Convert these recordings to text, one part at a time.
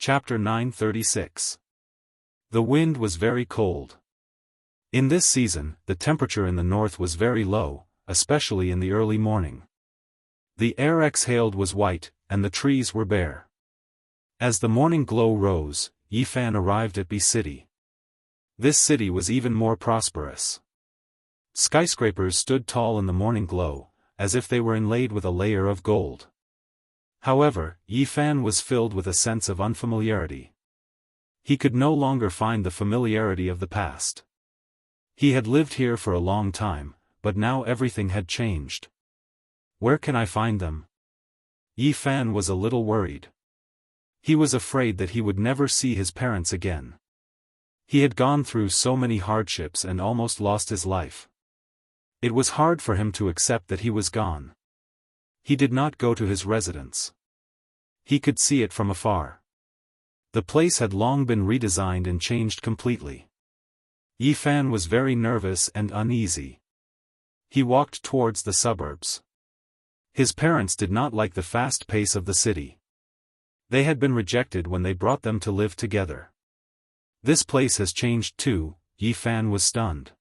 Chapter 936. The wind was very cold. In this season, the temperature in the north was very low, especially in the early morning. The air exhaled was white, and the trees were bare. As the morning glow rose, Yifan arrived at B City. This city was even more prosperous. Skyscrapers stood tall in the morning glow, as if they were inlaid with a layer of gold. However, Yifan was filled with a sense of unfamiliarity. He could no longer find the familiarity of the past. He had lived here for a long time, but now everything had changed. Where can I find them? Yifan was a little worried. He was afraid that he would never see his parents again. He had gone through so many hardships and almost lost his life. It was hard for him to accept that he was gone. He did not go to his residence. He could see it from afar. The place had long been redesigned and changed completely. Yifan was very nervous and uneasy. He walked towards the suburbs. His parents did not like the fast pace of the city. They had been rejected when they brought them to live together. This place has changed too, Yifan was stunned.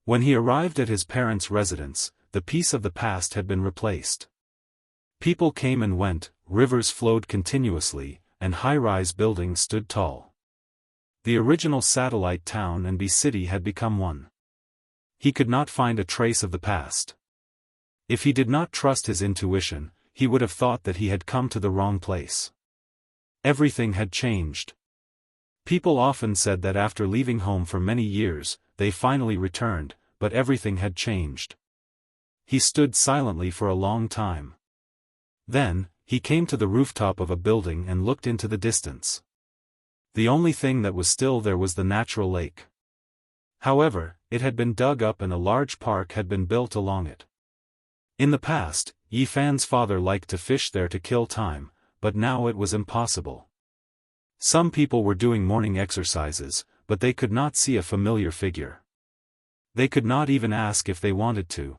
When he arrived at his parents' residence, the peace of the past had been replaced. People came and went, rivers flowed continuously, and high-rise buildings stood tall. The original satellite town and B City had become one. He could not find a trace of the past. If he did not trust his intuition, he would have thought that he had come to the wrong place. Everything had changed. People often said that after leaving home for many years, they finally returned, but everything had changed. He stood silently for a long time. Then, he came to the rooftop of a building and looked into the distance. The only thing that was still there was the natural lake. However, it had been dug up and a large park had been built along it. In the past, Yifan's father liked to fish there to kill time, but now it was impossible. Some people were doing morning exercises, but they could not see a familiar figure. They could not even ask if they wanted to.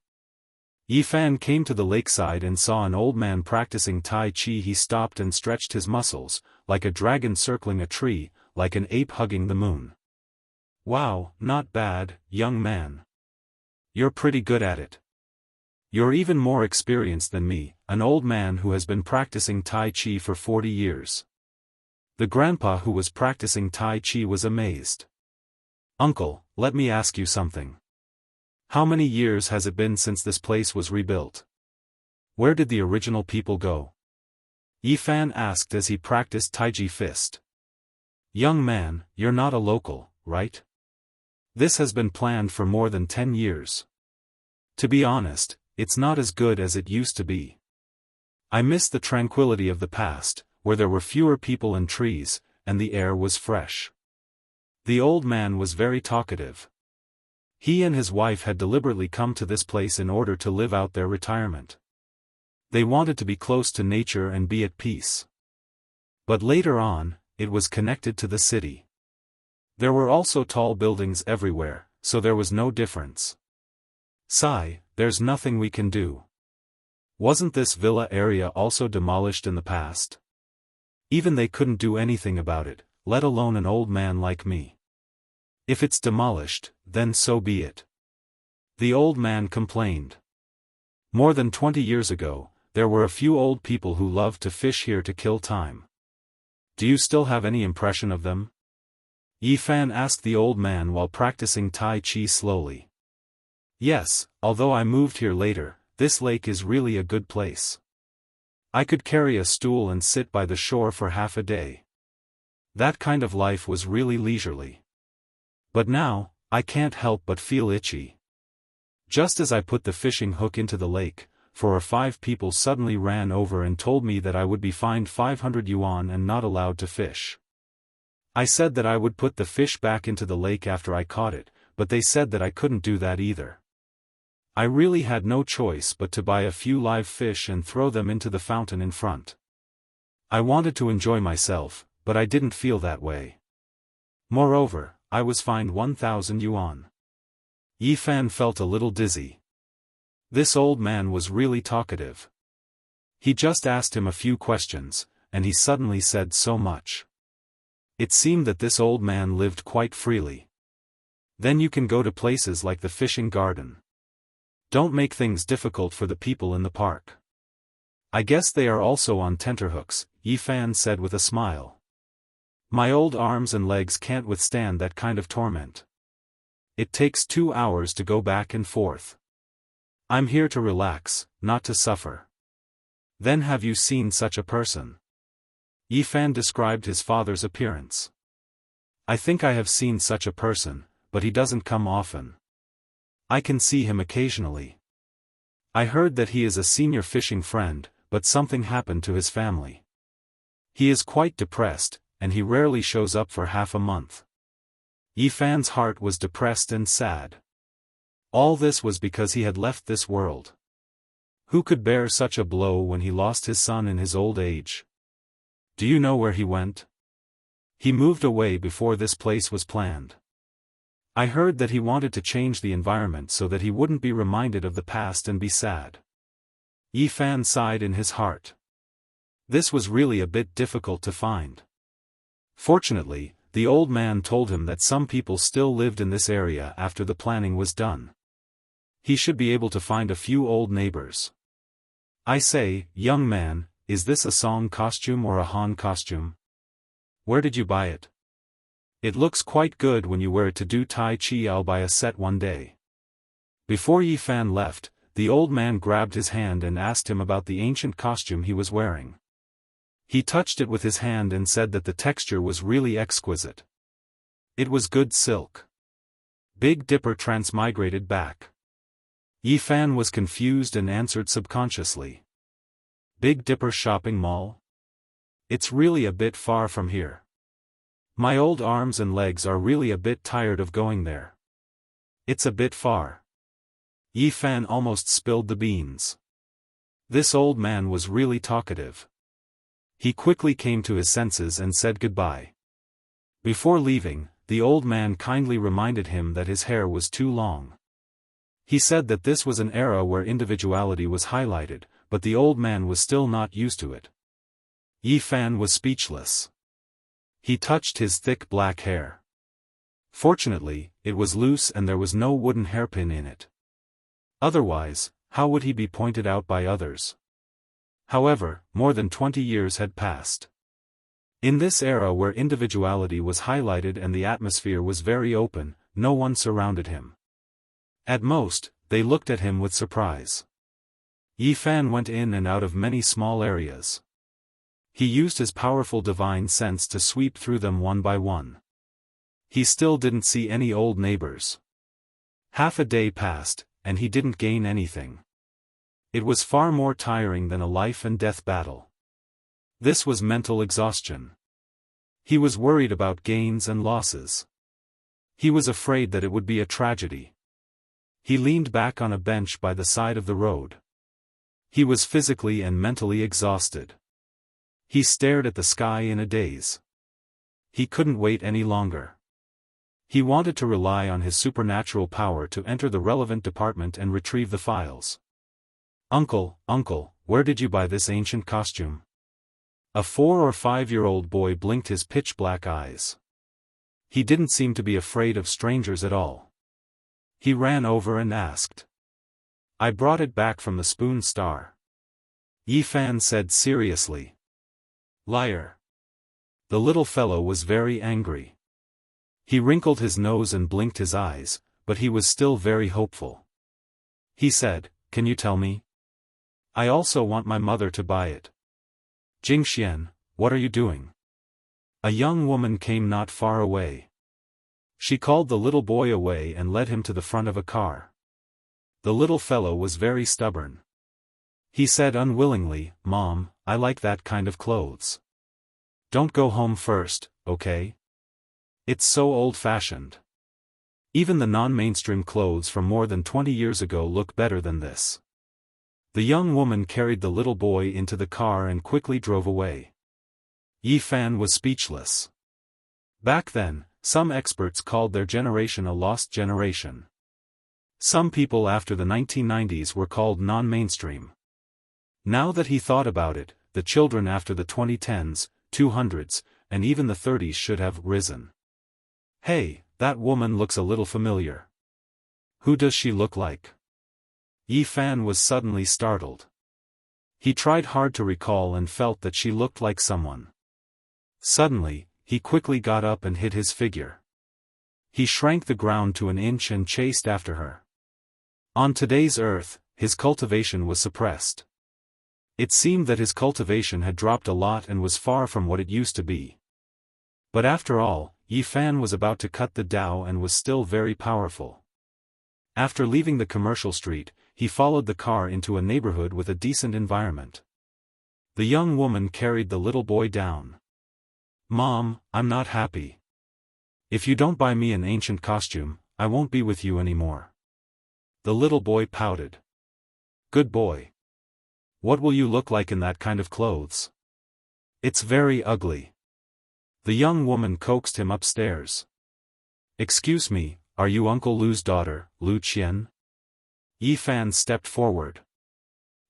Yifan came to the lakeside and saw an old man practicing Tai Chi. He stopped and stretched his muscles, like a dragon circling a tree, like an ape hugging the moon. Wow, not bad, young man. You're pretty good at it. You're even more experienced than me, an old man who has been practicing Tai Chi for 40 years. The grandpa who was practicing Tai Chi was amazed. Uncle, let me ask you something. How many years has it been since this place was rebuilt? Where did the original people go? Yifan asked as he practiced Taiji fist. Young man, you're not a local, right? This has been planned for more than 10 years. To be honest, it's not as good as it used to be. I miss the tranquility of the past, where there were fewer people and trees, and the air was fresh. The old man was very talkative. He and his wife had deliberately come to this place in order to live out their retirement. They wanted to be close to nature and be at peace. But later on, it was connected to the city. There were also tall buildings everywhere, so there was no difference. Sigh, there's nothing we can do. Wasn't this villa area also demolished in the past? Even they couldn't do anything about it, let alone an old man like me. If it's demolished, then so be it. The old man complained. More than 20 years ago, there were a few old people who loved to fish here to kill time. Do you still have any impression of them? Yifan asked the old man while practicing Tai Chi slowly. Yes, although I moved here later, this lake is really a good place. I could carry a stool and sit by the shore for half a day. That kind of life was really leisurely. But now, I can't help but feel itchy. Just as I put the fishing hook into the lake, 4 or 5 people suddenly ran over and told me that I would be fined 500 yuan and not allowed to fish. I said that I would put the fish back into the lake after I caught it, but they said that I couldn't do that either. I really had no choice but to buy a few live fish and throw them into the fountain in front. I wanted to enjoy myself, but I didn't feel that way. Moreover, I was fined 1,000 yuan. Yifan felt a little dizzy. This old man was really talkative. He just asked him a few questions, and he suddenly said so much. It seemed that this old man lived quite freely. Then you can go to places like the fishing garden. Don't make things difficult for the people in the park. I guess they are also on tenterhooks, Yifan said with a smile. My old arms and legs can't withstand that kind of torment. It takes 2 hours to go back and forth. I'm here to relax, not to suffer. Then have you seen such a person? Yifan described his father's appearance. I think I have seen such a person, but he doesn't come often. I can see him occasionally. I heard that he is a senior fishing friend, but something happened to his family. He is quite depressed, and he rarely shows up for half a month. Yifan's heart was depressed and sad. All this was because he had left this world. Who could bear such a blow when he lost his son in his old age? Do you know where he went? He moved away before this place was planned. I heard that he wanted to change the environment so that he wouldn't be reminded of the past and be sad. Yifan sighed in his heart. This was really a bit difficult to find. Fortunately, the old man told him that some people still lived in this area after the planning was done. He should be able to find a few old neighbors. I say, young man, is this a Song costume or a Han costume? Where did you buy it? It looks quite good when you wear it to do Tai Chi. I'll buy a set one day. Before Yifan left, the old man grabbed his hand and asked him about the ancient costume he was wearing. He touched it with his hand and said that the texture was really exquisite. It was good silk. Big Dipper transmigrated back. Yifan was confused and answered subconsciously. Big Dipper shopping mall? It's really a bit far from here. My old arms and legs are really a bit tired of going there. It's a bit far. Yifan almost spilled the beans. This old man was really talkative. He quickly came to his senses and said goodbye. Before leaving, the old man kindly reminded him that his hair was too long. He said that this was an era where individuality was highlighted, but the old man was still not used to it. Yifan was speechless. He touched his thick black hair. Fortunately, it was loose and there was no wooden hairpin in it. Otherwise, how would he be pointed out by others? However, more than 20 years had passed. In this era where individuality was highlighted and the atmosphere was very open, no one surrounded him. At most, they looked at him with surprise. Yifan went in and out of many small areas. He used his powerful divine sense to sweep through them one by one. He still didn't see any old neighbors. Half a day passed, and he didn't gain anything. It was far more tiring than a life and death battle. This was mental exhaustion. He was worried about gains and losses. He was afraid that it would be a tragedy. He leaned back on a bench by the side of the road. He was physically and mentally exhausted. He stared at the sky in a daze. He couldn't wait any longer. He wanted to rely on his supernatural power to enter the relevant department and retrieve the files. Uncle, where did you buy this ancient costume? A 4 or 5-year-old boy blinked his pitch-black eyes. He didn't seem to be afraid of strangers at all. He ran over and asked. I brought it back from the Spoon Star. Yifan said seriously. Liar. The little fellow was very angry. He wrinkled his nose and blinked his eyes, but he was still very hopeful. He said, Can you tell me? I also want my mother to buy it. Jingxian, what are you doing? A young woman came not far away. She called the little boy away and led him to the front of a car. The little fellow was very stubborn. He said unwillingly, Mom, I like that kind of clothes. Don't go home first, okay? It's so old-fashioned. Even the non-mainstream clothes from more than 20 years ago look better than this. The young woman carried the little boy into the car and quickly drove away. Yifan was speechless. Back then, some experts called their generation a lost generation. Some people after the 1990s were called non-mainstream. Now that he thought about it, the children after the 2010s, 200s, and even the 30s should have risen. Hey, that woman looks a little familiar. Who does she look like? Yi Fan was suddenly startled. He tried hard to recall and felt that she looked like someone. Suddenly, he quickly got up and hid his figure. He shrank the ground to an inch and chased after her. On today's earth, his cultivation was suppressed. It seemed that his cultivation had dropped a lot and was far from what it used to be. But after all, Yi Fan was about to cut the Dao and was still very powerful. After leaving the commercial street, he followed the car into a neighborhood with a decent environment. The young woman carried the little boy down. "Mom, I'm not happy. If you don't buy me an ancient costume, I won't be with you anymore." The little boy pouted. "Good boy. What will you look like in that kind of clothes? It's very ugly." The young woman coaxed him upstairs. "Excuse me, are you Uncle Lu's daughter, Lu Qian?" Yi Fan stepped forward.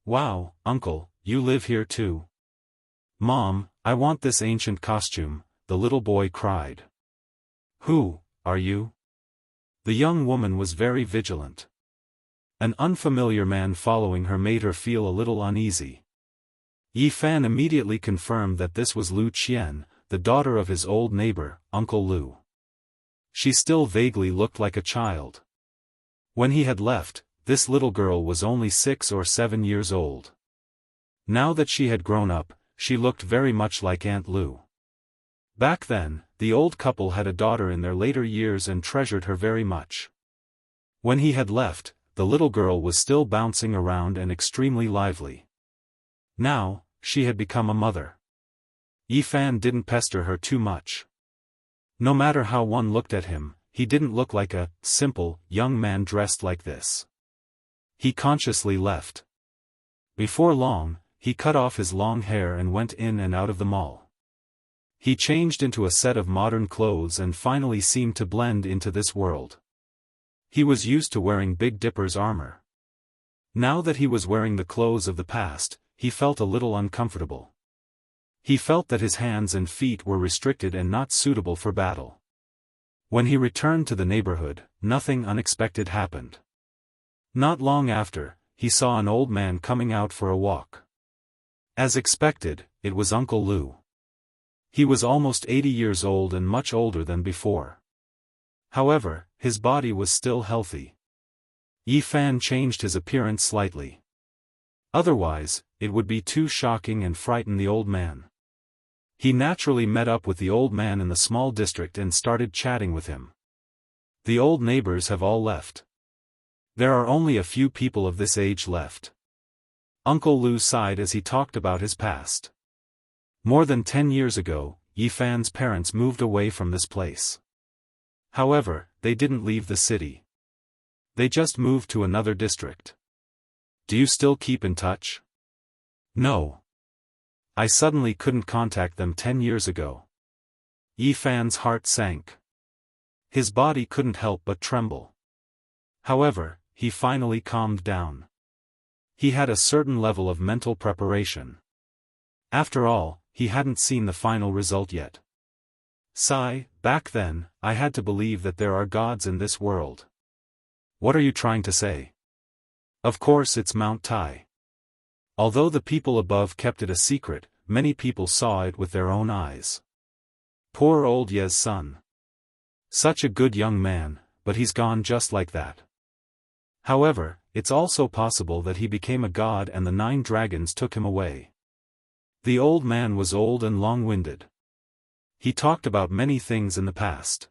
"Wow, Uncle, you live here too." "Mom, I want this ancient costume," the little boy cried. "Who are you?" The young woman was very vigilant. An unfamiliar man following her made her feel a little uneasy. Yi Fan immediately confirmed that this was Lu Qian, the daughter of his old neighbor, Uncle Lu. She still vaguely looked like a child. When he had left, this little girl was only 6 or 7 years old. Now that she had grown up, she looked very much like Aunt Lu. Back then, the old couple had a daughter in their later years and treasured her very much. When he had left, the little girl was still bouncing around and extremely lively. Now, she had become a mother. Yi Fan didn't pester her too much. No matter how one looked at him, he didn't look like a simple, young man dressed like this. He consciously left. Before long, he cut off his long hair and went in and out of the mall. He changed into a set of modern clothes and finally seemed to blend into this world. He was used to wearing Big Dipper's armor. Now that he was wearing the clothes of the past, he felt a little uncomfortable. He felt that his hands and feet were restricted and not suitable for battle. When he returned to the neighborhood, nothing unexpected happened. Not long after, he saw an old man coming out for a walk. As expected, it was Uncle Lu. He was almost 80 years old and much older than before. However, his body was still healthy. Yi Fan changed his appearance slightly. Otherwise, it would be too shocking and frighten the old man. He naturally met up with the old man in the small district and started chatting with him. The old neighbors have all left. There are only a few people of this age left. Uncle Lu sighed as he talked about his past. More than 10 years ago, Yi Fan's parents moved away from this place. However, they didn't leave the city. They just moved to another district. Do you still keep in touch? No. I suddenly couldn't contact them 10 years ago. Yi Fan's heart sank. His body couldn't help but tremble. However, he finally calmed down. He had a certain level of mental preparation. After all, he hadn't seen the final result yet. Sigh, back then, I had to believe that there are gods in this world. What are you trying to say? Of course it's Mount Tai. Although the people above kept it a secret, many people saw it with their own eyes. Poor old Ye's son. Such a good young man, but he's gone just like that. However, it's also possible that he became a god and the 9 dragons took him away. The old man was old and long-winded. He talked about many things in the past.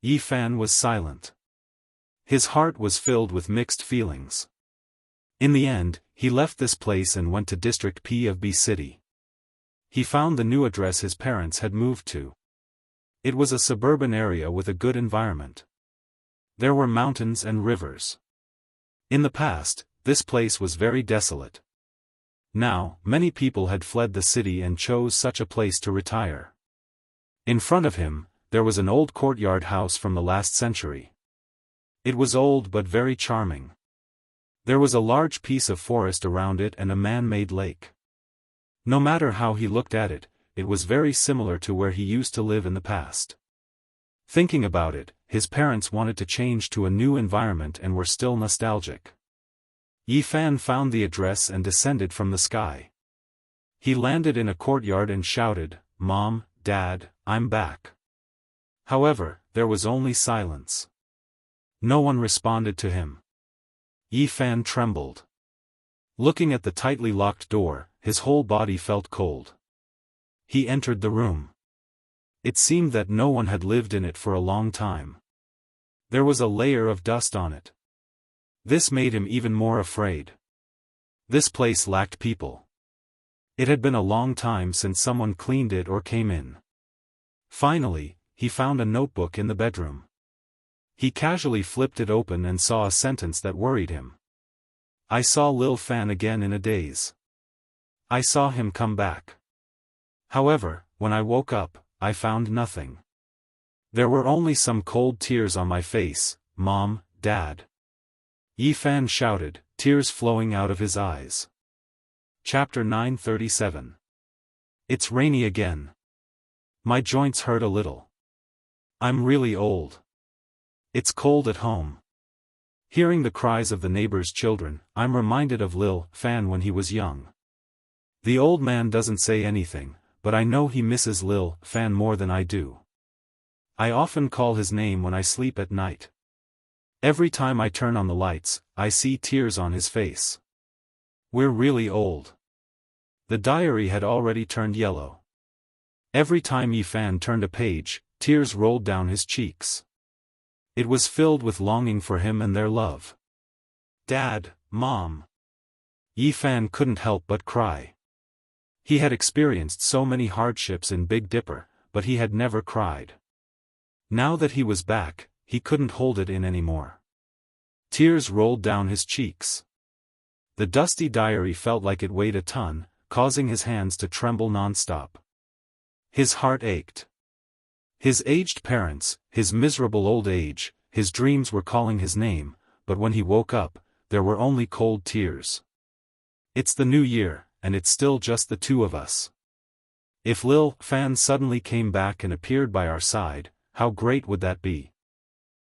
Yi Fan was silent. His heart was filled with mixed feelings. In the end, he left this place and went to District P of B City. He found the new address his parents had moved to. It was a suburban area with a good environment. There were mountains and rivers. In the past, this place was very desolate. Now, many people had fled the city and chose such a place to retire. In front of him, there was an old courtyard house from the last century. It was old but very charming. There was a large piece of forest around it and a man-made lake. No matter how he looked at it, it was very similar to where he used to live in the past. Thinking about it, his parents wanted to change to a new environment and were still nostalgic. Yi Fan found the address and descended from the sky. He landed in a courtyard and shouted, "Mom, Dad, I'm back." However, there was only silence. No one responded to him. Yi Fan trembled. Looking at the tightly locked door, his whole body felt cold. He entered the room. It seemed that no one had lived in it for a long time. There was a layer of dust on it. This made him even more afraid. This place lacked people. It had been a long time since someone cleaned it or came in. Finally, he found a notebook in the bedroom. He casually flipped it open and saw a sentence that worried him. "I saw Lil Fan again in a daze. I saw him come back. However, when I woke up, I found nothing. There were only some cold tears on my face, Mom, Dad." Yi Fan shouted, tears flowing out of his eyes. Chapter 937. It's rainy again. My joints hurt a little. I'm really old. It's cold at home. Hearing the cries of the neighbors' children, I'm reminded of Lil Fan when he was young. The old man doesn't say anything, but I know he misses Lil Fan more than I do. I often call his name when I sleep at night. Every time I turn on the lights, I see tears on his face. We're really old. The diary had already turned yellow. Every time Yi Fan turned a page, tears rolled down his cheeks. It was filled with longing for him and their love. "Dad, Mom." Yi Fan couldn't help but cry. He had experienced so many hardships in Big Dipper, but he had never cried. Now that he was back, he couldn't hold it in anymore. Tears rolled down his cheeks. The dusty diary felt like it weighed a ton, causing his hands to tremble non-stop. His heart ached. His aged parents, his miserable old age, his dreams were calling his name, but when he woke up, there were only cold tears. It's the new year, and it's still just the two of us. If Lil Fan suddenly came back and appeared by our side, how great would that be?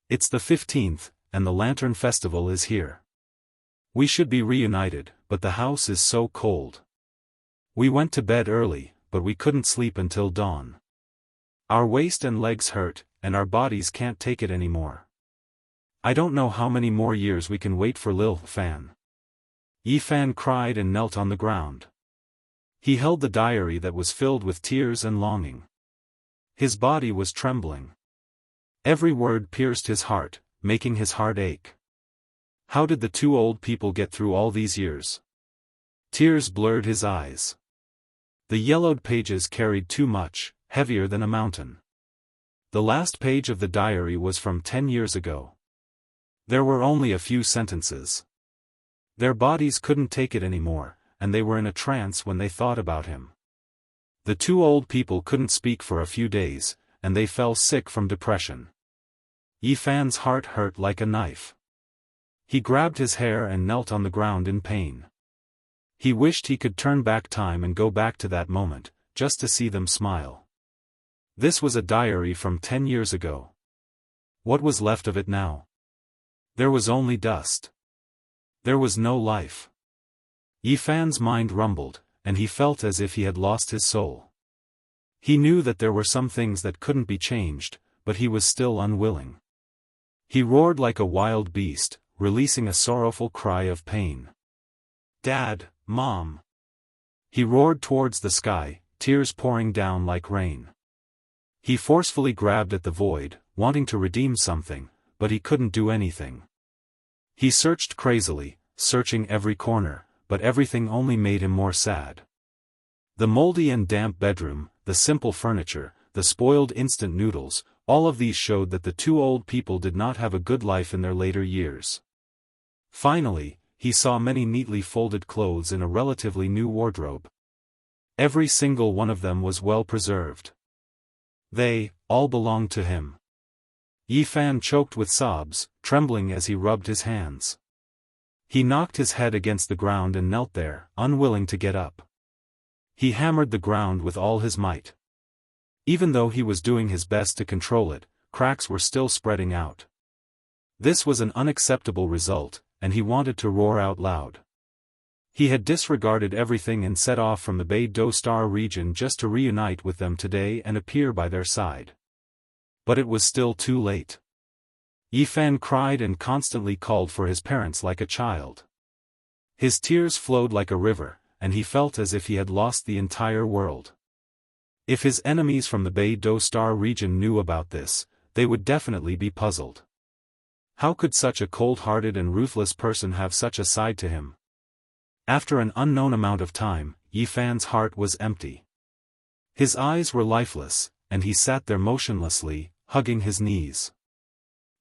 It's the 15th, and the Lantern Festival is here. We should be reunited, but the house is so cold. We went to bed early, but we couldn't sleep until dawn. Our waist and legs hurt, and our bodies can't take it anymore. I don't know how many more years we can wait for Lil Fan. Yi Fan cried and knelt on the ground. He held the diary that was filled with tears and longing. His body was trembling. Every word pierced his heart, making his heart ache. How did the two old people get through all these years? Tears blurred his eyes. The yellowed pages carried too much, heavier than a mountain. The last page of the diary was from 10 years ago. There were only a few sentences. Their bodies couldn't take it anymore, and they were in a trance when they thought about him. The two old people couldn't speak for a few days, and they fell sick from depression. Yi Fan's heart hurt like a knife. He grabbed his hair and knelt on the ground in pain. He wished he could turn back time and go back to that moment, just to see them smile. This was a diary from 10 years ago. What was left of it now? There was only dust. There was no life. Yi Fan's mind rumbled, and he felt as if he had lost his soul. He knew that there were some things that couldn't be changed, but he was still unwilling. He roared like a wild beast, releasing a sorrowful cry of pain. "Dad, Mom." He roared towards the sky, tears pouring down like rain. He forcefully grabbed at the void, wanting to redeem something, but he couldn't do anything. He searched crazily, searching every corner, but everything only made him more sad. The moldy and damp bedroom, the simple furniture, the spoiled instant noodles, all of these showed that the two old people did not have a good life in their later years. Finally, he saw many neatly folded clothes in a relatively new wardrobe. Every single one of them was well preserved. They all belonged to him. Yi Fan choked with sobs, trembling as he rubbed his hands. He knocked his head against the ground and knelt there, unwilling to get up. He hammered the ground with all his might. Even though he was doing his best to control it, cracks were still spreading out. This was an unacceptable result, and he wanted to roar out loud. He had disregarded everything and set off from the Daoist region just to reunite with them today and appear by their side. But it was still too late. Yifan cried and constantly called for his parents like a child. His tears flowed like a river, and he felt as if he had lost the entire world. If his enemies from the Daoist region knew about this, they would definitely be puzzled. How could such a cold-hearted and ruthless person have such a side to him? After an unknown amount of time, Yifan's heart was empty. His eyes were lifeless, and he sat there motionlessly, hugging his knees.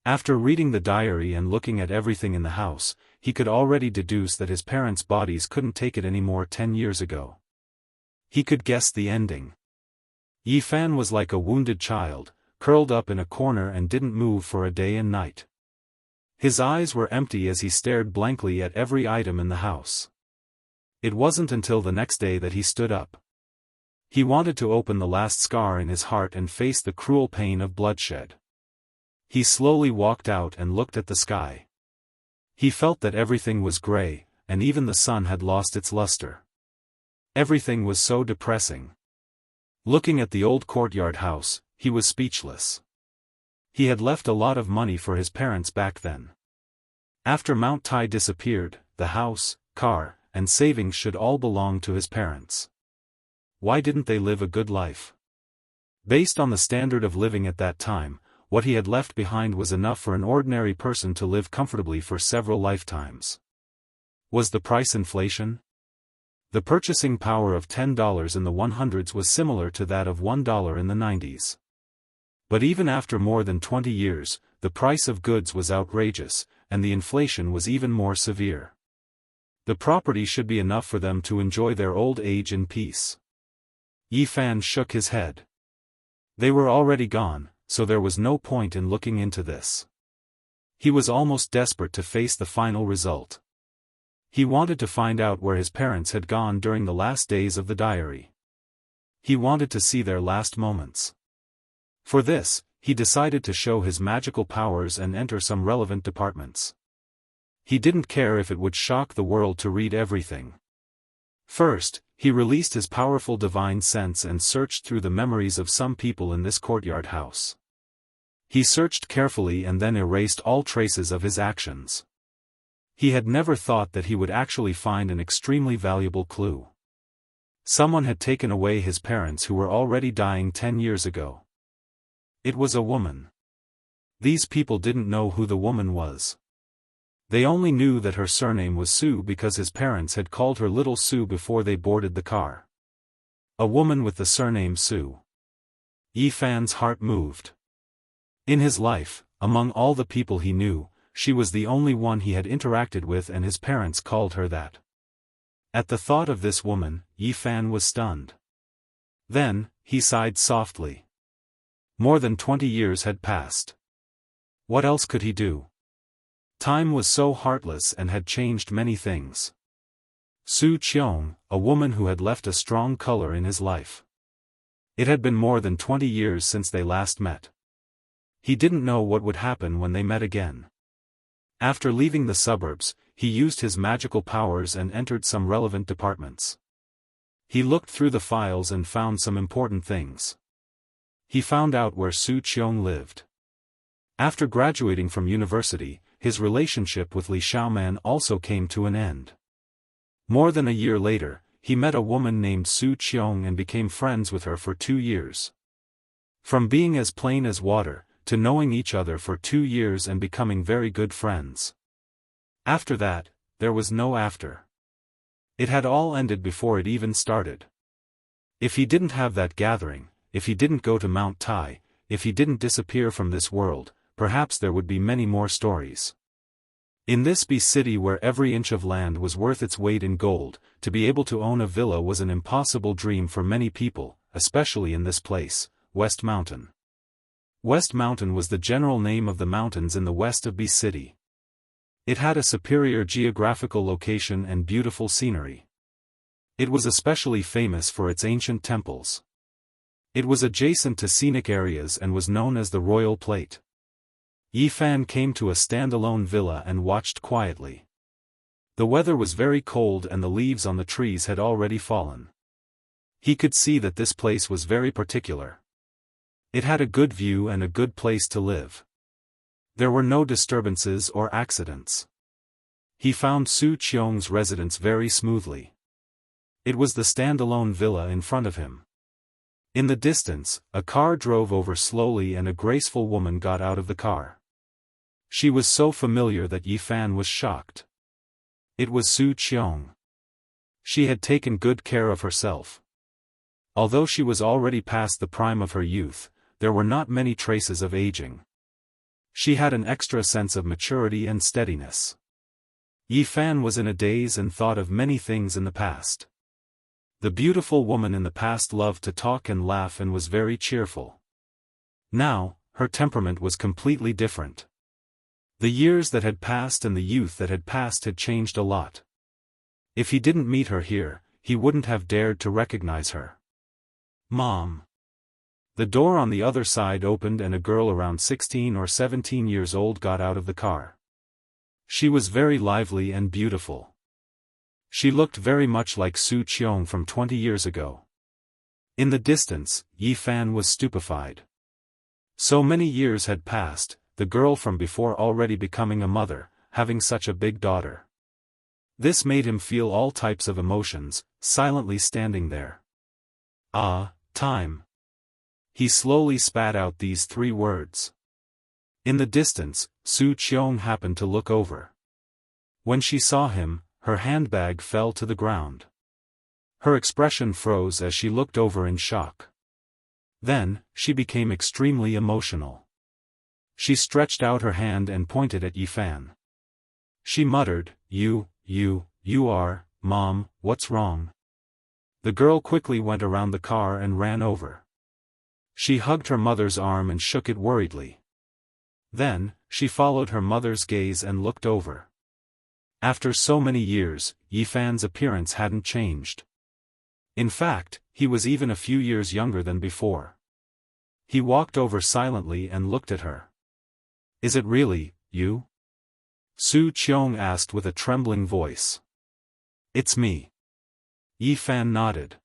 After reading the diary and looking at everything in the house, he could already deduce that his parents' bodies couldn't take it anymore 10 years ago. He could guess the ending. Yifan was like a wounded child, curled up in a corner and didn't move for a day and night. His eyes were empty as he stared blankly at every item in the house. It wasn't until the next day that he stood up. He wanted to open the last scar in his heart and face the cruel pain of bloodshed. He slowly walked out and looked at the sky. He felt that everything was gray, and even the sun had lost its luster. Everything was so depressing. Looking at the old courtyard house, he was speechless. He had left a lot of money for his parents back then. After Mount Tai disappeared, the house, car, and savings should all belong to his parents. Why didn't they live a good life? Based on the standard of living at that time, what he had left behind was enough for an ordinary person to live comfortably for several lifetimes. Was the price inflation? The purchasing power of $10 in the 100s was similar to that of $1 in the 90s. But even after more than 20 years, the price of goods was outrageous, and the inflation was even more severe. The property should be enough for them to enjoy their old age in peace. Yifan shook his head. They were already gone, so there was no point in looking into this. He was almost desperate to face the final result. He wanted to find out where his parents had gone during the last days of the diary. He wanted to see their last moments. For this, he decided to show his magical powers and enter some relevant departments. He didn't care if it would shock the world to read everything. First, he released his powerful divine sense and searched through the memories of some people in this courtyard house. He searched carefully and then erased all traces of his actions. He had never thought that he would actually find an extremely valuable clue. Someone had taken away his parents who were already dying 10 years ago. It was a woman. These people didn't know who the woman was. They only knew that her surname was Su because his parents had called her Little Su before they boarded the car. A woman with the surname Su. Yifan's heart moved. In his life, among all the people he knew, she was the only one he had interacted with, and his parents called her that. At the thought of this woman, Yifan was stunned. Then, he sighed softly. More than 20 years had passed. What else could he do? Time was so heartless and had changed many things. Su Qiong, a woman who had left a strong color in his life. It had been more than 20 years since they last met. He didn't know what would happen when they met again. After leaving the suburbs, he used his magical powers and entered some relevant departments. He looked through the files and found some important things. He found out where Su Qiong lived. After graduating from university, his relationship with Li Xiaoman also came to an end. More than a year later, he met a woman named Su Qiong and became friends with her for 2 years. From being as plain as water, to knowing each other for 2 years and becoming very good friends. After that, there was no after. It had all ended before it even started. If he didn't have that gathering, if he didn't go to Mount Tai, if he didn't disappear from this world, perhaps there would be many more stories. In this city where every inch of land was worth its weight in gold, to be able to own a villa was an impossible dream for many people, especially in this place, West Mountain. West Mountain was the general name of the mountains in the west of city. It had a superior geographical location and beautiful scenery. It was especially famous for its ancient temples. It was adjacent to scenic areas and was known as the Royal Plate. Yi Fan came to a standalone villa and watched quietly. The weather was very cold and the leaves on the trees had already fallen. He could see that this place was very particular. It had a good view and a good place to live. There were no disturbances or accidents. He found Su Qiong's residence very smoothly. It was the standalone villa in front of him. In the distance, a car drove over slowly and a graceful woman got out of the car. She was so familiar that Yi Fan was shocked. It was Su Qiong. She had taken good care of herself. Although she was already past the prime of her youth, there were not many traces of aging. She had an extra sense of maturity and steadiness. Yi Fan was in a daze and thought of many things in the past. The beautiful woman in the past loved to talk and laugh and was very cheerful. Now, her temperament was completely different. The years that had passed and the youth that had passed had changed a lot. If he didn't meet her here, he wouldn't have dared to recognize her. Mom. The door on the other side opened and a girl around 16 or 17 years old got out of the car. She was very lively and beautiful. She looked very much like Su Qiong from 20 years ago. In the distance, Yi Fan was stupefied. So many years had passed, the girl from before already becoming a mother, having such a big daughter. This made him feel all types of emotions, silently standing there. Ah, time. He slowly spat out these 3 words. In the distance, Su Qiong happened to look over. When she saw him, her handbag fell to the ground. Her expression froze as she looked over in shock. Then, she became extremely emotional. She stretched out her hand and pointed at Yi Fan. She muttered, You are, Mom, what's wrong? The girl quickly went around the car and ran over. She hugged her mother's arm and shook it worriedly. Then, she followed her mother's gaze and looked over. After so many years, Yi Fan's appearance hadn't changed. In fact, he was even a few years younger than before. He walked over silently and looked at her. Is it really, you? Su Qiong asked with a trembling voice. It's me. Yi Fan nodded.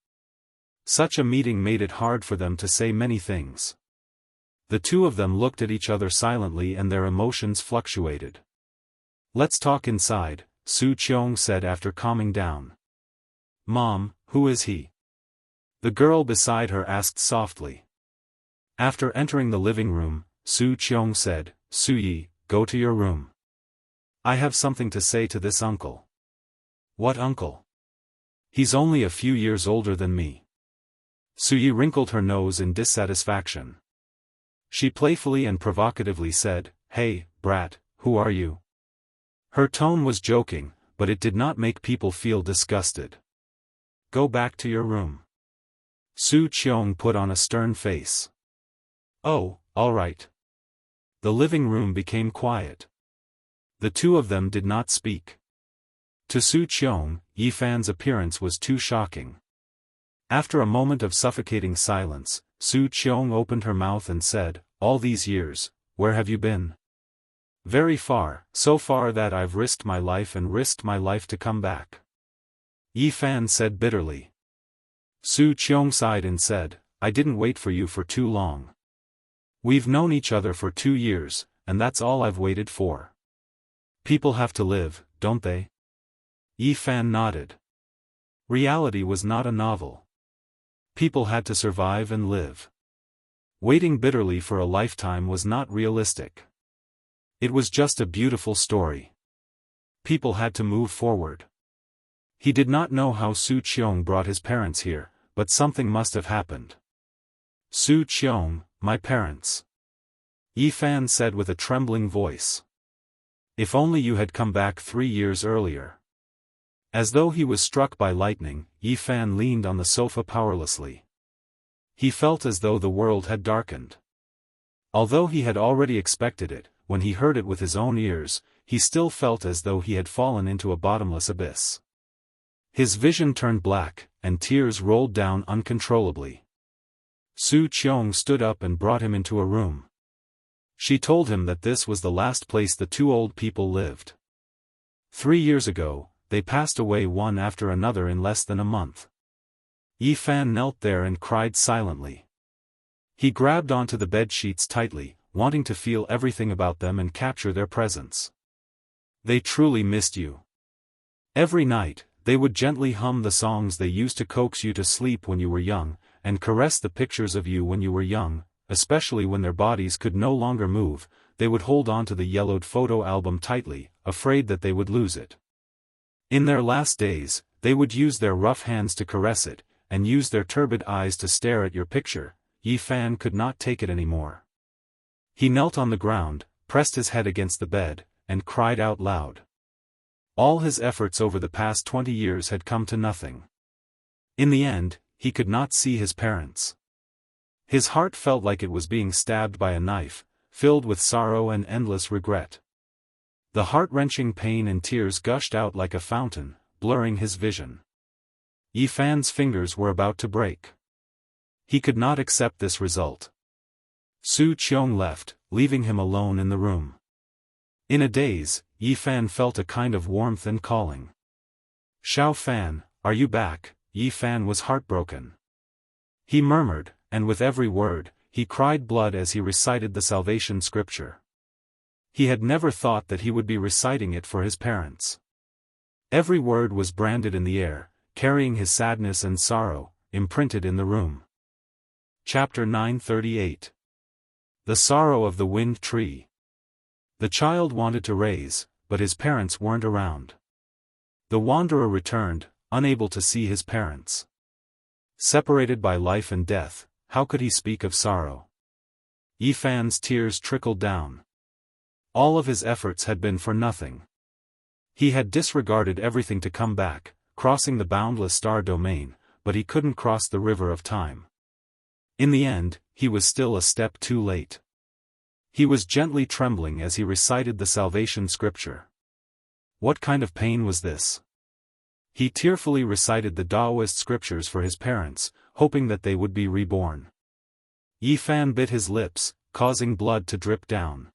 Such a meeting made it hard for them to say many things. The two of them looked at each other silently and their emotions fluctuated. Let's talk inside, Su Qiong said after calming down. Mom, who is he? The girl beside her asked softly. After entering the living room, Su Qiong said, Su Yi, go to your room. I have something to say to this uncle. What uncle? He's only a few years older than me. Su Yi wrinkled her nose in dissatisfaction. She playfully and provocatively said, Hey, brat, who are you? Her tone was joking, but it did not make people feel disgusted. Go back to your room. Su Qiong put on a stern face. Oh, all right. The living room became quiet. The two of them did not speak. To Su Qiong, Yi Fan's appearance was too shocking. After a moment of suffocating silence, Su Qiong opened her mouth and said, All these years, where have you been? Very far, so far that I've risked my life and risked my life to come back. Yi Fan said bitterly. Su Qiong sighed and said, I didn't wait for you for too long. We've known each other for 2 years, and that's all I've waited for. People have to live, don't they? Yi Fan nodded. Reality was not a novel. People had to survive and live. Waiting bitterly for a lifetime was not realistic. It was just a beautiful story. People had to move forward. He did not know how Su Qiong brought his parents here, but something must have happened. Su Qiong, my parents. Yi Fan said with a trembling voice. If only you had come back 3 years earlier. As though he was struck by lightning, Yi Fan leaned on the sofa powerlessly. He felt as though the world had darkened. Although he had already expected it, when he heard it with his own ears, he still felt as though he had fallen into a bottomless abyss. His vision turned black, and tears rolled down uncontrollably. Su Qiong stood up and brought him into a room. She told him that this was the last place the two old people lived. 3 years ago, they passed away one after another in less than a month. Yi Fan knelt there and cried silently. He grabbed onto the bed sheets tightly, wanting to feel everything about them and capture their presence. They truly missed you. Every night, they would gently hum the songs they used to coax you to sleep when you were young, and caress the pictures of you when you were young, especially when their bodies could no longer move. They would hold on to the yellowed photo album tightly, afraid that they would lose it. In their last days, they would use their rough hands to caress it, and use their turbid eyes to stare at your picture. Yi Fan could not take it anymore. He knelt on the ground, pressed his head against the bed, and cried out loud. All his efforts over the past 20 years had come to nothing. In the end, he could not see his parents. His heart felt like it was being stabbed by a knife, filled with sorrow and endless regret. The heart-wrenching pain and tears gushed out like a fountain, blurring his vision. Yi Fan's fingers were about to break. He could not accept this result. Su Qiong left, leaving him alone in the room. In a daze, Yi Fan felt a kind of warmth and calling. "Xiao Fan, are you back?" Yi Fan was heartbroken. He murmured, and with every word, he cried blood as he recited the salvation scripture. He had never thought that he would be reciting it for his parents. Every word was branded in the air, carrying his sadness and sorrow, imprinted in the room. Chapter 938. The Sorrow of the Wind Tree. The child wanted to raise, but his parents weren't around. The wanderer returned, unable to see his parents. Separated by life and death, how could he speak of sorrow? Yi Fan's tears trickled down. All of his efforts had been for nothing. He had disregarded everything to come back, crossing the boundless star domain, but he couldn't cross the river of time. In the end, he was still a step too late. He was gently trembling as he recited the salvation scripture. What kind of pain was this? He tearfully recited the Daoist scriptures for his parents, hoping that they would be reborn. Yi Fan bit his lips, causing blood to drip down.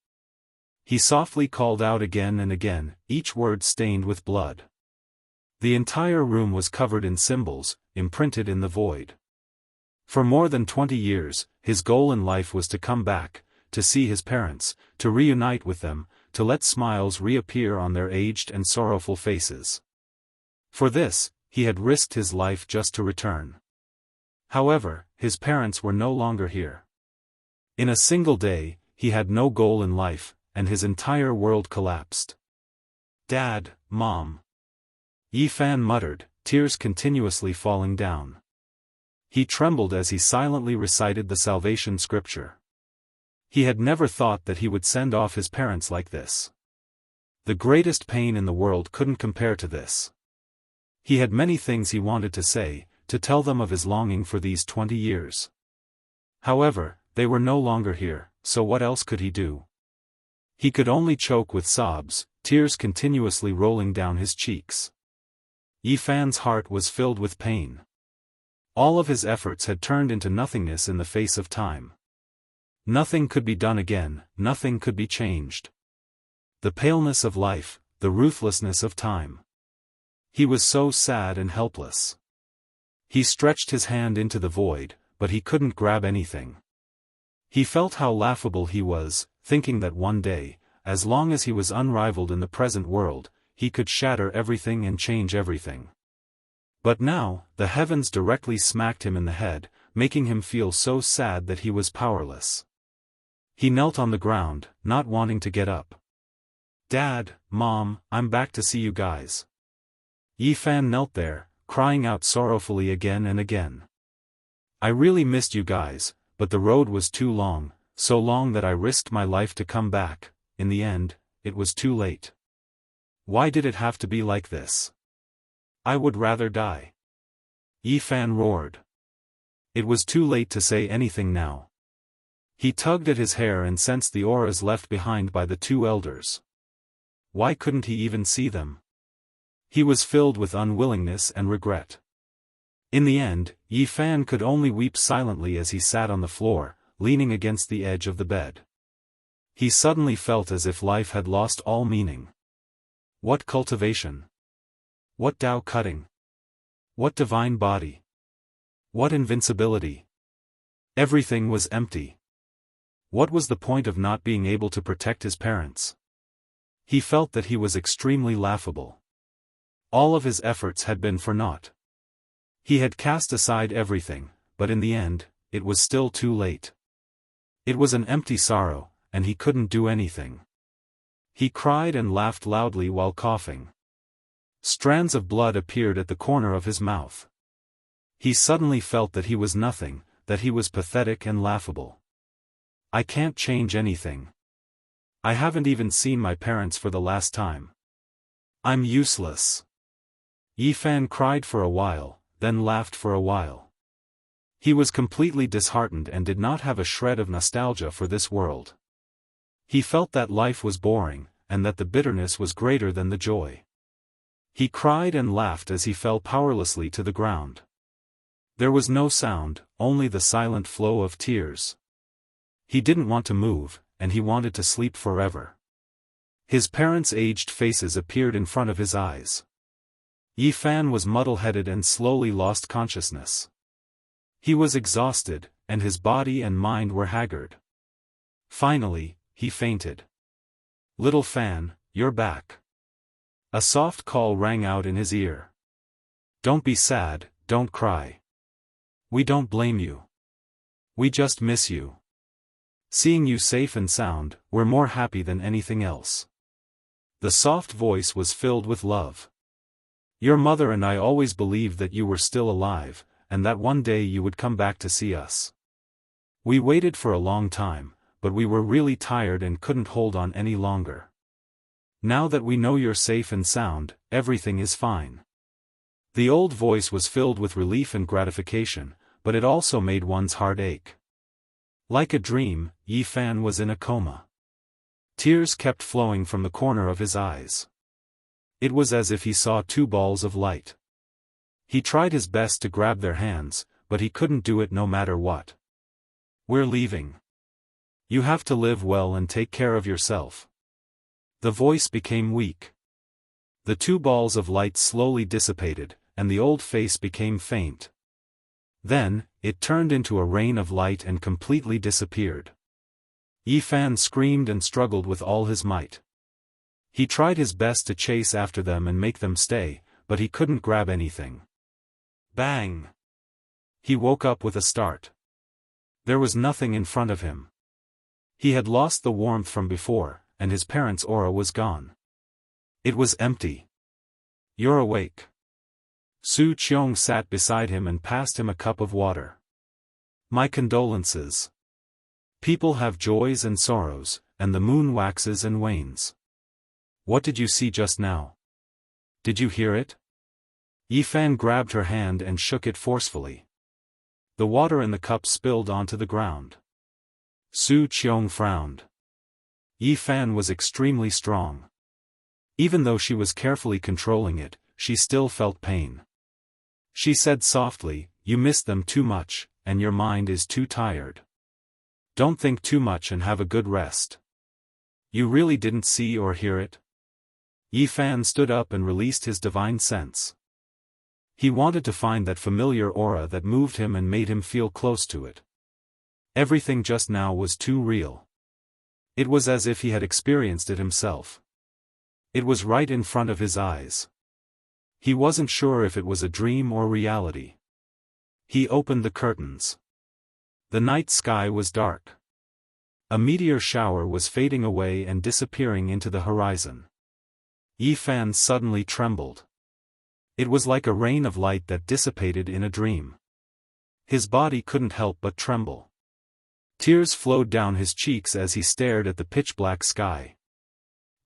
He softly called out again and again, each word stained with blood. The entire room was covered in symbols, imprinted in the void. For more than 20 years, his goal in life was to come back, to see his parents, to reunite with them, to let smiles reappear on their aged and sorrowful faces. For this, he had risked his life just to return. However, his parents were no longer here. In a single day, he had no goal in life, and his entire world collapsed. "Dad, Mom." Yi Fan muttered, tears continuously falling down. He trembled as he silently recited the salvation scripture. He had never thought that he would send off his parents like this. The greatest pain in the world couldn't compare to this. He had many things he wanted to say, to tell them of his longing for these 20 years. However, they were no longer here, so what else could he do? He could only choke with sobs, tears continuously rolling down his cheeks. Yi Fan's heart was filled with pain. All of his efforts had turned into nothingness in the face of time. Nothing could be done again, nothing could be changed. The paleness of life, the ruthlessness of time. He was so sad and helpless. He stretched his hand into the void, but he couldn't grab anything. He felt how laughable he was, thinking that one day, as long as he was unrivaled in the present world, he could shatter everything and change everything. But now, the heavens directly smacked him in the head, making him feel so sad that he was powerless. He knelt on the ground, not wanting to get up. "Dad, Mom, I'm back to see you guys." Yi Fan knelt there, crying out sorrowfully again and again. "I really missed you guys, but the road was too long, so long that I risked my life to come back. In the end, it was too late. Why did it have to be like this? I would rather die." Yi Fan roared. It was too late to say anything now. He tugged at his hair and sensed the auras left behind by the two elders. Why couldn't he even see them? He was filled with unwillingness and regret. In the end, Yi Fan could only weep silently as he sat on the floor, leaning against the edge of the bed. He suddenly felt as if life had lost all meaning. What cultivation? What Tao cutting? What divine body? What invincibility? Everything was empty. What was the point of not being able to protect his parents? He felt that he was extremely laughable. All of his efforts had been for naught. He had cast aside everything, but in the end, it was still too late. It was an empty sorrow, and he couldn't do anything. He cried and laughed loudly while coughing. Strands of blood appeared at the corner of his mouth. He suddenly felt that he was nothing, that he was pathetic and laughable. I can't change anything. I haven't even seen my parents for the last time. I'm useless. Yi Fan cried for a while, then laughed for a while. He was completely disheartened and did not have a shred of nostalgia for this world. He felt that life was boring, and that the bitterness was greater than the joy. He cried and laughed as he fell powerlessly to the ground. There was no sound, only the silent flow of tears. He didn't want to move, and he wanted to sleep forever. His parents' aged faces appeared in front of his eyes. Yi Fan was muddle-headed and slowly lost consciousness. He was exhausted, and his body and mind were haggard. Finally, he fainted. Little Fan, you're back. A soft call rang out in his ear. Don't be sad, don't cry. We don't blame you. We just miss you. Seeing you safe and sound, we're more happy than anything else. The soft voice was filled with love. Your mother and I always believed that you were still alive, and that one day you would come back to see us. We waited for a long time, but we were really tired and couldn't hold on any longer. Now that we know you're safe and sound, everything is fine. The old voice was filled with relief and gratification, but it also made one's heart ache. Like a dream, Yi Fan was in a coma. Tears kept flowing from the corner of his eyes. It was as if he saw two balls of light. He tried his best to grab their hands, but he couldn't do it no matter what. We're leaving. You have to live well and take care of yourself. The voice became weak. The two balls of light slowly dissipated, and the old face became faint. Then, it turned into a rain of light and completely disappeared. Yi Fan screamed and struggled with all his might. He tried his best to chase after them and make them stay, but he couldn't grab anything. Bang! He woke up with a start. There was nothing in front of him. He had lost the warmth from before, and his parents' aura was gone. It was empty. You're awake. Su Qiong sat beside him and passed him a cup of water. My condolences. People have joys and sorrows, and the moon waxes and wanes. What did you see just now? Did you hear it? Yi Fan grabbed her hand and shook it forcefully. The water in the cup spilled onto the ground. Su Qiong frowned. Yi Fan was extremely strong. Even though she was carefully controlling it, she still felt pain. She said softly, "You missed them too much, and your mind is too tired. Don't think too much and have a good rest." You really didn't see or hear it? Yi Fan stood up and released his divine sense. He wanted to find that familiar aura that moved him and made him feel close to it. Everything just now was too real. It was as if he had experienced it himself. It was right in front of his eyes. He wasn't sure if it was a dream or reality. He opened the curtains. The night sky was dark. A meteor shower was fading away and disappearing into the horizon. Yi Fan suddenly trembled. It was like a rain of light that dissipated in a dream. His body couldn't help but tremble. Tears flowed down his cheeks as he stared at the pitch-black sky.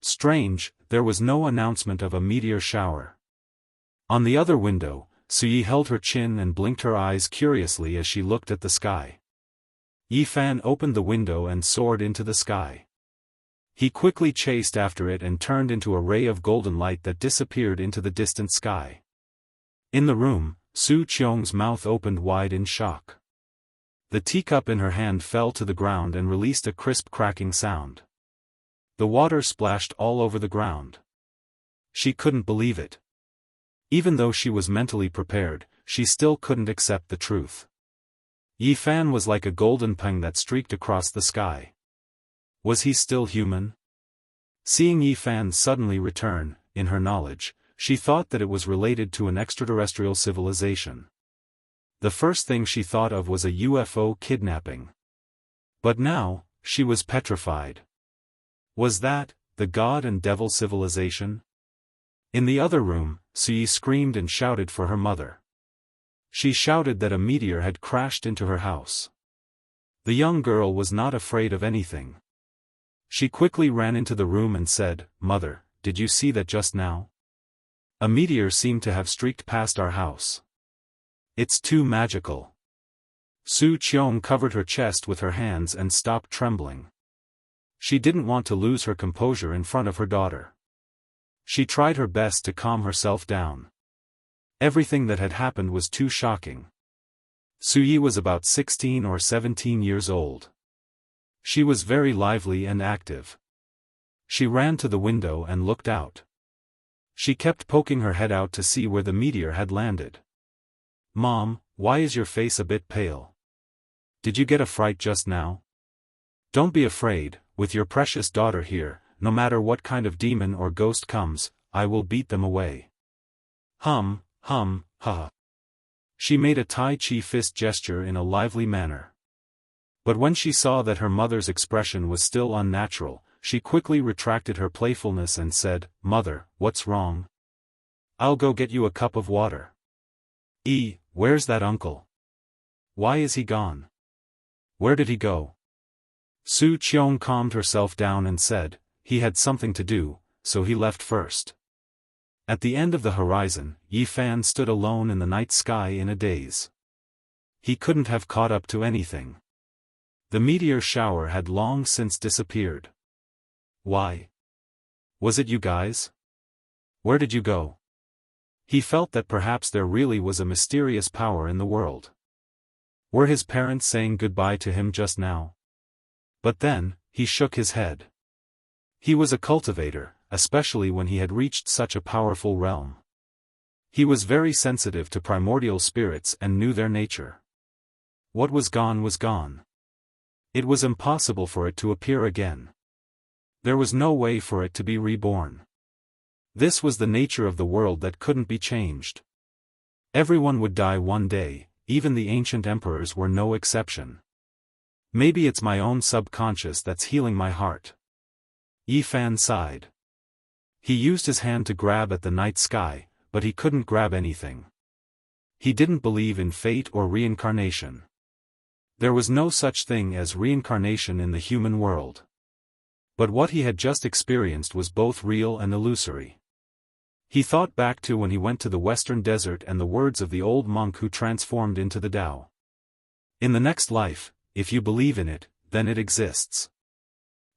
Strange, there was no announcement of a meteor shower. On the other window, Suyi held her chin and blinked her eyes curiously as she looked at the sky. Yi Fan opened the window and soared into the sky. He quickly chased after it and turned into a ray of golden light that disappeared into the distant sky. In the room, Su Qiong's mouth opened wide in shock. The teacup in her hand fell to the ground and released a crisp cracking sound. The water splashed all over the ground. She couldn't believe it. Even though she was mentally prepared, she still couldn't accept the truth. Yi Fan was like a golden peng that streaked across the sky. Was he still human? Seeing Yi Fan suddenly return, in her knowledge, she thought that it was related to an extraterrestrial civilization. The first thing she thought of was a UFO kidnapping. But now, she was petrified. Was that, the god and devil civilization? In the other room, Sui screamed and shouted for her mother. She shouted that a meteor had crashed into her house. The young girl was not afraid of anything. She quickly ran into the room and said, "Mother, did you see that just now? A meteor seemed to have streaked past our house. It's too magical." Su Qiong covered her chest with her hands and stopped trembling. She didn't want to lose her composure in front of her daughter. She tried her best to calm herself down. Everything that had happened was too shocking. Suyi was about 16 or 17 years old. She was very lively and active. She ran to the window and looked out. She kept poking her head out to see where the meteor had landed. "Mom, why is your face a bit pale? Did you get a fright just now? Don't be afraid, with your precious daughter here, no matter what kind of demon or ghost comes, I will beat them away." Ha. She made a Tai Chi fist gesture in a lively manner. But when she saw that her mother's expression was still unnatural, she quickly retracted her playfulness and said, "Mother, what's wrong? I'll go get you a cup of water." Where's that uncle? Why is he gone? Where did he go?" Su Qiong calmed herself down and said, "He had something to do, so he left first." At the end of the horizon, Yi Fan stood alone in the night sky in a daze. He couldn't have caught up to anything. The meteor shower had long since disappeared. Why? Was it you guys? Where did you go? He felt that perhaps there really was a mysterious power in the world. Were his parents saying goodbye to him just now? But then, he shook his head. He was a cultivator, especially when he had reached such a powerful realm. He was very sensitive to primordial spirits and knew their nature. What was gone was gone. It was impossible for it to appear again. There was no way for it to be reborn. This was the nature of the world that couldn't be changed. Everyone would die one day, even the ancient emperors were no exception. Maybe it's my own subconscious that's healing my heart. Yi Fan sighed. He used his hand to grab at the night sky, but he couldn't grab anything. He didn't believe in fate or reincarnation. There was no such thing as reincarnation in the human world. But what he had just experienced was both real and illusory. He thought back to when he went to the western desert and the words of the old monk who transformed into the Tao. In the next life, if you believe in it, then it exists.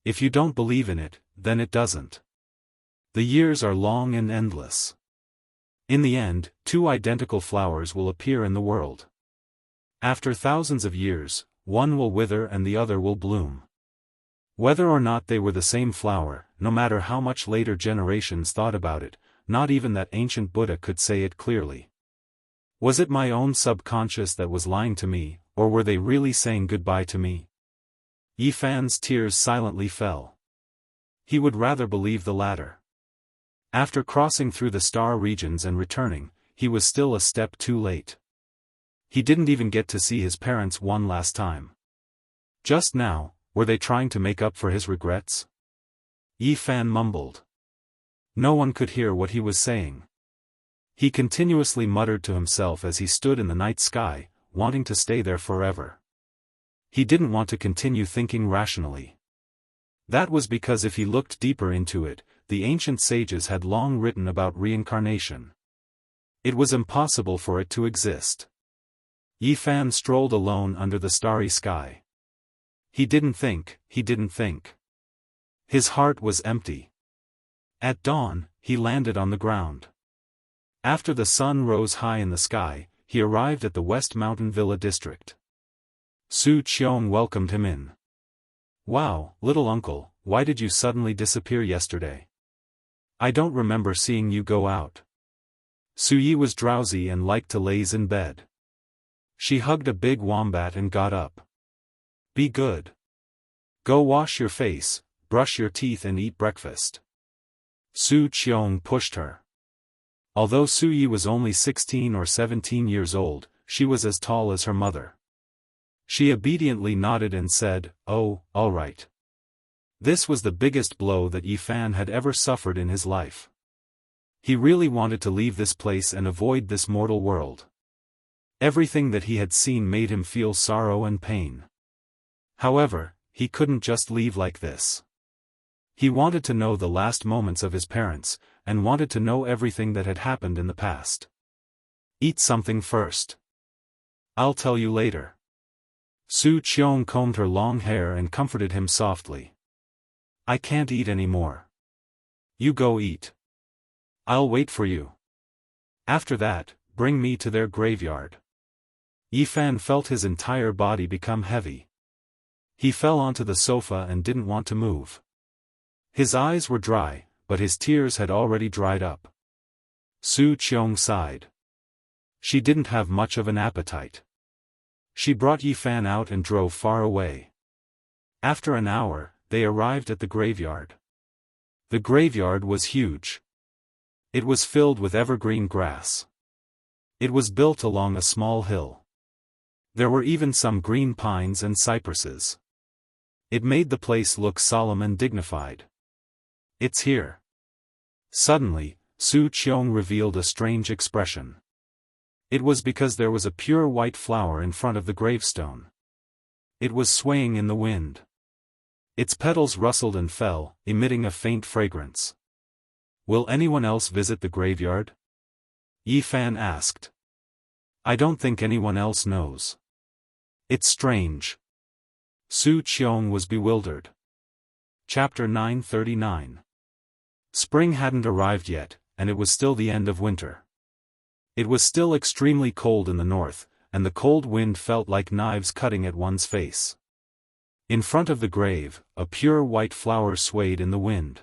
If you don't believe in it, then it doesn't. The years are long and endless. In the end, two identical flowers will appear in the world. After thousands of years, one will wither and the other will bloom. Whether or not they were the same flower, no matter how much later generations thought about it, not even that ancient Buddha could say it clearly. Was it my own subconscious that was lying to me, or were they really saying goodbye to me? Yi Fan's tears silently fell. He would rather believe the latter. After crossing through the star regions and returning, he was still a step too late. He didn't even get to see his parents one last time. Just now, were they trying to make up for his regrets? Yi Fan mumbled. No one could hear what he was saying. He continuously muttered to himself as he stood in the night sky, wanting to stay there forever. He didn't want to continue thinking rationally. That was because if he looked deeper into it, the ancient sages had long written about reincarnation. It was impossible for it to exist. Yi Fan strolled alone under the starry sky. He didn't think. His heart was empty. At dawn, he landed on the ground. After the sun rose high in the sky, he arrived at the West Mountain Villa district. Su Qiong welcomed him in. "Wow, little uncle, why did you suddenly disappear yesterday? I don't remember seeing you go out." Su Yi was drowsy and liked to laze in bed. She hugged a big wombat and got up. "Be good. Go wash your face, brush your teeth and eat breakfast." Su Qiong pushed her. Although Su Yi was only 16 or 17 years old, she was as tall as her mother. She obediently nodded and said, "Oh, all right." This was the biggest blow that Yi Fan had ever suffered in his life. He really wanted to leave this place and avoid this mortal world. Everything that he had seen made him feel sorrow and pain. However, he couldn't just leave like this. He wanted to know the last moments of his parents, and wanted to know everything that had happened in the past. "Eat something first. I'll tell you later." Su Qiong combed her long hair and comforted him softly. "I can't eat anymore. You go eat. I'll wait for you. After that, bring me to their graveyard." Yi Fan felt his entire body become heavy. He fell onto the sofa and didn't want to move. His eyes were dry, but his tears had already dried up. Su Qiong sighed. She didn't have much of an appetite. She brought Yi Fan out and drove far away. After an hour, they arrived at the graveyard. The graveyard was huge. It was filled with evergreen grass. It was built along a small hill. There were even some green pines and cypresses. It made the place look solemn and dignified. "It's here." Suddenly, Su Qiong revealed a strange expression. It was because there was a pure white flower in front of the gravestone. It was swaying in the wind. Its petals rustled and fell, emitting a faint fragrance. "Will anyone else visit the graveyard?" Yi Fan asked. "I don't think anyone else knows. It's strange." Su Qiong was bewildered. Chapter 939. Spring hadn't arrived yet, and it was still the end of winter. It was still extremely cold in the north, and the cold wind felt like knives cutting at one's face. In front of the grave, a pure white flower swayed in the wind.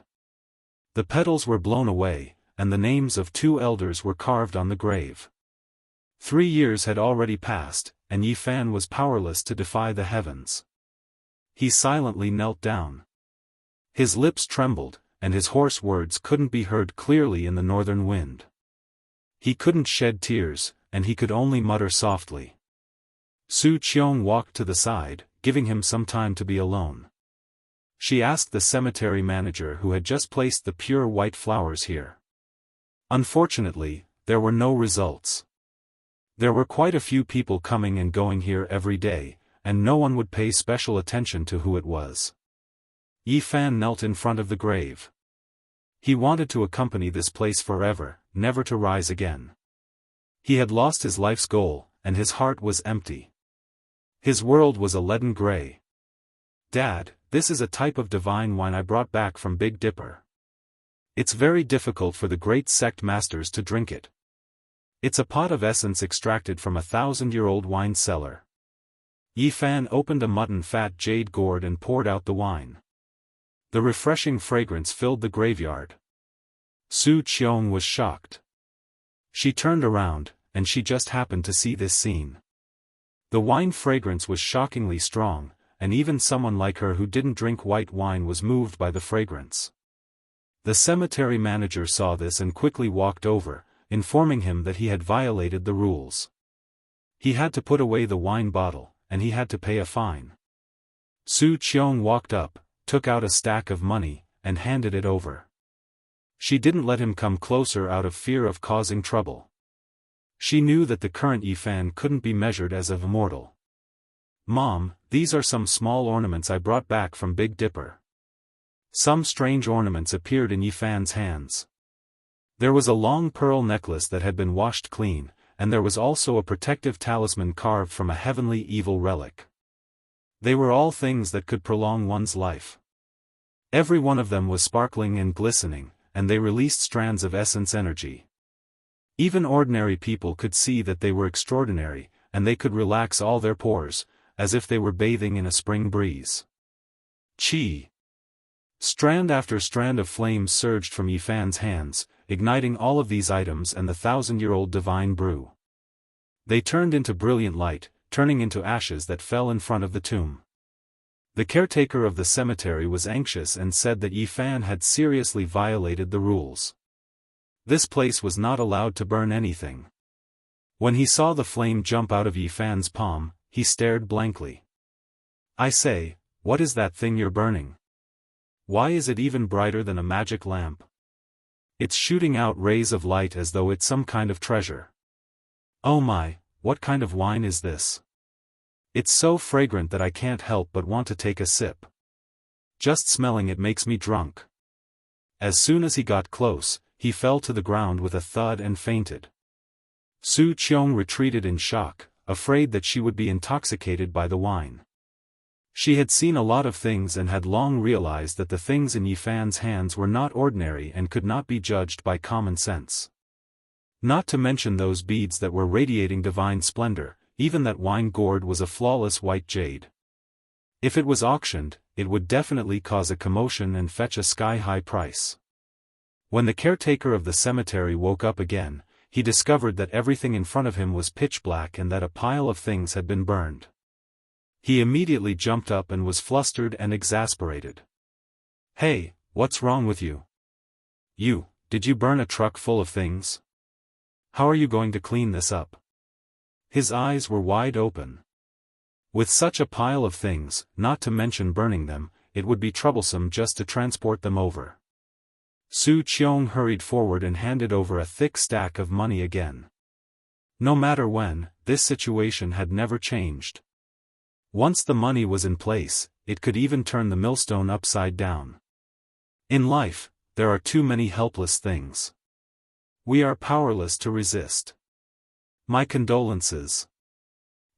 The petals were blown away, and the names of 2 elders were carved on the grave. 3 years had already passed, and Yi Fan was powerless to defy the heavens. He silently knelt down. His lips trembled, and his hoarse words couldn't be heard clearly in the northern wind. He couldn't shed tears, and he could only mutter softly. Su Qiong walked to the side, giving him some time to be alone. She asked the cemetery manager who had just placed the pure white flowers here. Unfortunately, there were no results. There were quite a few people coming and going here every day, and no one would pay special attention to who it was. Yi Fan knelt in front of the grave. He wanted to accompany this place forever, never to rise again. He had lost his life's goal, and his heart was empty. His world was a leaden gray. "Dad, this is a type of divine wine I brought back from Big Dipper. It's very difficult for the great sect masters to drink it. It's a pot of essence extracted from a 1,000-year-old wine cellar." Yi Fan opened a mutton fat jade gourd and poured out the wine. The refreshing fragrance filled the graveyard. Su Qiong was shocked. She turned around, and she just happened to see this scene. The wine fragrance was shockingly strong, and even someone like her who didn't drink white wine was moved by the fragrance. The cemetery manager saw this and quickly walked over, informing him that he had violated the rules. He had to put away the wine bottle, and he had to pay a fine. Su Qiong walked up, took out a stack of money, and handed it over. She didn't let him come closer out of fear of causing trouble. She knew that the current Yi Fan couldn't be measured as of immortal. "Mom, these are some small ornaments I brought back from Big Dipper." Some strange ornaments appeared in Yi Fan's hands. There was a long pearl necklace that had been washed clean, and there was also a protective talisman carved from a heavenly evil relic. They were all things that could prolong one's life. Every one of them was sparkling and glistening, and they released strands of essence energy. Even ordinary people could see that they were extraordinary, and they could relax all their pores, as if they were bathing in a spring breeze. Chi! Strand after strand of flames surged from Yifan's hands, igniting all of these items and the 1,000-year-old divine brew. They turned into brilliant light, turning into ashes that fell in front of the tomb. The caretaker of the cemetery was anxious and said that Yifan had seriously violated the rules. This place was not allowed to burn anything. When he saw the flame jump out of Yifan's palm, he stared blankly. "I say, what is that thing you're burning? Why is it even brighter than a magic lamp? It's shooting out rays of light as though it's some kind of treasure. Oh my, what kind of wine is this? It's so fragrant that I can't help but want to take a sip. Just smelling it makes me drunk." As soon as he got close, he fell to the ground with a thud and fainted. Su Qiong retreated in shock, afraid that she would be intoxicated by the wine. She had seen a lot of things and had long realized that the things in Yifan's hands were not ordinary and could not be judged by common sense. Not to mention those beads that were radiating divine splendor, even that wine gourd was a flawless white jade. If it was auctioned, it would definitely cause a commotion and fetch a sky-high price. When the caretaker of the cemetery woke up again, he discovered that everything in front of him was pitch black and that a pile of things had been burned. He immediately jumped up and was flustered and exasperated. "Hey, what's wrong with you? Did you burn a truck full of things? How are you going to clean this up?" His eyes were wide open. With such a pile of things, not to mention burning them, it would be troublesome just to transport them over. Su Qiong hurried forward and handed over a thick stack of money again. No matter when, this situation had never changed. Once the money was in place, it could even turn the millstone upside down. In life, there are too many helpless things. We are powerless to resist. My condolences.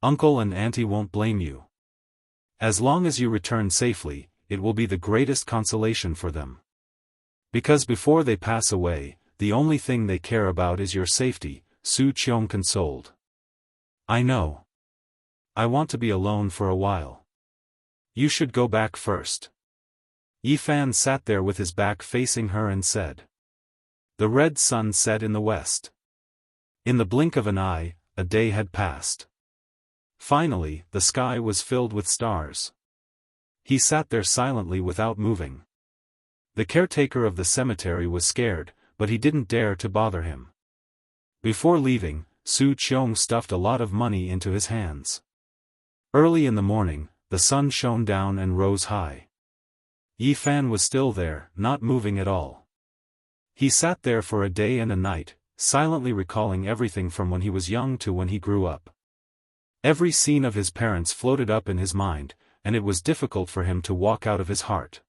Uncle and Auntie won't blame you. As long as you return safely, it will be the greatest consolation for them. Because before they pass away, the only thing they care about is your safety, Su Qiong consoled. I know. I want to be alone for a while. You should go back first. Yifan sat there with his back facing her and said. The red sun set in the west. In the blink of an eye, a day had passed. Finally, the sky was filled with stars. He sat there silently without moving. The caretaker of the cemetery was scared, but he didn't dare to bother him. Before leaving, Su Qiong stuffed a lot of money into his hands. Early in the morning, the sun shone down and rose high. Yifan was still there, not moving at all. He sat there for a day and a night, silently recalling everything from when he was young to when he grew up. Every scene of his parents floated up in his mind, and it was difficult for him to walk out of his heart.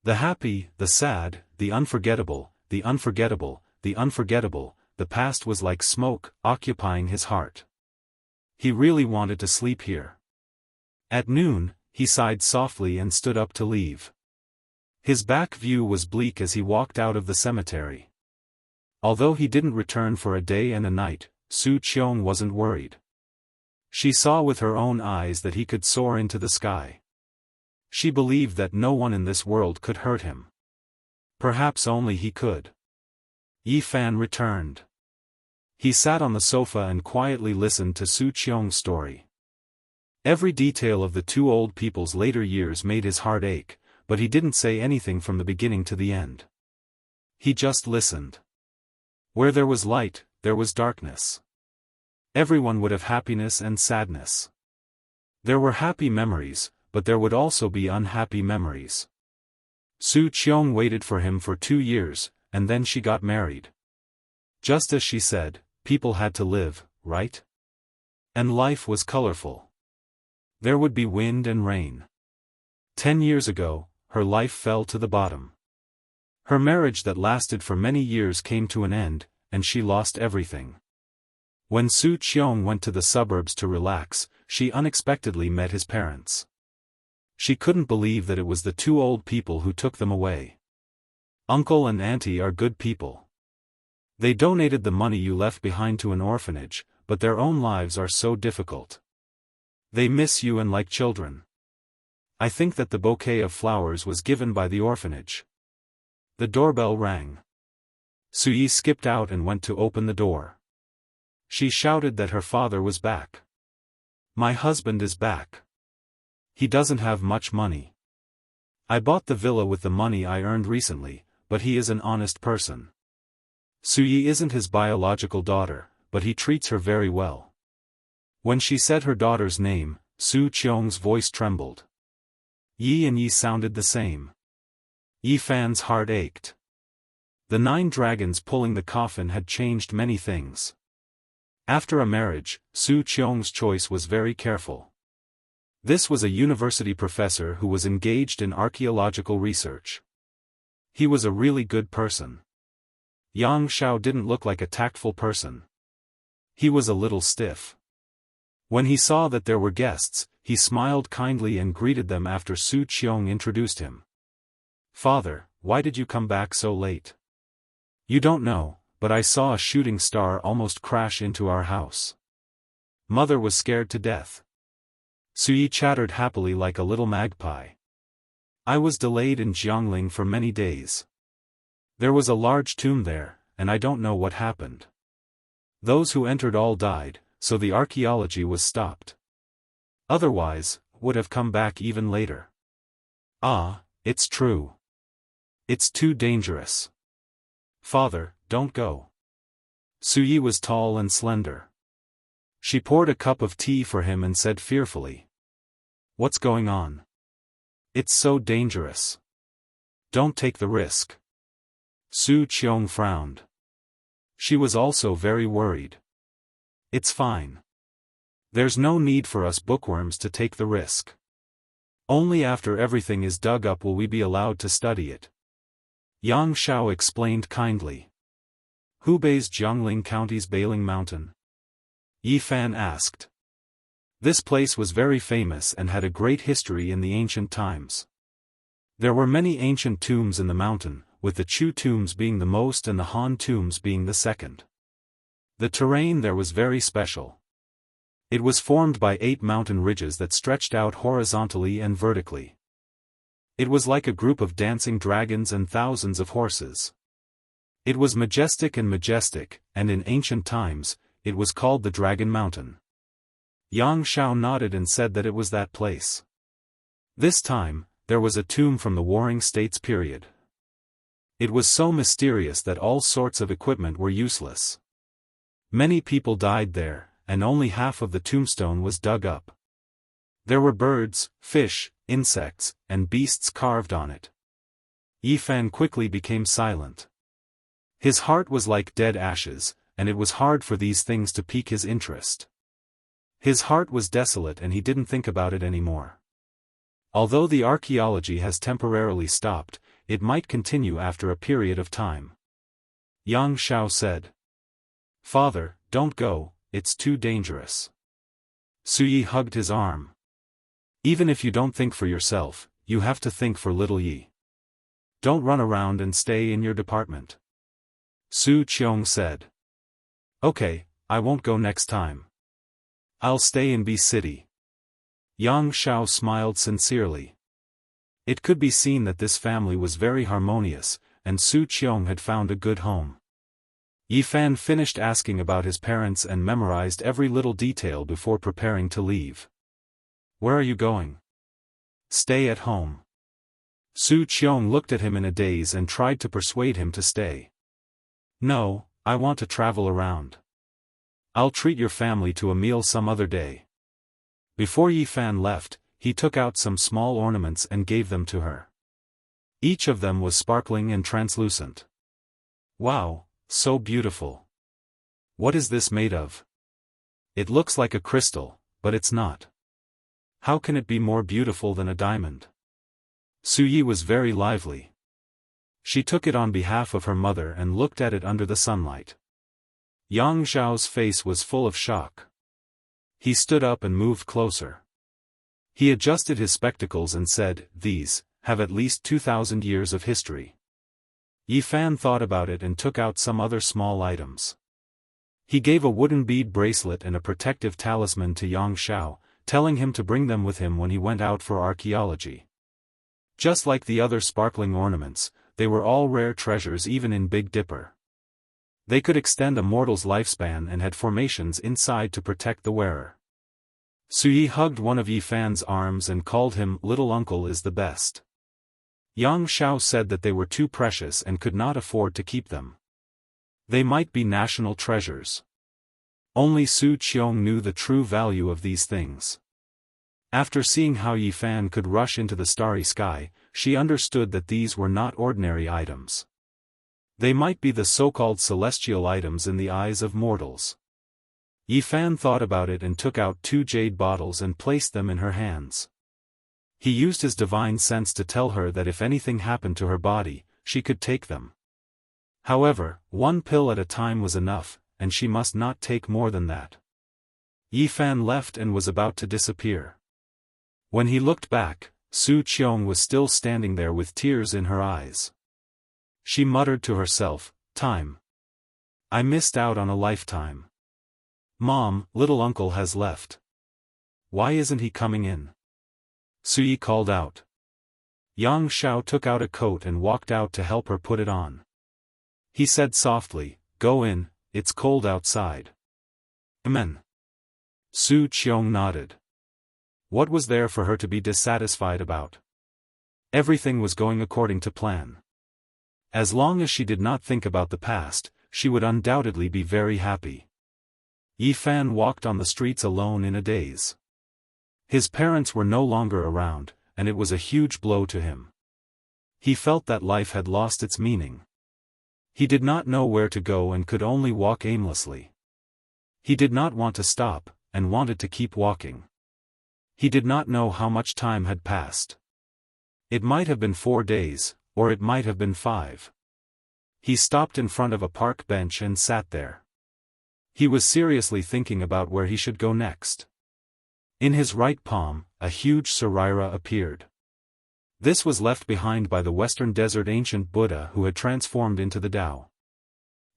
The happy, the sad, the unforgettable, the unforgettable, the unforgettable, the past was like smoke, occupying his heart. He really wanted to sleep here. At noon, he sighed softly and stood up to leave. His back view was bleak as he walked out of the cemetery. Although he didn't return for a day and a night, Su Qiong wasn't worried. She saw with her own eyes that he could soar into the sky. She believed that no one in this world could hurt him. Perhaps only he could. Yifan returned. He sat on the sofa and quietly listened to Su Qiong's story. Every detail of the two old people's later years made his heart ache, but he didn't say anything from the beginning to the end. He just listened. Where there was light, there was darkness. Everyone would have happiness and sadness. There were happy memories, but there would also be unhappy memories. Su Qiong waited for him for 2 years, and then she got married. Just as she said, people had to live, right? And life was colorful. There would be wind and rain. 10 years ago, her life fell to the bottom. Her marriage that lasted for many years came to an end, and she lost everything. When Su Qiong went to the suburbs to relax, she unexpectedly met his parents. She couldn't believe that it was the two old people who took them away. Uncle and auntie are good people. They donated the money you left behind to an orphanage, but their own lives are so difficult. They miss you and like children. I think that the bouquet of flowers was given by the orphanage. The doorbell rang. Suyi skipped out and went to open the door. She shouted that her father was back. My husband is back. He doesn't have much money. I bought the villa with the money I earned recently, but he is an honest person. Suyi isn't his biological daughter, but he treats her very well. When she said her daughter's name, Su Qiong's voice trembled. Yi and Yi sounded the same. Yi Fan's heart ached. The 9 dragons pulling the coffin had changed many things. After a marriage, Su Qiong's choice was very careful. This was a university professor who was engaged in archaeological research. He was a really good person. Yang Xiao didn't look like a tactful person. He was a little stiff. When he saw that there were guests, he smiled kindly and greeted them after Su Qiong introduced him. Father, why did you come back so late? You don't know, but I saw a shooting star almost crash into our house. Mother was scared to death. Suyi chattered happily like a little magpie. I was delayed in Jiangling for many days. There was a large tomb there, and I don't know what happened. Those who entered all died, so the archaeology was stopped. Otherwise, would have come back even later. Ah, it's true. It's too dangerous. Father, don't go. Suyi was tall and slender. She poured a cup of tea for him and said fearfully. What's going on? It's so dangerous. Don't take the risk. Su Qiong frowned. She was also very worried. It's fine. There's no need for us bookworms to take the risk. Only after everything is dug up will we be allowed to study it. Yang Xiao explained kindly. Hubei's Jiangling County's Bailing Mountain? Yi Fan asked. This place was very famous and had a great history in the ancient times. There were many ancient tombs in the mountain, with the Chu tombs being the most and the Han tombs being the second. The terrain there was very special. It was formed by 8 mountain ridges that stretched out horizontally and vertically. It was like a group of dancing dragons and thousands of horses. It was majestic, and in ancient times, it was called the Dragon Mountain. Yang Xiao nodded and said that it was that place. This time, there was a tomb from the Warring States period. It was so mysterious that all sorts of equipment were useless. Many people died there, and only half of the tombstone was dug up. There were birds, fish, insects, and beasts carved on it. Yi Fan quickly became silent. His heart was like dead ashes, and it was hard for these things to pique his interest. His heart was desolate and he didn't think about it anymore. Although the archaeology has temporarily stopped, it might continue after a period of time. Yang Xiao said. Father, don't go, it's too dangerous. Suyi hugged his arm. Even if you don't think for yourself, you have to think for little Yi. Don't run around and stay in your department. Su Qiong said. Okay, I won't go next time. I'll stay in B City. Yang Xiao smiled sincerely. It could be seen that this family was very harmonious, and Su Qiong had found a good home. Yi Fan finished asking about his parents and memorized every little detail before preparing to leave. Where are you going? Stay at home. Su Qiong looked at him in a daze and tried to persuade him to stay. No, I want to travel around. I'll treat your family to a meal some other day. Before Yi Fan left, he took out some small ornaments and gave them to her. Each of them was sparkling and translucent. Wow, so beautiful. What is this made of? It looks like a crystal, but it's not. How can it be more beautiful than a diamond? Suyi was very lively. She took it on behalf of her mother and looked at it under the sunlight. Yang Xiao's face was full of shock. He stood up and moved closer. He adjusted his spectacles and said, "These have at least 2,000 years of history." Yi Fan thought about it and took out some other small items. He gave a wooden bead bracelet and a protective talisman to Yang Xiao, telling him to bring them with him when he went out for archaeology. Just like the other sparkling ornaments, they were all rare treasures even in Big Dipper. They could extend a mortal's lifespan and had formations inside to protect the wearer. Suyi hugged one of Yi Fan's arms and called him "Little Uncle is the best." Yang Xiao said that they were too precious and could not afford to keep them. They might be national treasures. Only Su Qiong knew the true value of these things. After seeing how Yi Fan could rush into the starry sky, she understood that these were not ordinary items. They might be the so-called celestial items in the eyes of mortals. Yi Fan thought about it and took out 2 jade bottles and placed them in her hands. He used his divine sense to tell her that if anything happened to her body, she could take them. However, 1 pill at a time was enough, and she must not take more than that. Yi Fan left and was about to disappear. When he looked back, Su Qiong was still standing there with tears in her eyes. She muttered to herself, "Time. I missed out on a lifetime. Mom, little uncle has left. Why isn't he coming in?" Suyi called out. Yang Xiao took out a coat and walked out to help her put it on. He said softly, "Go in, it's cold outside." "Amen." Su Qiong nodded. What was there for her to be dissatisfied about? Everything was going according to plan. As long as she did not think about the past, she would undoubtedly be very happy. Yi Fan walked on the streets alone in a daze. His parents were no longer around, and it was a huge blow to him. He felt that life had lost its meaning. He did not know where to go and could only walk aimlessly. He did not want to stop, and wanted to keep walking. He did not know how much time had passed. It might have been 4 days, or it might have been 5. He stopped in front of a park bench and sat there. He was seriously thinking about where he should go next. In his right palm, a huge Sarira appeared. This was left behind by the Western Desert ancient Buddha who had transformed into the Tao.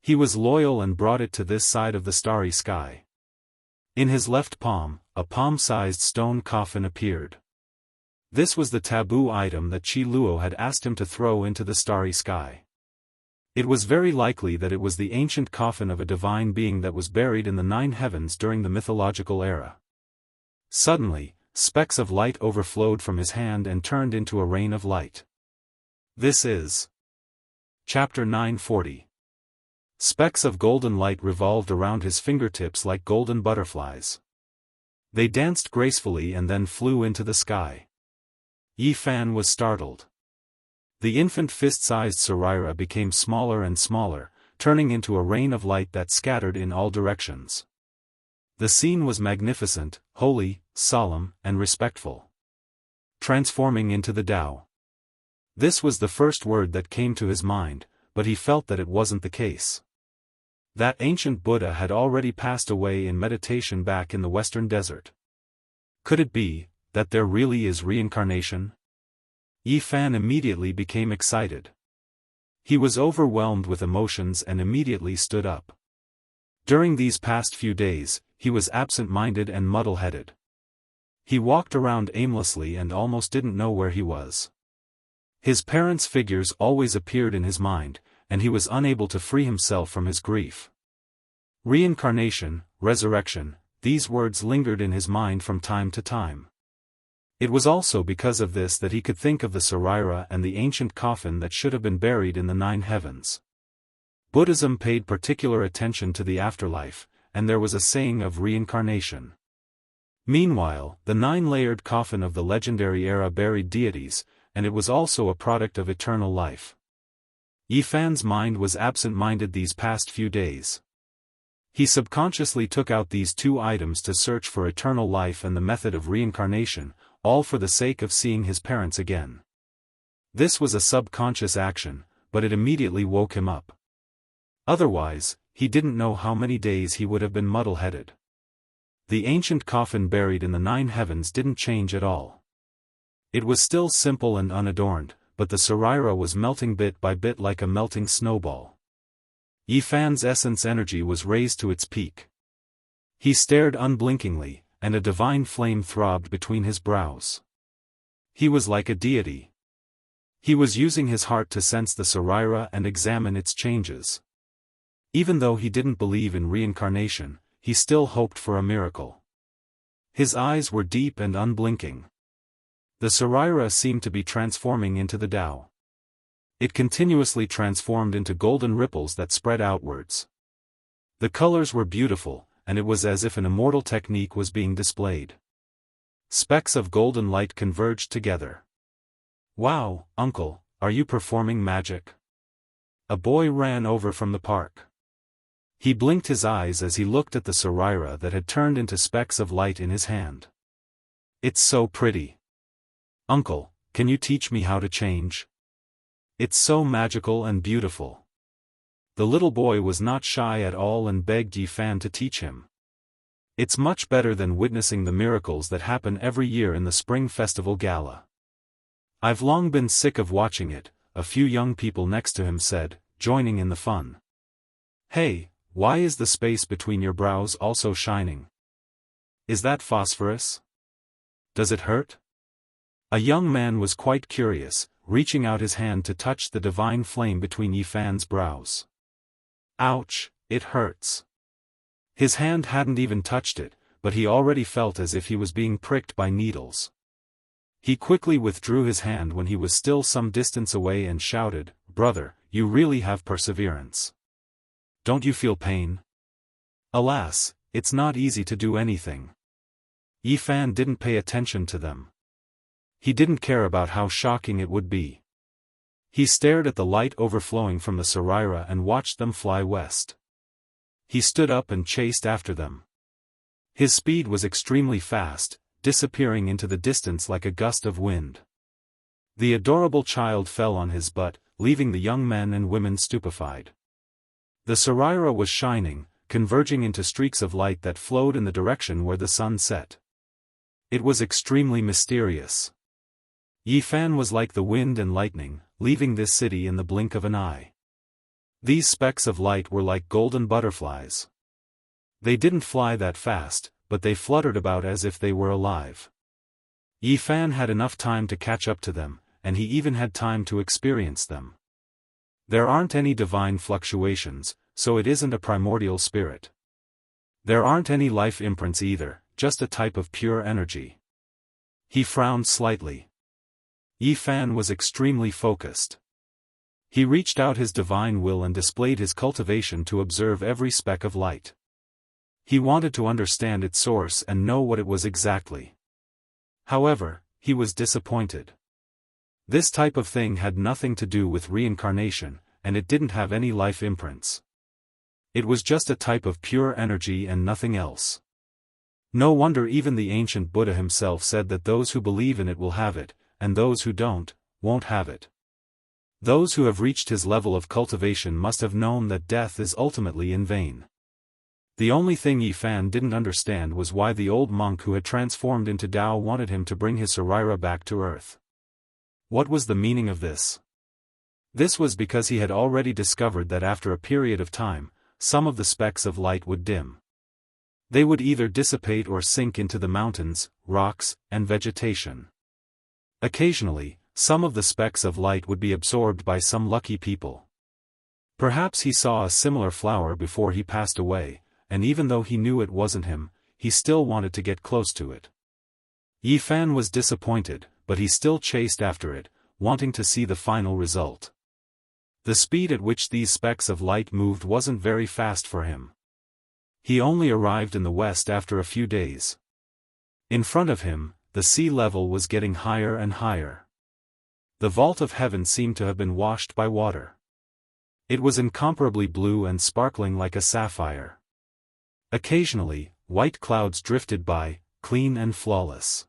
He was loyal and brought it to this side of the starry sky. In his left palm, a palm-sized stone coffin appeared. This was the taboo item that Qi Luo had asked him to throw into the starry sky. It was very likely that it was the ancient coffin of a divine being that was buried in the 9 heavens during the mythological era. Suddenly, specks of light overflowed from his hand and turned into a rain of light. This is Chapter 940. Specks of golden light revolved around his fingertips like golden butterflies. They danced gracefully and then flew into the sky. Yi Fan was startled. The infant fist-sized Sarira became smaller and smaller, turning into a rain of light that scattered in all directions. The scene was magnificent, holy, solemn, and respectful. Transforming into the Tao. This was the first word that came to his mind, but he felt that it wasn't the case. That ancient Buddha had already passed away in meditation back in the Western Desert. Could it be that there really is reincarnation? Yi Fan immediately became excited. He was overwhelmed with emotions and immediately stood up. During these past few days, he was absent-minded and muddle-headed. He walked around aimlessly and almost didn't know where he was. His parents' figures always appeared in his mind, and he was unable to free himself from his grief. Reincarnation, resurrection, these words lingered in his mind from time to time. It was also because of this that he could think of the Sarira and the ancient coffin that should have been buried in the 9 heavens. Buddhism paid particular attention to the afterlife, and there was a saying of reincarnation. Meanwhile, the 9-layered coffin of the legendary era buried deities, and it was also a product of eternal life. Yi Fan's mind was absent-minded these past few days. He subconsciously took out these 2 items to search for eternal life and the method of reincarnation, all for the sake of seeing his parents again. This was a subconscious action, but it immediately woke him up. Otherwise, he didn't know how many days he would have been muddle-headed. The ancient coffin buried in the 9 heavens didn't change at all. It was still simple and unadorned, but the Saraira was melting bit by bit like a melting snowball. Yifan's essence energy was raised to its peak. He stared unblinkingly, and a divine flame throbbed between his brows. He was like a deity. He was using his heart to sense the Saraira and examine its changes. Even though he didn't believe in reincarnation, he still hoped for a miracle. His eyes were deep and unblinking. The Saraira seemed to be transforming into the Tao. It continuously transformed into golden ripples that spread outwards. The colors were beautiful, and it was as if an immortal technique was being displayed. Specks of golden light converged together. "Wow, uncle, are you performing magic?" A boy ran over from the park. He blinked his eyes as he looked at the Saraira that had turned into specks of light in his hand. "It's so pretty. Uncle, can you teach me how to change? It's so magical and beautiful." The little boy was not shy at all and begged Yifan to teach him. It's much better than witnessing the miracles that happen every year in the Spring Festival Gala. "I've long been sick of watching it," a few young people next to him said, joining in the fun. "Hey, why is the space between your brows also shining? Is that phosphorus? Does it hurt?" A young man was quite curious, reaching out his hand to touch the divine flame between Yifan's brows. "Ouch, it hurts." His hand hadn't even touched it, but he already felt as if he was being pricked by needles. He quickly withdrew his hand when he was still some distance away and shouted, "Brother, you really have perseverance. Don't you feel pain?" Alas, it's not easy to do anything. Yifan didn't pay attention to them. He didn't care about how shocking it would be. He stared at the light overflowing from the Saraira and watched them fly west. He stood up and chased after them. His speed was extremely fast, disappearing into the distance like a gust of wind. The adorable child fell on his butt, leaving the young men and women stupefied. The Saraira was shining, converging into streaks of light that flowed in the direction where the sun set. It was extremely mysterious. Yifan was like the wind and lightning, leaving this city in the blink of an eye. These specks of light were like golden butterflies. They didn't fly that fast, but they fluttered about as if they were alive. Yifan had enough time to catch up to them, and he even had time to experience them. There aren't any divine fluctuations, so it isn't a primordial spirit. There aren't any life imprints either, just a type of pure energy. He frowned slightly. Yifan was extremely focused. He reached out his divine will and displayed his cultivation to observe every speck of light. He wanted to understand its source and know what it was exactly. However, he was disappointed. This type of thing had nothing to do with reincarnation, and it didn't have any life imprints. It was just a type of pure energy and nothing else. No wonder even the ancient Buddha himself said that those who believe in it will have it, and those who don't, won't have it. Those who have reached his level of cultivation must have known that death is ultimately in vain. The only thing Yifan didn't understand was why the old monk who had transformed into Tao wanted him to bring his Saraira back to earth. What was the meaning of this? This was because he had already discovered that after a period of time, some of the specks of light would dim. They would either dissipate or sink into the mountains, rocks, and vegetation. Occasionally, some of the specks of light would be absorbed by some lucky people. Perhaps he saw a similar flower before he passed away, and even though he knew it wasn't him, he still wanted to get close to it. Yifan was disappointed, but he still chased after it, wanting to see the final result. The speed at which these specks of light moved wasn't very fast for him. He only arrived in the west after a few days. In front of him, the sea level was getting higher and higher. The vault of heaven seemed to have been washed by water. It was incomparably blue and sparkling like a sapphire. Occasionally, white clouds drifted by, clean and flawless.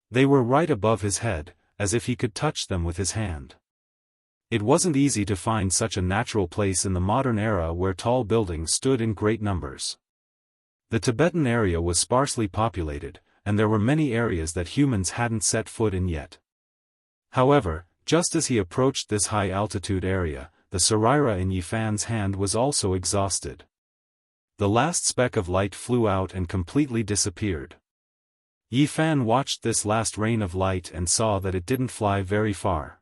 They were right above his head, as if he could touch them with his hand. It wasn't easy to find such a natural place in the modern era where tall buildings stood in great numbers. The Tibetan area was sparsely populated, and there were many areas that humans hadn't set foot in yet. However, just as he approached this high-altitude area, the Sarira in Yifan's hand was also exhausted. The last speck of light flew out and completely disappeared. Yifan watched this last rain of light and saw that it didn't fly very far.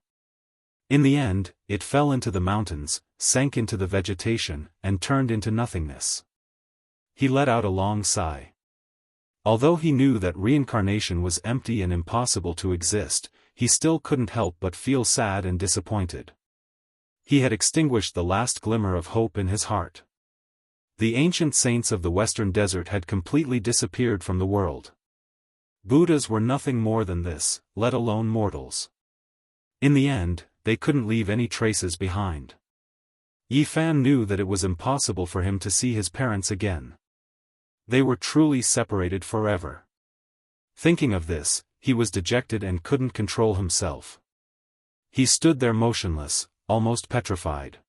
In the end, it fell into the mountains, sank into the vegetation, and turned into nothingness. He let out a long sigh. Although he knew that reincarnation was empty and impossible to exist, he still couldn't help but feel sad and disappointed. He had extinguished the last glimmer of hope in his heart. The ancient saints of the western desert had completely disappeared from the world. Buddhas were nothing more than this, let alone mortals. In the end, they couldn't leave any traces behind. Yifan knew that it was impossible for him to see his parents again. They were truly separated forever. Thinking of this, he was dejected and couldn't control himself. He stood there motionless, almost petrified.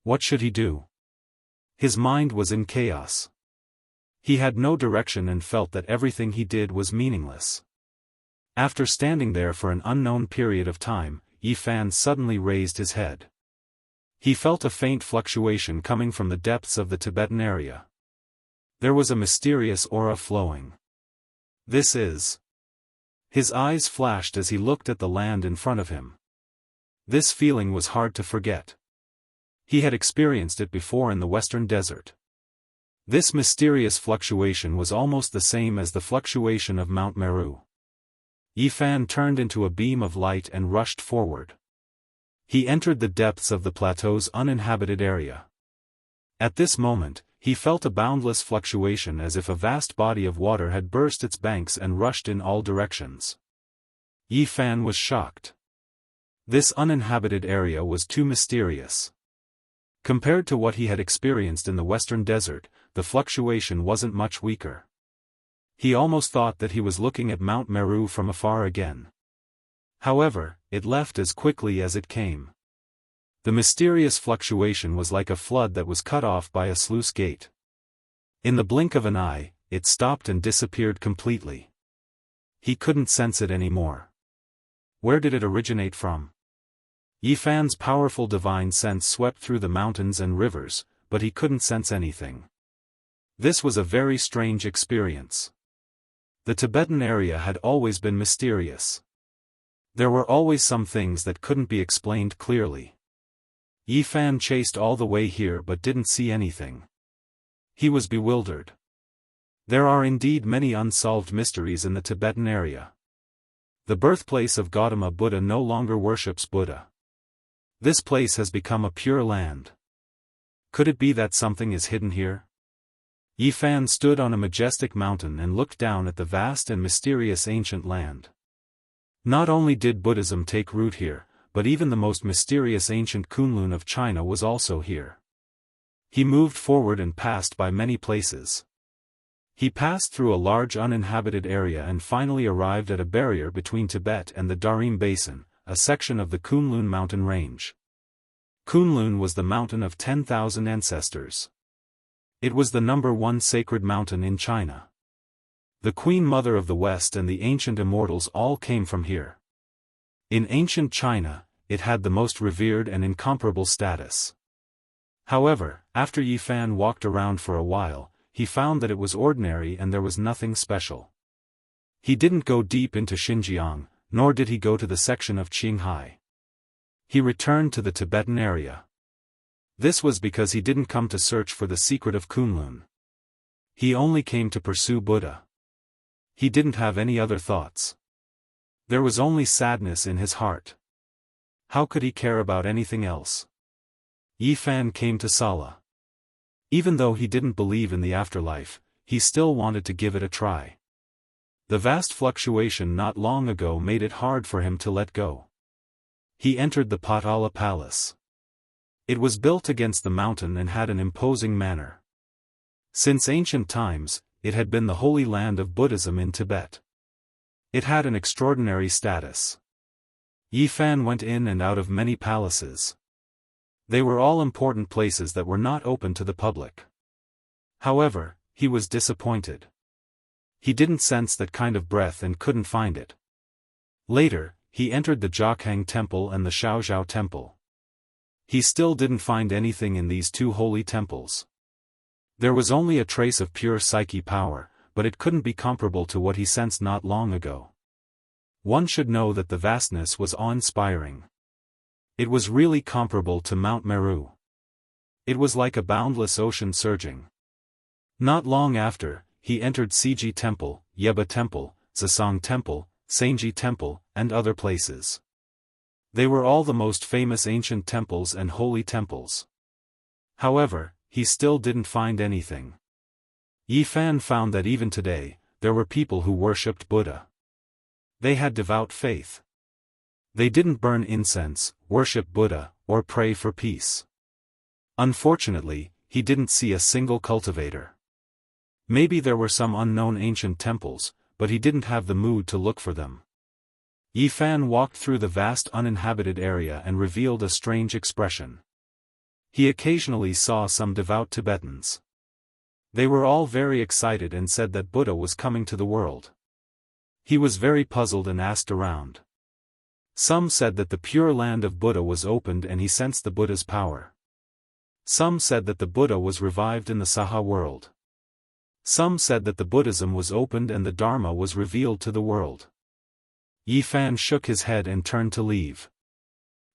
What should he do? His mind was in chaos. He had no direction and felt that everything he did was meaningless. After standing there for an unknown period of time, Yifan suddenly raised his head. He felt a faint fluctuation coming from the depths of the Tibetan area. There was a mysterious aura flowing. This is... His eyes flashed as he looked at the land in front of him. This feeling was hard to forget. He had experienced it before in the western desert. This mysterious fluctuation was almost the same as the fluctuation of Mount Meru. Yifan turned into a beam of light and rushed forward. He entered the depths of the plateau's uninhabited area. At this moment, he felt a boundless fluctuation as if a vast body of water had burst its banks and rushed in all directions. Yifan was shocked. This uninhabited area was too mysterious. Compared to what he had experienced in the western desert, the fluctuation wasn't much weaker. He almost thought that he was looking at Mount Meru from afar again. However, it left as quickly as it came. The mysterious fluctuation was like a flood that was cut off by a sluice gate. In the blink of an eye, it stopped and disappeared completely. He couldn't sense it anymore. Where did it originate from? Yifan's powerful divine sense swept through the mountains and rivers, but he couldn't sense anything. This was a very strange experience. The Tibetan area had always been mysterious. There were always some things that couldn't be explained clearly. Yifan chased all the way here but didn't see anything. He was bewildered. There are indeed many unsolved mysteries in the Tibetan area. The birthplace of Gautama Buddha no longer worships Buddha. This place has become a pure land. Could it be that something is hidden here? Yifan stood on a majestic mountain and looked down at the vast and mysterious ancient land. Not only did Buddhism take root here, but even the most mysterious ancient Kunlun of China was also here. He moved forward and passed by many places. He passed through a large uninhabited area and finally arrived at a barrier between Tibet and the Darim Basin, a section of the Kunlun mountain range. Kunlun was the mountain of 10,000 ancestors. It was the #1 sacred mountain in China. The Queen Mother of the West and the ancient immortals all came from here. In ancient China, it had the most revered and incomparable status. However, after Yifan walked around for a while, he found that it was ordinary and there was nothing special. He didn't go deep into Xinjiang, nor did he go to the section of Qinghai. He returned to the Tibetan area. This was because he didn't come to search for the secret of Kunlun. He only came to pursue Buddha. He didn't have any other thoughts. There was only sadness in his heart. How could he care about anything else? Yifan came to Sala. Even though he didn't believe in the afterlife, he still wanted to give it a try. The vast fluctuation not long ago made it hard for him to let go. He entered the Potala Palace. It was built against the mountain and had an imposing manner. Since ancient times, it had been the holy land of Buddhism in Tibet. It had an extraordinary status. Yifan went in and out of many palaces. They were all important places that were not open to the public. However, he was disappointed. He didn't sense that kind of breath and couldn't find it. Later, he entered the Jianghu temple and the Xiaozhou temple. He still didn't find anything in these two holy temples. There was only a trace of pure psyche power, but it couldn't be comparable to what he sensed not long ago. One should know that the vastness was awe-inspiring. It was really comparable to Mount Meru. It was like a boundless ocean surging. Not long after, he entered Siji Temple, Yeba Temple, Zisong Temple, Sanji Temple, and other places. They were all the most famous ancient temples and holy temples. However, he still didn't find anything. Yi Fan found that even today, there were people who worshipped Buddha. They had devout faith. They didn't burn incense, worship Buddha, or pray for peace. Unfortunately, he didn't see a single cultivator. Maybe there were some unknown ancient temples, but he didn't have the mood to look for them. Yi Fan walked through the vast uninhabited area and revealed a strange expression. He occasionally saw some devout Tibetans. They were all very excited and said that Buddha was coming to the world. He was very puzzled and asked around. Some said that the pure land of Buddha was opened and he sensed the Buddha's power. Some said that the Buddha was revived in the Saha world. Some said that the Buddhism was opened and the Dharma was revealed to the world. Yi Fan shook his head and turned to leave.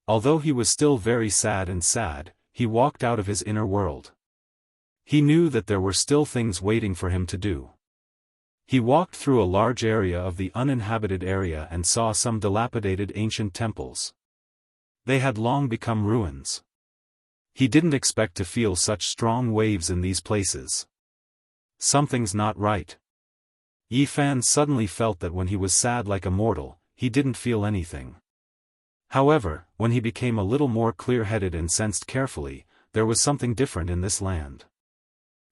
Although he was still very sad, he walked out of his inner world. He knew that there were still things waiting for him to do. He walked through a large area of the uninhabited area and saw some dilapidated ancient temples. They had long become ruins. He didn't expect to feel such strong waves in these places. Something's not right. Yi Fan suddenly felt that when he was sad like a mortal, he didn't feel anything. However, when he became a little more clear-headed and sensed carefully, there was something different in this land.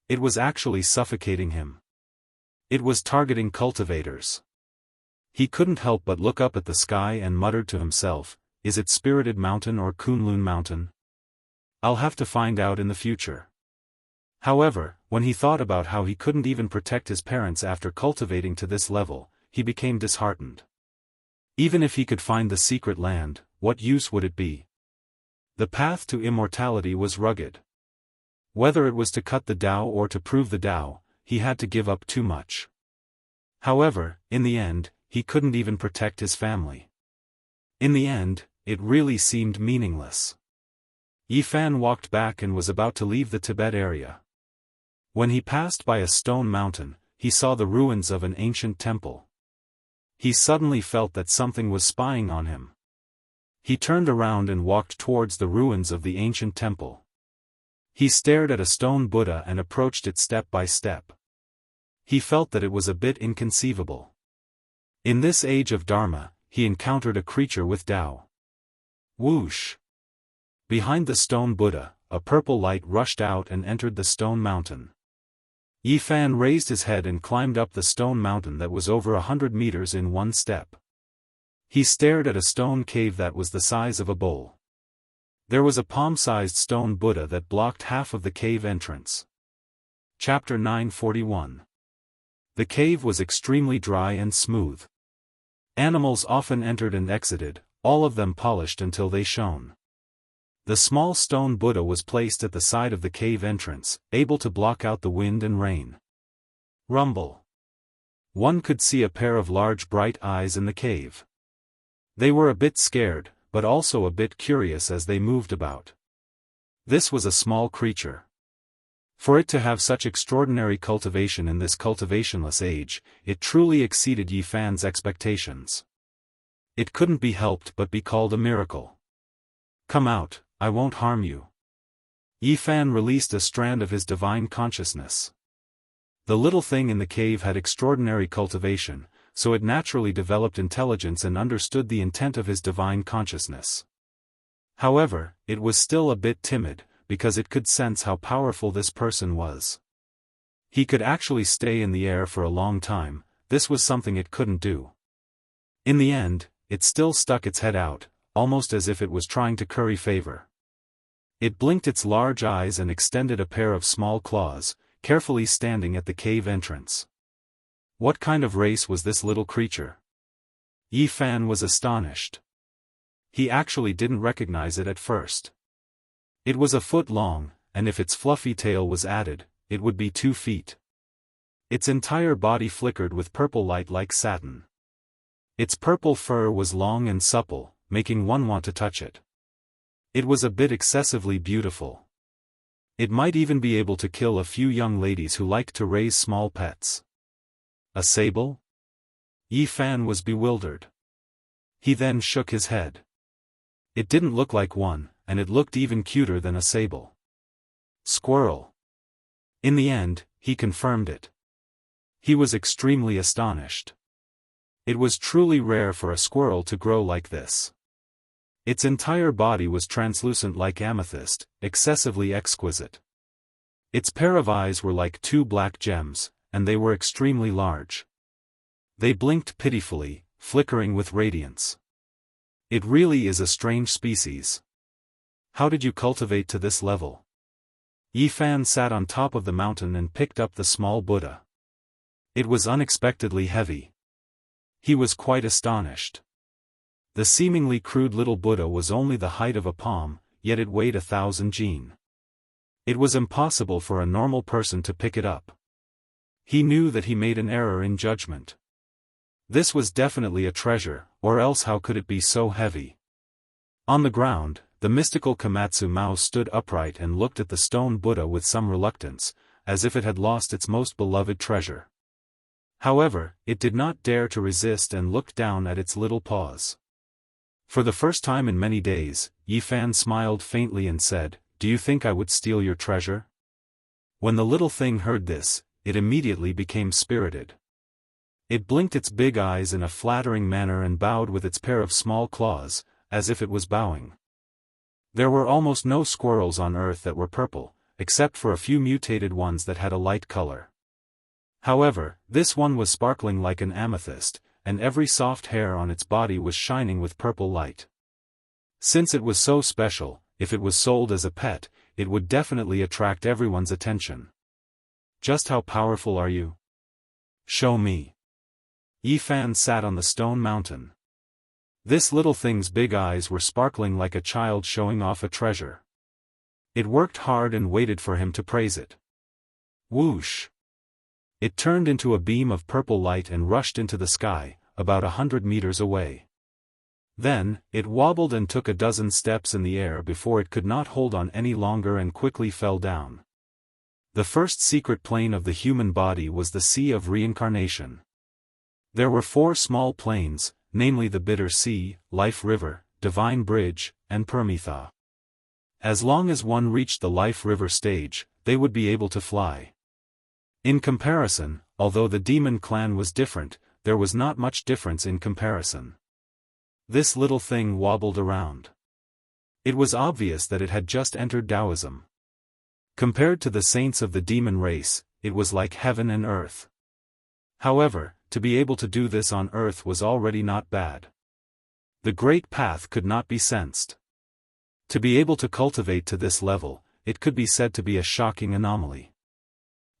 It was actually suffocating him. It was targeting cultivators. He couldn't help but look up at the sky and muttered to himself, "Is it Spirited Mountain or Kunlun Mountain? I'll have to find out in the future." However, when he thought about how he couldn't even protect his parents after cultivating to this level, he became disheartened. Even if he could find the secret land, what use would it be? The path to immortality was rugged. Whether it was to cut the Tao or to prove the Tao, he had to give up too much. However, in the end, he couldn't even protect his family. In the end, it really seemed meaningless. Yi Fan walked back and was about to leave the Tibet area. When he passed by a stone mountain, he saw the ruins of an ancient temple. He suddenly felt that something was spying on him. He turned around and walked towards the ruins of the ancient temple. He stared at a stone Buddha and approached it step by step. He felt that it was a bit inconceivable. In this age of Dharma, he encountered a creature with Tao. Whoosh! Behind the stone Buddha, a purple light rushed out and entered the stone mountain. Yi Fan raised his head and climbed up the stone mountain that was over 100 meters in one step. He stared at a stone cave that was the size of a bowl. There was a palm-sized stone Buddha that blocked half of the cave entrance. Chapter 941. The cave was extremely dry and smooth. Animals often entered and exited, all of them polished until they shone. The small stone Buddha was placed at the side of the cave entrance, able to block out the wind and rain. Rumble. One could see a pair of large bright eyes in the cave. They were a bit scared, but also a bit curious as they moved about. This was a small creature. For it to have such extraordinary cultivation in this cultivationless age, it truly exceeded Yi Fan's expectations. It couldn't be helped but be called a miracle. "Come out, I won't harm you." Yi Fan released a strand of his divine consciousness. The little thing in the cave had extraordinary cultivation, so it naturally developed intelligence and understood the intent of his divine consciousness. However, it was still a bit timid, because it could sense how powerful this person was. He could actually stay in the air for a long time. This was something it couldn't do. In the end, it still stuck its head out, almost as if it was trying to curry favor. It blinked its large eyes and extended a pair of small claws, carefully standing at the cave entrance. What kind of race was this little creature? Yi Fan was astonished. He actually didn't recognize it at first. It was a foot long, and if its fluffy tail was added, it would be 2 feet. Its entire body flickered with purple light like satin. Its purple fur was long and supple, making one want to touch it. It was a bit excessively beautiful. It might even be able to kill a few young ladies who liked to raise small pets. A sable? Yi Fan was bewildered. He then shook his head. It didn't look like one, and it looked even cuter than a sable. Squirrel. In the end, he confirmed it. He was extremely astonished. It was truly rare for a squirrel to grow like this. Its entire body was translucent like amethyst, excessively exquisite. Its pair of eyes were like 2 black gems, and they were extremely large. They blinked pitifully, flickering with radiance. It really is a strange species. How did you cultivate to this level? Yi Fan sat on top of the mountain and picked up the small Buddha. It was unexpectedly heavy. He was quite astonished. The seemingly crude little Buddha was only the height of a palm, yet it weighed 1,000 jin. It was impossible for a normal person to pick it up. He knew that he made an error in judgment. This was definitely a treasure, or else how could it be so heavy? On the ground, the mystical Komatsu mouse stood upright and looked at the stone Buddha with some reluctance, as if it had lost its most beloved treasure. However, it did not dare to resist and looked down at its little paws. For the first time in many days, Yi Fan smiled faintly and said, "Do you think I would steal your treasure?" When the little thing heard this, it immediately became spirited. It blinked its big eyes in a flattering manner and bowed with its pair of small claws, as if it was bowing. There were almost no squirrels on Earth that were purple, except for a few mutated ones that had a light color. However, this one was sparkling like an amethyst, and every soft hair on its body was shining with purple light. Since it was so special, if it was sold as a pet, it would definitely attract everyone's attention. Just how powerful are you? Show me. Yi Fan sat on the stone mountain. This little thing's big eyes were sparkling like a child showing off a treasure. It worked hard and waited for him to praise it. Whoosh! It turned into a beam of purple light and rushed into the sky, about 100 meters away. Then, it wobbled and took a dozen steps in the air before it could not hold on any longer and quickly fell down. The first secret plane of the human body was the Sea of Reincarnation. There were 4 small planes, namely the Bitter Sea, Life River, Divine Bridge, and Permitha. As long as one reached the Life River stage, they would be able to fly. In comparison, although the demon clan was different, there was not much difference in comparison. This little thing wobbled around. It was obvious that it had just entered Taoism. Compared to the saints of the demon race, it was like heaven and earth. However, to be able to do this on earth was already not bad. The great path could not be sensed. To be able to cultivate to this level, it could be said to be a shocking anomaly.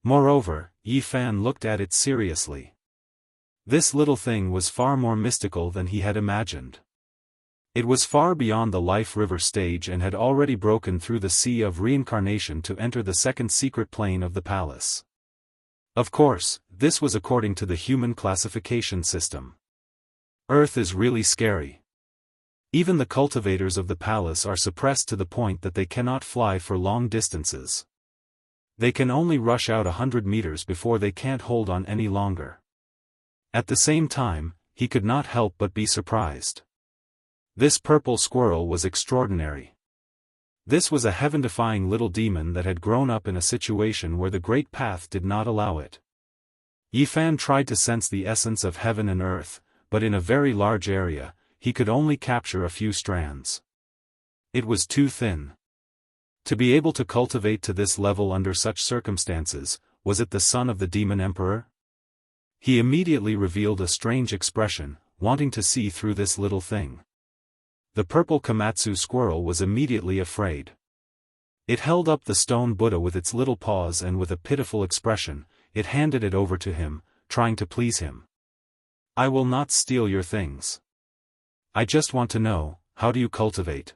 Moreover, Yi Fan looked at it seriously. This little thing was far more mystical than he had imagined. It was far beyond the Life River stage and had already broken through the Sea of Reincarnation to enter the second secret plane of the palace. Of course, this was according to the human classification system. Earth is really scary. Even the cultivators of the palace are suppressed to the point that they cannot fly for long distances. They can only rush out 100 meters before they can't hold on any longer. At the same time, he could not help but be surprised. This purple squirrel was extraordinary. This was a heaven-defying little demon that had grown up in a situation where the great path did not allow it. Yi Fan tried to sense the essence of heaven and earth, but in a very large area, he could only capture a few strands. It was too thin. To be able to cultivate to this level under such circumstances, was it the son of the demon emperor? He immediately revealed a strange expression, wanting to see through this little thing. The purple Komatsu squirrel was immediately afraid. It held up the stone Buddha with its little paws, and with a pitiful expression, it handed it over to him, trying to please him. "I will not steal your things. I just want to know, how do you cultivate?"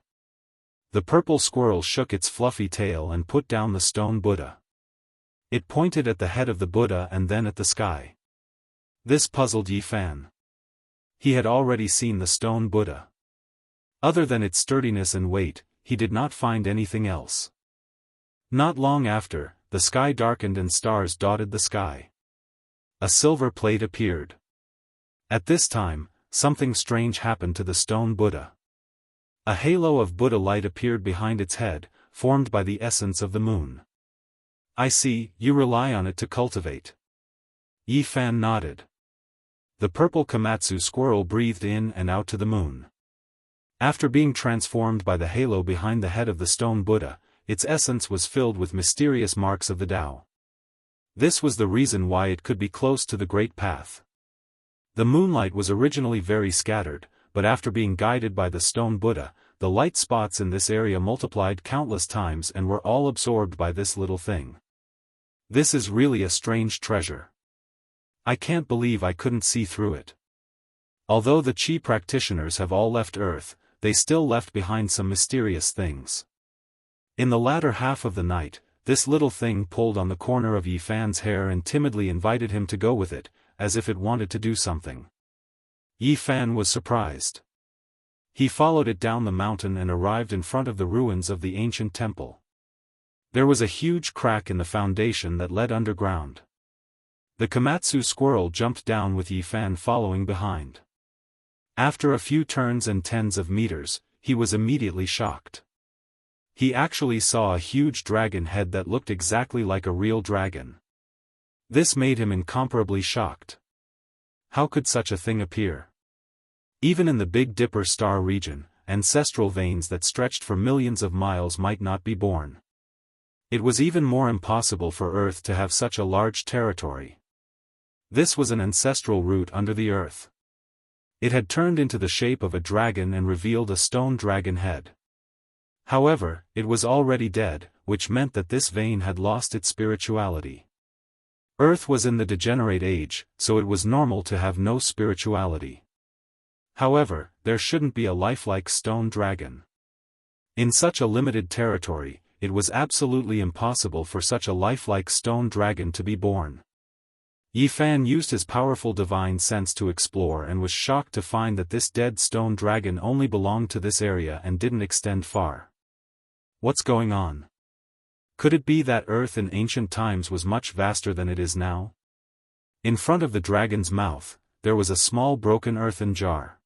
The purple squirrel shook its fluffy tail and put down the stone Buddha. It pointed at the head of the Buddha and then at the sky. This puzzled Yi Fan. He had already seen the stone Buddha. Other than its sturdiness and weight, he did not find anything else. Not long after, the sky darkened and stars dotted the sky. A silver plate appeared. At this time, something strange happened to the stone Buddha. A halo of Buddha light appeared behind its head, formed by the essence of the moon. "I see, you rely on it to cultivate." Yi Fan nodded. The purple Komatsu squirrel breathed in and out to the moon. After being transformed by the halo behind the head of the stone Buddha, its essence was filled with mysterious marks of the Tao. This was the reason why it could be close to the Great Path. The moonlight was originally very scattered, but after being guided by the stone Buddha, the light spots in this area multiplied countless times and were all absorbed by this little thing. This is really a strange treasure. I can't believe I couldn't see through it. Although the Qi practitioners have all left Earth, they still left behind some mysterious things. In the latter half of the night, this little thing pulled on the corner of Yi Fan's hair and timidly invited him to go with it, as if it wanted to do something. Yi Fan was surprised. He followed it down the mountain and arrived in front of the ruins of the ancient temple. There was a huge crack in the foundation that led underground. The Komatsu squirrel jumped down with Yi Fan following behind. After a few turns and tens of meters, he was immediately shocked. He actually saw a huge dragon head that looked exactly like a real dragon. This made him incomparably shocked. How could such a thing appear? Even in the Big Dipper star region, ancestral veins that stretched for millions of miles might not be born. It was even more impossible for Earth to have such a large territory. This was an ancestral root under the earth. It had turned into the shape of a dragon and revealed a stone dragon head. However, it was already dead, which meant that this vein had lost its spirituality. Earth was in the degenerate age, so it was normal to have no spirituality. However, there shouldn't be a lifelike stone dragon. In such a limited territory, it was absolutely impossible for such a lifelike stone dragon to be born. Yi Fan used his powerful divine sense to explore and was shocked to find that this dead stone dragon only belonged to this area and didn't extend far. What's going on? Could it be that Earth in ancient times was much vaster than it is now? In front of the dragon's mouth, there was a small broken earthen jar.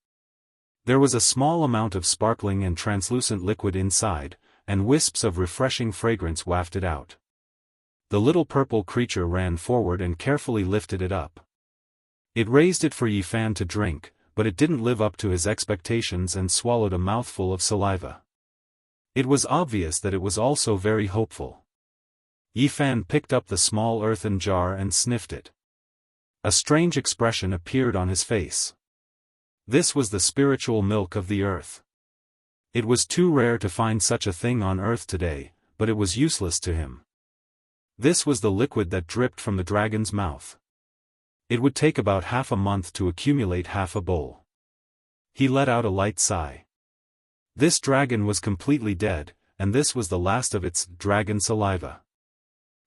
There was a small amount of sparkling and translucent liquid inside, and wisps of refreshing fragrance wafted out. The little purple creature ran forward and carefully lifted it up. It raised it for Yi Fan to drink, but it didn't live up to his expectations and swallowed a mouthful of saliva. It was obvious that it was also very hopeful. Yi Fan picked up the small earthen jar and sniffed it. A strange expression appeared on his face. This was the spiritual milk of the earth. It was too rare to find such a thing on Earth today, but it was useless to him. This was the liquid that dripped from the dragon's mouth. It would take about half a month to accumulate half a bowl. He let out a light sigh. This dragon was completely dead, and this was the last of its dragon saliva.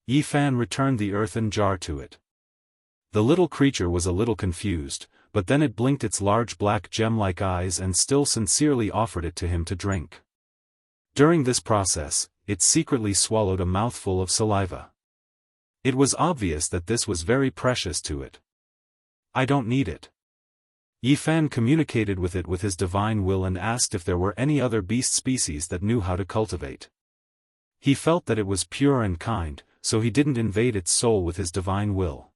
Yi Fan returned the earthen jar to it. The little creature was a little confused, but then it blinked its large black gem-like eyes and still sincerely offered it to him to drink. During this process, it secretly swallowed a mouthful of saliva. It was obvious that this was very precious to it. "I don't need it." Yi Fan communicated with it with his divine will and asked if there were any other beast species that knew how to cultivate. He felt that it was pure and kind, so he didn't invade its soul with his divine will.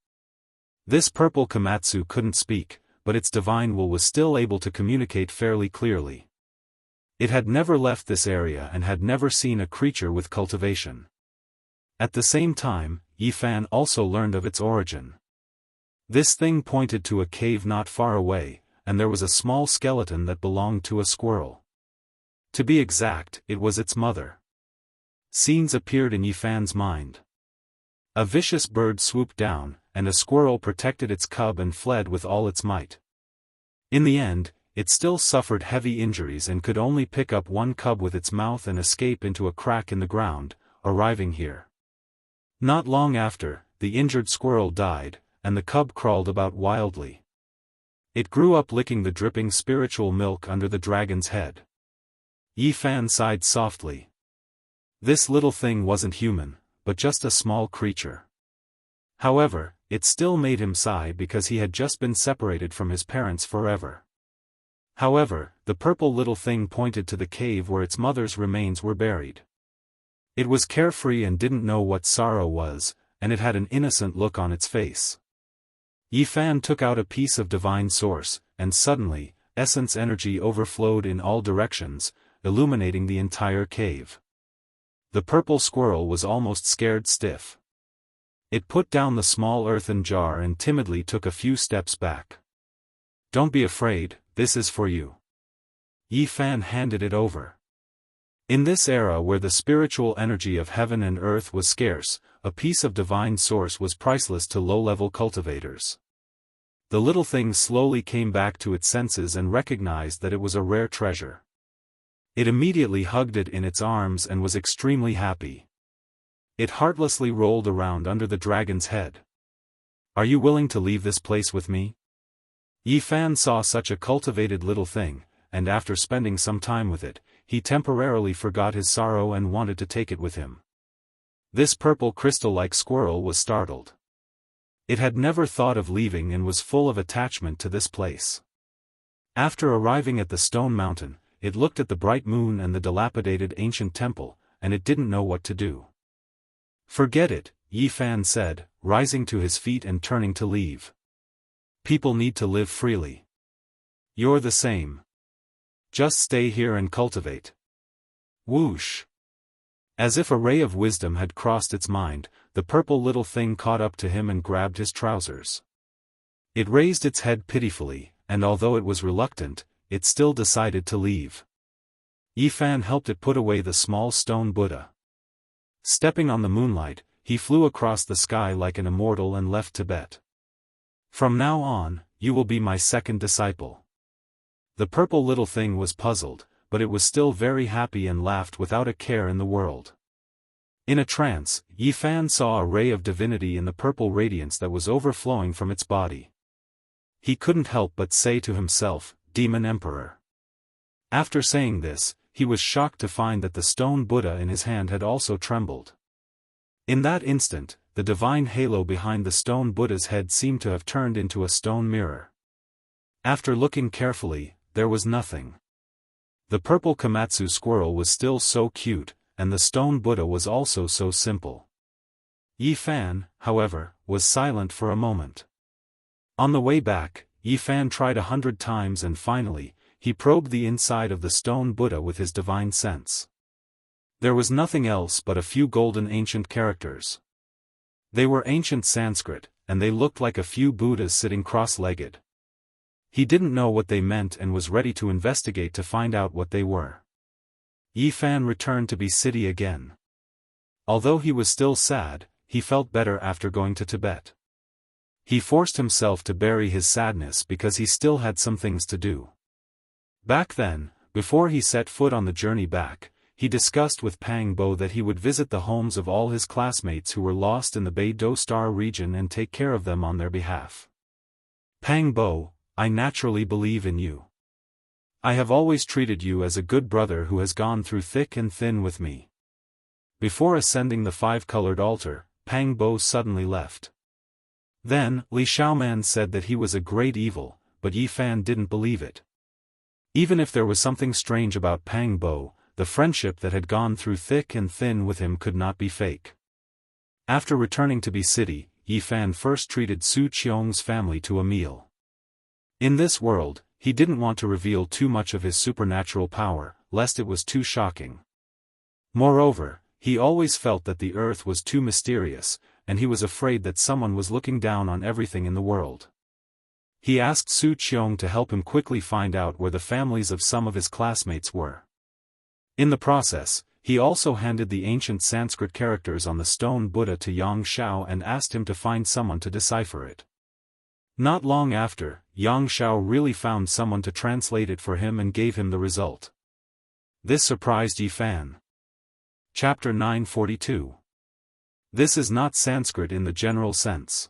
This purple Komatsu couldn't speak, but its divine will was still able to communicate fairly clearly. It had never left this area and had never seen a creature with cultivation. At the same time, Yi Fan also learned of its origin. This thing pointed to a cave not far away, and there was a small skeleton that belonged to a squirrel. To be exact, it was its mother. Scenes appeared in Yifan's mind. A vicious bird swooped down, and a squirrel protected its cub and fled with all its might. In the end, it still suffered heavy injuries and could only pick up one cub with its mouth and escape into a crack in the ground, arriving here. Not long after, the injured squirrel died, and the cub crawled about wildly. It grew up licking the dripping spiritual milk under the dragon's head. Yifan sighed softly. This little thing wasn't human, but just a small creature. However, it still made him sigh because he had just been separated from his parents forever. However, the purple little thing pointed to the cave where its mother's remains were buried. It was carefree and didn't know what sorrow was, and it had an innocent look on its face. Yifan took out a piece of divine source, and suddenly, essence energy overflowed in all directions, illuminating the entire cave. The purple squirrel was almost scared stiff. It put down the small earthen jar and timidly took a few steps back. "Don't be afraid, this is for you." Yifan handed it over. In this era where the spiritual energy of heaven and earth was scarce, a piece of divine source was priceless to low-level cultivators. The little thing slowly came back to its senses and recognized that it was a rare treasure. It immediately hugged it in its arms and was extremely happy. It heartlessly rolled around under the dragon's head. "Are you willing to leave this place with me?" Yifan saw such a cultivated little thing, and after spending some time with it, he temporarily forgot his sorrow and wanted to take it with him. This purple crystal-like squirrel was startled. It had never thought of leaving and was full of attachment to this place. After arriving at the stone mountain, it looked at the bright moon and the dilapidated ancient temple, and it didn't know what to do. "Forget it," Yifan said, rising to his feet and turning to leave. "People need to live freely. You're the same. Just stay here and cultivate." Whoosh! As if a ray of wisdom had crossed its mind, the purple little thing caught up to him and grabbed his trousers. It raised its head pitifully, and although it was reluctant, it still decided to leave. Yifan helped it put away the small stone Buddha. Stepping on the moonlight, he flew across the sky like an immortal and left Tibet. "From now on, you will be my second disciple." The purple little thing was puzzled, but it was still very happy and laughed without a care in the world. In a trance, Yifan saw a ray of divinity in the purple radiance that was overflowing from its body. He couldn't help but say to himself, "Demon Emperor." After saying this, he was shocked to find that the stone Buddha in his hand had also trembled. In that instant, the divine halo behind the stone Buddha's head seemed to have turned into a stone mirror. After looking carefully, there was nothing. The purple Komatsu squirrel was still so cute, and the stone Buddha was also so simple. Yifan, however, was silent for a moment. On the way back, Yifan tried 100 times and finally, he probed the inside of the stone Buddha with his divine sense. There was nothing else but a few golden ancient characters. They were ancient Sanskrit, and they looked like a few Buddhas sitting cross-legged. He didn't know what they meant and was ready to investigate to find out what they were. Yifan returned to Bi City again. Although he was still sad, he felt better after going to Tibet. He forced himself to bury his sadness because he still had some things to do. Back then, before he set foot on the journey back, he discussed with Pang Bo that he would visit the homes of all his classmates who were lost in the Beidou Star region and take care of them on their behalf. "Pang Bo, I naturally believe in you. I have always treated you as a good brother who has gone through thick and thin with me." Before ascending the five-colored altar, Pang Bo suddenly left. Then, Li Xiaoman said that he was a great evil, but Yifan didn't believe it. Even if there was something strange about Pang Bo, the friendship that had gone through thick and thin with him could not be fake. After returning to Bi City, Yifan first treated Su Qiong's family to a meal. In this world, he didn't want to reveal too much of his supernatural power, lest it was too shocking. Moreover, he always felt that the earth was too mysterious, and he was afraid that someone was looking down on everything in the world. He asked Su Qiong to help him quickly find out where the families of some of his classmates were. In the process, He also handed the ancient Sanskrit characters on the stone Buddha to Yang Shao and asked him to find someone to decipher it. Not long after, Yang Shao really found someone to translate it for him and gave him the result. This surprised Yi Fan. Chapter 942. This is not Sanskrit in the general sense.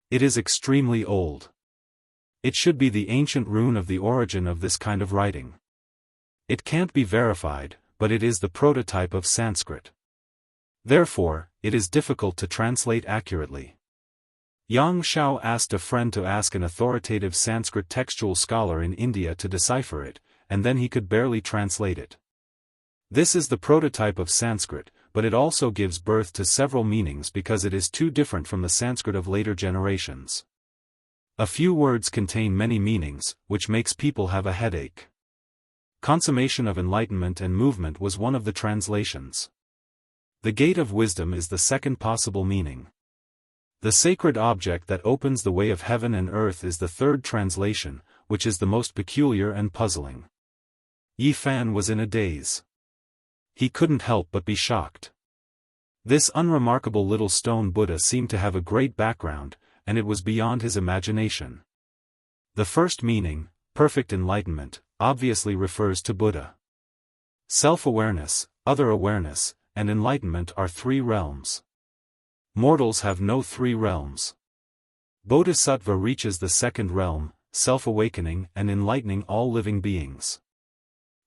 It is extremely old. It should be the ancient rune of the origin of this kind of writing. It can't be verified, but it is the prototype of Sanskrit. Therefore, it is difficult to translate accurately. Yang Shao asked a friend to ask an authoritative Sanskrit textual scholar in India to decipher it, and then he could barely translate it. This is the prototype of Sanskrit, but it also gives birth to several meanings because it is too different from the Sanskrit of later generations. A few words contain many meanings, which makes people have a headache. Consummation of enlightenment and movement was one of the translations. The gate of wisdom is the second possible meaning. The sacred object that opens the way of heaven and earth is the third translation, which is the most peculiar and puzzling. Yi Fan was in a daze. He couldn't help but be shocked. This unremarkable little stone Buddha seemed to have a great background, and it was beyond his imagination. The first meaning, perfect enlightenment, obviously refers to Buddha. Self-awareness, other awareness, and enlightenment are three realms. Mortals have no three realms. Bodhisattva reaches the second realm, self-awakening and enlightening all living beings.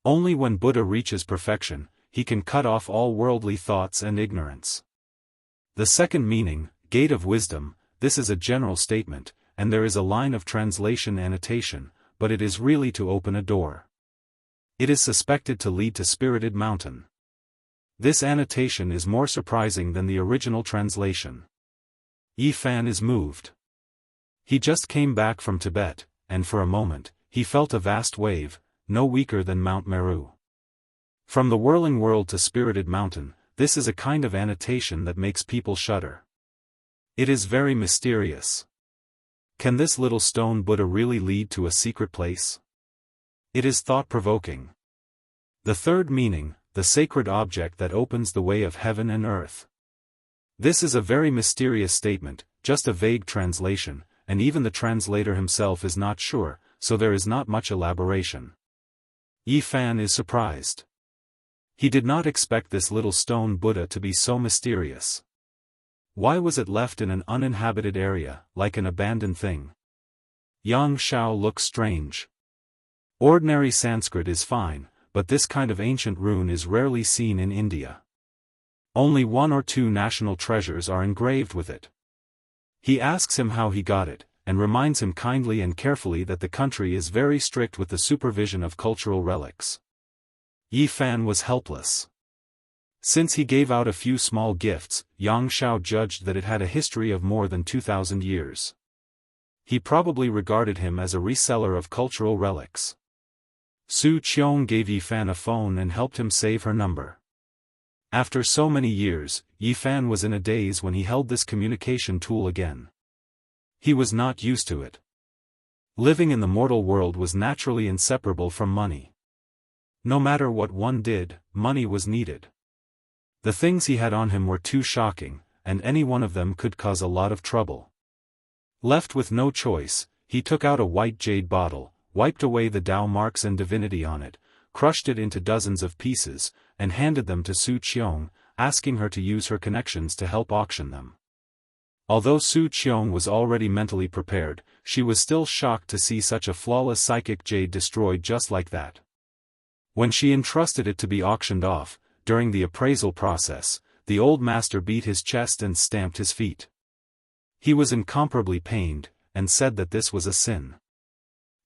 Only when Buddha reaches perfection, he can cut off all worldly thoughts and ignorance. The second meaning, gate of wisdom, this is a general statement, and there is a line of translation annotation, but it is really to open a door. It is suspected to lead to Spirited Mountain. This annotation is more surprising than the original translation. Yi Fan is moved. He just came back from Tibet, and for a moment, he felt a vast wave, no weaker than Mount Meru. From the whirling world to Spirited Mountain, this is a kind of annotation that makes people shudder. It is very mysterious. Can this little stone Buddha really lead to a secret place? It is thought-provoking. The third meaning, the sacred object that opens the way of heaven and earth. This is a very mysterious statement, just a vague translation, and even the translator himself is not sure, so there is not much elaboration. Yi Fan is surprised. He did not expect this little stone Buddha to be so mysterious. Why was it left in an uninhabited area, like an abandoned thing? Yang Shao looks strange. Ordinary Sanskrit is fine, but this kind of ancient rune is rarely seen in India. Only 1 or 2 national treasures are engraved with it. He asks him how he got it, and reminds him kindly and carefully that the country is very strict with the supervision of cultural relics. Yi Fan was helpless. Since he gave out a few small gifts, Yang Shao judged that it had a history of more than 2,000 years. He probably regarded him as a reseller of cultural relics. Su Qiong gave Yi Fan a phone and helped him save her number. After so many years, Yi Fan was in a daze when he held this communication tool again. He was not used to it. Living in the mortal world was naturally inseparable from money. No matter what one did, money was needed. The things he had on him were too shocking, and any one of them could cause a lot of trouble. Left with no choice, he took out a white jade bottle, wiped away the Tao marks and divinity on it, crushed it into dozens of pieces, and handed them to Su Qiong, asking her to use her connections to help auction them. Although Su Qiong was already mentally prepared, she was still shocked to see such a flawless psychic jade destroyed just like that. When she entrusted it to be auctioned off, during the appraisal process, the old master beat his chest and stamped his feet. He was incomparably pained, and said that this was a sin.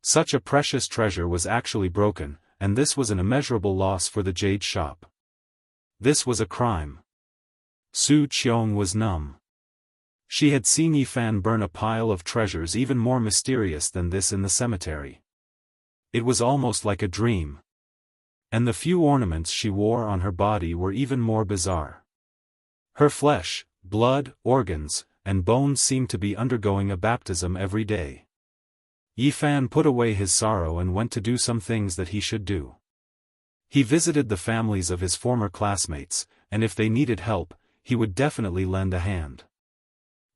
Such a precious treasure was actually broken, and this was an immeasurable loss for the jade shop. This was a crime. Su Qiong was numb. She had seen Yi Fan burn a pile of treasures even more mysterious than this in the cemetery. It was almost like a dream. And the few ornaments she wore on her body were even more bizarre. Her flesh, blood, organs, and bones seemed to be undergoing a baptism every day. Yi Fan put away his sorrow and went to do some things that he should do. He visited the families of his former classmates, and if they needed help, he would definitely lend a hand.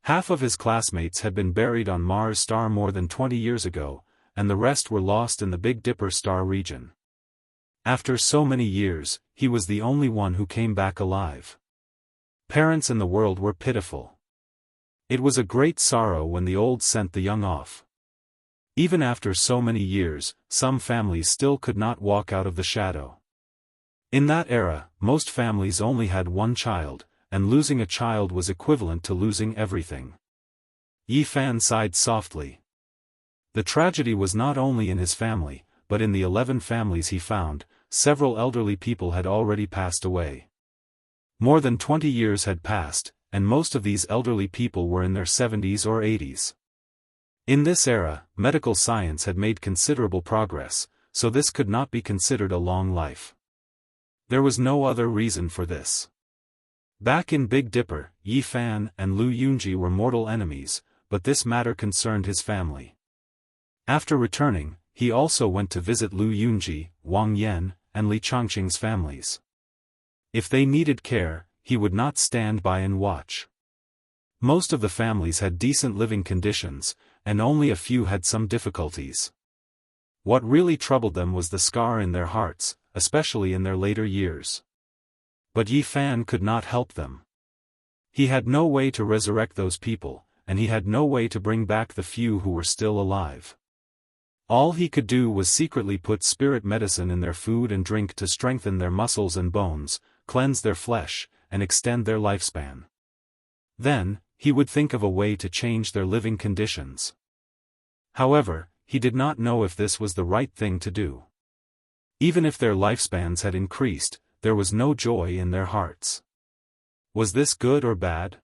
Half of his classmates had been buried on Mars star more than 20 years ago, and the rest were lost in the Big Dipper star region. After so many years, he was the only one who came back alive. Parents in the world were pitiful. It was a great sorrow when the old sent the young off. Even after so many years, some families still could not walk out of the shadow. In that era, most families only had one child, and losing a child was equivalent to losing everything. Yi Fan sighed softly. The tragedy was not only in his family, but in the 11 families he found. Several elderly people had already passed away. More than 20 years had passed, and most of these elderly people were in their 70s or 80s. In this era, medical science had made considerable progress, so this could not be considered a long life. There was no other reason for this. Back in Big Dipper, Yi Fan and Lu Yunji were mortal enemies, but this matter concerned his family. After returning, he also went to visit Lu Yunji, Wang Yan, and Li Chongqing's families. If they needed care, he would not stand by and watch. Most of the families had decent living conditions, and only a few had some difficulties. What really troubled them was the scar in their hearts, especially in their later years. But Yi Fan could not help them. He had no way to resurrect those people, and he had no way to bring back the few who were still alive. All he could do was secretly put spirit medicine in their food and drink to strengthen their muscles and bones, cleanse their flesh, and extend their lifespan. Then, he would think of a way to change their living conditions. However, he did not know if this was the right thing to do. Even if their lifespans had increased, there was no joy in their hearts. Was this good or bad?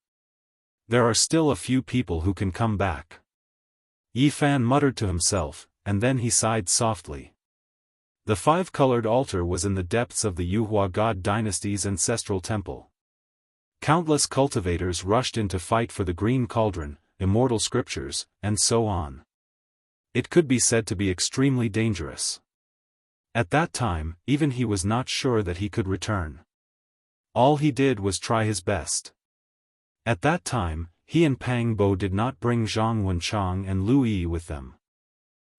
There are still a few people who can come back. Yi Fan muttered to himself, and then he sighed softly. The 5-colored altar was in the depths of the Yuhua God dynasty's ancestral temple. Countless cultivators rushed in to fight for the green cauldron, immortal scriptures, and so on. It could be said to be extremely dangerous. At that time, even he was not sure that he could return. All he did was try his best. At that time, he and Pang Bo did not bring Zhang Wenchang and Lu Yi with them.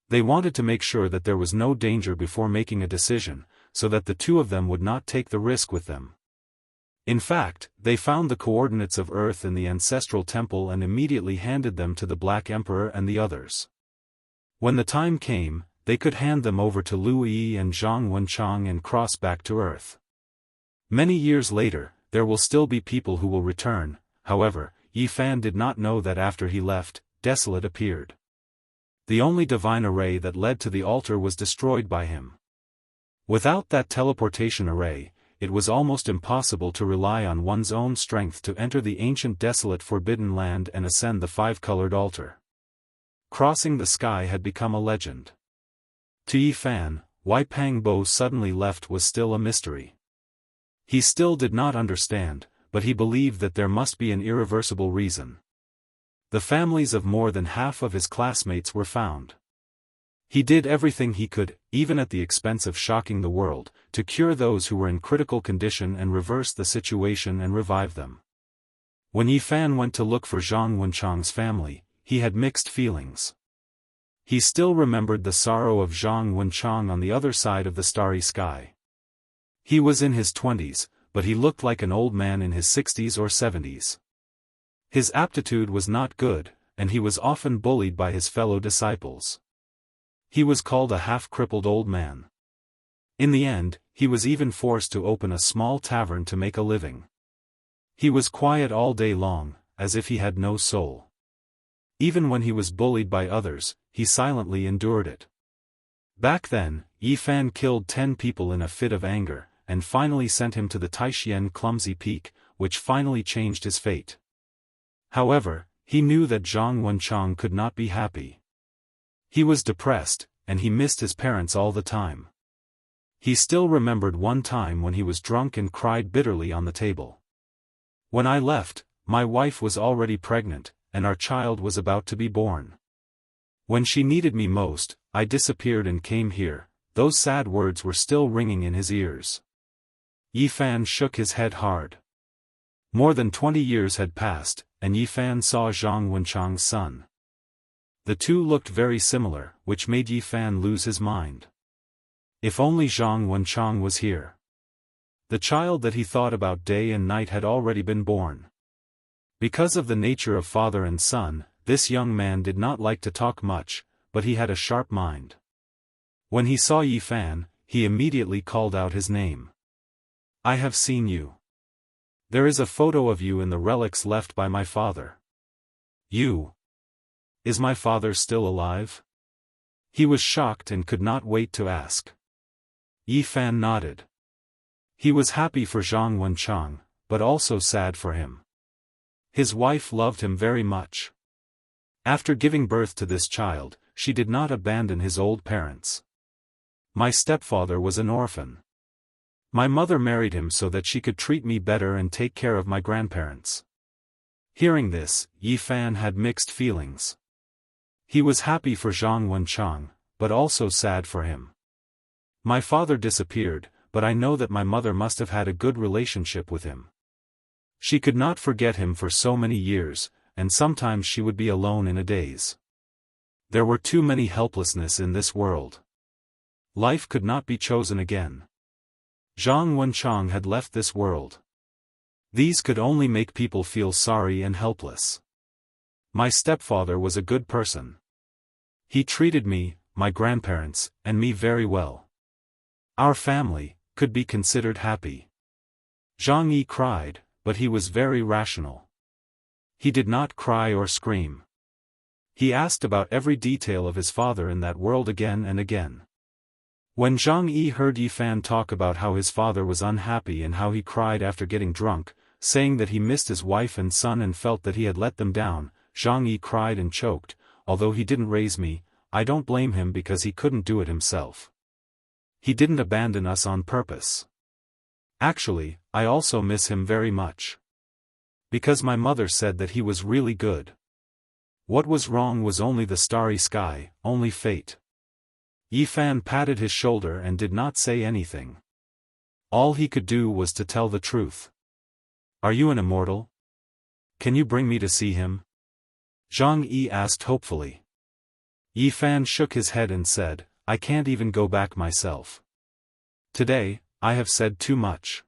They wanted to make sure that there was no danger before making a decision, so that the two of them would not take the risk with them. In fact, they found the coordinates of Earth in the ancestral temple and immediately handed them to the Black Emperor and the others. When the time came, they could hand them over to Lu Yi and Zhang Wenchang and cross back to Earth. Many years later, there will still be people who will return. However, Yi Fan did not know that after he left, Desolate appeared. The only divine array that led to the altar was destroyed by him. Without that teleportation array, it was almost impossible to rely on one's own strength to enter the ancient desolate forbidden land and ascend the 5-colored altar. Crossing the sky had become a legend. To Yi Fan, why Pang Bo suddenly left was still a mystery. He still did not understand, but he believed that there must be an irreversible reason. The families of more than half of his classmates were found. He did everything he could, even at the expense of shocking the world, to cure those who were in critical condition and reverse the situation and revive them. When Yi Fan went to look for Zhang Wenchang's family, he had mixed feelings. He still remembered the sorrow of Zhang Wenchang on the other side of the starry sky. He was in his 20s, but he looked like an old man in his 60s or 70s. His aptitude was not good, and he was often bullied by his fellow disciples. He was called a half-crippled old man. In the end, he was even forced to open a small tavern to make a living. He was quiet all day long, as if he had no soul. Even when he was bullied by others, he silently endured it. Back then, Yi Fan killed 10 people in a fit of anger, and finally sent him to the Taishian Clumsy Peak, which finally changed his fate. However, he knew that Zhang Wenchang could not be happy. He was depressed, and he missed his parents all the time. He still remembered one time when he was drunk and cried bitterly on the table. When I left, my wife was already pregnant, and our child was about to be born. When she needed me most, I disappeared and came here. those sad words were still ringing in his ears. Yi Fan shook his head hard. More than 20 years had passed, and Yi Fan saw Zhang Wenchang's son. The two looked very similar, which made Yi Fan lose his mind. If only Zhang Wenchang was here. The child that he thought about day and night had already been born. Because of the nature of father and son, this young man did not like to talk much, but he had a sharp mind. When he saw Yi Fan, he immediately called out his name. I have seen you. There is a photo of you in the relics left by my father. You. Is my father still alive? He was shocked and could not wait to ask. Yi Fan nodded. He was happy for Zhang Wenchang, but also sad for him. His wife loved him very much. After giving birth to this child, she did not abandon his old parents. My stepfather was an orphan. My mother married him so that she could treat me better and take care of my grandparents. Hearing this, Yi Fan had mixed feelings. He was happy for Zhang Wenchang, but also sad for him. My father disappeared, but I know that my mother must have had a good relationship with him. She could not forget him for so many years, and sometimes she would be alone in a daze. There were too many helplessness in this world. Life could not be chosen again. Zhang Wenchang had left this world. These could only make people feel sorry and helpless. My stepfather was a good person. He treated me, my grandparents, and me very well. Our family could be considered happy. Zhang Yi cried, but he was very rational. He did not cry or scream. He asked about every detail of his father in that world again and again. When Zhang Yi heard Yi Fan talk about how his father was unhappy and how he cried after getting drunk, saying that he missed his wife and son and felt that he had let them down, Zhang Yi cried and choked. Although he didn't raise me, I don't blame him because he couldn't do it himself. He didn't abandon us on purpose. Actually, I also miss him very much. Because my mother said that he was really good. What was wrong was only the starry sky, only fate. Yi Fan patted his shoulder and did not say anything. All he could do was to tell the truth. Are you an immortal? Can you bring me to see him? Zhang Yi asked hopefully. Yi Fan shook his head and said, I can't even go back myself. Today, I have said too much.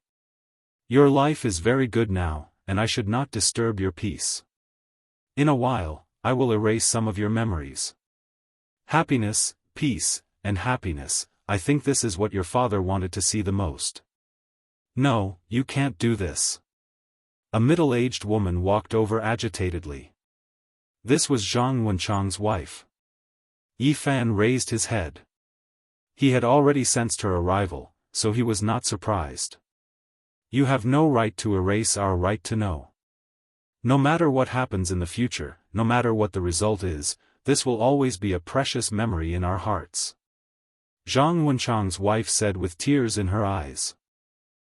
Your life is very good now, and I should not disturb your peace. In a while, I will erase some of your memories. Happiness, peace, and happiness, I think this is what your father wanted to see the most. No, you can't do this. A middle-aged woman walked over agitatedly. This was Zhang Wenchang's wife. Yi Fan raised his head. He had already sensed her arrival, so he was not surprised. You have no right to erase our right to know. No matter what happens in the future, no matter what the result is, this will always be a precious memory in our hearts. Zhang Wenchang's wife said with tears in her eyes.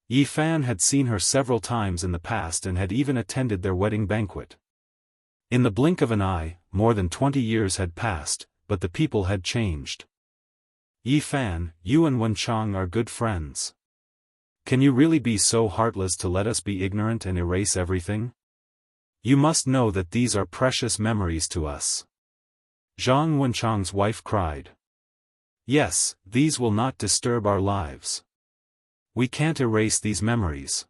Yi Fan had seen her several times in the past and had even attended their wedding banquet. In the blink of an eye, more than 20 years had passed, but the people had changed. Yi Fan, you and Wenchang are good friends. Can you really be so heartless to let us be ignorant and erase everything? You must know that these are precious memories to us. Zhang Wenchang's wife cried. Yes, these will not disturb our lives. We can't erase these memories.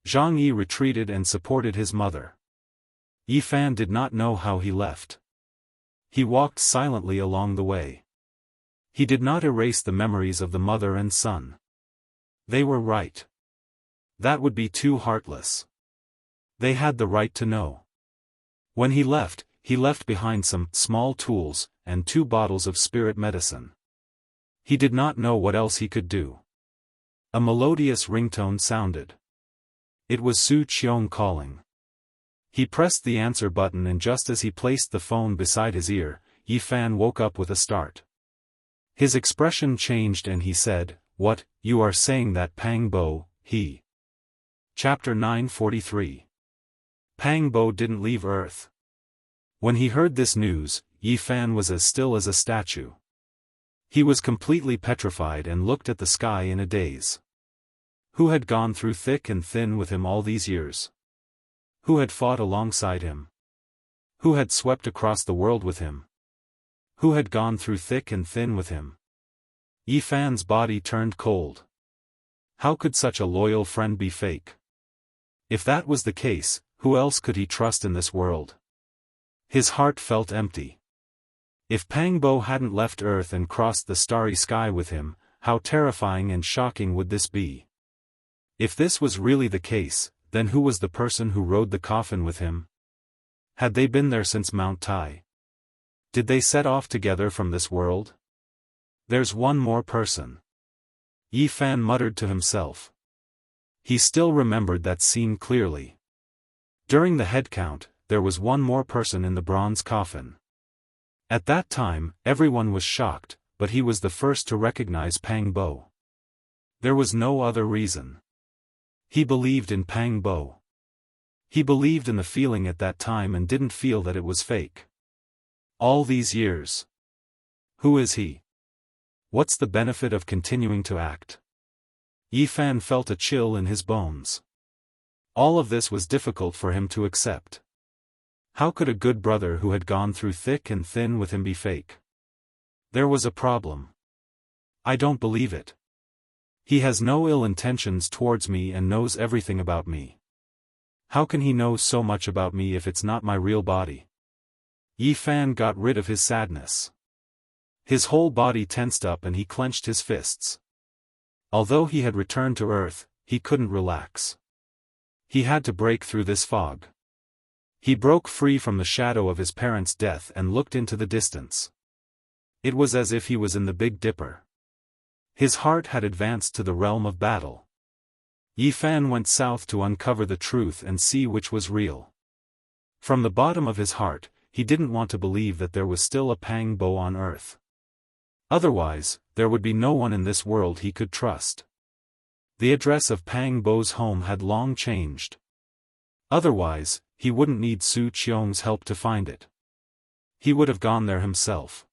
Zhang Yi retreated and supported his mother. Yi Fan did not know how he left. He walked silently along the way. He did not erase the memories of the mother and son. They were right. That would be too heartless. They had the right to know. When he left behind some small tools and 2 bottles of spirit medicine. He did not know what else he could do. A melodious ringtone sounded. It was Su Qiong calling. He pressed the answer button and just as he placed the phone beside his ear, Yi Fan woke up with a start. His expression changed and he said, What, you are saying that Pang Bo, he. Chapter 943. Pang Bo didn't leave Earth. When he heard this news, Yi Fan was as still as a statue. He was completely petrified and looked at the sky in a daze. Who had gone through thick and thin with him all these years? Who had fought alongside him? Who had swept across the world with him? Who had gone through thick and thin with him? Yi Fan's body turned cold. How could such a loyal friend be fake? If that was the case, who else could he trust in this world? His heart felt empty. If Pang Bo hadn't left Earth and crossed the starry sky with him, how terrifying and shocking would this be? If this was really the case, then who was the person who rode the coffin with him? Had they been there since Mount Tai? Did they set off together from this world? There's one more person. Yi Fan muttered to himself. He still remembered that scene clearly. During the head count, there was one more person in the bronze coffin. At that time, everyone was shocked, but he was the first to recognize Pang Bo. There was no other reason. He believed in Pang Bo. He believed in the feeling at that time and didn't feel that it was fake. All these years. Who is he? What's the benefit of continuing to act? Yi Fan felt a chill in his bones. All of this was difficult for him to accept. How could a good brother who had gone through thick and thin with him be fake? There was a problem. I don't believe it. He has no ill intentions towards me and knows everything about me. How can he know so much about me if it's not my real body? Yi Fan got rid of his sadness. His whole body tensed up and he clenched his fists. Although he had returned to Earth, he couldn't relax. He had to break through this fog. He broke free from the shadow of his parents' death and looked into the distance. It was as if he was in the Big Dipper. His heart had advanced to the realm of battle. Yi Fan went south to uncover the truth and see which was real. From the bottom of his heart, he didn't want to believe that there was still a Pang Bo on Earth. Otherwise, there would be no one in this world he could trust. The address of Pang Bo's home had long changed. Otherwise, he wouldn't need Su Qiong's help to find it. He would have gone there himself.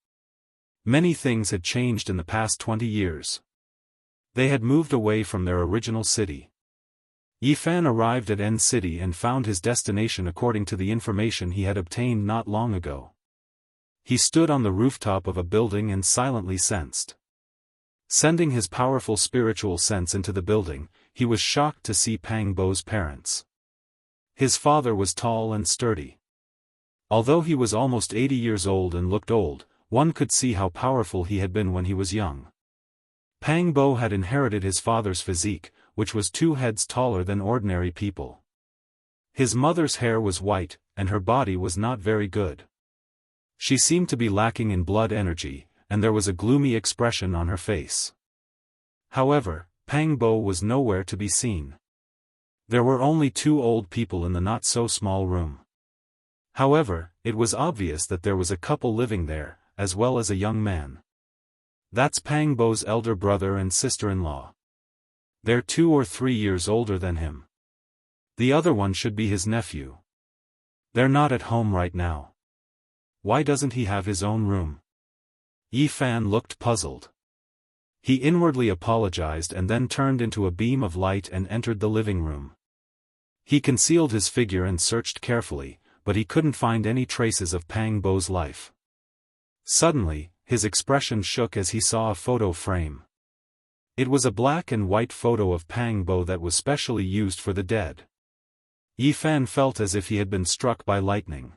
Many things had changed in the past 20 years. They had moved away from their original city. Yi Fan arrived at N City and found his destination according to the information he had obtained not long ago. He stood on the rooftop of a building and silently sensed. Sending his powerful spiritual sense into the building, he was shocked to see Pang Bo's parents. His father was tall and sturdy. Although he was almost 80 years old and looked old, one could see how powerful he had been when he was young. Pang Bo had inherited his father's physique, which was 2 heads taller than ordinary people. His mother's hair was white, and her body was not very good. She seemed to be lacking in blood energy, and there was a gloomy expression on her face. However, Pang Bo was nowhere to be seen. There were only 2 old people in the not-so-small room. However, it was obvious that there was a couple living there, as well as a young man. That's Pang Bo's elder brother and sister-in-law. They're 2 or 3 years older than him. The other one should be his nephew. They're not at home right now. Why doesn't he have his own room? Yi Fan looked puzzled. He inwardly apologized and then turned into a beam of light and entered the living room. He concealed his figure and searched carefully, but he couldn't find any traces of Pang Bo's life. Suddenly, his expression shook as he saw a photo frame. It was a black and white photo of Pang Bo that was specially used for the dead. Yi Fan felt as if he had been struck by lightning.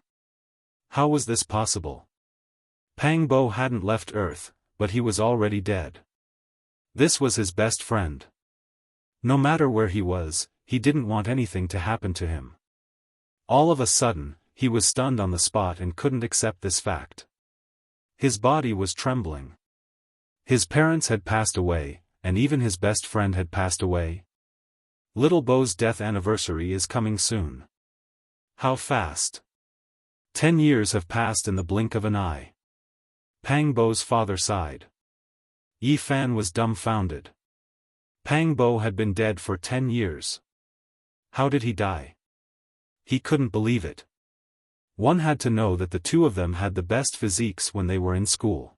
How was this possible? Pang Bo hadn't left Earth, but he was already dead. This was his best friend. No matter where he was, he didn't want anything to happen to him. All of a sudden, he was stunned on the spot and couldn't accept this fact. His body was trembling. His parents had passed away, and even his best friend had passed away. Little Bo's death anniversary is coming soon. How fast! 10 years have passed in the blink of an eye. Pang Bo's father sighed. Yi Fan was dumbfounded. Pang Bo had been dead for 10 years. How did he die? He couldn't believe it. One had to know that the 2 of them had the best physiques when they were in school.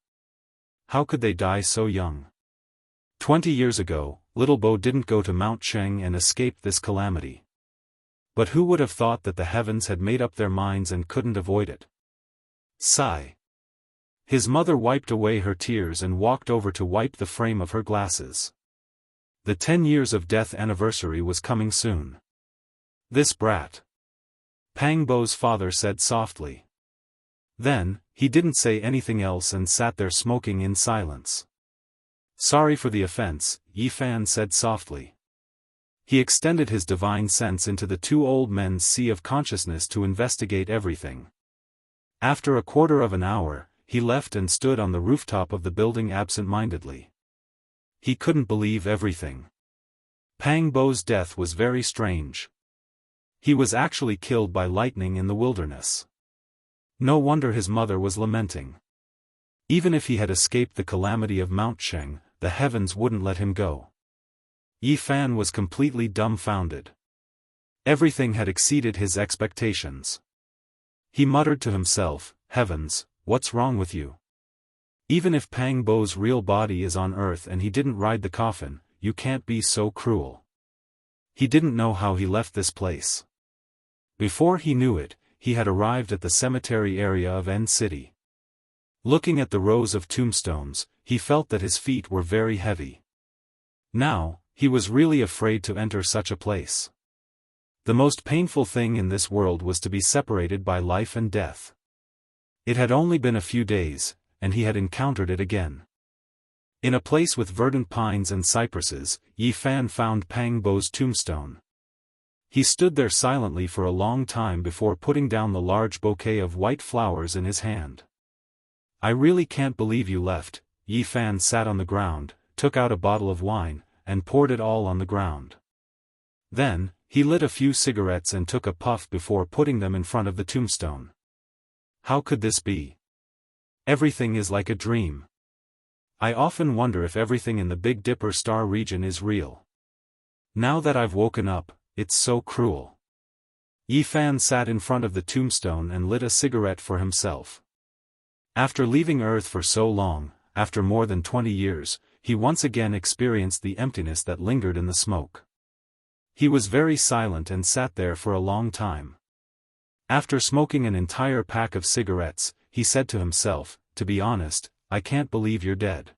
how could they die so young? 20 years ago, Little Bo didn't go to Mount Cheng and escape this calamity. But who would have thought that the heavens had made up their minds and couldn't avoid it? Sigh. His mother wiped away her tears and walked over to wipe the frame of her glasses. The 10 years of death anniversary was coming soon. This brat. Pang Bo's father said softly. Then, he didn't say anything else and sat there smoking in silence. Sorry for the offense, Yi Fan said softly. He extended his divine sense into the two old men's sea of consciousness to investigate everything. After a quarter of an hour, he left and stood on the rooftop of the building absent-mindedly. He couldn't believe everything. Pang Bo's death was very strange. He was actually killed by lightning in the wilderness. No wonder his mother was lamenting. Even if he had escaped the calamity of Mount Cheng, the heavens wouldn't let him go. Yi Fan was completely dumbfounded. Everything had exceeded his expectations. He muttered to himself, "Heavens, what's wrong with you? Even if Pang Bo's real body is on Earth and he didn't ride the coffin, you can't be so cruel." He didn't know how he left this place. Before he knew it, he had arrived at the cemetery area of N City. Looking at the rows of tombstones, he felt that his feet were very heavy. Now, he was really afraid to enter such a place. The most painful thing in this world was to be separated by life and death. It had only been a few days, and he had encountered it again. In a place with verdant pines and cypresses, Yi Fan found Pang Bo's tombstone. He stood there silently for a long time before putting down the large bouquet of white flowers in his hand. "I really can't believe you left." Yi Fan sat on the ground, took out a bottle of wine, and poured it all on the ground. Then, he lit a few cigarettes and took a puff before putting them in front of the tombstone. How could this be? Everything is like a dream. I often wonder if everything in the Big Dipper star region is real. Now that I've woken up, it's so cruel. Yi Fan sat in front of the tombstone and lit a cigarette for himself. After leaving Earth for so long, after more than 20 years, he once again experienced the emptiness that lingered in the smoke. He was very silent and sat there for a long time. After smoking an entire pack of cigarettes, he said to himself, "To be honest, I can't believe you're dead."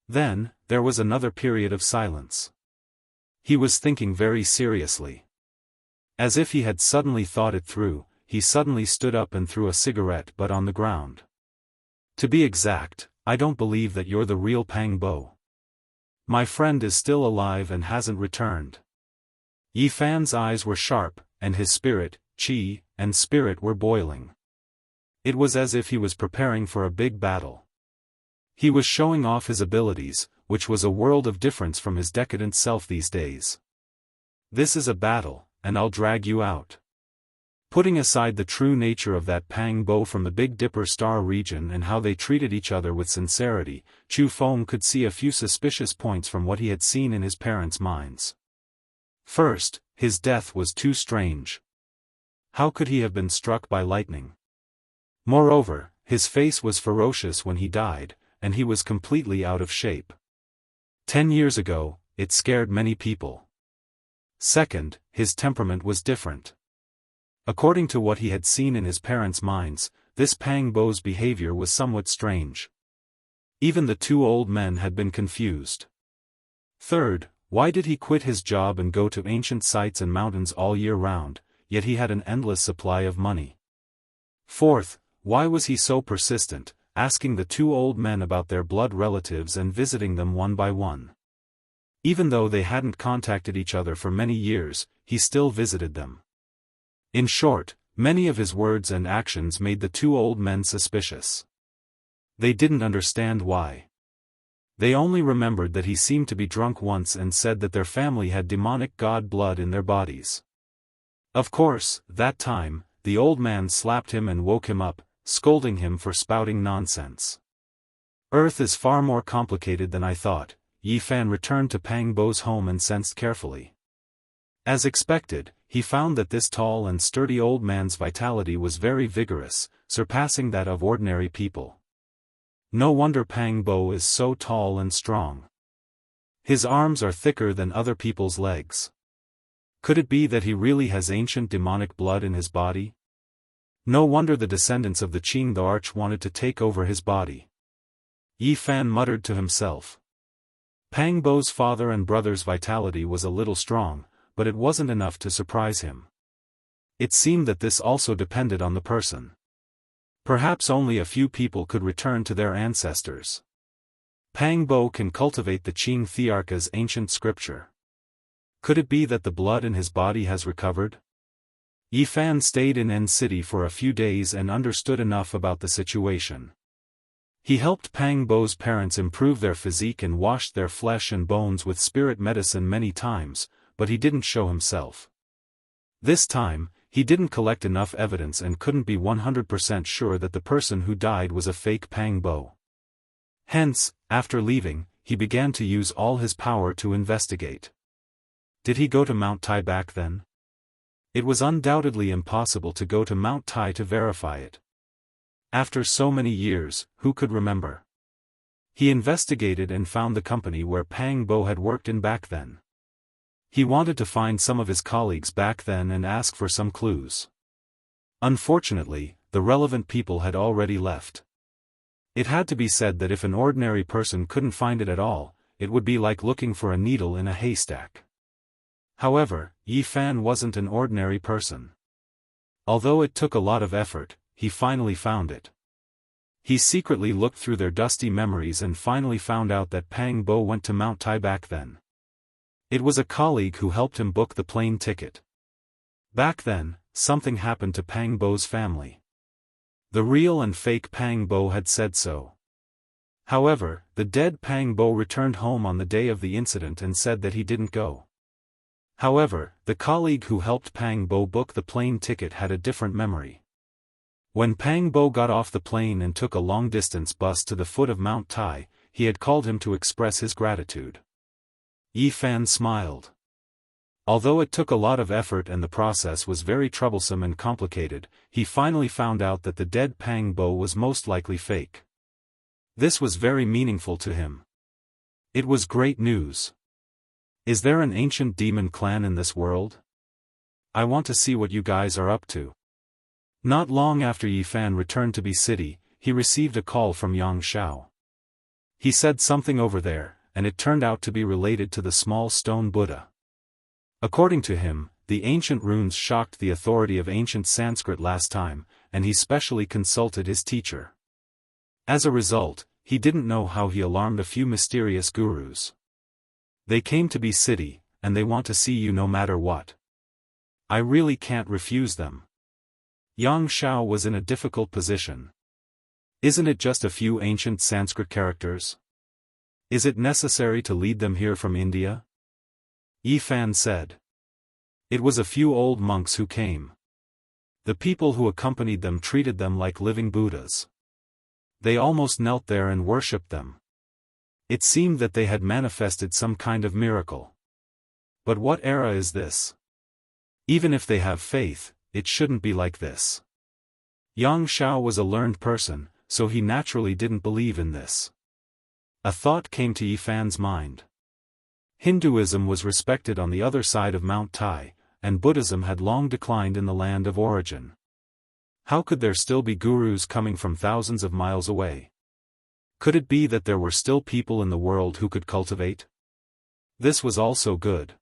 Then, there was another period of silence. He was thinking very seriously. As if he had suddenly thought it through, he suddenly stood up and threw a cigarette butt on the ground. "To be exact, I don't believe that you're the real Pang Bo. My friend is still alive and hasn't returned." Yi Fan's eyes were sharp, and his spirit, qi, and spirit were boiling. It was as if he was preparing for a big battle. He was showing off his abilities, which was a world of difference from his decadent self these days. "This is a battle, and I'll drag you out." Putting aside the true nature of that Pang Bo from the Big Dipper star region and how they treated each other with sincerity, Chu Feng could see a few suspicious points from what he had seen in his parents' minds. First, his death was too strange. How could he have been struck by lightning? Moreover, his face was ferocious when he died, and he was completely out of shape. 10 years ago, it scared many people. Second, his temperament was different. According to what he had seen in his parents' minds, this Pang Bo's behavior was somewhat strange. Even the two old men had been confused. Third, why did he quit his job and go to ancient sites and mountains all year round, yet he had an endless supply of money? Fourth, why was he so persistent, asking the two old men about their blood relatives and visiting them one by one? Even though they hadn't contacted each other for many years, he still visited them. In short, many of his words and actions made the two old men suspicious. They didn't understand why. They only remembered that he seemed to be drunk once and said that their family had demonic god blood in their bodies. Of course, that time, the old man slapped him and woke him up, scolding him for spouting nonsense. "Earth is far more complicated than I thought." Yi Fan returned to Pang Bo's home and sensed carefully. As expected, he found that this tall and sturdy old man's vitality was very vigorous, surpassing that of ordinary people. No wonder Pang Bo is so tall and strong. His arms are thicker than other people's legs. Could it be that he really has ancient demonic blood in his body? No wonder the descendants of the Qing the Arch wanted to take over his body. Yi Fan muttered to himself. Pang Bo's father and brother's vitality was a little strong, but it wasn't enough to surprise him. It seemed that this also depended on the person. Perhaps only a few people could return to their ancestors. Pang Bo can cultivate the Qing Thearka's ancient scripture. Could it be that the blood in his body has recovered? Yi Fan stayed in N City for a few days and understood enough about the situation. He helped Pang Bo's parents improve their physique and washed their flesh and bones with spirit medicine many times, but he didn't show himself. This time, he didn't collect enough evidence and couldn't be 100% sure that the person who died was a fake Pang Bo. Hence, after leaving, he began to use all his power to investigate. Did he go to Mount Tai back then? It was undoubtedly impossible to go to Mount Tai to verify it. After so many years, who could remember? He investigated and found the company where Pang Bo had worked in back then. He wanted to find some of his colleagues back then and ask for some clues. Unfortunately, the relevant people had already left. It had to be said that if an ordinary person couldn't find it at all, it would be like looking for a needle in a haystack. However, Yi Fan wasn't an ordinary person. Although it took a lot of effort, he finally found it. He secretly looked through their dusty memories and finally found out that Pang Bo went to Mount Tai back then. It was a colleague who helped him book the plane ticket. Back then, something happened to Pang Bo's family. The real and fake Pang Bo had said so. However, the dead Pang Bo returned home on the day of the incident and said that he didn't go. However, the colleague who helped Pang Bo book the plane ticket had a different memory. When Pang Bo got off the plane and took a long-distance bus to the foot of Mount Tai, he had called him to express his gratitude. Yi Fan smiled. Although it took a lot of effort and the process was very troublesome and complicated, he finally found out that the dead Pang Bo was most likely fake. This was very meaningful to him. It was great news. Is there an ancient demon clan in this world? I want to see what you guys are up to. Not long after Yi Fan returned to B City, he received a call from Yang Shao. He said something over there, and it turned out to be related to the small stone Buddha. According to him, the ancient runes shocked the authority of ancient Sanskrit last time, and he specially consulted his teacher. As a result, he didn't know how he alarmed a few mysterious gurus. They came to B City, and they want to see you no matter what. I really can't refuse them. Yang Shao was in a difficult position. Isn't it just a few ancient Sanskrit characters? Is it necessary to lead them here from India? Yi Fan said. It was a few old monks who came. The people who accompanied them treated them like living Buddhas. They almost knelt there and worshipped them. It seemed that they had manifested some kind of miracle. But what era is this? Even if they have faith, it shouldn't be like this. Yang Shao was a learned person, so he naturally didn't believe in this. A thought came to Yi Fan's mind. Hinduism was respected on the other side of Mount Tai, and Buddhism had long declined in the land of origin. How could there still be gurus coming from thousands of miles away? Could it be that there were still people in the world who could cultivate? This was also good.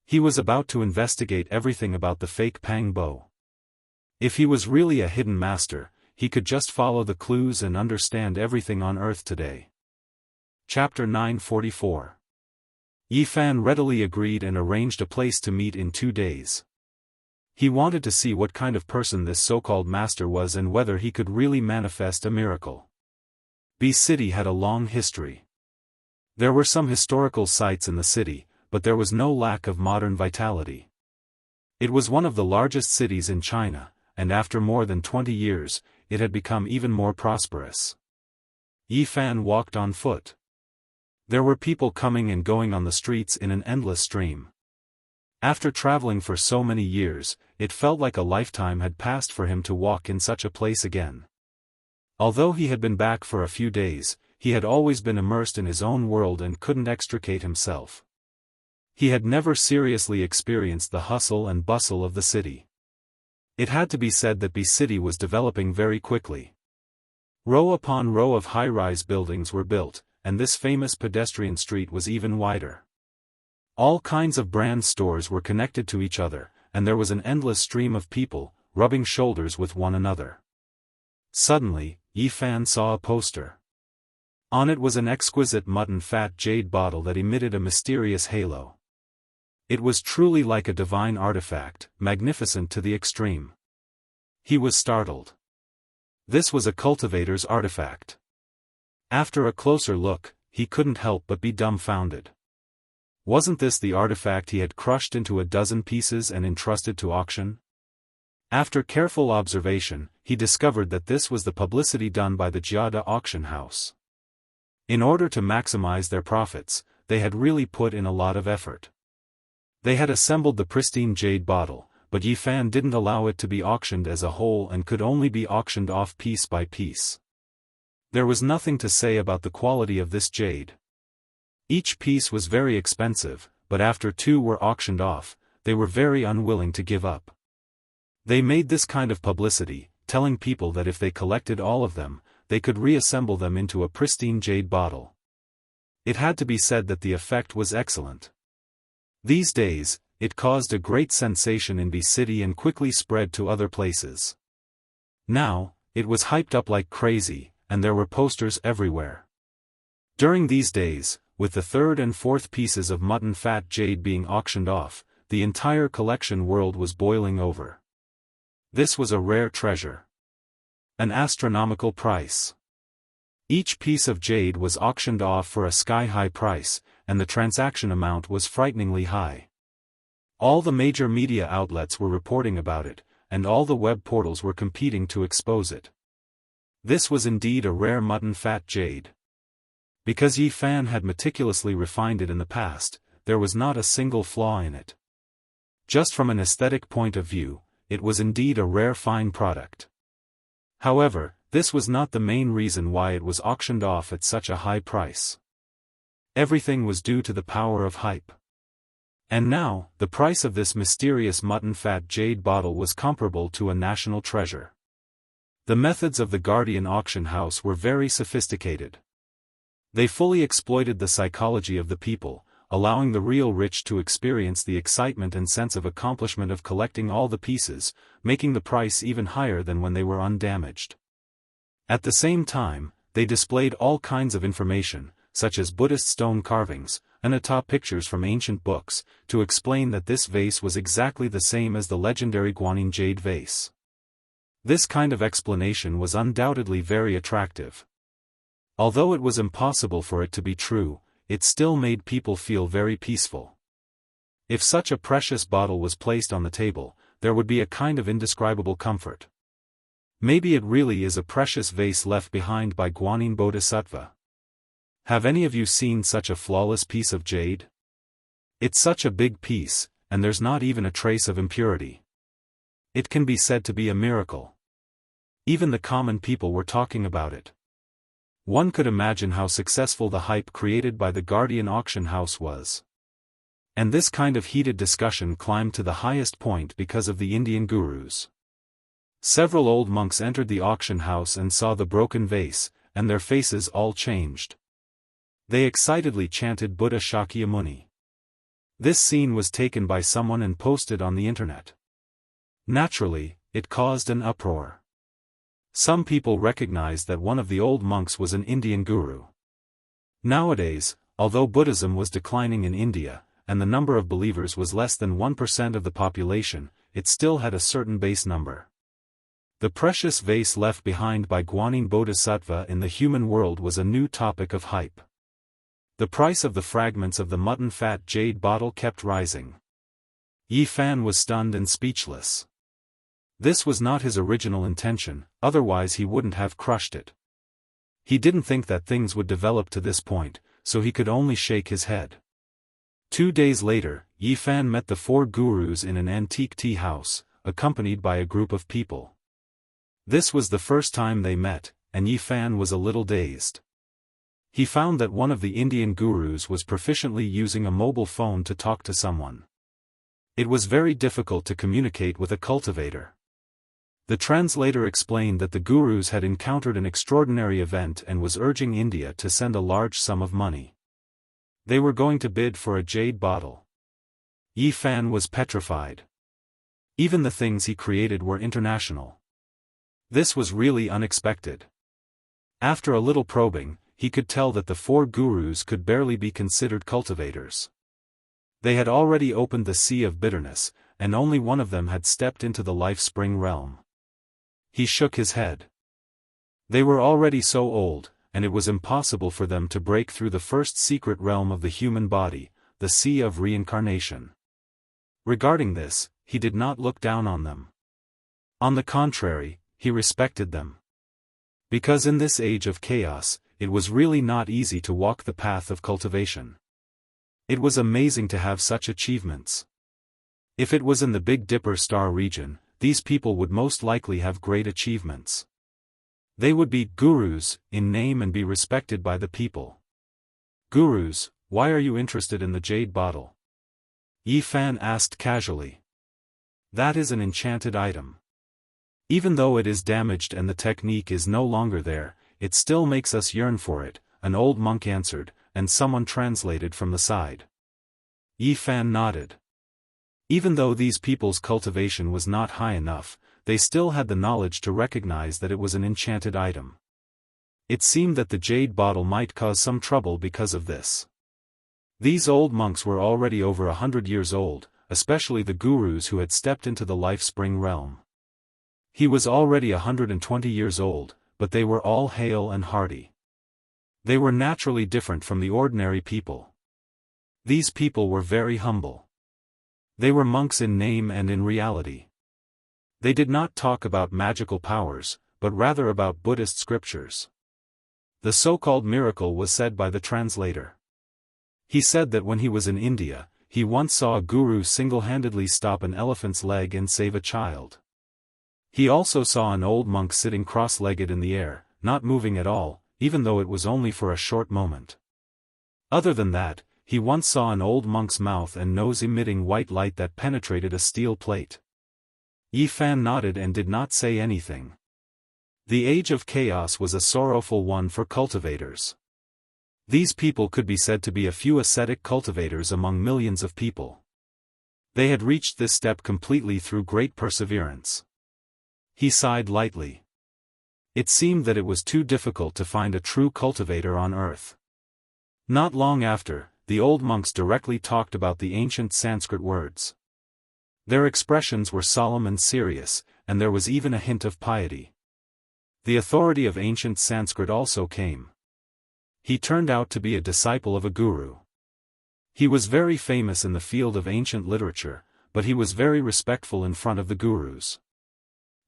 He was about to investigate everything about the fake Pang Bo. If he was really a hidden master, he could just follow the clues and understand everything on Earth today. Chapter 944. Yi Fan readily agreed and arranged a place to meet in 2 days. He wanted to see what kind of person this so-called master was and whether he could really manifest a miracle. B City had a long history. There were some historical sites in the city, but there was no lack of modern vitality. It was one of the largest cities in China, and after more than 20 years, it had become even more prosperous. Yi Fan walked on foot. There were people coming and going on the streets in an endless stream. After traveling for so many years, it felt like a lifetime had passed for him to walk in such a place again. Although he had been back for a few days, he had always been immersed in his own world and couldn't extricate himself. He had never seriously experienced the hustle and bustle of the city. It had to be said that the city was developing very quickly. Row upon row of high-rise buildings were built, and this famous pedestrian street was even wider. All kinds of brand stores were connected to each other, and there was an endless stream of people, rubbing shoulders with one another. Suddenly, Yi Fan saw a poster. On it was an exquisite mutton fat jade bottle that emitted a mysterious halo. It was truly like a divine artifact, magnificent to the extreme. He was startled. This was a cultivator's artifact. After a closer look, he couldn't help but be dumbfounded. Wasn't this the artifact he had crushed into a dozen pieces and entrusted to auction? After careful observation, he discovered that this was the publicity done by the Jianghu auction house. In order to maximize their profits, they had really put in a lot of effort. They had assembled the pristine jade bottle, but Yi Fan didn't allow it to be auctioned as a whole and could only be auctioned off piece by piece. There was nothing to say about the quality of this jade. Each piece was very expensive, but after two were auctioned off, they were very unwilling to give up. They made this kind of publicity, telling people that if they collected all of them, they could reassemble them into a pristine jade bottle. It had to be said that the effect was excellent. These days, it caused a great sensation in the city and quickly spread to other places. Now, it was hyped up like crazy, and there were posters everywhere. During these days, with the third and fourth pieces of mutton fat jade being auctioned off, the entire collection world was boiling over. This was a rare treasure. An astronomical price. Each piece of jade was auctioned off for a sky-high price, and the transaction amount was frighteningly high. All the major media outlets were reporting about it, and all the web portals were competing to expose it. This was indeed a rare mutton fat jade. Because Yi Fan had meticulously refined it in the past, there was not a single flaw in it. Just from an aesthetic point of view, it was indeed a rare fine product. However, this was not the main reason why it was auctioned off at such a high price. Everything was due to the power of hype. And now, the price of this mysterious mutton fat jade bottle was comparable to a national treasure. The methods of the Guardian auction house were very sophisticated. They fully exploited the psychology of the people, allowing the real rich to experience the excitement and sense of accomplishment of collecting all the pieces, making the price even higher than when they were undamaged. At the same time, they displayed all kinds of information, such as Buddhist stone carvings, and atop pictures from ancient books, to explain that this vase was exactly the same as the legendary Guanyin jade vase. This kind of explanation was undoubtedly very attractive. Although it was impossible for it to be true, it still made people feel very peaceful. If such a precious bottle was placed on the table, there would be a kind of indescribable comfort. Maybe it really is a precious vase left behind by Guanyin Bodhisattva. Have any of you seen such a flawless piece of jade? It's such a big piece, and there's not even a trace of impurity. It can be said to be a miracle. Even the common people were talking about it. One could imagine how successful the hype created by the Guardian auction house was. And this kind of heated discussion climbed to the highest point because of the Indian gurus. Several old monks entered the auction house and saw the broken vase, and their faces all changed. They excitedly chanted Buddha Shakyamuni. This scene was taken by someone and posted on the internet. Naturally, it caused an uproar. Some people recognized that one of the old monks was an Indian guru. Nowadays, although Buddhism was declining in India, and the number of believers was less than 1% of the population, it still had a certain base number. The precious vase left behind by Guanyin Bodhisattva in the human world was a new topic of hype. The price of the fragments of the mutton fat jade bottle kept rising. Yi Fan was stunned and speechless. This was not his original intention, otherwise he wouldn't have crushed it. He didn't think that things would develop to this point, so he could only shake his head. 2 days later, Yi Fan met the 4 gurus in an antique tea house, accompanied by a group of people. This was the first time they met, and Yi Fan was a little dazed. He found that one of the Indian gurus was proficiently using a mobile phone to talk to someone. It was very difficult to communicate with a cultivator. The translator explained that the gurus had encountered an extraordinary event and was urging India to send a large sum of money. They were going to bid for a jade bottle. Yi Fan was petrified. Even the things he created were international. This was really unexpected. After a little probing, he could tell that the 4 gurus could barely be considered cultivators. They had already opened the sea of bitterness, and only one of them had stepped into the life spring realm. He shook his head. They were already so old, and it was impossible for them to break through the first secret realm of the human body, the sea of reincarnation. Regarding this, he did not look down on them. On the contrary, he respected them. Because in this age of chaos, it was really not easy to walk the path of cultivation. It was amazing to have such achievements. If it was in the Big Dipper star region, these people would most likely have great achievements. They would be gurus in name and be respected by the people. Gurus, why are you interested in the jade bottle? Yi Fan asked casually. That is an enchanted item. Even though it is damaged and the technique is no longer there, it still makes us yearn for it, an old monk answered, and someone translated from the side. Yi Fan nodded. Even though these people's cultivation was not high enough, they still had the knowledge to recognize that it was an enchanted item. It seemed that the jade bottle might cause some trouble because of this. These old monks were already over 100 years old, especially the gurus who had stepped into the life spring realm. He was already 120 years old, but they were all hale and hearty. They were naturally different from the ordinary people. These people were very humble. They were monks in name and in reality. They did not talk about magical powers, but rather about Buddhist scriptures. The so-called miracle was said by the translator. He said that when he was in India, he once saw a guru single-handedly stop an elephant's leg and save a child. He also saw an old monk sitting cross-legged in the air, not moving at all, even though it was only for a short moment. Other than that, he once saw an old monk's mouth and nose emitting white light that penetrated a steel plate. Yi Fan nodded and did not say anything. The age of chaos was a sorrowful one for cultivators. These people could be said to be a few ascetic cultivators among millions of people. They had reached this step completely through great perseverance. He sighed lightly. It seemed that it was too difficult to find a true cultivator on earth. Not long after, the old monks directly talked about the ancient Sanskrit words. Their expressions were solemn and serious, and there was even a hint of piety. The authority of ancient Sanskrit also came. He turned out to be a disciple of a guru. He was very famous in the field of ancient literature, but he was very respectful in front of the gurus.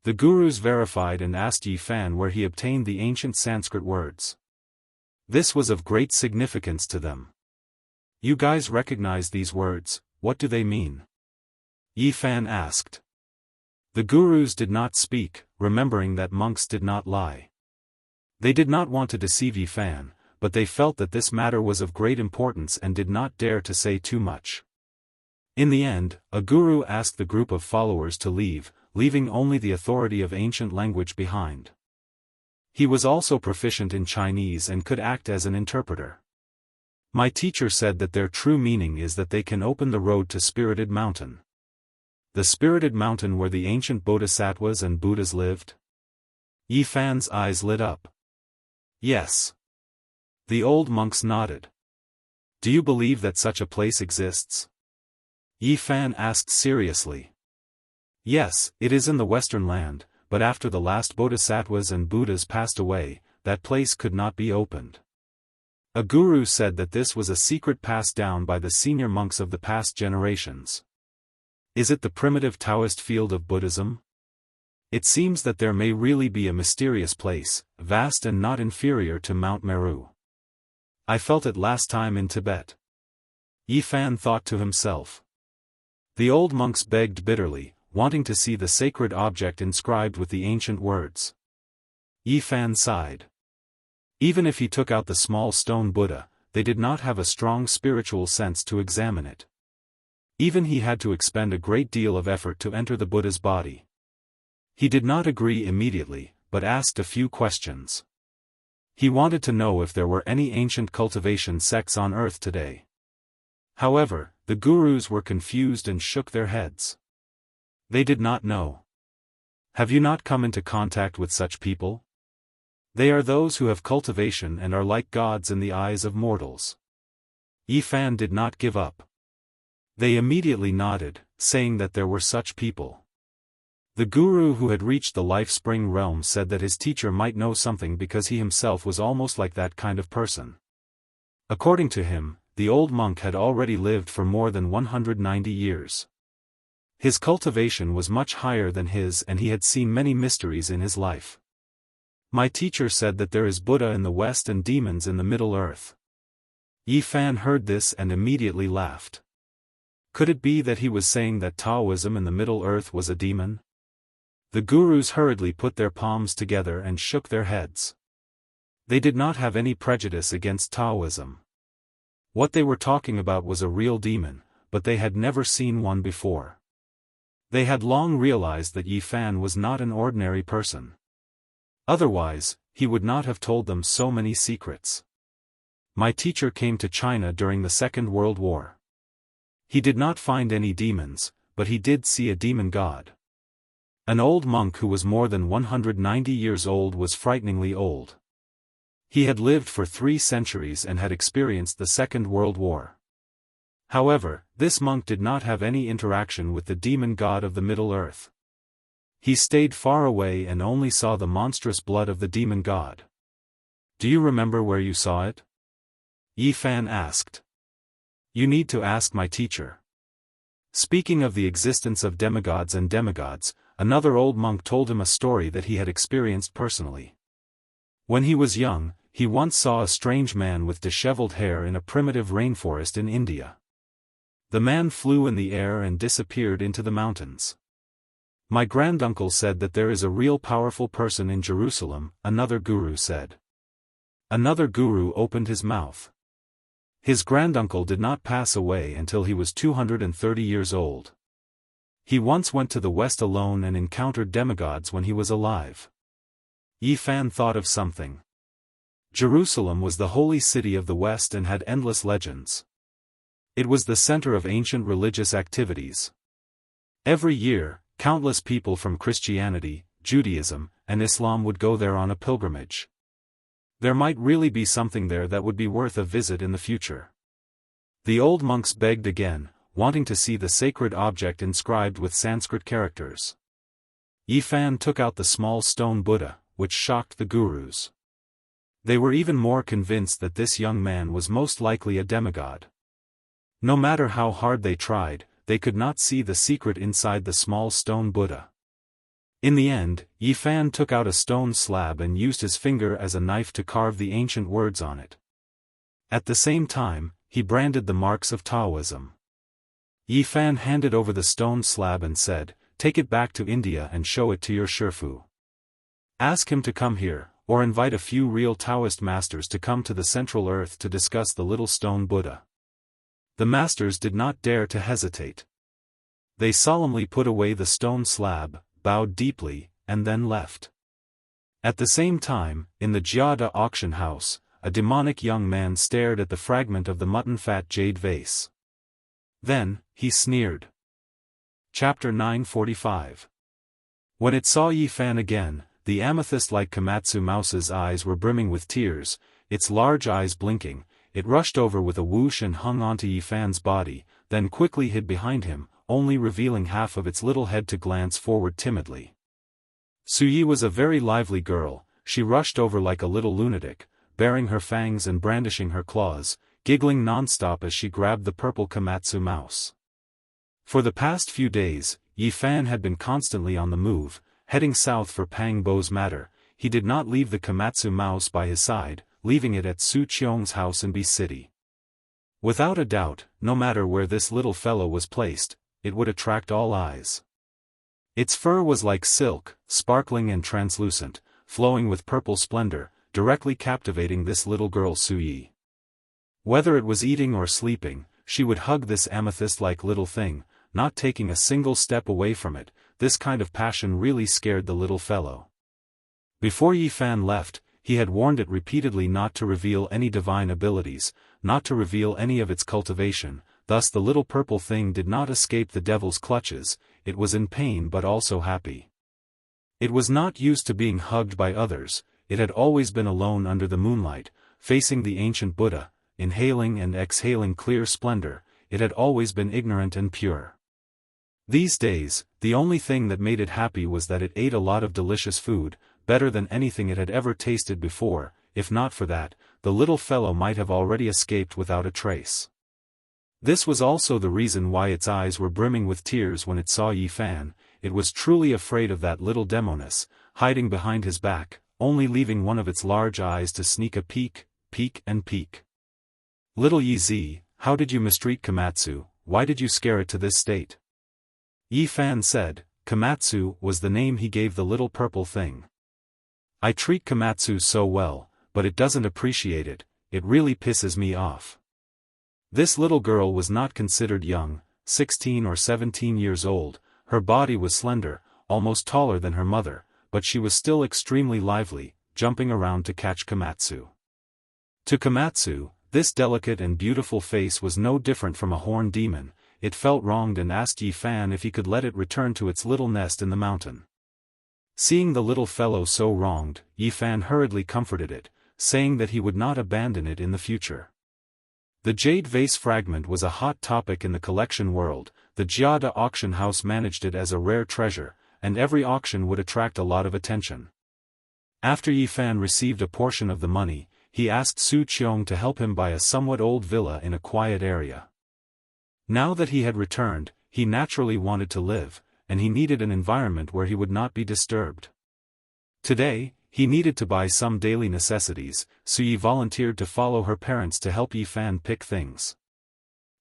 The gurus verified and asked Yi Fan where he obtained the ancient Sanskrit words. This was of great significance to them. You guys recognize these words, what do they mean? Yi Fan asked. The gurus did not speak, remembering that monks did not lie. They did not want to deceive Yi Fan, but they felt that this matter was of great importance and did not dare to say too much. In the end, a guru asked the group of followers to leave, leaving only the authority of ancient language behind. He was also proficient in Chinese and could act as an interpreter. My teacher said that their true meaning is that they can open the road to Spirited Mountain. The Spirited Mountain where the ancient bodhisattvas and Buddhas lived? Yi Fan's eyes lit up. Yes. The old monks nodded. Do you believe that such a place exists? Yi Fan asked seriously. Yes, it is in the Western land, but after the last bodhisattvas and Buddhas passed away, that place could not be opened. A guru said that this was a secret passed down by the senior monks of the past generations. Is it the primitive Taoist field of Buddhism? It seems that there may really be a mysterious place, vast and not inferior to Mount Meru. I felt it last time in Tibet. Yi Fan thought to himself. The old monks begged bitterly, wanting to see the sacred object inscribed with the ancient words. Yi Fan sighed. Even if he took out the small stone Buddha, they did not have a strong spiritual sense to examine it. Even he had to expend a great deal of effort to enter the Buddha's body. He did not agree immediately, but asked a few questions. He wanted to know if there were any ancient cultivation sects on earth today. However, the gurus were confused and shook their heads. They did not know. Have you not come into contact with such people? They are those who have cultivation and are like gods in the eyes of mortals. Yi Fan did not give up. They immediately nodded, saying that there were such people. The guru who had reached the life-spring realm said that his teacher might know something because he himself was almost like that kind of person. According to him, the old monk had already lived for more than 190 years. His cultivation was much higher than his and he had seen many mysteries in his life. My teacher said that there is Buddha in the west and demons in the Middle Earth. Yi Fan heard this and immediately laughed. Could it be that he was saying that Taoism in the Middle Earth was a demon? The gurus hurriedly put their palms together and shook their heads. They did not have any prejudice against Taoism. What they were talking about was a real demon, but they had never seen one before. They had long realized that Yi Fan was not an ordinary person. Otherwise, he would not have told them so many secrets. My teacher came to China during the Second World War. He did not find any demons, but he did see a demon god. An old monk who was more than 190 years old was frighteningly old. He had lived for 3 centuries and had experienced the Second World War. However, this monk did not have any interaction with the demon god of the Middle Earth. He stayed far away and only saw the monstrous blood of the demon god. Do you remember where you saw it? Yi Fan asked. You need to ask my teacher. Speaking of the existence of demigods and demigods, another old monk told him a story that he had experienced personally. When he was young, he once saw a strange man with disheveled hair in a primitive rainforest in India. The man flew in the air and disappeared into the mountains. My granduncle said that there is a real powerful person in Jerusalem, another guru said. Another guru opened his mouth. His granduncle did not pass away until he was 230 years old. He once went to the West alone and encountered demigods when he was alive. Yi Fan thought of something. Jerusalem was the holy city of the West and had endless legends. It was the center of ancient religious activities. Every year, countless people from Christianity, Judaism, and Islam would go there on a pilgrimage. There might really be something there that would be worth a visit in the future. The old monks begged again, wanting to see the sacred object inscribed with Sanskrit characters. Yi Fan took out the small stone Buddha, which shocked the gurus. They were even more convinced that this young man was most likely a demigod. No matter how hard they tried, they could not see the secret inside the small stone Buddha. In the end, Yi Fan took out a stone slab and used his finger as a knife to carve the ancient words on it. At the same time, he branded the marks of Taoism. Yi Fan handed over the stone slab and said, "Take it back to India and show it to your Shifu. Ask him to come here, or invite a few real Taoist masters to come to the Central Earth to discuss the little stone Buddha." The masters did not dare to hesitate. They solemnly put away the stone slab, bowed deeply, and then left. At the same time, in the Jiada auction house, a demonic young man stared at the fragment of the mutton-fat jade vase. Then, he sneered. Chapter 945. When it saw Yi Fan again, the amethyst-like Komatsu mouse's eyes were brimming with tears, its large eyes blinking. It rushed over with a whoosh and hung onto Yi Fan's body, then quickly hid behind him, only revealing half of its little head to glance forward timidly. Suyi was a very lively girl. She rushed over like a little lunatic, baring her fangs and brandishing her claws, giggling non-stop as she grabbed the purple Komatsu mouse. For the past few days, Yi Fan had been constantly on the move, heading south for Pang Bo's matter. He did not leave the Komatsu mouse by his side, leaving it at Su Qiong's house in B City. Without a doubt, no matter where this little fellow was placed, it would attract all eyes. Its fur was like silk, sparkling and translucent, flowing with purple splendor, directly captivating this little girl Suyi. Whether it was eating or sleeping, she would hug this amethyst-like little thing, not taking a single step away from it. This kind of passion really scared the little fellow. Before Yi Fan left, he had warned it repeatedly not to reveal any divine abilities, not to reveal any of its cultivation. Thus the little purple thing did not escape the devil's clutches. It was in pain but also happy. It was not used to being hugged by others. It had always been alone under the moonlight, facing the ancient Buddha, inhaling and exhaling clear splendor. It had always been ignorant and pure. These days, the only thing that made it happy was that it ate a lot of delicious food, better than anything it had ever tasted before. If not for that, the little fellow might have already escaped without a trace. This was also the reason why its eyes were brimming with tears when it saw Yi Fan. It was truly afraid of that little demoness, hiding behind his back, only leaving one of its large eyes to sneak a peek, and peek. Little Yi Zi, how did you mistreat Komatsu? Why did you scare it to this state? Yi Fan said. Komatsu was the name he gave the little purple thing. I treat Komatsu so well, but it doesn't appreciate it. It really pisses me off. This little girl was not considered young, 16 or 17 years old. Her body was slender, almost taller than her mother, but she was still extremely lively, jumping around to catch Komatsu. To Komatsu, this delicate and beautiful face was no different from a horned demon. It felt wronged and asked Yi Fan if he could let it return to its little nest in the mountain. Seeing the little fellow so wronged, Yi Fan hurriedly comforted it, saying that he would not abandon it in the future. The jade vase fragment was a hot topic in the collection world. The Jiada auction house managed it as a rare treasure, and every auction would attract a lot of attention. After Yi Fan received a portion of the money, he asked Su Qiong to help him buy a somewhat old villa in a quiet area. Now that he had returned, he naturally wanted to live, and he needed an environment where he would not be disturbed. Today, he needed to buy some daily necessities. Suyi volunteered to follow her parents to help Yi Fan pick things.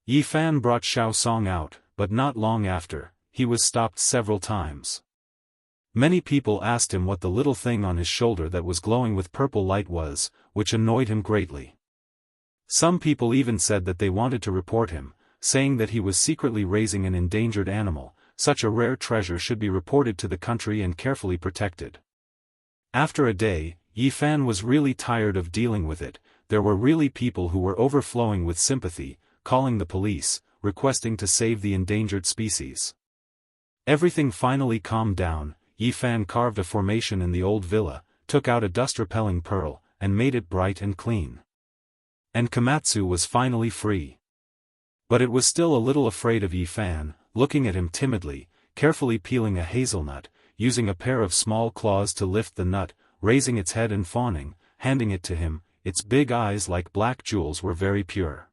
Yi Fan brought Xiao Song out, but not long after, he was stopped several times. Many people asked him what the little thing on his shoulder that was glowing with purple light was, which annoyed him greatly. Some people even said that they wanted to report him, saying that he was secretly raising an endangered animal. Such a rare treasure should be reported to the country and carefully protected. After a day, Yi Fan was really tired of dealing with it. There were really people who were overflowing with sympathy, calling the police, requesting to save the endangered species. Everything finally calmed down. Yi Fan carved a formation in the old villa, took out a dust-repelling pearl, and made it bright and clean. And Komatsu was finally free. But it was still a little afraid of Yi Fan, looking at him timidly, carefully peeling a hazelnut, using a pair of small claws to lift the nut, raising its head and fawning, handing it to him. Its big eyes like black jewels were very pure.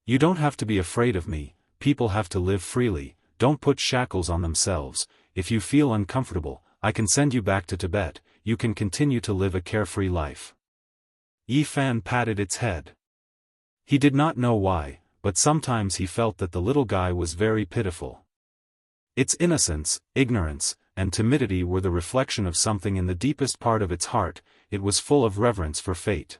You don't have to be afraid of me. People have to live freely. Don't put shackles on themselves. If you feel uncomfortable, I can send you back to Tibet. You can continue to live a carefree life. Yi Fan patted its head. He did not know why, but sometimes he felt that the little guy was very pitiful. Its innocence, ignorance, and timidity were the reflection of something in the deepest part of its heart. It was full of reverence for fate.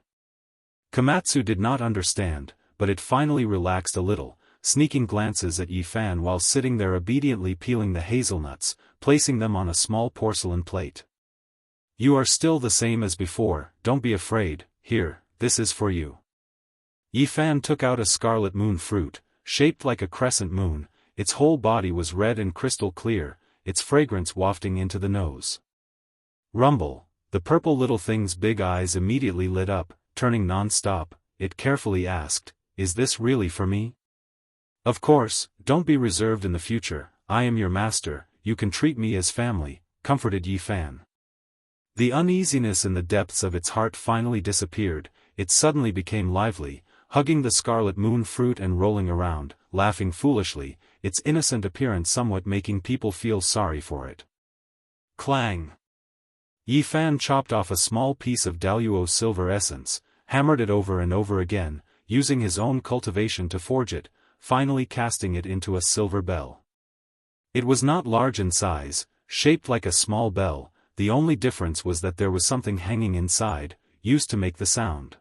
Komatsu did not understand, but it finally relaxed a little, sneaking glances at Yi Fan while sitting there obediently peeling the hazelnuts, placing them on a small porcelain plate. You are still the same as before, don't be afraid. Here, this is for you. Yi Fan took out a scarlet moon fruit, shaped like a crescent moon. Its whole body was red and crystal clear, its fragrance wafting into the nose. Rumble, the purple little thing's big eyes immediately lit up, turning non-stop. It carefully asked, "Is this really for me?" "Of course, don't be reserved in the future. I am your master, you can treat me as family," comforted Yi Fan. The uneasiness in the depths of its heart finally disappeared. It suddenly became lively, hugging the scarlet moon fruit and rolling around, laughing foolishly, its innocent appearance somewhat making people feel sorry for it. Clang! Yi Fan chopped off a small piece of Daoist silver essence, hammered it over and over again, using his own cultivation to forge it, finally casting it into a silver bell. It was not large in size, shaped like a small bell, the only difference was that there was something hanging inside, used to make the sound.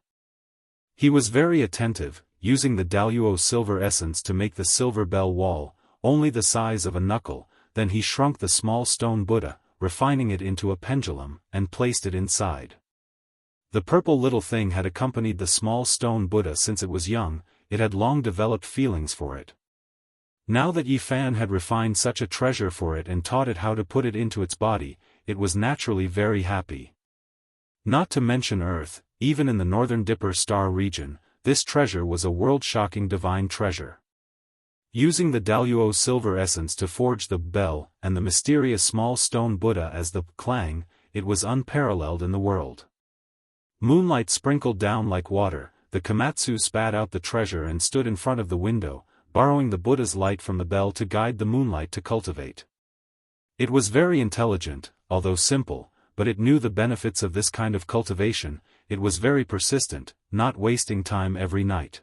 He was very attentive, using the Daoist silver essence to make the silver bell wall, only the size of a knuckle. Then he shrunk the small stone Buddha, refining it into a pendulum, and placed it inside. The purple little thing had accompanied the small stone Buddha since it was young. It had long developed feelings for it. Now that Yi Fan had refined such a treasure for it and taught it how to put it into its body, it was naturally very happy. Not to mention Earth, even in the northern Dipper star region, this treasure was a world-shocking divine treasure. Using the Daoist silver essence to forge the bell and the mysterious small stone Buddha as the clang, it was unparalleled in the world. Moonlight sprinkled down like water. The Komatsu spat out the treasure and stood in front of the window, borrowing the Buddha's light from the bell to guide the moonlight to cultivate. It was very intelligent, although simple, but it knew the benefits of this kind of cultivation. It was very persistent, not wasting time every night.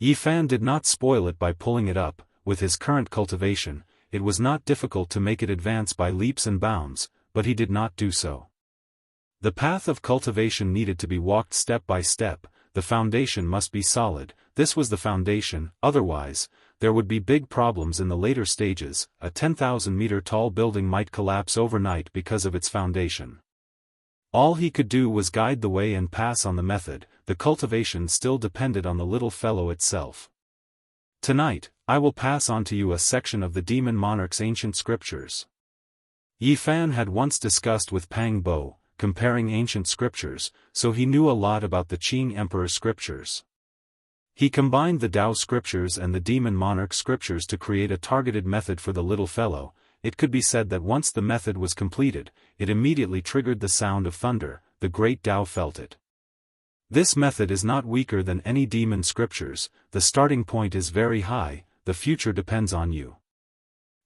Yi Fan did not spoil it by pulling it up. With his current cultivation, it was not difficult to make it advance by leaps and bounds, but he did not do so. The path of cultivation needed to be walked step by step. The foundation must be solid. This was the foundation, otherwise, there would be big problems in the later stages. A 10,000-meter tall building might collapse overnight because of its foundation. All he could do was guide the way and pass on the method. The cultivation still depended on the little fellow itself. Tonight, I will pass on to you a section of the demon monarch's ancient scriptures. Yi Fan had once discussed with Pang Bo, comparing ancient scriptures, so he knew a lot about the Qing Emperor's scriptures. He combined the Tao scriptures and the demon monarch scriptures to create a targeted method for the little fellow. It could be said that once the method was completed, it immediately triggered the sound of thunder. The great Tao felt it. This method is not weaker than any demon scriptures. The starting point is very high, the future depends on you.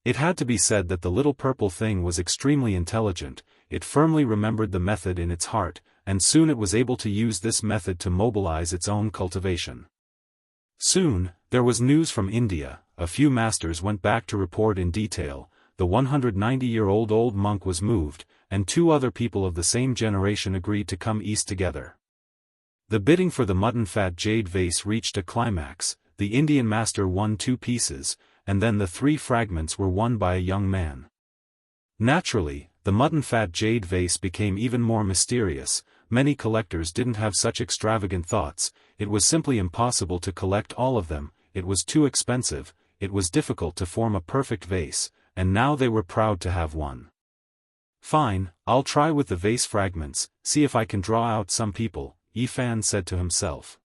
It had to be said that the little purple thing was extremely intelligent. It firmly remembered the method in its heart, and soon it was able to use this method to mobilize its own cultivation. Soon, there was news from India. A few masters went back to report in detail. The 190-year-old old monk was moved, and 2 other people of the same generation agreed to come east together. The bidding for the mutton-fat jade vase reached a climax. The Indian master won 2 pieces, and then the 3 fragments were won by a young man. Naturally, the mutton-fat jade vase became even more mysterious. Many collectors didn't have such extravagant thoughts. It was simply impossible to collect all of them. It was too expensive. It was difficult to form a perfect vase, and now they were proud to have one. Fine, I'll try with the vase fragments, see if I can draw out some people, Yi Fan said to himself.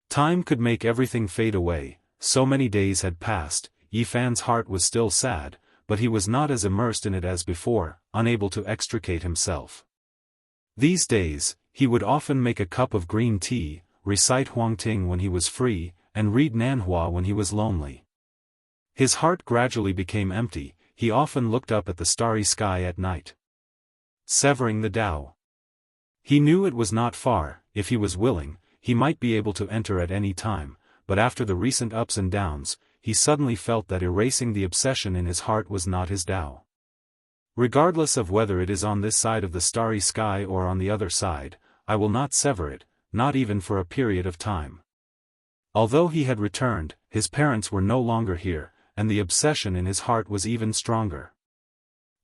Time could make everything fade away. So many days had passed. Yi Fan's heart was still sad, but he was not as immersed in it as before, unable to extricate himself. These days, he would often make a cup of green tea, recite Huangting when he was free, and read Nanhua when he was lonely. His heart gradually became empty. He often looked up at the starry sky at night. Severing the Tao. He knew it was not far. If he was willing, he might be able to enter at any time, but after the recent ups and downs, he suddenly felt that erasing the obsession in his heart was not his Tao. Regardless of whether it is on this side of the starry sky or on the other side, I will not sever it, not even for a period of time. Although he had returned, his parents were no longer here, and the obsession in his heart was even stronger.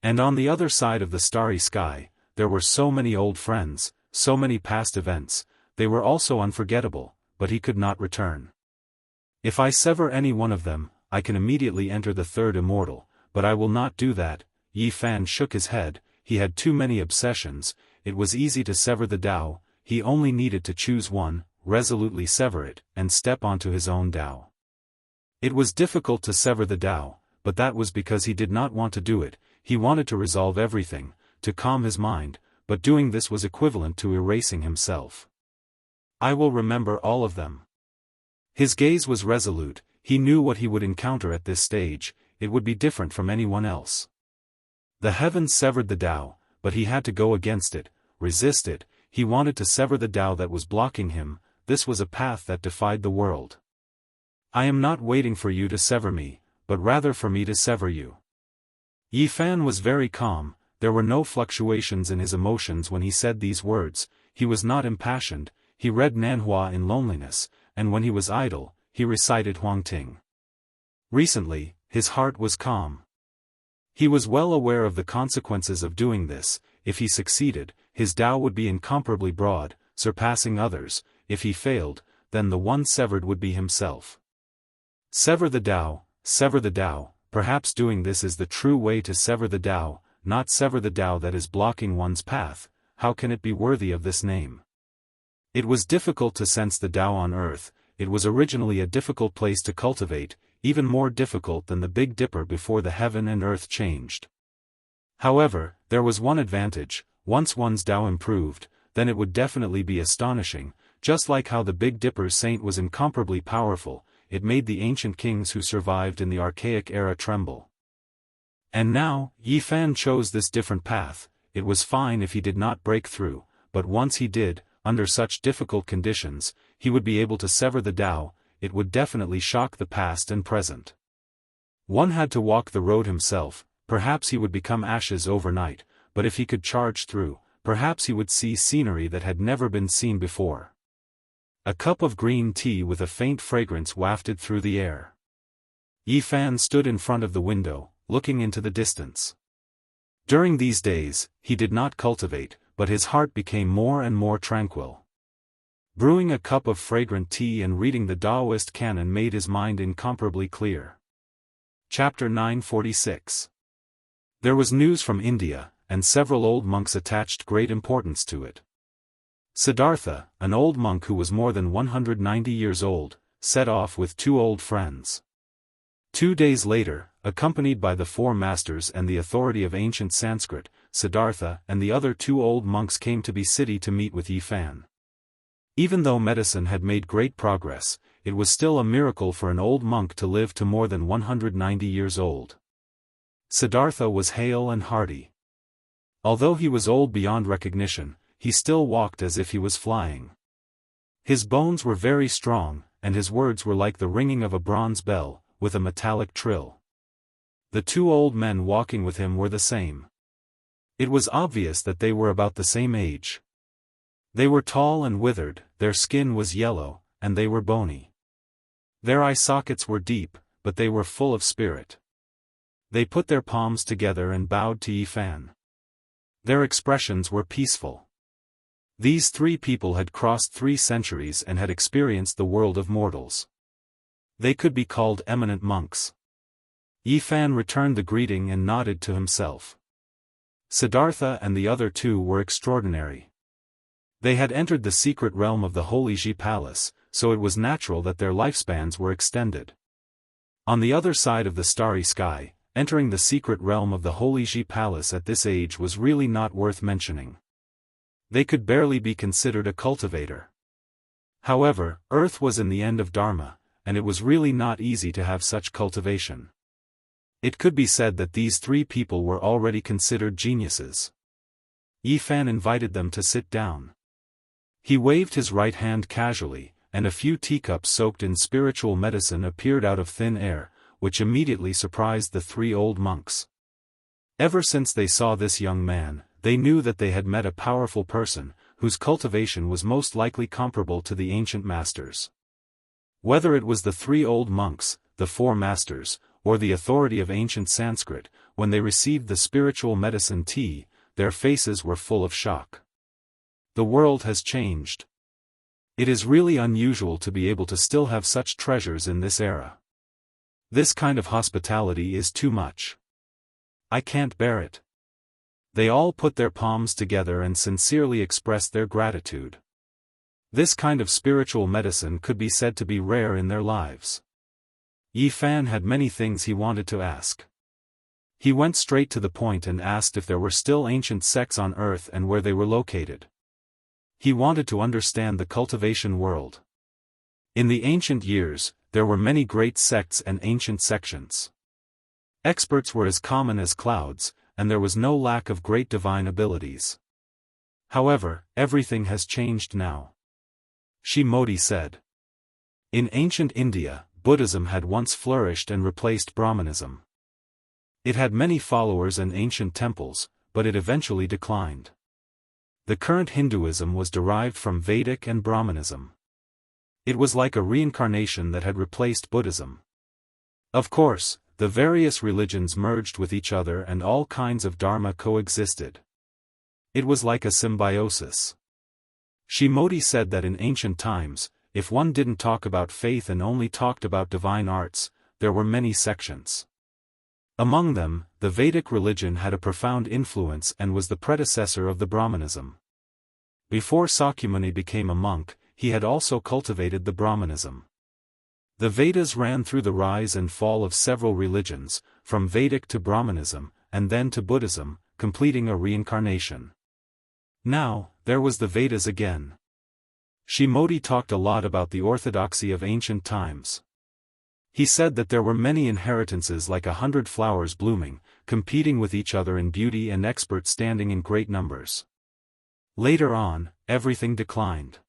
And on the other side of the starry sky, there were so many old friends, so many past events. They were also unforgettable, but he could not return. If I sever any one of them, I can immediately enter the 3rd immortal, but I will not do that. Yi Fan shook his head. He had too many obsessions. It was easy to sever the Tao. He only needed to choose one, resolutely sever it, and step onto his own Tao. It was difficult to sever the Tao, but that was because he did not want to do it. He wanted to resolve everything, to calm his mind, but doing this was equivalent to erasing himself. I will remember all of them. His gaze was resolute. He knew what he would encounter at this stage. It would be different from anyone else. The heavens severed the Tao, but he had to go against it, resist it. He wanted to sever the Tao that was blocking him. This was a path that defied the world. I am not waiting for you to sever me, but rather for me to sever you. Yi Fan was very calm. there were no fluctuations in his emotions when he said these words. He was not impassioned, he read Nanhua in loneliness, and when he was idle, he recited Huangting. Recently, his heart was calm. He was well aware of the consequences of doing this. If he succeeded, his Tao would be incomparably broad, surpassing others. If he failed, then the one severed would be himself. Sever the Tao, sever the Tao. Perhaps doing this is the true way to sever the Tao, not sever the Tao that is blocking one's path. How can it be worthy of this name? It was difficult to sense the Tao on earth. It was originally a difficult place to cultivate, even more difficult than the Big Dipper before the heaven and earth changed. However, there was one advantage: once one's Tao improved, then it would definitely be astonishing. Just like how the Big Dipper's saint was incomparably powerful, it made the ancient kings who survived in the archaic era tremble. And now, Yi Fan chose this different path. It was fine if he did not break through, but once he did, under such difficult conditions, he would be able to sever the Tao. It would definitely shock the past and present. One had to walk the road himself. Perhaps he would become ashes overnight, but if he could charge through, perhaps he would see scenery that had never been seen before. A cup of green tea with a faint fragrance wafted through the air. Yi Fan stood in front of the window, looking into the distance. During these days, he did not cultivate, but his heart became more and more tranquil. Brewing a cup of fragrant tea and reading the Daoist canon made his mind incomparably clear. Chapter 946. There was news from India, and several old monks attached great importance to it. Siddhartha, an old monk who was more than 190 years old, set off with 2 old friends. 2 days later, accompanied by the 4 masters and the authority of ancient Sanskrit, Siddhartha and the other 2 old monks came to the city to meet with Yi Fan. Even though medicine had made great progress, it was still a miracle for an old monk to live to more than 190 years old. Siddhartha was hale and hearty. Although he was old beyond recognition, he still walked as if he was flying. His bones were very strong, and his words were like the ringing of a bronze bell, with a metallic trill. The 2 old men walking with him were the same. It was obvious that they were about the same age. They were tall and withered, their skin was yellow, and they were bony. Their eye sockets were deep, but they were full of spirit. They put their palms together and bowed to Yi Fan. Their expressions were peaceful. These 3 people had crossed 3 centuries and had experienced the world of mortals. They could be called eminent monks. Yi Fan returned the greeting and nodded to himself. Siddhartha and the other 2 were extraordinary. They had entered the secret realm of the Holy Ji Palace, so it was natural that their lifespans were extended. On the other side of the starry sky, entering the secret realm of the Holy Ji Palace at this age was really not worth mentioning. They could barely be considered a cultivator. However, Earth was in the end of Dharma, and it was really not easy to have such cultivation. It could be said that these 3 people were already considered geniuses. Yi Fan invited them to sit down. He waved his right hand casually, and a few teacups soaked in spiritual medicine appeared out of thin air, which immediately surprised the 3 old monks. Ever since they saw this young man, they knew that they had met a powerful person, whose cultivation was most likely comparable to the ancient masters. Whether it was the 3 old monks, the 4 masters, or the authority of ancient Sanskrit, when they received the spiritual medicine tea, their faces were full of shock. The world has changed. It is really unusual to be able to still have such treasures in this era. This kind of hospitality is too much. I can't bear it. They all put their palms together and sincerely expressed their gratitude. This kind of spiritual medicine could be said to be rare in their lives. Yi Fan had many things he wanted to ask. He went straight to the point and asked if there were still ancient sects on earth and where they were located. He wanted to understand the cultivation world. In the ancient years, there were many great sects and ancient sections. Experts were as common as clouds, and there was no lack of great divine abilities. However, everything has changed now. Shi Modi said. In ancient India, Buddhism had once flourished and replaced Brahmanism. It had many followers and ancient temples, but it eventually declined. The current Hinduism was derived from Vedic and Brahmanism. It was like a reincarnation that had replaced Buddhism. Of course, the various religions merged with each other and all kinds of dharma coexisted. It was like a symbiosis. Shimoti said that in ancient times, if one didn't talk about faith and only talked about divine arts, there were many sections. Among them, the Vedic religion had a profound influence and was the predecessor of the Brahmanism. Before Sakyamuni became a monk, he had also cultivated the Brahmanism. The Vedas ran through the rise and fall of several religions, from Vedic to Brahmanism, and then to Buddhism, completing a reincarnation. Now, there was the Vedas again. Shimoti talked a lot about the orthodoxy of ancient times. He said that there were many inheritances like 100 flowers blooming, competing with each other in beauty and experts standing in great numbers. Later on, everything declined.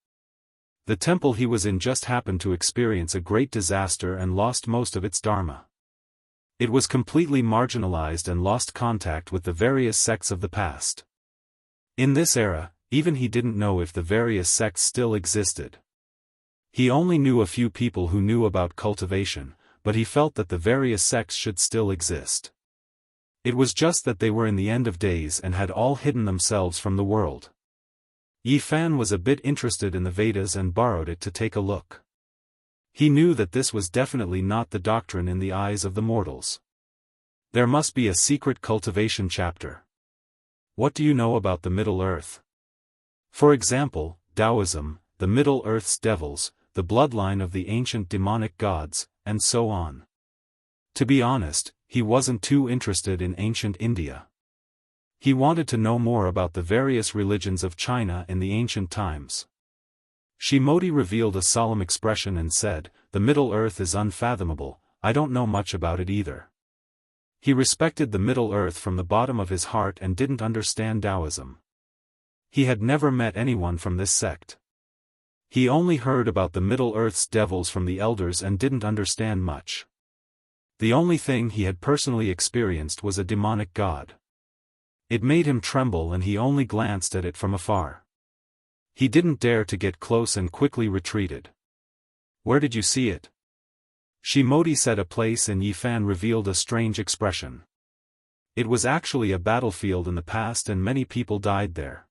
The temple he was in just happened to experience a great disaster and lost most of its dharma. It was completely marginalized and lost contact with the various sects of the past. In this era, even he didn't know if the various sects still existed. He only knew a few people who knew about cultivation, but he felt that the various sects should still exist. It was just that they were in the end of days and had all hidden themselves from the world. Yi Fan was a bit interested in the Vedas and borrowed it to take a look. He knew that this was definitely not the doctrine in the eyes of the mortals. There must be a secret cultivation chapter. What do you know about the Middle Earth? For example, Daoism, the Middle Earth's devils, the bloodline of the ancient demonic gods, and so on. To be honest, he wasn't too interested in ancient India. He wanted to know more about the various religions of China in the ancient times. Shimoti revealed a solemn expression and said, "The Middle Earth is unfathomable, I don't know much about it either." He respected the Middle Earth from the bottom of his heart and didn't understand Taoism. He had never met anyone from this sect. He only heard about the Middle Earth's devils from the elders and didn't understand much. The only thing he had personally experienced was a demonic god. It made him tremble and he only glanced at it from afar. He didn't dare to get close and quickly retreated. "Where did you see it?" Shimoti said a place, and Yi Fan revealed a strange expression. It was actually a battlefield in the past and many people died there.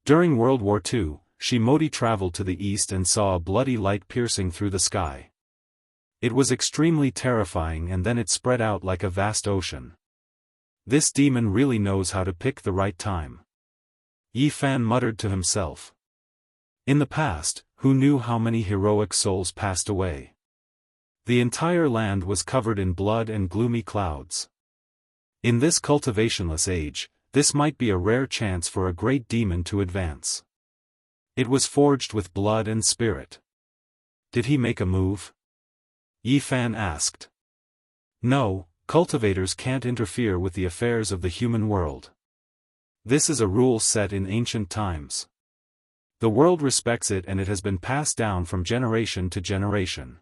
During World War II, Shimoti traveled to the east and saw a bloody light piercing through the sky. It was extremely terrifying, and then it spread out like a vast ocean. This demon really knows how to pick the right time. Yi Fan muttered to himself. In the past, who knew how many heroic souls passed away? The entire land was covered in blood and gloomy clouds. In this cultivationless age, this might be a rare chance for a great demon to advance. It was forged with blood and spirit. Did he make a move? Yi Fan asked. No, cultivators can't interfere with the affairs of the human world. This is a rule set in ancient times. The world respects it and it has been passed down from generation to generation.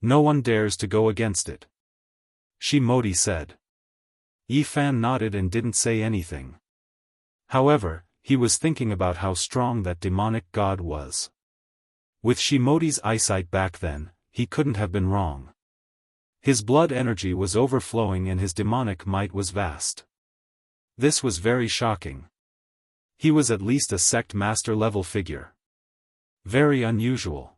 No one dares to go against it. Shimoti said. Yi Fan nodded and didn't say anything. However, he was thinking about how strong that demonic god was. With Shimoti's eyesight back then, he couldn't have been wrong. His blood energy was overflowing and his demonic might was vast. This was very shocking. He was at least a sect master level figure. Very unusual.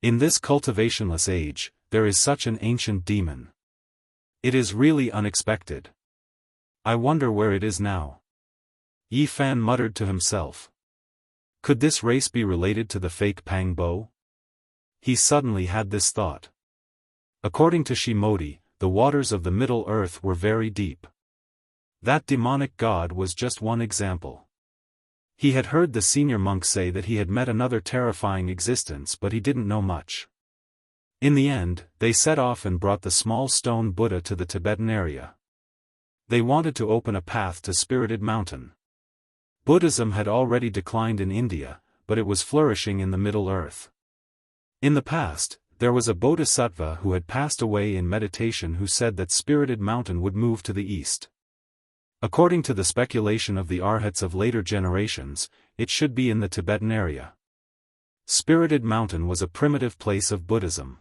In this cultivationless age, there is such an ancient demon. It is really unexpected. I wonder where it is now. Yi Fan muttered to himself. Could this race be related to the fake Pangbo? He suddenly had this thought. According to Shimoti, the waters of the Middle Earth were very deep. That demonic god was just one example. He had heard the senior monk say that he had met another terrifying existence, but he didn't know much. In the end, they set off and brought the small stone Buddha to the Tibetan area. They wanted to open a path to Spirited Mountain. Buddhism had already declined in India, but it was flourishing in the Middle Earth. In the past, there was a bodhisattva who had passed away in meditation who said that Spirited Mountain would move to the east. According to the speculation of the arhats of later generations, it should be in the Tibetan area. Spirited Mountain was a primitive place of Buddhism.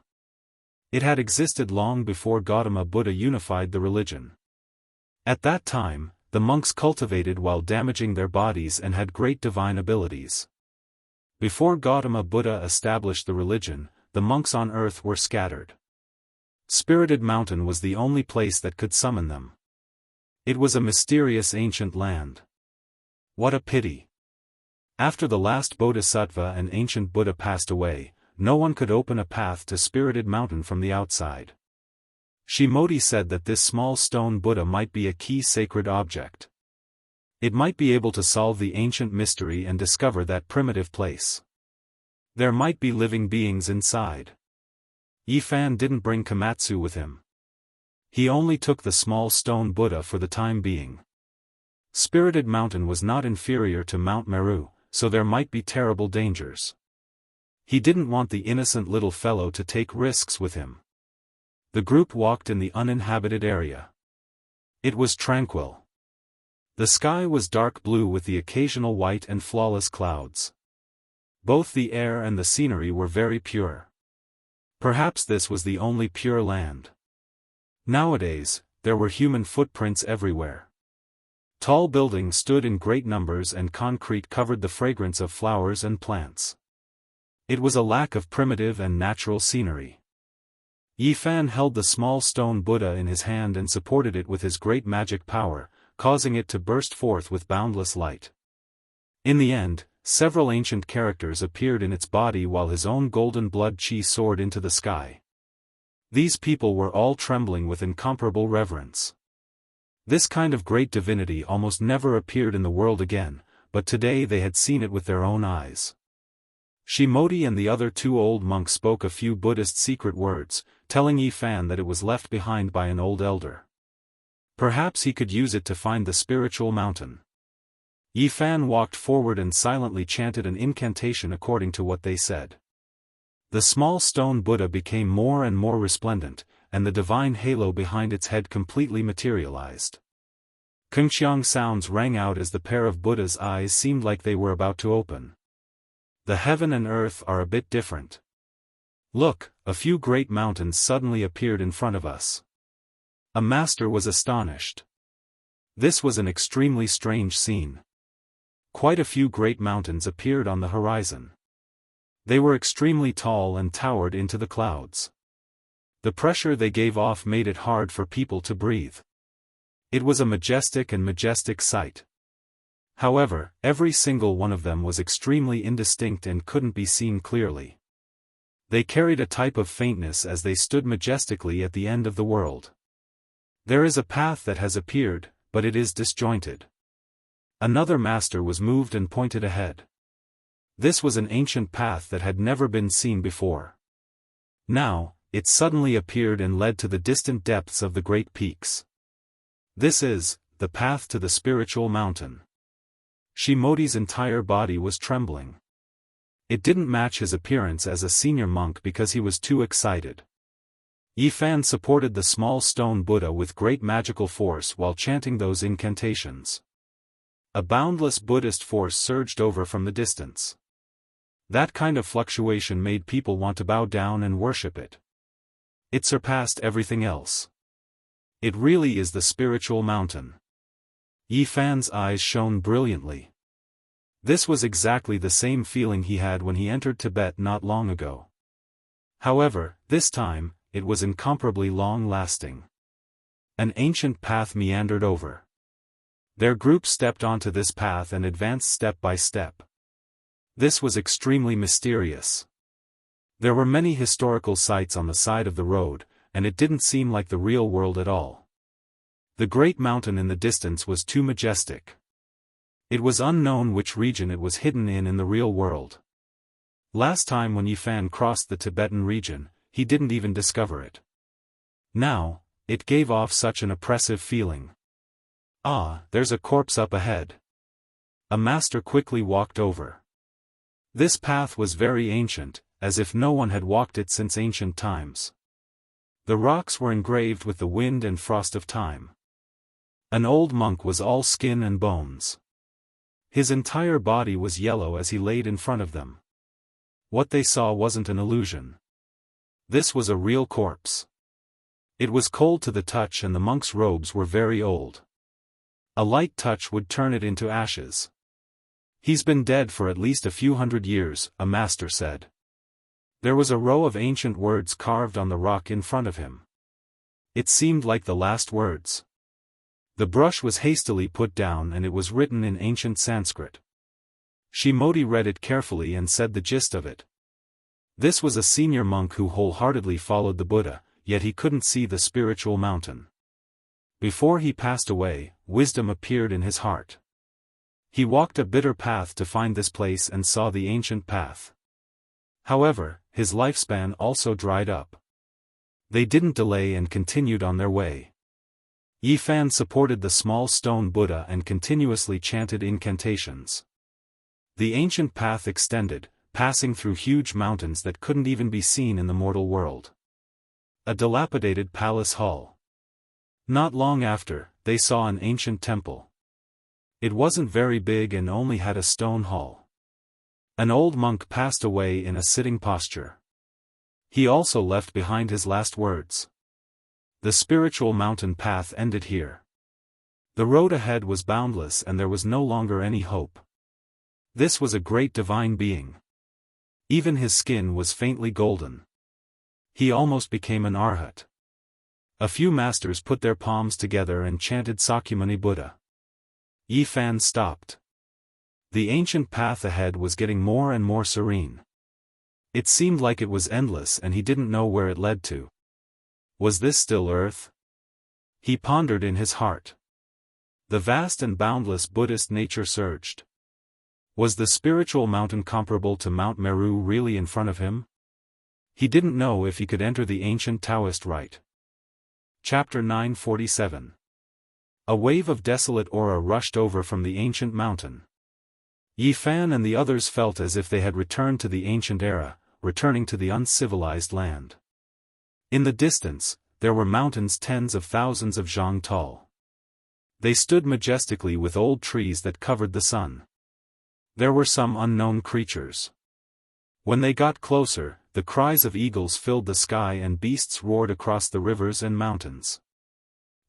It had existed long before Gautama Buddha unified the religion. At that time, the monks cultivated while damaging their bodies and had great divine abilities. Before Gautama Buddha established the religion, the monks on earth were scattered. Spirited Mountain was the only place that could summon them. It was a mysterious ancient land. What a pity! After the last Bodhisattva and ancient Buddha passed away, no one could open a path to Spirited Mountain from the outside. Shimoti said that this small stone Buddha might be a key sacred object. It might be able to solve the ancient mystery and discover that primitive place. There might be living beings inside. Yifan didn't bring Komatsu with him. He only took the small stone Buddha for the time being. Spirited Mountain was not inferior to Mount Meru, so there might be terrible dangers. He didn't want the innocent little fellow to take risks with him. The group walked in the uninhabited area. It was tranquil. The sky was dark blue with the occasional white and flawless clouds. Both the air and the scenery were very pure. Perhaps this was the only pure land. Nowadays, there were human footprints everywhere. Tall buildings stood in great numbers and concrete covered the fragrance of flowers and plants. It was a lack of primitive and natural scenery. Yifan held the small stone Buddha in his hand and supported it with his great magic power, causing it to burst forth with boundless light. In the end, several ancient characters appeared in its body while his own golden blood chi soared into the sky. These people were all trembling with incomparable reverence. This kind of great divinity almost never appeared in the world again, but today they had seen it with their own eyes. Shimoti and the other two old monks spoke a few Buddhist secret words, telling Yifan that it was left behind by an old elder. Perhaps he could use it to find the spiritual mountain. Yifan walked forward and silently chanted an incantation according to what they said. The small stone Buddha became more and more resplendent, and the divine halo behind its head completely materialized. Kungxiang sounds rang out as the pair of Buddha's eyes seemed like they were about to open. The heaven and earth are a bit different. Look, a few great mountains suddenly appeared in front of us. A master was astonished. This was an extremely strange scene. Quite a few great mountains appeared on the horizon. They were extremely tall and towered into the clouds. The pressure they gave off made it hard for people to breathe. It was a majestic sight. However, every single one of them was extremely indistinct and couldn't be seen clearly. They carried a type of faintness as they stood majestically at the end of the world. There is a path that has appeared, but it is disjointed. Another master was moved and pointed ahead. This was an ancient path that had never been seen before. Now, it suddenly appeared and led to the distant depths of the great peaks. This is the path to the spiritual mountain. Shimoti's entire body was trembling. It didn't match his appearance as a senior monk because he was too excited. Yifan supported the small stone Buddha with great magical force while chanting those incantations. A boundless Buddhist force surged over from the distance. That kind of fluctuation made people want to bow down and worship it. It surpassed everything else. It really is the spiritual mountain. Yifan's eyes shone brilliantly. This was exactly the same feeling he had when he entered Tibet not long ago. However, this time, it was incomparably long-lasting. An ancient path meandered over. Their group stepped onto this path and advanced step by step. This was extremely mysterious. There were many historical sites on the side of the road, and it didn't seem like the real world at all. The great mountain in the distance was too majestic. It was unknown which region it was hidden in the real world. Last time when Yifan crossed the Tibetan region, he didn't even discover it. Now, it gave off such an oppressive feeling. Ah, there's a corpse up ahead. A master quickly walked over. This path was very ancient, as if no one had walked it since ancient times. The rocks were engraved with the wind and frost of time. An old monk was all skin and bones. His entire body was yellow as he laid in front of them. What they saw wasn't an illusion. This was a real corpse. It was cold to the touch and the monk's robes were very old. A light touch would turn it into ashes. He's been dead for at least a few hundred years, a master said. There was a row of ancient words carved on the rock in front of him. It seemed like the last words. The brush was hastily put down and it was written in ancient Sanskrit. Shimoti read it carefully and said the gist of it. This was a senior monk who wholeheartedly followed the Buddha, yet he couldn't see the spiritual mountain. Before he passed away, wisdom appeared in his heart. He walked a bitter path to find this place and saw the ancient path. However, his lifespan also dried up. They didn't delay and continued on their way. Yifan supported the small stone Buddha and continuously chanted incantations. The ancient path extended, passing through huge mountains that couldn't even be seen in the mortal world. A dilapidated palace hall. Not long after, they saw an ancient temple. It wasn't very big and only had a stone hall. An old monk passed away in a sitting posture. He also left behind his last words. The spiritual mountain path ended here. The road ahead was boundless and there was no longer any hope. This was a great divine being. Even his skin was faintly golden. He almost became an arhat. A few masters put their palms together and chanted Sakyamuni Buddha. Yifan stopped. The ancient path ahead was getting more and more serene. It seemed like it was endless and he didn't know where it led to. Was this still Earth? He pondered in his heart. The vast and boundless Buddhist nature surged. Was the spiritual mountain comparable to Mount Meru really in front of him? He didn't know if he could enter the ancient Taoist rite. Chapter 947. A wave of desolate aura rushed over from the ancient mountain. Yifan and the others felt as if they had returned to the ancient era, returning to the uncivilized land. In the distance, there were mountains tens of thousands of zhang tall. They stood majestically with old trees that covered the sun. There were some unknown creatures. When they got closer, the cries of eagles filled the sky and beasts roared across the rivers and mountains.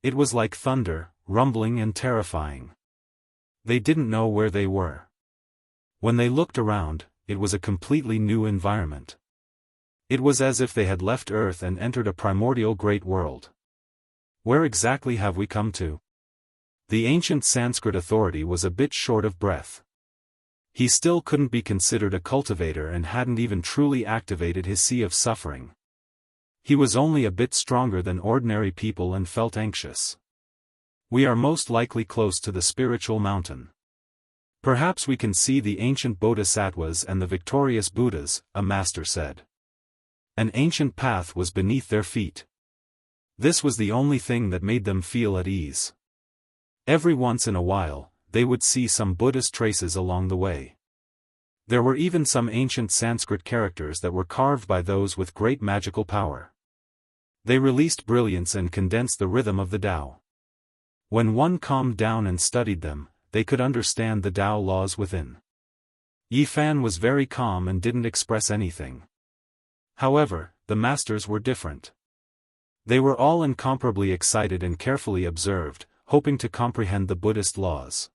It was like thunder, rumbling and terrifying. They didn't know where they were. When they looked around, it was a completely new environment. It was as if they had left Earth and entered a primordial great world. Where exactly have we come to? The ancient Sanskrit authority was a bit short of breath. He still couldn't be considered a cultivator and hadn't even truly activated his sea of suffering. He was only a bit stronger than ordinary people and felt anxious. We are most likely close to the spiritual mountain. Perhaps we can see the ancient bodhisattvas and the victorious Buddhas, a master said. An ancient path was beneath their feet. This was the only thing that made them feel at ease. Every once in a while, they would see some Buddhist traces along the way. There were even some ancient Sanskrit characters that were carved by those with great magical power. They released brilliance and condensed the rhythm of the Tao. When one calmed down and studied them, they could understand the Tao laws within. Yifan was very calm and didn't express anything. However, the masters were different. They were all incomparably excited and carefully observed, hoping to comprehend the Buddhist laws.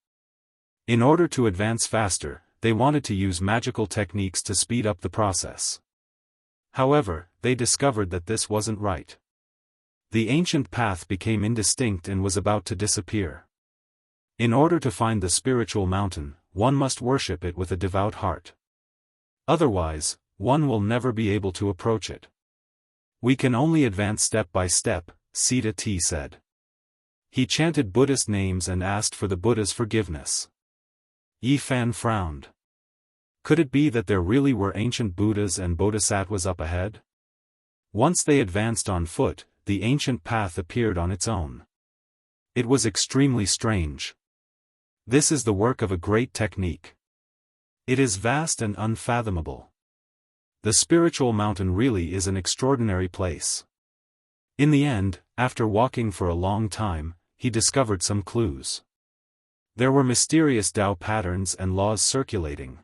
In order to advance faster, they wanted to use magical techniques to speed up the process. However, they discovered that this wasn't right. The ancient path became indistinct and was about to disappear. In order to find the spiritual mountain, one must worship it with a devout heart. Otherwise, one will never be able to approach it. We can only advance step by step, Sita T said. He chanted Buddhist names and asked for the Buddha's forgiveness. Yifan frowned. Could it be that there really were ancient Buddhas and bodhisattvas up ahead? Once they advanced on foot, the ancient path appeared on its own. It was extremely strange. This is the work of a great technique. It is vast and unfathomable. The spiritual mountain really is an extraordinary place. In the end, after walking for a long time, he discovered some clues. There were mysterious Tao patterns and laws circulating.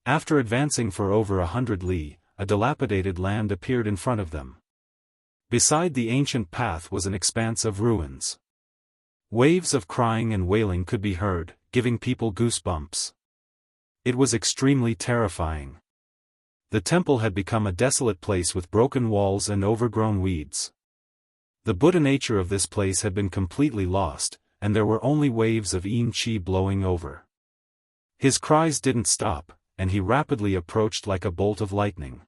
After advancing for over 100 li, a dilapidated land appeared in front of them. Beside the ancient path was an expanse of ruins. Waves of crying and wailing could be heard, giving people goosebumps. It was extremely terrifying. The temple had become a desolate place with broken walls and overgrown weeds. The Buddha nature of this place had been completely lost, and there were only waves of yin qi blowing over. His cries didn't stop, and he rapidly approached like a bolt of lightning.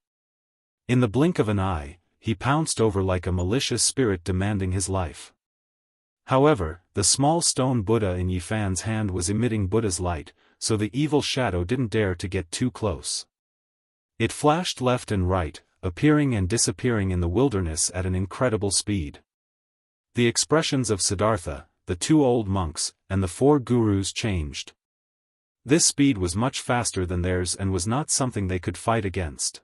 In the blink of an eye, he pounced over like a malicious spirit demanding his life. However, the small stone Buddha in Yifan's hand was emitting Buddha's light, so the evil shadow didn't dare to get too close. It flashed left and right, appearing and disappearing in the wilderness at an incredible speed. The expressions of Siddhartha, the 2 old monks, and the 4 gurus changed. This speed was much faster than theirs and was not something they could fight against.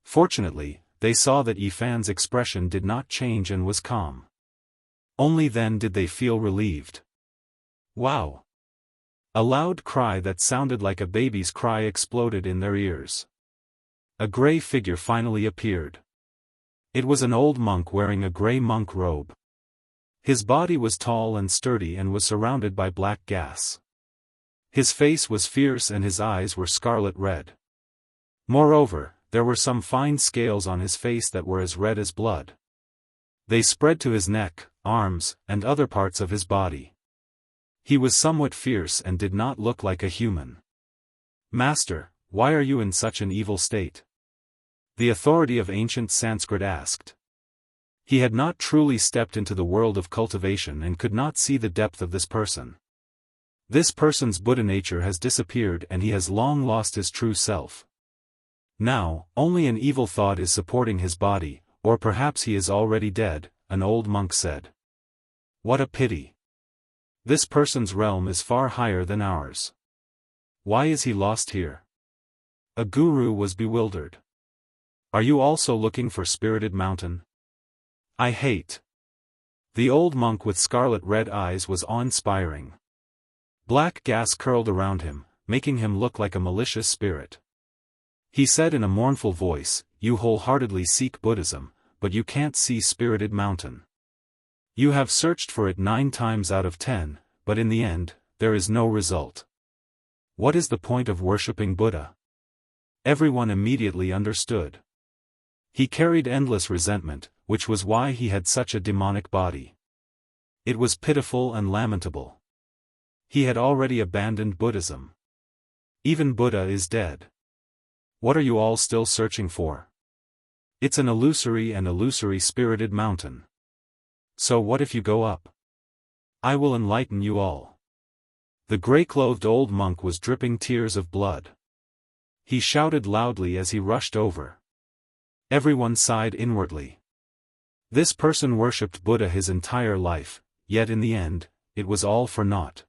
Fortunately, they saw that Yifan's expression did not change and was calm. Only then did they feel relieved. Wow! A loud cry that sounded like a baby's cry exploded in their ears. A gray figure finally appeared. It was an old monk wearing a gray monk robe. His body was tall and sturdy and was surrounded by black gas. His face was fierce and his eyes were scarlet red. Moreover, there were some fine scales on his face that were as red as blood. They spread to his neck, arms, and other parts of his body. He was somewhat fierce and did not look like a human. "Master, why are you in such an evil state?" the authority of ancient Sanskrit asked. He had not truly stepped into the world of cultivation and could not see the depth of this person. This person's Buddha nature has disappeared and he has long lost his true self. Now, only an evil thought is supporting his body, or perhaps he is already dead, an old monk said. What a pity. This person's realm is far higher than ours. Why is he lost here? A guru was bewildered. Are you also looking for Spirited Mountain? I hate. The old monk with scarlet red eyes was awe-inspiring. Black gas curled around him, making him look like a malicious spirit. He said in a mournful voice, "You wholeheartedly seek Buddhism, but you can't see Spirited Mountain. You have searched for it 9 times out of 10, but in the end, there is no result. What is the point of worshipping Buddha?" Everyone immediately understood. He carried endless resentment, which was why he had such a demonic body. It was pitiful and lamentable. He had already abandoned Buddhism. Even Buddha is dead. What are you all still searching for? It's an illusory spirited mountain. So what if you go up? I will enlighten you all. The gray-clothed old monk was dripping tears of blood. He shouted loudly as he rushed over. Everyone sighed inwardly. This person worshipped Buddha his entire life, yet in the end, it was all for naught.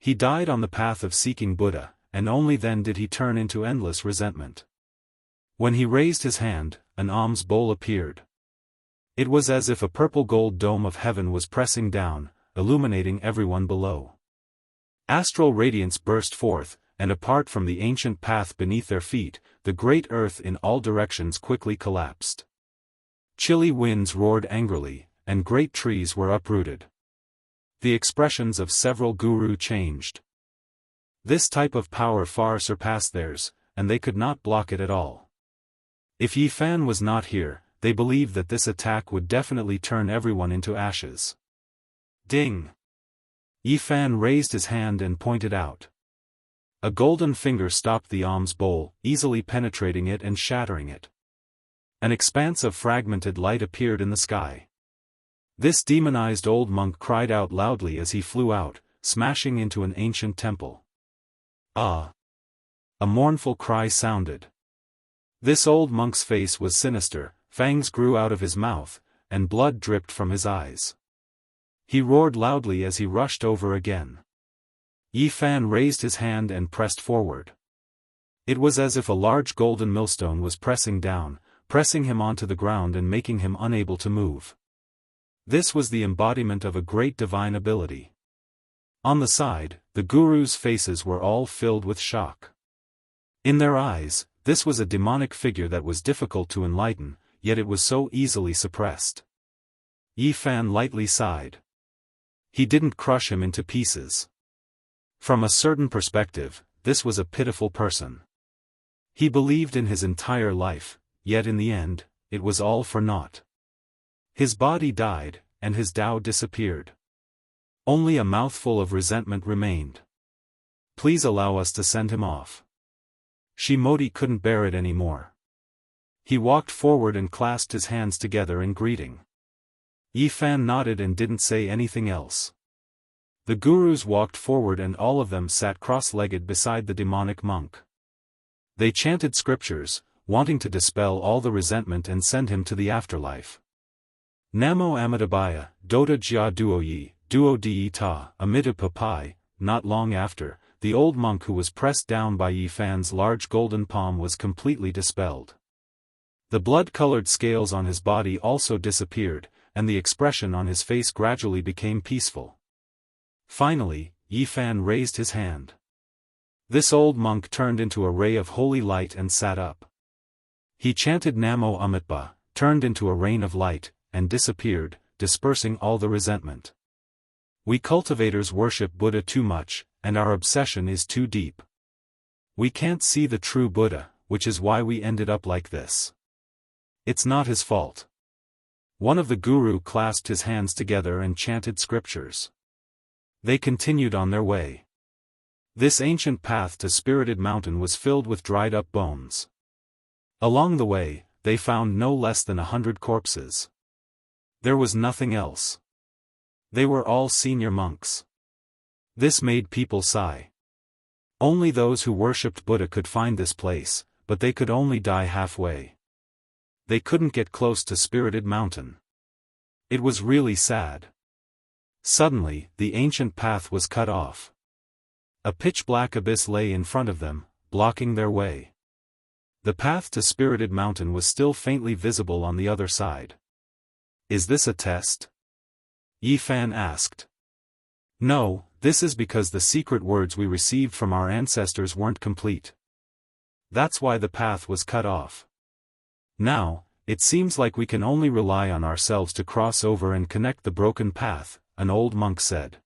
He died on the path of seeking Buddha, and only then did he turn into endless resentment. When he raised his hand, an alms bowl appeared. It was as if a purple gold dome of heaven was pressing down, illuminating everyone below. Astral radiance burst forth, and apart from the ancient path beneath their feet, the great earth in all directions quickly collapsed. Chilly winds roared angrily, and great trees were uprooted. The expressions of several gurus changed. This type of power far surpassed theirs, and they could not block it at all. If Yifan was not here, they believed that this attack would definitely turn everyone into ashes. Ding! Yifan raised his hand and pointed out. A golden finger stopped the alms bowl, easily penetrating it and shattering it. An expanse of fragmented light appeared in the sky. This demonized old monk cried out loudly as he flew out, smashing into an ancient temple. Ah! A mournful cry sounded. This old monk's face was sinister, fangs grew out of his mouth, and blood dripped from his eyes. He roared loudly as he rushed over again. Yifan raised his hand and pressed forward. It was as if a large golden millstone was pressing down, pressing him onto the ground and making him unable to move. This was the embodiment of a great divine ability. On the side, the gurus' faces were all filled with shock. In their eyes, this was a demonic figure that was difficult to enlighten, yet it was so easily suppressed. Yi Fan lightly sighed. He didn't crush him into pieces. From a certain perspective, this was a pitiful person. He believed in his entire life, yet in the end, it was all for naught. His body died, and his Tao disappeared. Only a mouthful of resentment remained. Please allow us to send him off. Shimodi couldn't bear it anymore. He walked forward and clasped his hands together in greeting. Yi Fan nodded and didn't say anything else. The gurus walked forward and all of them sat cross-legged beside the demonic monk. They chanted scriptures, wanting to dispel all the resentment and send him to the afterlife. Namo Amitabhaya, Dota Jia Duoyi, Duo Di Ta, Amida Papai. Not long after, the old monk who was pressed down by Yi Fan's large golden palm was completely dispelled. The blood-colored scales on his body also disappeared, and the expression on his face gradually became peaceful. Finally, Yi Fan raised his hand. This old monk turned into a ray of holy light and sat up. He chanted Namo Amitba, turned into a rain of light, and disappeared, dispersing all the resentment. We cultivators worship Buddha too much, and our obsession is too deep. We can't see the true Buddha, which is why we ended up like this. It's not his fault. One of the guru clasped his hands together and chanted scriptures. They continued on their way. This ancient path to Spirited Mountain was filled with dried-up bones. Along the way, they found no less than 100 corpses. There was nothing else. They were all senior monks. This made people sigh. Only those who worshipped Buddha could find this place, but they could only die halfway. They couldn't get close to Spirited Mountain. It was really sad. Suddenly, the ancient path was cut off. A pitch-black abyss lay in front of them, blocking their way. The path to Spirited Mountain was still faintly visible on the other side. Is this a test? Yi Fan asked. No, this is because the secret words we received from our ancestors weren't complete. That's why the path was cut off. Now, it seems like we can only rely on ourselves to cross over and connect the broken path, an old monk said.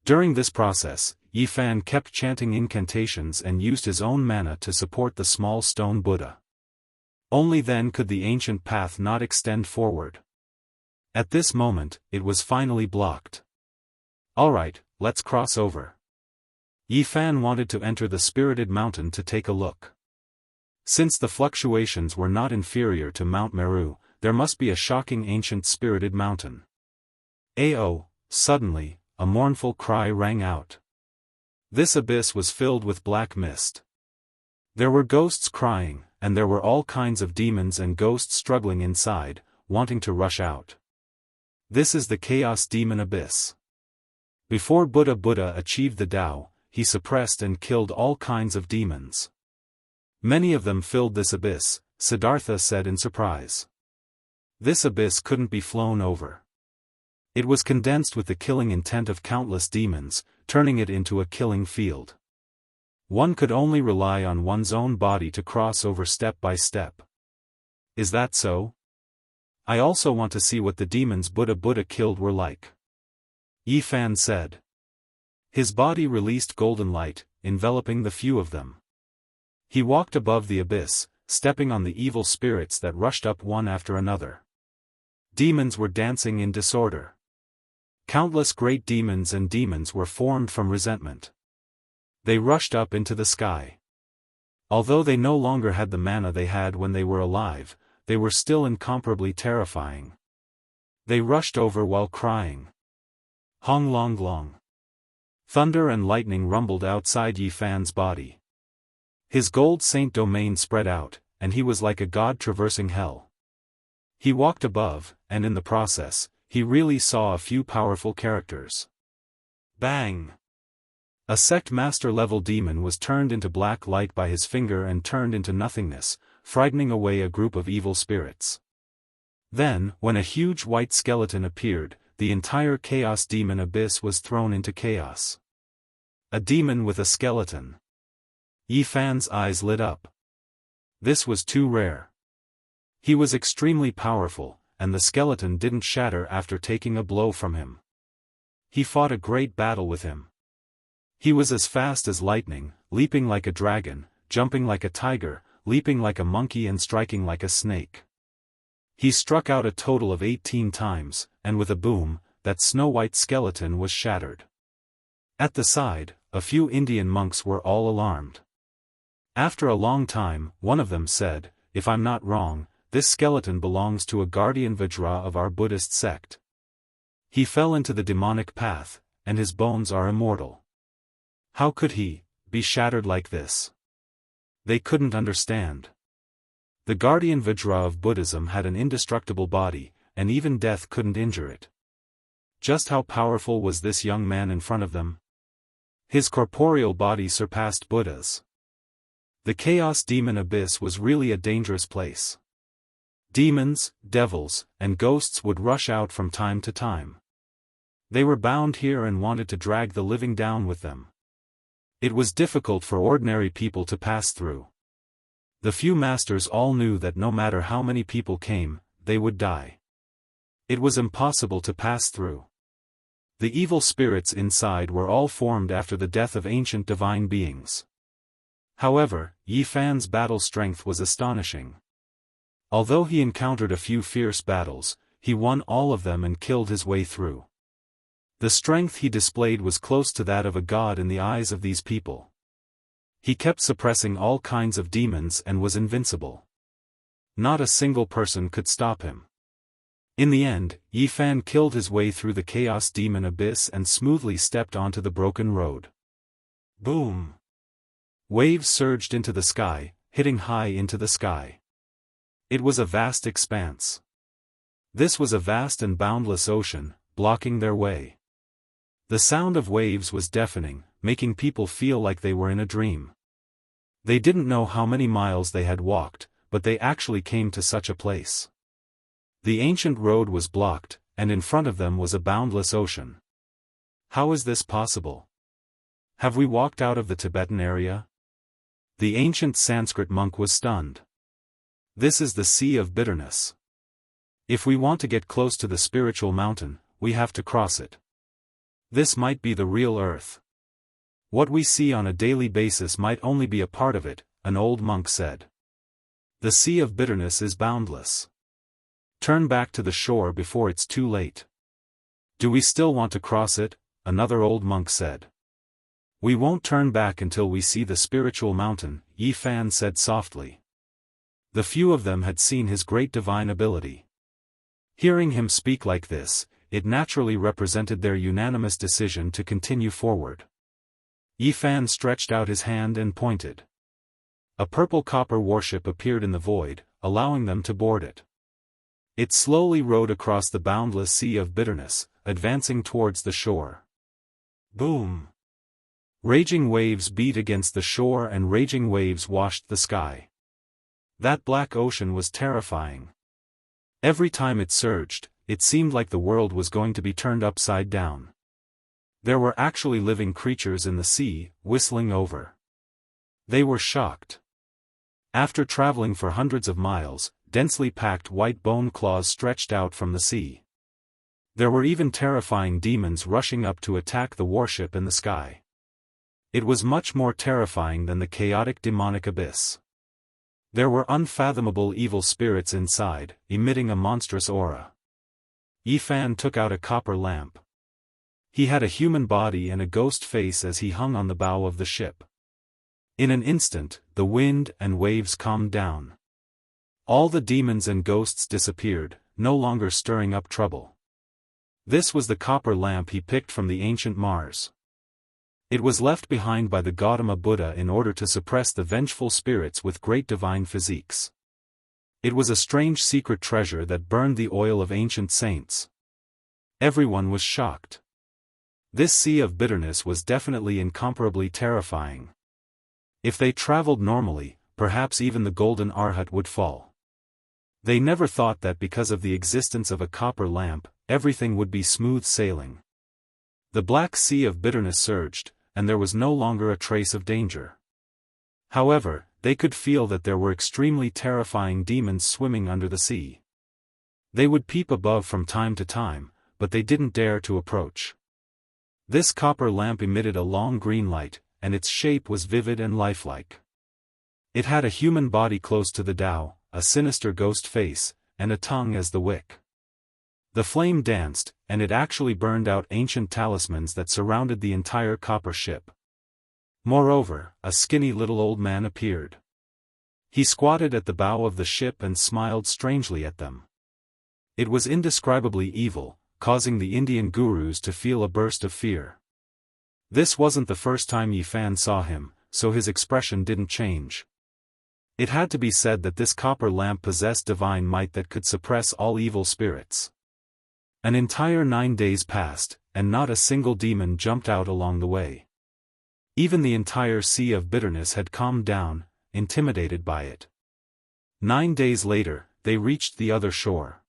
During this process, Yi Fan kept chanting incantations and used his own mana to support the small stone Buddha. Only then could the ancient path not extend forward. At this moment, it was finally blocked. Alright, let's cross over. Yi Fan wanted to enter the Spirited Mountain to take a look. Since the fluctuations were not inferior to Mount Meru, there must be a shocking ancient Spirited Mountain. Ayo! Suddenly, a mournful cry rang out. This abyss was filled with black mist. There were ghosts crying, and there were all kinds of demons and ghosts struggling inside, wanting to rush out. This is the Chaos Demon Abyss. Before Buddha achieved the Tao, he suppressed and killed all kinds of demons. Many of them filled this abyss, Siddhartha said in surprise. This abyss couldn't be flown over. It was condensed with the killing intent of countless demons, turning it into a killing field. One could only rely on one's own body to cross over step by step. Is that so? I also want to see what the demons Buddha killed were like. Yi Fan said. His body released golden light, enveloping the few of them. He walked above the abyss, stepping on the evil spirits that rushed up one after another. Demons were dancing in disorder. Countless great demons and demons were formed from resentment. They rushed up into the sky. Although they no longer had the mana they had when they were alive, they were still incomparably terrifying. They rushed over while crying. Hong long long. Thunder and lightning rumbled outside Yi Fan's body. His gold saint domain spread out, and he was like a god traversing hell. He walked above, and in the process, he really saw a few powerful characters. Bang! A sect master-level demon was turned into black light by his finger and turned into nothingness, frightening away a group of evil spirits. Then, when a huge white skeleton appeared, the entire chaos demon abyss was thrown into chaos. A demon with a skeleton. Yi Fan's eyes lit up. This was too rare. He was extremely powerful, and the skeleton didn't shatter after taking a blow from him. He fought a great battle with him. He was as fast as lightning, leaping like a dragon, jumping like a tiger, leaping like a monkey and striking like a snake. He struck out a total of 18 times, and with a boom, that snow-white skeleton was shattered. At the side, a few Indian monks were all alarmed. After a long time, one of them said, "If I'm not wrong, this skeleton belongs to a guardian Vajra of our Buddhist sect. He fell into the demonic path, and his bones are immortal. How could he be shattered like this?" They couldn't understand. The guardian Vajra of Buddhism had an indestructible body, and even death couldn't injure it. Just how powerful was this young man in front of them? His corporeal body surpassed Buddha's. The chaos demon abyss was really a dangerous place. Demons, devils, and ghosts would rush out from time to time. They were bound here and wanted to drag the living down with them. It was difficult for ordinary people to pass through. The few masters all knew that no matter how many people came, they would die. It was impossible to pass through. The evil spirits inside were all formed after the death of ancient divine beings. However, Yi Fan's battle strength was astonishing. Although he encountered a few fierce battles, he won all of them and killed his way through. The strength he displayed was close to that of a god in the eyes of these people. He kept suppressing all kinds of demons and was invincible. Not a single person could stop him. In the end, Yi Fan killed his way through the chaos demon abyss and smoothly stepped onto the broken road. Boom! Waves surged into the sky, hitting high into the sky. It was a vast expanse. This was a vast and boundless ocean, blocking their way. The sound of waves was deafening, making people feel like they were in a dream. They didn't know how many miles they had walked, but they actually came to such a place. The ancient road was blocked, and in front of them was a boundless ocean. How is this possible? Have we walked out of the Tibetan area? The ancient Sanskrit monk was stunned. This is the Sea of Bitterness. If we want to get close to the spiritual mountain, we have to cross it. This might be the real earth. What we see on a daily basis might only be a part of it, an old monk said. The Sea of Bitterness is boundless. Turn back to the shore before it's too late. Do we still want to cross it? Another old monk said. We won't turn back until we see the spiritual mountain, Yi Fan said softly. The few of them had seen his great divine ability. Hearing him speak like this, it naturally represented their unanimous decision to continue forward. Yi Fan stretched out his hand and pointed. A purple copper warship appeared in the void, allowing them to board it. It slowly rode across the boundless Sea of Bitterness, advancing towards the shore. Boom! Raging waves beat against the shore and raging waves washed the sky. That black ocean was terrifying. Every time it surged, it seemed like the world was going to be turned upside down. There were actually living creatures in the sea, whistling over. They were shocked. After traveling for hundreds of miles, densely packed white bone claws stretched out from the sea. There were even terrifying demons rushing up to attack the warship in the sky. It was much more terrifying than the chaotic demonic abyss. There were unfathomable evil spirits inside, emitting a monstrous aura. Yi Fan took out a copper lamp. He had a human body and a ghost face as he hung on the bow of the ship. In an instant, the wind and waves calmed down. All the demons and ghosts disappeared, no longer stirring up trouble. This was the copper lamp he picked from the ancient Mars. It was left behind by the Gautama Buddha in order to suppress the vengeful spirits with great divine physiques. It was a strange secret treasure that burned the oil of ancient saints. Everyone was shocked. This Sea of Bitterness was definitely incomparably terrifying. If they traveled normally, perhaps even the golden Arhat would fall. They never thought that because of the existence of a copper lamp, everything would be smooth sailing. The black sea of bitterness surged, and there was no longer a trace of danger. However, they could feel that there were extremely terrifying demons swimming under the sea. They would peep above from time to time, but they didn't dare to approach. This copper lamp emitted a long green light, and its shape was vivid and lifelike. It had a human body close to the Tao, a sinister ghost face, and a tongue as the wick. The flame danced, and it actually burned out ancient talismans that surrounded the entire copper ship. Moreover, a skinny little old man appeared. He squatted at the bow of the ship and smiled strangely at them. It was indescribably evil, causing the Indian gurus to feel a burst of fear. This wasn't the first time Yi Fan saw him, so his expression didn't change. It had to be said that this copper lamp possessed divine might that could suppress all evil spirits. An entire 9 days passed, and not a single demon jumped out along the way. Even the entire sea of bitterness had calmed down, intimidated by it. 9 days later, they reached the other shore.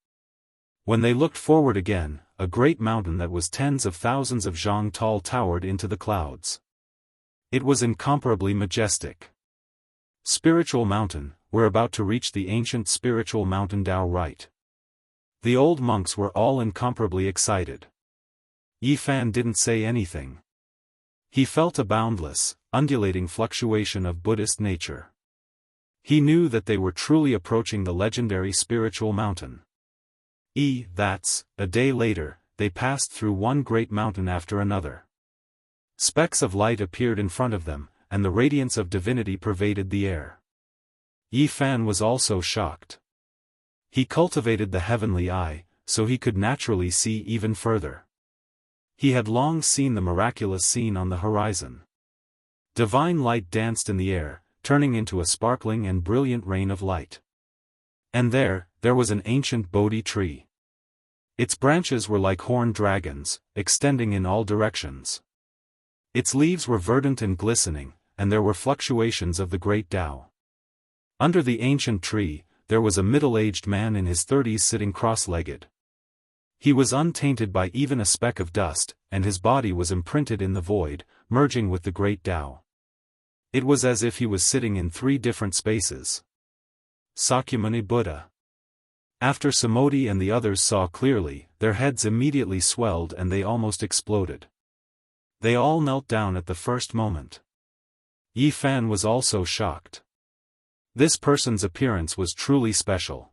When they looked forward again, a great mountain that was tens of thousands of zhang tall towered into the clouds. It was incomparably majestic. Spiritual mountain, we're about to reach the ancient spiritual mountain Dao, right? The old monks were all incomparably excited. Yi Fan didn't say anything. He felt a boundless, undulating fluctuation of Buddhist nature. He knew that they were truly approaching the legendary spiritual mountain. That's, a day later, they passed through one great mountain after another. Specks of light appeared in front of them, and the radiance of divinity pervaded the air. Yi Fan was also shocked. He cultivated the heavenly eye, so he could naturally see even further. He had long seen the miraculous scene on the horizon. Divine light danced in the air, turning into a sparkling and brilliant rain of light. And there was an ancient Bodhi tree. Its branches were like horned dragons, extending in all directions. Its leaves were verdant and glistening, and there were fluctuations of the great Tao. Under the ancient tree, there was a middle-aged man in his 30s sitting cross-legged. He was untainted by even a speck of dust, and his body was imprinted in the void, merging with the great Tao. It was as if he was sitting in 3 different spaces. Sakyamuni Buddha. After Samodhi and the others saw clearly, their heads immediately swelled and they almost exploded. They all knelt down at the first moment. Yi Fan was also shocked. This person's appearance was truly special.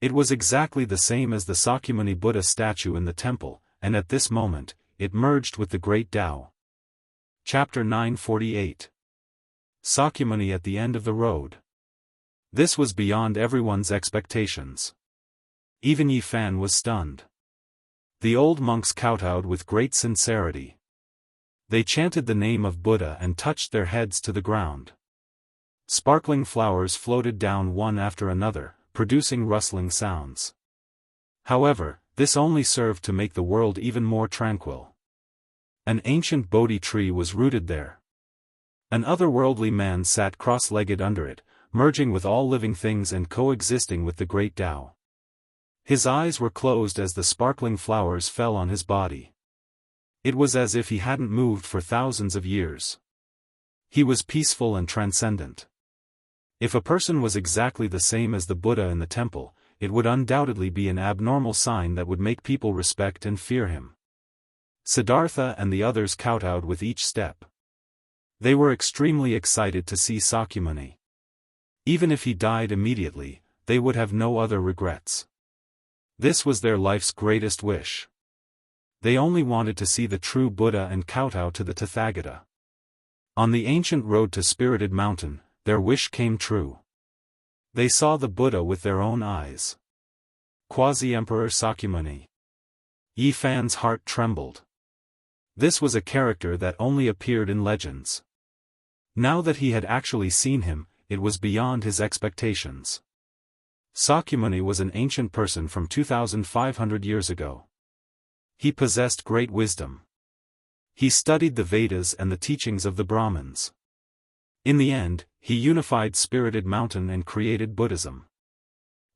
It was exactly the same as the Sakyamuni Buddha statue in the temple, and at this moment, it merged with the great Tao. Chapter 948. Sakyamuni at the end of the road. This was beyond everyone's expectations. Even Yi Fan was stunned. The old monks kowtowed with great sincerity. They chanted the name of Buddha and touched their heads to the ground. Sparkling flowers floated down one after another, producing rustling sounds. However, this only served to make the world even more tranquil. An ancient Bodhi tree was rooted there. An otherworldly man sat cross-legged under it, merging with all living things and coexisting with the great Tao. His eyes were closed as the sparkling flowers fell on his body. It was as if he hadn't moved for thousands of years. He was peaceful and transcendent. If a person was exactly the same as the Buddha in the temple, it would undoubtedly be an abnormal sign that would make people respect and fear him. Siddhartha and the others kowtowed with each step. They were extremely excited to see Sakyamuni. Even if he died immediately, they would have no other regrets. This was their life's greatest wish. They only wanted to see the true Buddha and kowtow to the Tathagata. On the ancient road to Spirited Mountain, their wish came true. They saw the Buddha with their own eyes. Quasi-Emperor Sakyamuni. Yi Fan's heart trembled. This was a character that only appeared in legends. Now that he had actually seen him, it was beyond his expectations. Sakyamuni was an ancient person from 2,500 years ago. He possessed great wisdom. He studied the Vedas and the teachings of the Brahmins. In the end, he unified Spirited Mountain and created Buddhism.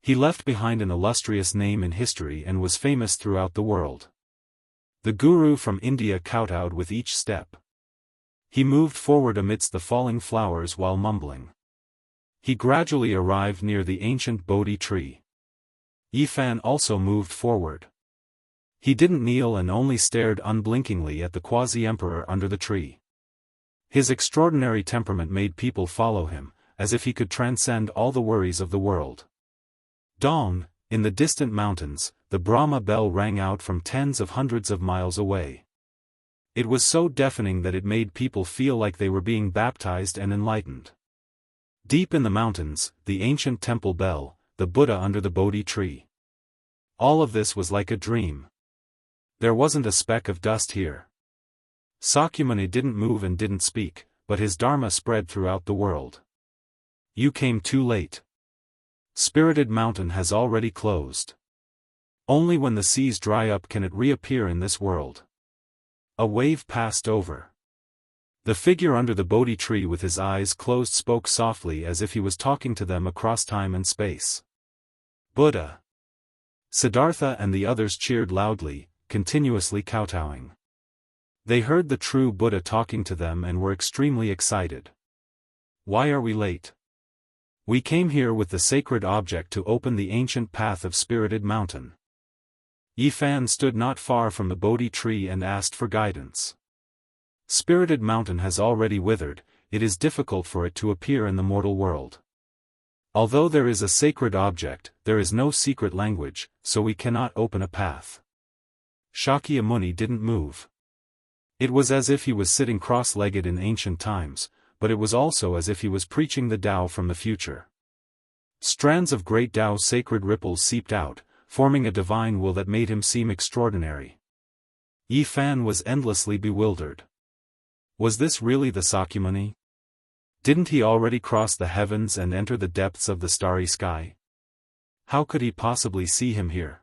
He left behind an illustrious name in history and was famous throughout the world. The guru from India kowtowed with each step. He moved forward amidst the falling flowers while mumbling. He gradually arrived near the ancient Bodhi tree. Yifan also moved forward. He didn't kneel and only stared unblinkingly at the quasi-emperor under the tree. His extraordinary temperament made people follow him, as if he could transcend all the worries of the world. Dong, in the distant mountains, the Brahma bell rang out from tens of hundreds of miles away. It was so deafening that it made people feel like they were being baptized and enlightened. Deep in the mountains, the ancient temple bell, the Buddha under the Bodhi tree. All of this was like a dream. There wasn't a speck of dust here. Sakyamuni didn't move and didn't speak, but his dharma spread throughout the world. You came too late. Spirited Mountain has already closed. Only when the seas dry up can it reappear in this world. A wave passed over. The figure under the Bodhi tree with his eyes closed spoke softly as if he was talking to them across time and space. Buddha. Siddhartha and the others cheered loudly, continuously kowtowing. They heard the true Buddha talking to them and were extremely excited. Why are we late? We came here with the sacred object to open the ancient path of Spirited Mountain. Yifan stood not far from the Bodhi tree and asked for guidance. Spirited Mountain has already withered, it is difficult for it to appear in the mortal world. Although there is a sacred object, there is no secret language, so we cannot open a path. Shakyamuni didn't move. It was as if he was sitting cross-legged in ancient times, but it was also as if he was preaching the Tao from the future. Strands of great Tao sacred ripples seeped out, forming a divine will that made him seem extraordinary. Yifan was endlessly bewildered. Was this really the Sakyamuni? Didn't he already cross the heavens and enter the depths of the starry sky? How could he possibly see him here?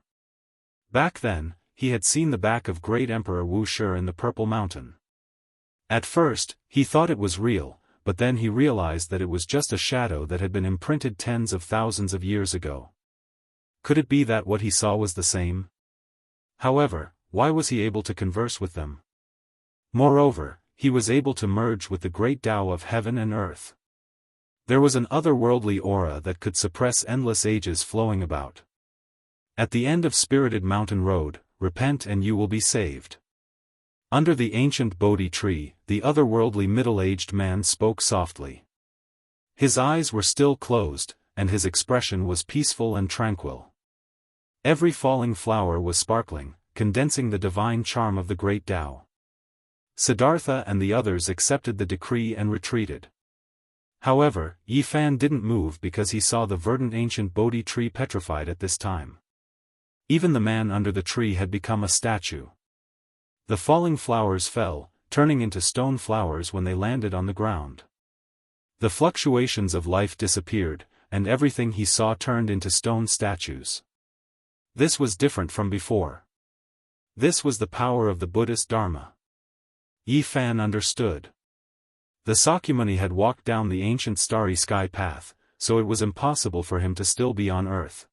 Back then, he had seen the back of great Emperor Wuxia in the Purple Mountain. At first, he thought it was real, but then he realized that it was just a shadow that had been imprinted tens of thousands of years ago. Could it be that what he saw was the same? However, why was he able to converse with them? Moreover, he was able to merge with the great Tao of heaven and earth. There was an otherworldly aura that could suppress endless ages flowing about. At the end of Spirited Mountain Road, repent and you will be saved. Under the ancient Bodhi tree, the otherworldly middle-aged man spoke softly. His eyes were still closed, and his expression was peaceful and tranquil. Every falling flower was sparkling, condensing the divine charm of the great Tao. Siddhartha and the others accepted the decree and retreated. However, Yifan didn't move because he saw the verdant ancient Bodhi tree petrified at this time. Even the man under the tree had become a statue. The falling flowers fell, turning into stone flowers when they landed on the ground. The fluctuations of life disappeared, and everything he saw turned into stone statues. This was different from before. This was the power of the Buddhist Dharma. Yifan understood. The Sakyamuni had walked down the ancient starry sky path, so it was impossible for him to still be on earth.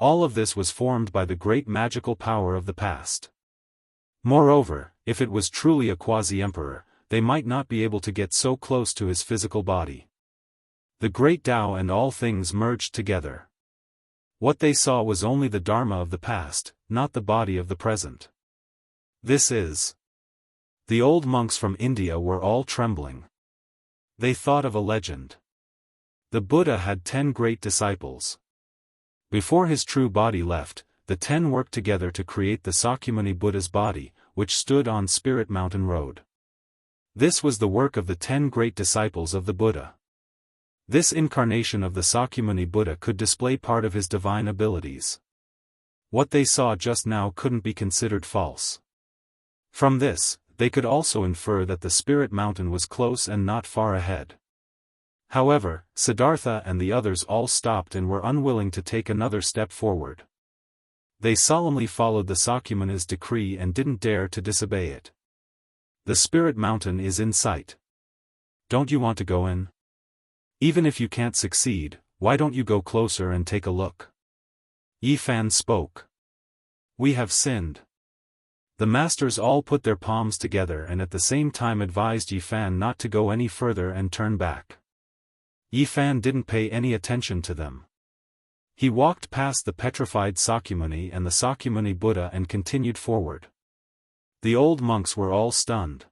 All of this was formed by the great magical power of the past. Moreover, if it was truly a quasi-emperor, they might not be able to get so close to his physical body. The great Tao and all things merged together. What they saw was only the Dharma of the past, not the body of the present. This is. The old monks from India were all trembling. They thought of a legend. The Buddha had 10 great disciples. Before his true body left, the 10 worked together to create the Sakyamuni Buddha's body, which stood on Spirit Mountain Road. This was the work of the 10 great disciples of the Buddha. This incarnation of the Sakyamuni Buddha could display part of his divine abilities. What they saw just now couldn't be considered false. From this, they could also infer that the Spirit Mountain was close and not far ahead. However, Siddhartha and the others all stopped and were unwilling to take another step forward. They solemnly followed the Sakyamuni's decree and didn't dare to disobey it. The Spirit Mountain is in sight. Don't you want to go in? Even if you can't succeed, why don't you go closer and take a look? Yifan spoke. We have sinned. The masters all put their palms together and at the same time advised Yifan not to go any further and turn back. Yifan didn't pay any attention to them. He walked past the petrified Sakyamuni and the Sakyamuni Buddha and continued forward. The old monks were all stunned.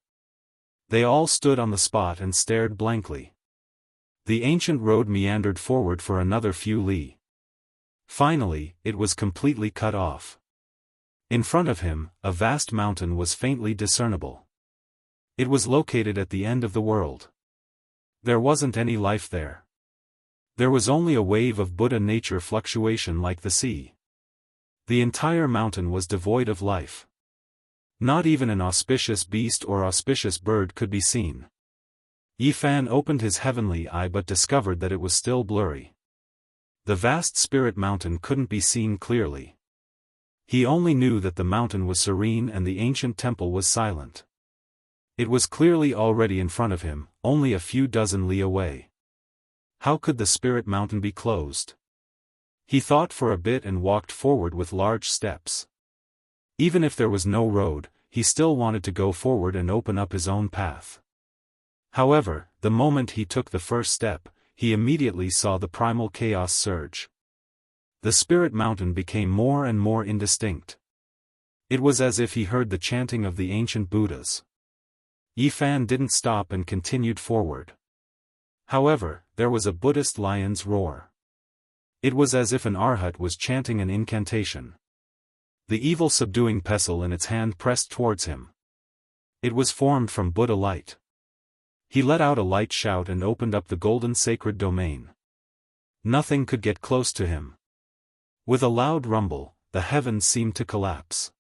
They all stood on the spot and stared blankly. The ancient road meandered forward for another few li. Finally, it was completely cut off. In front of him, a vast mountain was faintly discernible. It was located at the end of the world. There wasn't any life there. There was only a wave of Buddha nature fluctuation like the sea. The entire mountain was devoid of life. Not even an auspicious beast or auspicious bird could be seen. Yifan opened his heavenly eye but discovered that it was still blurry. The vast spirit mountain couldn't be seen clearly. He only knew that the mountain was serene and the ancient temple was silent. It was clearly already in front of him, only a few dozen li away. How could the spirit mountain be closed? He thought for a bit and walked forward with large steps. Even if there was no road, he still wanted to go forward and open up his own path. However, the moment he took the first step, he immediately saw the primal chaos surge. The spirit mountain became more and more indistinct. It was as if he heard the chanting of the ancient Buddhas. Yifan didn't stop and continued forward. However, there was a Buddhist lion's roar. It was as if an arhat was chanting an incantation. The evil subduing pestle in its hand pressed towards him. It was formed from Buddha light. He let out a light shout and opened up the golden sacred domain. Nothing could get close to him. With a loud rumble, the heavens seemed to collapse.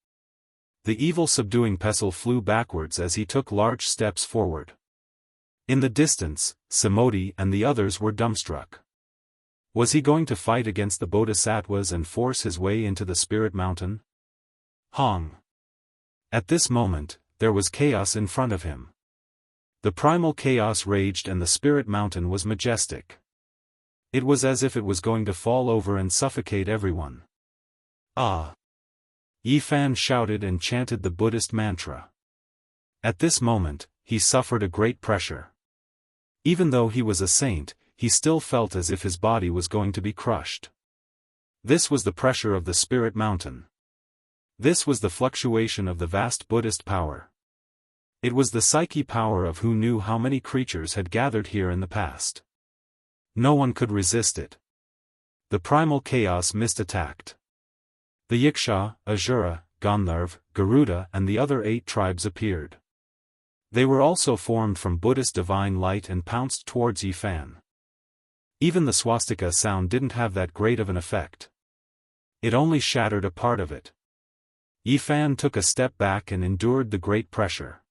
The evil subduing pestle flew backwards as he took large steps forward. In the distance, Samodi and the others were dumbstruck. Was he going to fight against the bodhisattvas and force his way into the spirit mountain? Hong! At this moment, there was chaos in front of him. The primal chaos raged and the spirit mountain was majestic. It was as if it was going to fall over and suffocate everyone. Ah! Yifan shouted and chanted the Buddhist mantra. At this moment, he suffered a great pressure. Even though he was a saint, he still felt as if his body was going to be crushed. This was the pressure of the spirit mountain. This was the fluctuation of the vast Buddhist power. It was the psyche power of who knew how many creatures had gathered here in the past. No one could resist it. The primal chaos mist attacked. The Yiksha, Asura, Gandharv, Garuda and the other 8 tribes appeared. They were also formed from Buddhist divine light and pounced towards Yifan. Even the swastika sound didn't have that great of an effect. It only shattered a part of it. Yifan took a step back and endured the great pressure.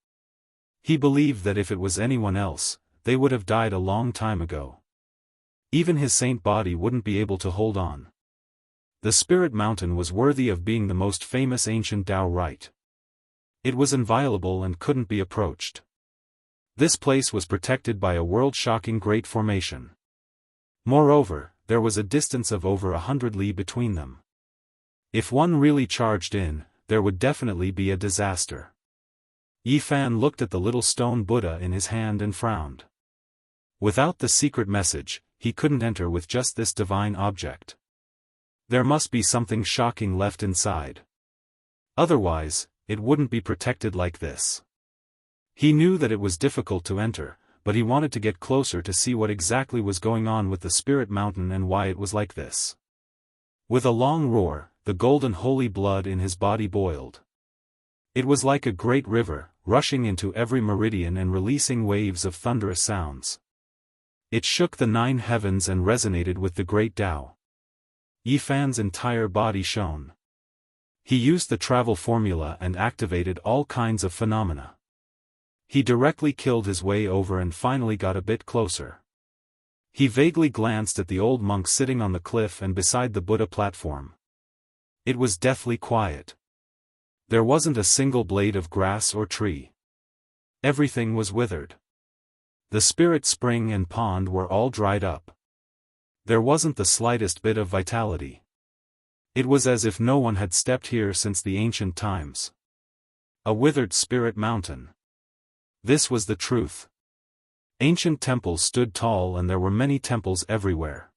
He believed that if it was anyone else, they would have died a long time ago. Even his saint body wouldn't be able to hold on. The spirit mountain was worthy of being the most famous ancient Tao rite. It was inviolable and couldn't be approached. This place was protected by a world-shocking great formation. Moreover, there was a distance of over 100 li between them. If one really charged in, there would definitely be a disaster. Yifan looked at the little stone Buddha in his hand and frowned. Without the secret message, he couldn't enter with just this divine object. There must be something shocking left inside. Otherwise, it wouldn't be protected like this. He knew that it was difficult to enter, but he wanted to get closer to see what exactly was going on with the spirit mountain and why it was like this. With a long roar, the golden holy blood in his body boiled. It was like a great river, rushing into every meridian and releasing waves of thunderous sounds. It shook the 9 heavens and resonated with the great Tao. Yifan's entire body shone. He used the travel formula and activated all kinds of phenomena. He directly killed his way over and finally got a bit closer. He vaguely glanced at the old monk sitting on the cliff and beside the Buddha platform. It was deathly quiet. There wasn't a single blade of grass or tree. Everything was withered. The spirit spring and pond were all dried up. There wasn't the slightest bit of vitality. It was as if no one had stepped here since the ancient times. A withered spirit mountain. This was the truth. Ancient temples stood tall and there were many temples everywhere.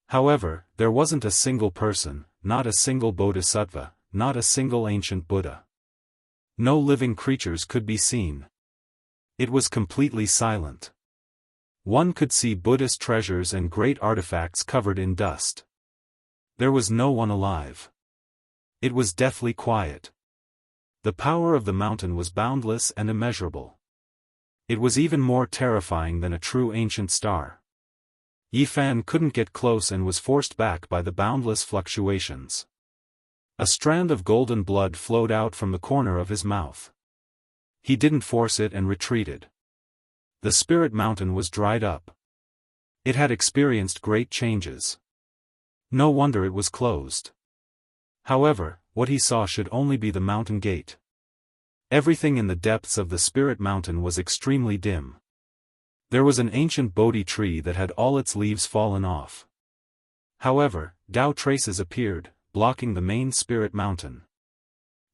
However, there wasn't a single person, not a single bodhisattva, not a single ancient Buddha. No living creatures could be seen. It was completely silent. One could see Buddhist treasures and great artifacts covered in dust. There was no one alive. It was deathly quiet. The power of the mountain was boundless and immeasurable. It was even more terrifying than a true ancient star. Yifan couldn't get close and was forced back by the boundless fluctuations. A strand of golden blood flowed out from the corner of his mouth. He didn't force it and retreated. The spirit mountain was dried up. It had experienced great changes. No wonder it was closed. However, what he saw should only be the mountain gate. Everything in the depths of the spirit mountain was extremely dim. There was an ancient Bodhi tree that had all its leaves fallen off. However, Tao traces appeared, blocking the main spirit mountain.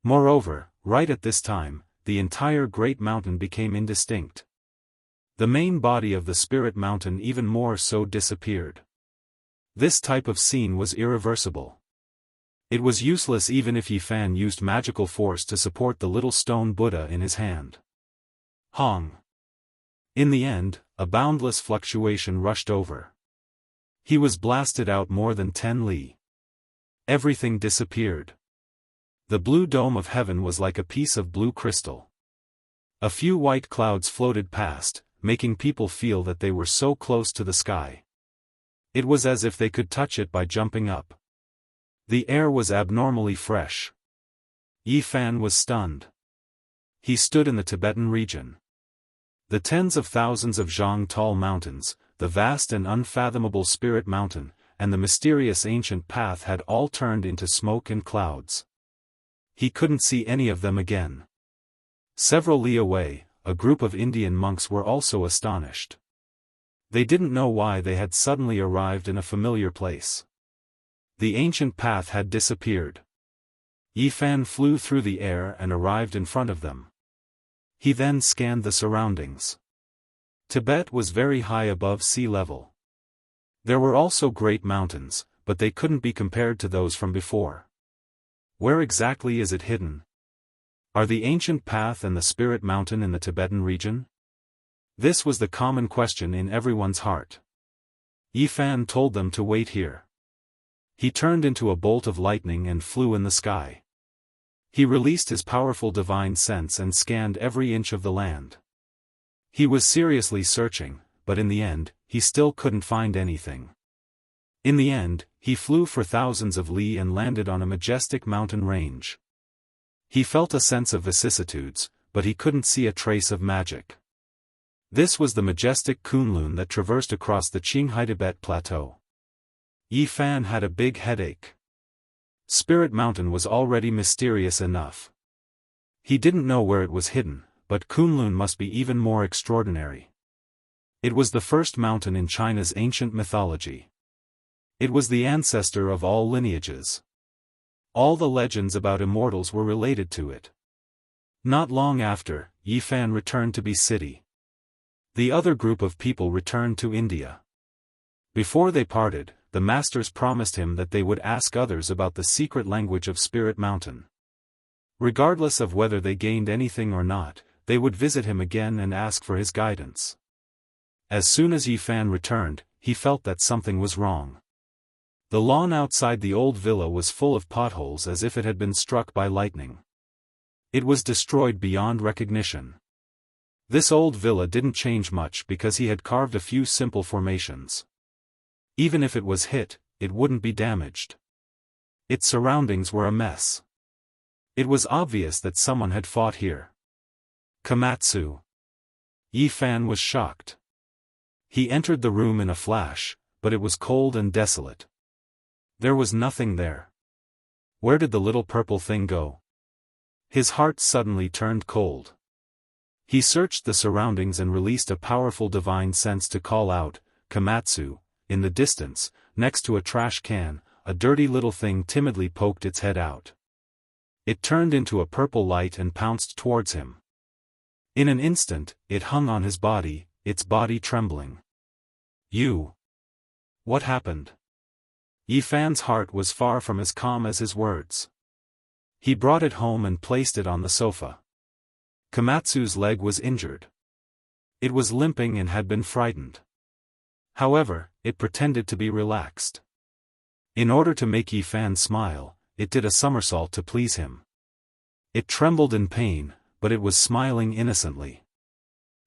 Moreover, right at this time, the entire great mountain became indistinct. The main body of the spirit mountain even more so disappeared. This type of scene was irreversible. It was useless even if Yifan used magical force to support the little stone Buddha in his hand. Hong. In the end, a boundless fluctuation rushed over. He was blasted out more than 10 li. Everything disappeared. The blue dome of heaven was like a piece of blue crystal. A few white clouds floated past, making people feel that they were so close to the sky. It was as if they could touch it by jumping up. The air was abnormally fresh. Yifan was stunned. He stood in the Tibetan region. The tens of thousands of Jianghu tall mountains, the vast and unfathomable spirit mountain, and the mysterious ancient path had all turned into smoke and clouds. He couldn't see any of them again. Several li away, a group of Indian monks were also astonished. They didn't know why they had suddenly arrived in a familiar place. The ancient path had disappeared. Yifan flew through the air and arrived in front of them. He then scanned the surroundings. Tibet was very high above sea level. There were also great mountains, but they couldn't be compared to those from before. Where exactly is it hidden? Are the ancient path and the spirit mountain in the Tibetan region? This was the common question in everyone's heart. Yifan told them to wait here. He turned into a bolt of lightning and flew in the sky. He released his powerful divine sense and scanned every inch of the land. He was seriously searching, but in the end, he still couldn't find anything. In the end, he flew for thousands of li and landed on a majestic mountain range. He felt a sense of vicissitudes, but he couldn't see a trace of magic. This was the majestic Kunlun that traversed across the Qinghai Tibet plateau. Yifan had a big headache. Spirit Mountain was already mysterious enough. He didn't know where it was hidden, but Kunlun must be even more extraordinary. It was the first mountain in China's ancient mythology. It was the ancestor of all lineages. All the legends about immortals were related to it. Not long after, Yifan returned to Bi City. The other group of people returned to India. Before they parted, the masters promised him that they would ask others about the secret language of Spirit Mountain. Regardless of whether they gained anything or not, they would visit him again and ask for his guidance. As soon as Yifan returned, he felt that something was wrong. The lawn outside the old villa was full of potholes as if it had been struck by lightning. It was destroyed beyond recognition. This old villa didn't change much because he had carved a few simple formations. Even if it was hit, it wouldn't be damaged. Its surroundings were a mess. It was obvious that someone had fought here. Komatsu. Yifan was shocked. He entered the room in a flash, but it was cold and desolate. There was nothing there. Where did the little purple thing go? His heart suddenly turned cold. He searched the surroundings and released a powerful divine sense to call out, Komatsu. In the distance, next to a trash can, a dirty little thing timidly poked its head out. It turned into a purple light and pounced towards him. In an instant, it hung on his body, its body trembling. "You! What happened?" Yi Fan's heart was far from as calm as his words. He brought it home and placed it on the sofa. Komatsu's leg was injured. It was limping and had been frightened. However, it pretended to be relaxed. In order to make Yi Fan smile, it did a somersault to please him. It trembled in pain, but it was smiling innocently.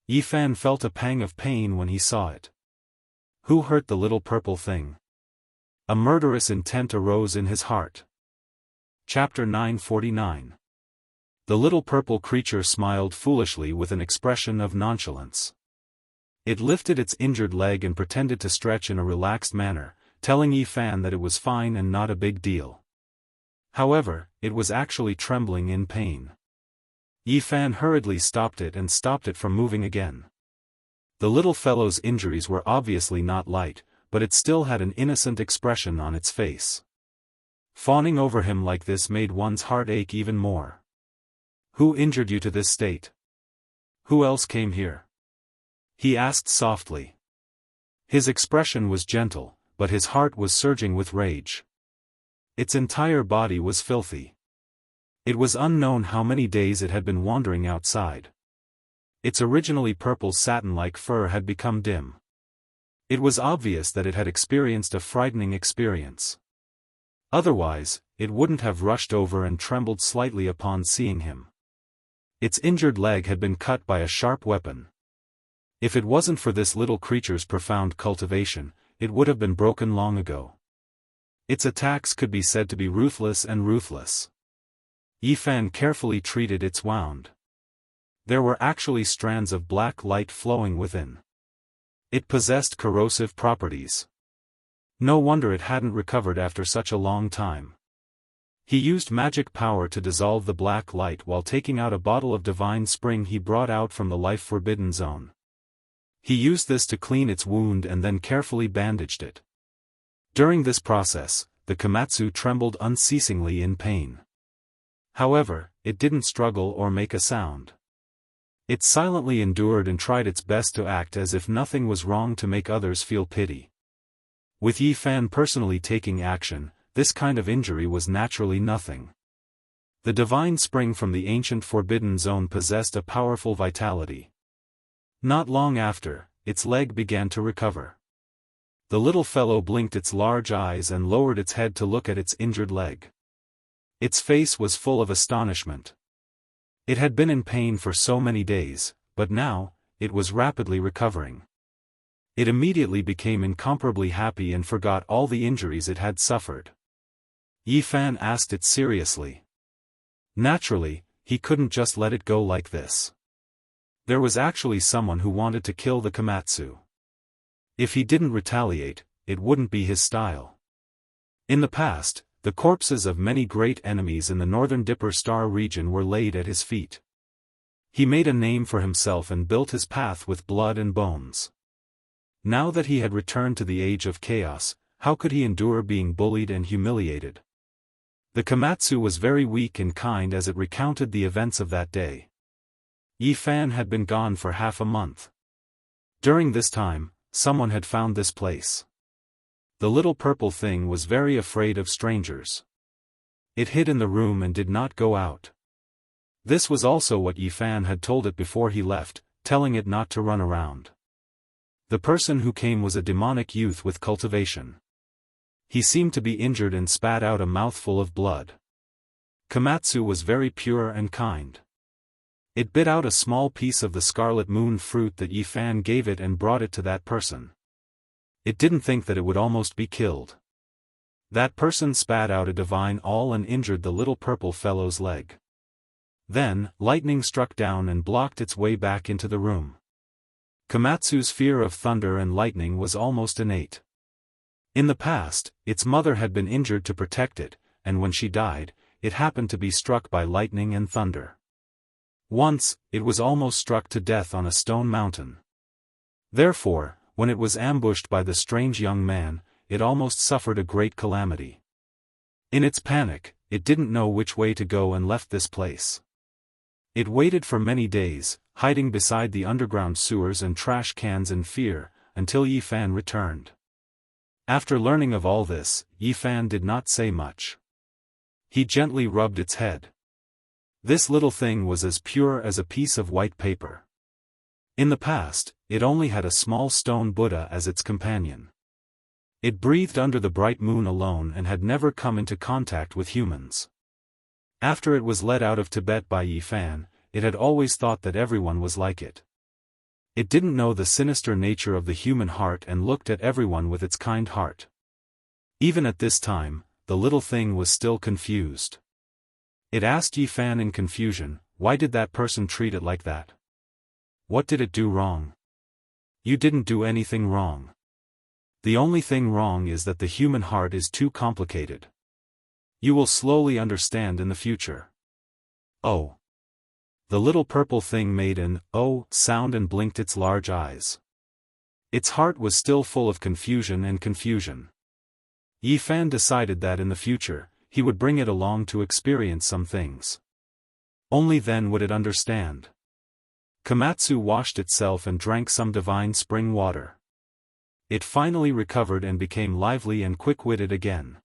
Yi Fan felt a pang of pain when he saw it. Who hurt the little purple thing? A murderous intent arose in his heart. Chapter 949. The little purple creature smiled foolishly with an expression of nonchalance. It lifted its injured leg and pretended to stretch in a relaxed manner, telling Yi Fan that it was fine and not a big deal. However, it was actually trembling in pain. Yi Fan hurriedly stopped it from moving again. The little fellow's injuries were obviously not light, but it still had an innocent expression on its face. Fawning over him like this made one's heart ache even more. "Who injured you to this state? Who else came here?" he asked softly. His expression was gentle, but his heart was surging with rage. Its entire body was filthy. It was unknown how many days it had been wandering outside. Its originally purple satin-like fur had become dim. It was obvious that it had experienced a frightening experience. Otherwise, it wouldn't have rushed over and trembled slightly upon seeing him. Its injured leg had been cut by a sharp weapon. If it wasn't for this little creature's profound cultivation, it would have been broken long ago. Its attacks could be said to be ruthless and ruthless. Yi Fan carefully treated its wound. There were actually strands of black light flowing within. It possessed corrosive properties. No wonder it hadn't recovered after such a long time. He used magic power to dissolve the black light while taking out a bottle of divine spring he brought out from the life-forbidden zone. He used this to clean its wound and then carefully bandaged it. During this process, the Komatsu trembled unceasingly in pain. However, it didn't struggle or make a sound. It silently endured and tried its best to act as if nothing was wrong to make others feel pity. With Yi Fan personally taking action, this kind of injury was naturally nothing. The divine spring from the ancient forbidden zone possessed a powerful vitality. Not long after, its leg began to recover. The little fellow blinked its large eyes and lowered its head to look at its injured leg. Its face was full of astonishment. It had been in pain for so many days, but now, it was rapidly recovering. It immediately became incomparably happy and forgot all the injuries it had suffered. Yi Fan asked it seriously. Naturally, he couldn't just let it go like this. There was actually someone who wanted to kill the Komatsu. If he didn't retaliate, it wouldn't be his style. In the past, the corpses of many great enemies in the northern Dipper Star region were laid at his feet. He made a name for himself and built his path with blood and bones. Now that he had returned to the age of chaos, how could he endure being bullied and humiliated? The Komatsu was very weak and kind as it recounted the events of that day. Yi Fan had been gone for half a month. During this time, someone had found this place. The little purple thing was very afraid of strangers. It hid in the room and did not go out. This was also what Yi Fan had told it before he left, telling it not to run around. The person who came was a demonic youth with cultivation. He seemed to be injured and spat out a mouthful of blood. Komatsu was very pure and kind. It bit out a small piece of the scarlet moon fruit that Yi Fan gave it and brought it to that person. It didn't think that it would almost be killed. That person spat out a divine all and injured the little purple fellow's leg. Then, lightning struck down and blocked its way back into the room. Komatsu's fear of thunder and lightning was almost innate. In the past, its mother had been injured to protect it, and when she died, it happened to be struck by lightning and thunder. Once, it was almost struck to death on a stone mountain. Therefore, when it was ambushed by the strange young man, it almost suffered a great calamity. In its panic, it didn't know which way to go and left this place. It waited for many days, hiding beside the underground sewers and trash cans in fear, until Yi Fan returned. After learning of all this, Yi Fan did not say much. He gently rubbed its head. This little thing was as pure as a piece of white paper. In the past, it only had a small stone Buddha as its companion. It breathed under the bright moon alone and had never come into contact with humans. After it was led out of Tibet by Yi Fan, it had always thought that everyone was like it. It didn't know the sinister nature of the human heart and looked at everyone with its kind heart. Even at this time, the little thing was still confused. It asked Yi Fan in confusion, "Why did that person treat it like that? What did it do wrong?" "You didn't do anything wrong. The only thing wrong is that the human heart is too complicated. You will slowly understand in the future." "Oh." The little purple thing made an "oh" sound and blinked its large eyes. Its heart was still full of confusion and confusion. Yi Fan decided that in the future, he would bring it along to experience some things. Only then would it understand. Komatsu washed itself and drank some divine spring water. It finally recovered and became lively and quick-witted again.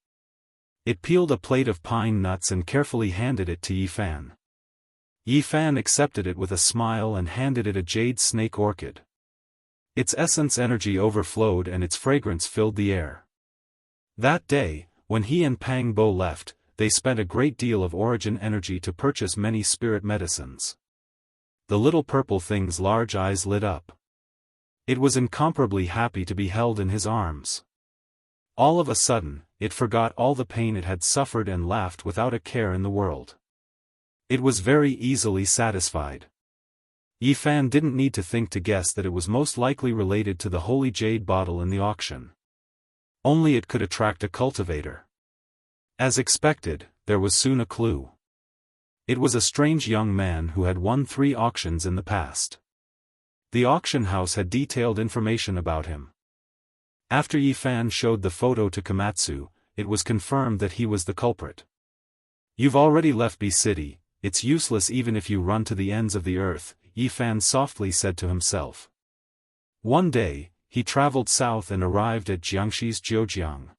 It peeled a plate of pine nuts and carefully handed it to Yi Fan. Yi Fan accepted it with a smile and handed it a jade snake orchid. Its essence energy overflowed and its fragrance filled the air. That day, when he and Pang Bo left, they spent a great deal of origin energy to purchase many spirit medicines. The little purple thing's large eyes lit up. It was incomparably happy to be held in his arms. All of a sudden, it forgot all the pain it had suffered and laughed without a care in the world. It was very easily satisfied. Yi Fan didn't need to think to guess that it was most likely related to the holy jade bottle in the auction. Only it could attract a cultivator. As expected, there was soon a clue. It was a strange young man who had won 3 auctions in the past. The auction house had detailed information about him. After Yi Fan showed the photo to Komatsu, it was confirmed that he was the culprit. "You've already left B City, it's useless even if you run to the ends of the earth," Yi Fan softly said to himself. One day, he traveled south and arrived at Jiangxi's Zhejiang.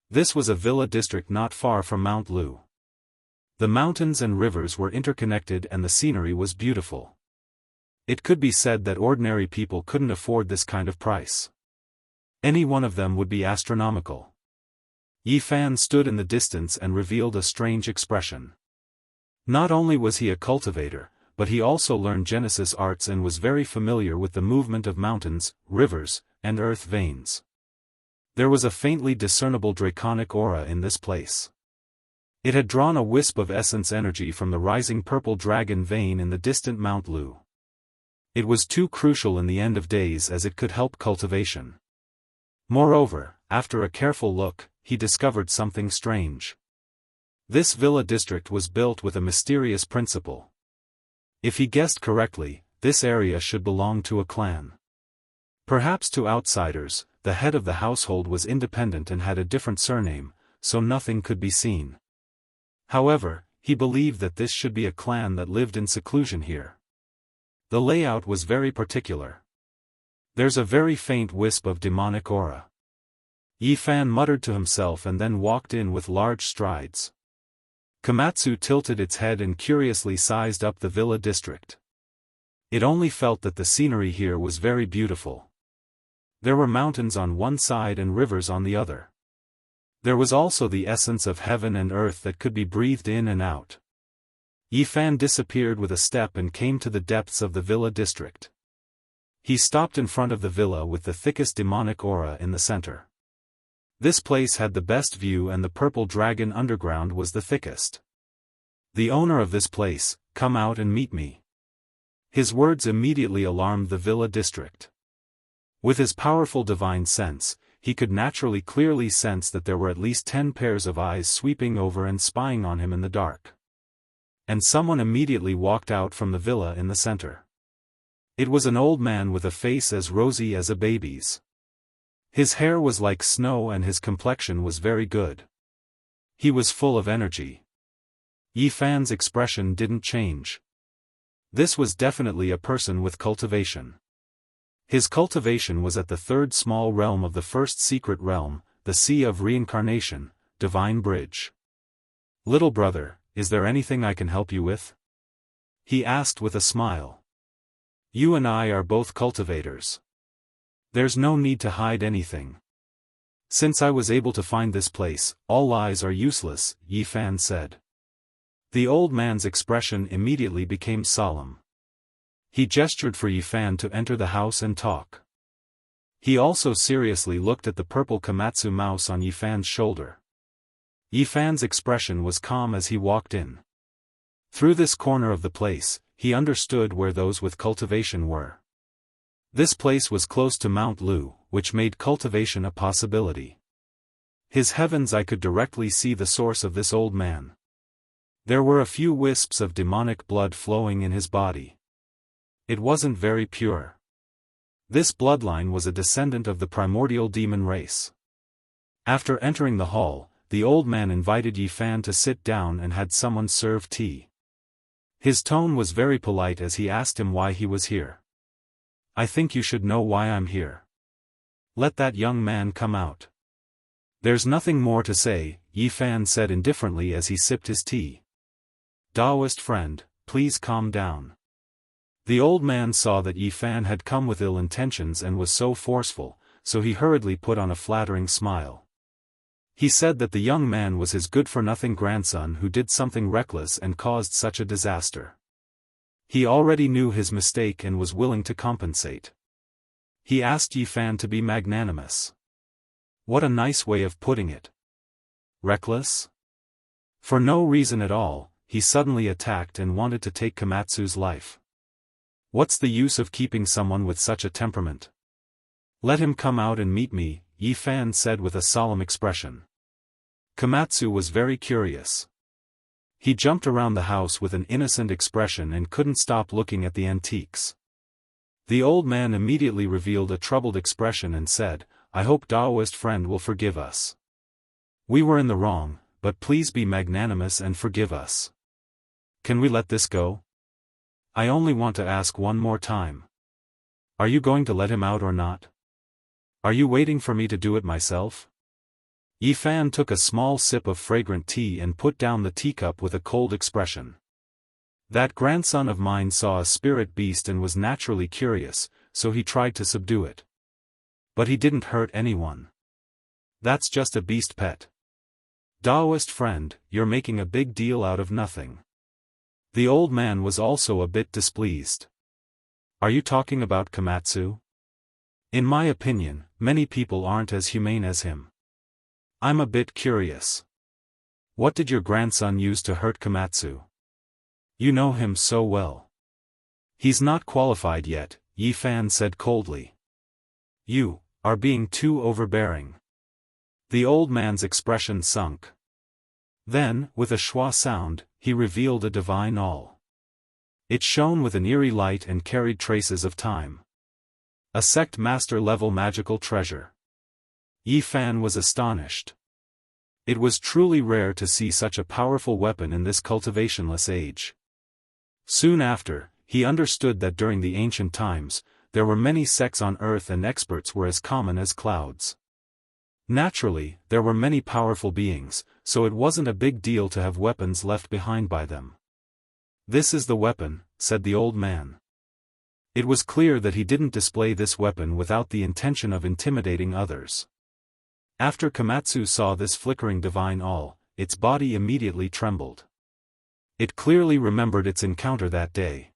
This was a villa district not far from Mount Lu. The mountains and rivers were interconnected and the scenery was beautiful. It could be said that ordinary people couldn't afford this kind of price. Any one of them would be astronomical. Yi Fan stood in the distance and revealed a strange expression. Not only was he a cultivator, but he also learned Genesis arts and was very familiar with the movement of mountains, rivers, and earth veins. There was a faintly discernible draconic aura in this place. It had drawn a wisp of essence energy from the rising purple dragon vein in the distant Mount Lu. It was too crucial in the end of days as it could help cultivation. Moreover, after a careful look, he discovered something strange. This villa district was built with a mysterious principle. If he guessed correctly, this area should belong to a clan. Perhaps to outsiders, the head of the household was independent and had a different surname, so nothing could be seen. However, he believed that this should be a clan that lived in seclusion here. The layout was very particular. There's a very faint wisp of demonic aura. Yi Fan muttered to himself and then walked in with large strides. Komatsu tilted its head and curiously sized up the villa district. It only felt that the scenery here was very beautiful. There were mountains on one side and rivers on the other. There was also the essence of heaven and earth that could be breathed in and out. Yi Fan disappeared with a step and came to the depths of the villa district. He stopped in front of the villa with the thickest demonic aura in the center. This place had the best view and the purple dragon underground was the thickest. "The owner of this place, come out and meet me." His words immediately alarmed the villa district. With his powerful divine sense, he could naturally clearly sense that there were at least 10 pairs of eyes sweeping over and spying on him in the dark. And someone immediately walked out from the villa in the center. It was an old man with a face as rosy as a baby's. His hair was like snow and his complexion was very good. He was full of energy. Yi Fan's expression didn't change. This was definitely a person with cultivation. His cultivation was at the third small realm of the first secret realm, the Sea of Reincarnation, Divine Bridge. "Little brother, is there anything I can help you with?" he asked with a smile. "You and I are both cultivators. There's no need to hide anything. Since I was able to find this place, all lies are useless," Yi Fan said. The old man's expression immediately became solemn. He gestured for Yi Fan to enter the house and talk. He also seriously looked at the purple Komatsu mouse on Yi Fan's shoulder. Yi Fan's expression was calm as he walked in. Through this corner of the place, he understood where those with cultivation were. This place was close to Mount Lu, which made cultivation a possibility. His heavens, I could directly see the source of this old man. There were a few wisps of demonic blood flowing in his body. It wasn't very pure. This bloodline was a descendant of the primordial demon race. After entering the hall, the old man invited Yi Fan to sit down and had someone serve tea. His tone was very polite as he asked him why he was here. "I think you should know why I'm here. Let that young man come out." "There's nothing more to say," Yi Fan said indifferently as he sipped his tea. "Daoist friend, please calm down." The old man saw that Yi Fan had come with ill intentions and was so forceful, so he hurriedly put on a flattering smile. He said that the young man was his good-for-nothing grandson who did something reckless and caused such a disaster. He already knew his mistake and was willing to compensate. He asked Yi Fan to be magnanimous. What a nice way of putting it. Reckless? For no reason at all, he suddenly attacked and wanted to take Komatsu's life. What's the use of keeping someone with such a temperament? "Let him come out and meet me," Yi Fan said with a solemn expression. Komatsu was very curious. He jumped around the house with an innocent expression and couldn't stop looking at the antiques. The old man immediately revealed a troubled expression and said, "I hope Daoist friend will forgive us. We were in the wrong, but please be magnanimous and forgive us. Can we let this go? I only want to ask one more time. Are you going to let him out or not? Are you waiting for me to do it myself?" Yi Fan took a small sip of fragrant tea and put down the teacup with a cold expression. That grandson of mine saw a spirit beast and was naturally curious, so he tried to subdue it. But he didn't hurt anyone. That's just a beast pet. Daoist friend, you're making a big deal out of nothing. The old man was also a bit displeased. Are you talking about Komatsu? In my opinion, many people aren't as humane as him. I'm a bit curious. What did your grandson use to hurt Komatsu? You know him so well. He's not qualified yet, Yi Fan said coldly. You are being too overbearing. The old man's expression sunk. Then, with a schwa sound, he revealed a divine awl. It shone with an eerie light and carried traces of time. A sect master level magical treasure. Yi Fan was astonished. It was truly rare to see such a powerful weapon in this cultivationless age. Soon after, he understood that during the ancient times, there were many sects on earth and experts were as common as clouds. Naturally, there were many powerful beings, so it wasn't a big deal to have weapons left behind by them. This is the weapon, said the old man. It was clear that he didn't display this weapon without the intention of intimidating others. After Komatsu saw this flickering divine awl, its body immediately trembled. It clearly remembered its encounter that day.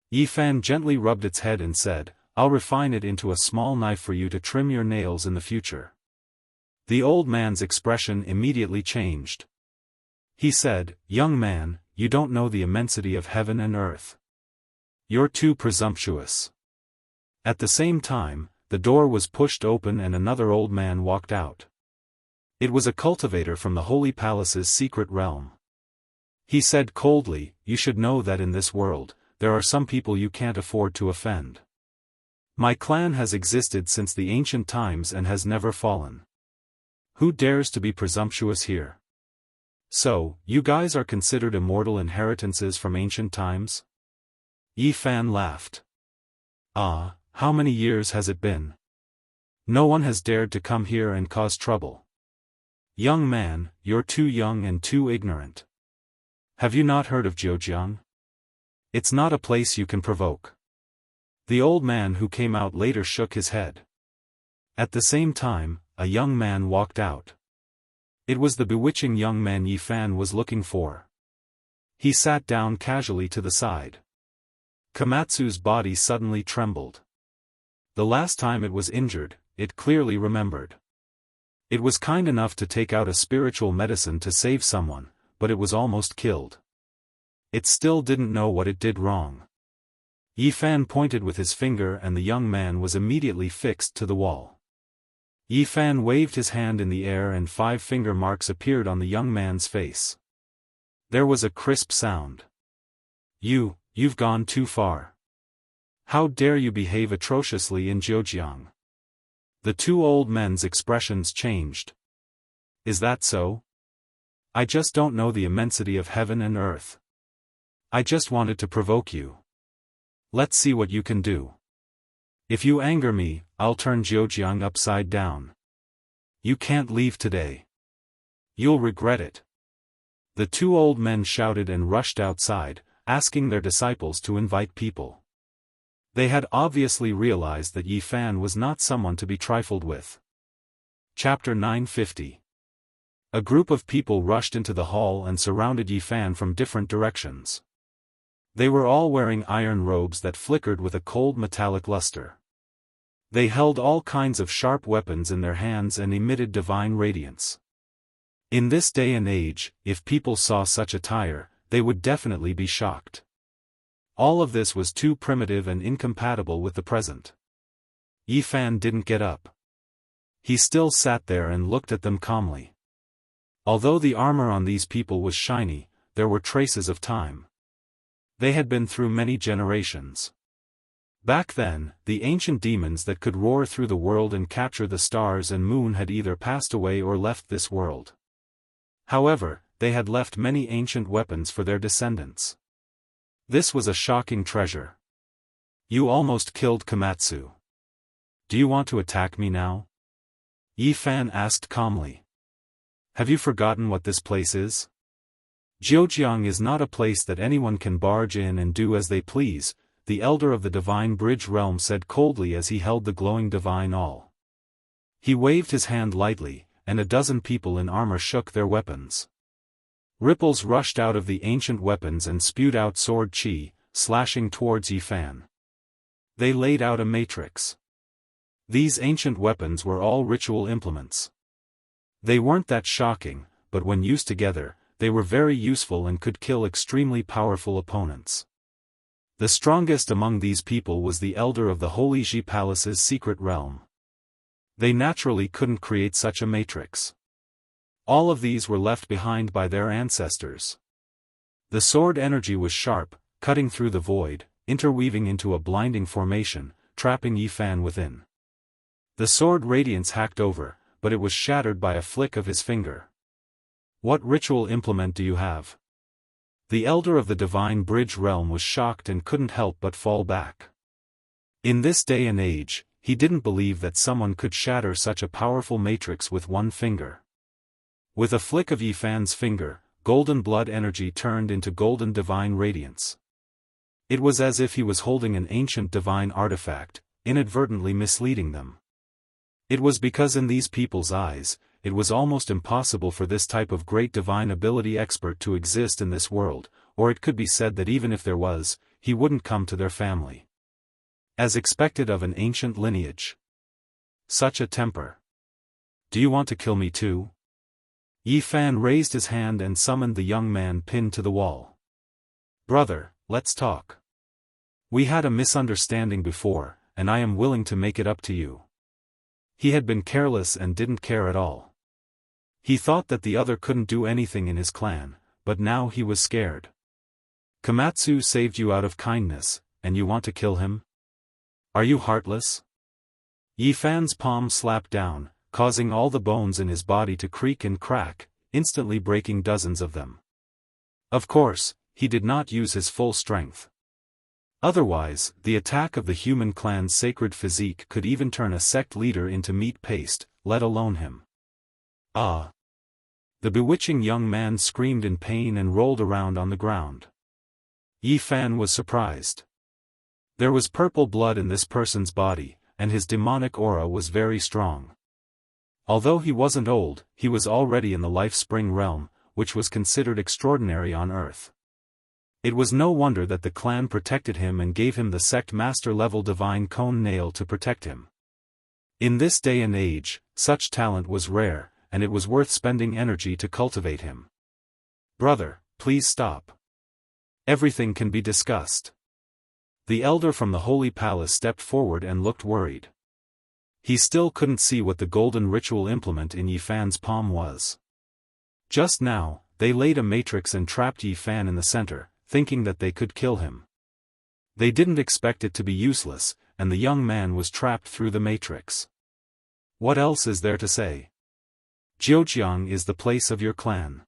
Yi Fan gently rubbed its head and said, I'll refine it into a small knife for you to trim your nails in the future. The old man's expression immediately changed. He said, Young man, you don't know the immensity of heaven and earth. You're too presumptuous. At the same time, the door was pushed open and another old man walked out. It was a cultivator from the Holy Palace's secret realm. He said coldly, You should know that in this world, there are some people you can't afford to offend. My clan has existed since the ancient times and has never fallen. Who dares to be presumptuous here? So, you guys are considered immortal inheritances from ancient times? Yi Fan laughed. Ah, how many years has it been? No one has dared to come here and cause trouble. Young man, you're too young and too ignorant. Have you not heard of Zhejiang? It's not a place you can provoke. The old man who came out later shook his head. At the same time, a young man walked out. It was the bewitching young man Yi Fan was looking for. He sat down casually to the side. Komatsu's body suddenly trembled. The last time it was injured, it clearly remembered. It was kind enough to take out a spiritual medicine to save someone, but it was almost killed. It still didn't know what it did wrong. Yi Fan pointed with his finger and the young man was immediately fixed to the wall. Yi Fan waved his hand in the air and 5 finger marks appeared on the young man's face. There was a crisp sound. You've gone too far. How dare you behave atrociously in Zhejiang? The 2 old men's expressions changed. Is that so? I just don't know the immensity of heaven and earth. I just wanted to provoke you. Let's see what you can do. If you anger me, I'll turn Zhejiang upside down. You can't leave today. You'll regret it. The 2 old men shouted and rushed outside, asking their disciples to invite people. They had obviously realized that Yi Fan was not someone to be trifled with. Chapter 950. A group of people rushed into the hall and surrounded Yi Fan from different directions. They were all wearing iron robes that flickered with a cold metallic luster. They held all kinds of sharp weapons in their hands and emitted divine radiance. In this day and age, if people saw such attire, they would definitely be shocked. All of this was too primitive and incompatible with the present. Yi Fan didn't get up. He still sat there and looked at them calmly. Although the armor on these people was shiny, there were traces of time. They had been through many generations. Back then, the ancient demons that could roar through the world and capture the stars and moon had either passed away or left this world. However, they had left many ancient weapons for their descendants. This was a shocking treasure. You almost killed Komatsu. Do you want to attack me now? Yi Fan asked calmly. Have you forgotten what this place is? Zhejiang is not a place that anyone can barge in and do as they please, the elder of the divine bridge realm said coldly as he held the glowing divine awl. He waved his hand lightly, and a dozen people in armor shook their weapons. Ripples rushed out of the ancient weapons and spewed out sword chi, slashing towards Yi Fan. They laid out a matrix. These ancient weapons were all ritual implements. They weren't that shocking, but when used together, they were very useful and could kill extremely powerful opponents. The strongest among these people was the elder of the Holy Ji Palace's secret realm. They naturally couldn't create such a matrix. All of these were left behind by their ancestors. The sword energy was sharp, cutting through the void, interweaving into a blinding formation, trapping Yi Fan within. The sword radiance hacked over, but it was shattered by a flick of his finger. What ritual implement do you have? The elder of the divine bridge realm was shocked and couldn't help but fall back. In this day and age, he didn't believe that someone could shatter such a powerful matrix with one finger. With a flick of Yi Fan's finger, golden blood energy turned into golden divine radiance. It was as if he was holding an ancient divine artifact, inadvertently misleading them. It was because in these people's eyes, it was almost impossible for this type of great divine ability expert to exist in this world, or it could be said that even if there was, he wouldn't come to their family. As expected of an ancient lineage. Such a temper. Do you want to kill me too? Yi Fan raised his hand and summoned the young man pinned to the wall. Brother, let's talk. We had a misunderstanding before, and I am willing to make it up to you. He had been careless and didn't care at all. He thought that the other couldn't do anything in his clan, but now he was scared. Komatsu saved you out of kindness, and you want to kill him? Are you heartless? Yi Fan's palm slapped down, causing all the bones in his body to creak and crack, instantly breaking dozens of them. Of course, he did not use his full strength. Otherwise, the attack of the human clan's sacred physique could even turn a sect leader into meat paste, let alone him. Ah! The bewitching young man screamed in pain and rolled around on the ground. Yi Fan was surprised. There was purple blood in this person's body, and his demonic aura was very strong. Although he wasn't old, he was already in the life spring realm, which was considered extraordinary on Earth. It was no wonder that the clan protected him and gave him the sect master-level divine cone nail to protect him. In this day and age, such talent was rare, and it was worth spending energy to cultivate him. Brother, please stop. Everything can be discussed. The elder from the Holy Palace stepped forward and looked worried. He still couldn't see what the golden ritual implement in Yi Fan's palm was. Just now, they laid a matrix and trapped Yi Fan in the center, thinking that they could kill him. They didn't expect it to be useless, and the young man was trapped through the matrix. What else is there to say? Jianghu is the place of your clan.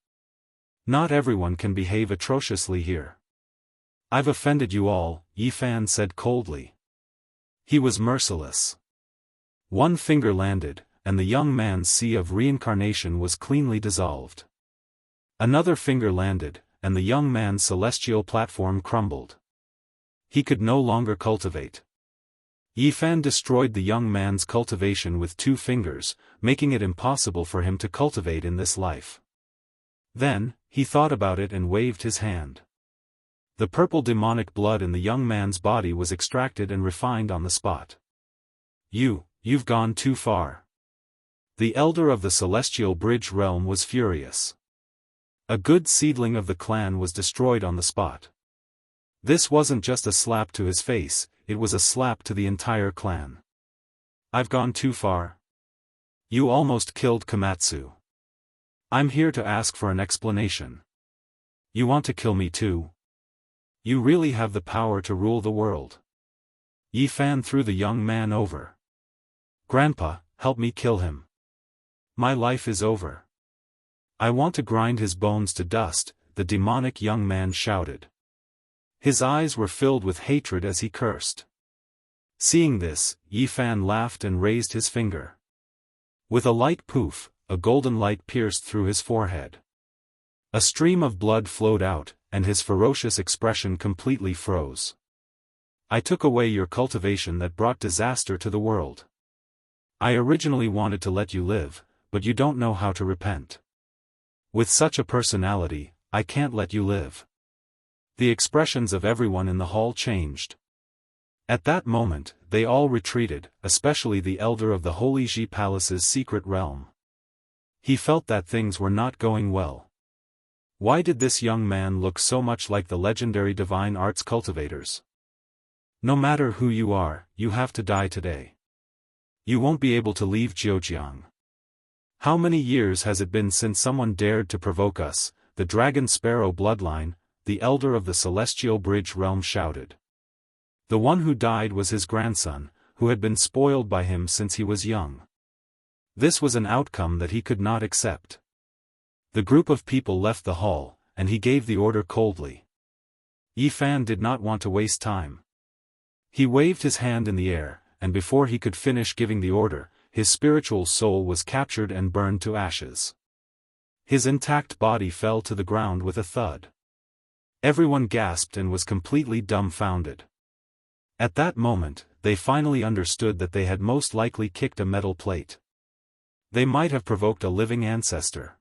Not everyone can behave atrociously here. I've offended you all, Yi Fan said coldly. He was merciless. One finger landed, and the young man's sea of reincarnation was cleanly dissolved. Another finger landed, and the young man's celestial platform crumbled. He could no longer cultivate. Yi Fan destroyed the young man's cultivation with 2 fingers, making it impossible for him to cultivate in this life. Then, he thought about it and waved his hand. The purple demonic blood in the young man's body was extracted and refined on the spot. You've gone too far. The elder of the celestial bridge realm was furious. A good seedling of the clan was destroyed on the spot. This wasn't just a slap to his face, it was a slap to the entire clan. I've gone too far. You almost killed Komatsu. I'm here to ask for an explanation. You want to kill me too? You really have the power to rule the world. Yi Fan threw the young man over. Grandpa, help me kill him. My life is over. I want to grind his bones to dust, the demonic young man shouted. His eyes were filled with hatred as he cursed. Seeing this, Yi Fan laughed and raised his finger. With a light poof, a golden light pierced through his forehead. A stream of blood flowed out, and his ferocious expression completely froze. I took away your cultivation that brought disaster to the world. I originally wanted to let you live, but you don't know how to repent. With such a personality, I can't let you live. The expressions of everyone in the hall changed. At that moment, they all retreated, especially the elder of the Holy Ji Palace's secret realm. He felt that things were not going well. Why did this young man look so much like the legendary divine arts cultivators? No matter who you are, you have to die today. You won't be able to leave Jianghu. How many years has it been since someone dared to provoke us, the Dragon Sparrow bloodline? The elder of the Celestial Bridge realm shouted. The one who died was his grandson, who had been spoiled by him since he was young. This was an outcome that he could not accept. The group of people left the hall, and he gave the order coldly. Yi Fan did not want to waste time. He waved his hand in the air, and before he could finish giving the order, his spiritual soul was captured and burned to ashes. His intact body fell to the ground with a thud. Everyone gasped and was completely dumbfounded. At that moment, they finally understood that they had most likely kicked a metal plate. They might have provoked a living ancestor.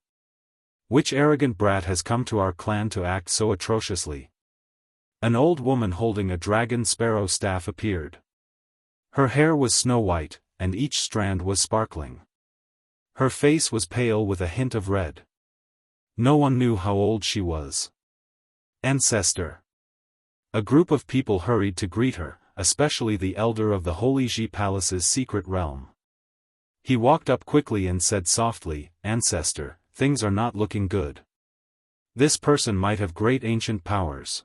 Which arrogant brat has come to our clan to act so atrociously? An old woman holding a dragon sparrow staff appeared. Her hair was snow white, and each strand was sparkling. Her face was pale with a hint of red. No one knew how old she was. Ancestor. A group of people hurried to greet her, especially the elder of the Holy Ji Palace's secret realm. He walked up quickly and said softly, Ancestor, things are not looking good. This person might have great ancient powers.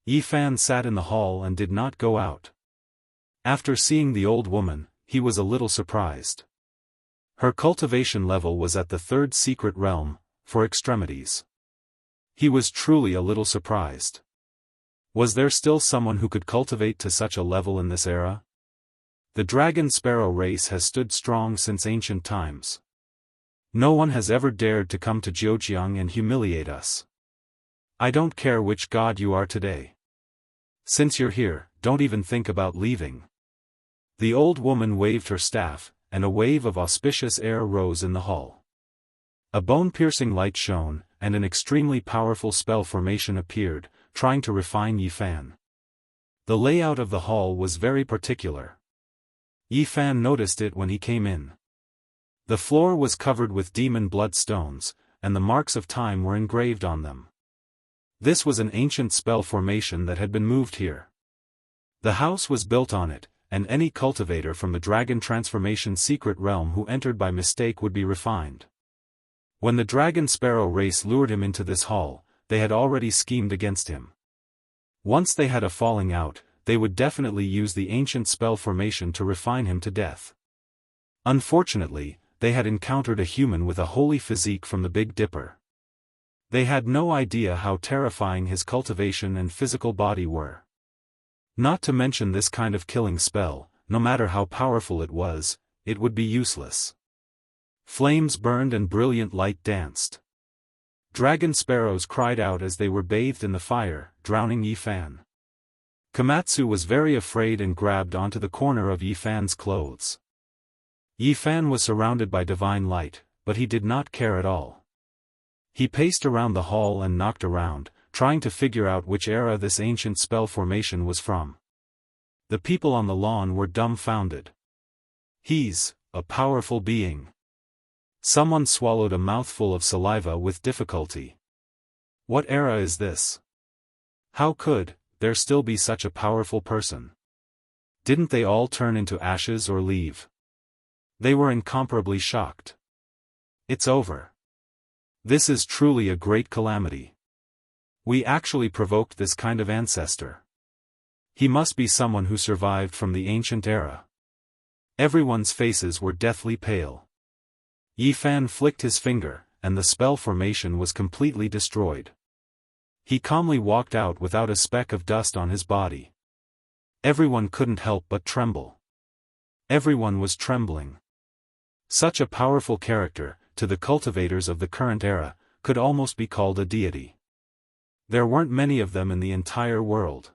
Yi Fan sat in the hall and did not go out. After seeing the old woman, he was a little surprised. Her cultivation level was at the 3rd secret realm, for extremities. He was truly a little surprised. Was there still someone who could cultivate to such a level in this era? The dragon sparrow race has stood strong since ancient times. No one has ever dared to come to Zhejiang and humiliate us. I don't care which god you are today. Since you're here, don't even think about leaving. The old woman waved her staff, and a wave of auspicious air rose in the hall. A bone-piercing light shone, and an extremely powerful spell formation appeared, trying to refine Yi Fan. The layout of the hall was very particular. Yi Fan noticed it when he came in. The floor was covered with demon bloodstones, and the marks of time were engraved on them. This was an ancient spell formation that had been moved here. The house was built on it, and any cultivator from the dragon transformation secret realm who entered by mistake would be refined. When the dragon sparrow race lured him into this hall, they had already schemed against him. Once they had a falling out, they would definitely use the ancient spell formation to refine him to death. Unfortunately, they had encountered a human with a holy physique from the Big Dipper. They had no idea how terrifying his cultivation and physical body were. Not to mention this kind of killing spell, no matter how powerful it was, it would be useless. Flames burned and brilliant light danced. Dragon sparrows cried out as they were bathed in the fire, drowning Yi Fan. Komatsu was very afraid and grabbed onto the corner of Yi Fan's clothes. Yi Fan was surrounded by divine light, but he did not care at all. He paced around the hall and knocked around, trying to figure out which era this ancient spell formation was from. The people on the lawn were dumbfounded. He's a powerful being. Someone swallowed a mouthful of saliva with difficulty. What era is this? How could there still be such a powerful person? Didn't they all turn into ashes or leave? They were incomparably shocked. It's over. This is truly a great calamity. We actually provoked this kind of ancestor. He must be someone who survived from the ancient era. Everyone's faces were deathly pale. Yi Fan flicked his finger, and the spell formation was completely destroyed. He calmly walked out without a speck of dust on his body. Everyone couldn't help but tremble. Everyone was trembling. Such a powerful character, to the cultivators of the current era, could almost be called a deity. There weren't many of them in the entire world.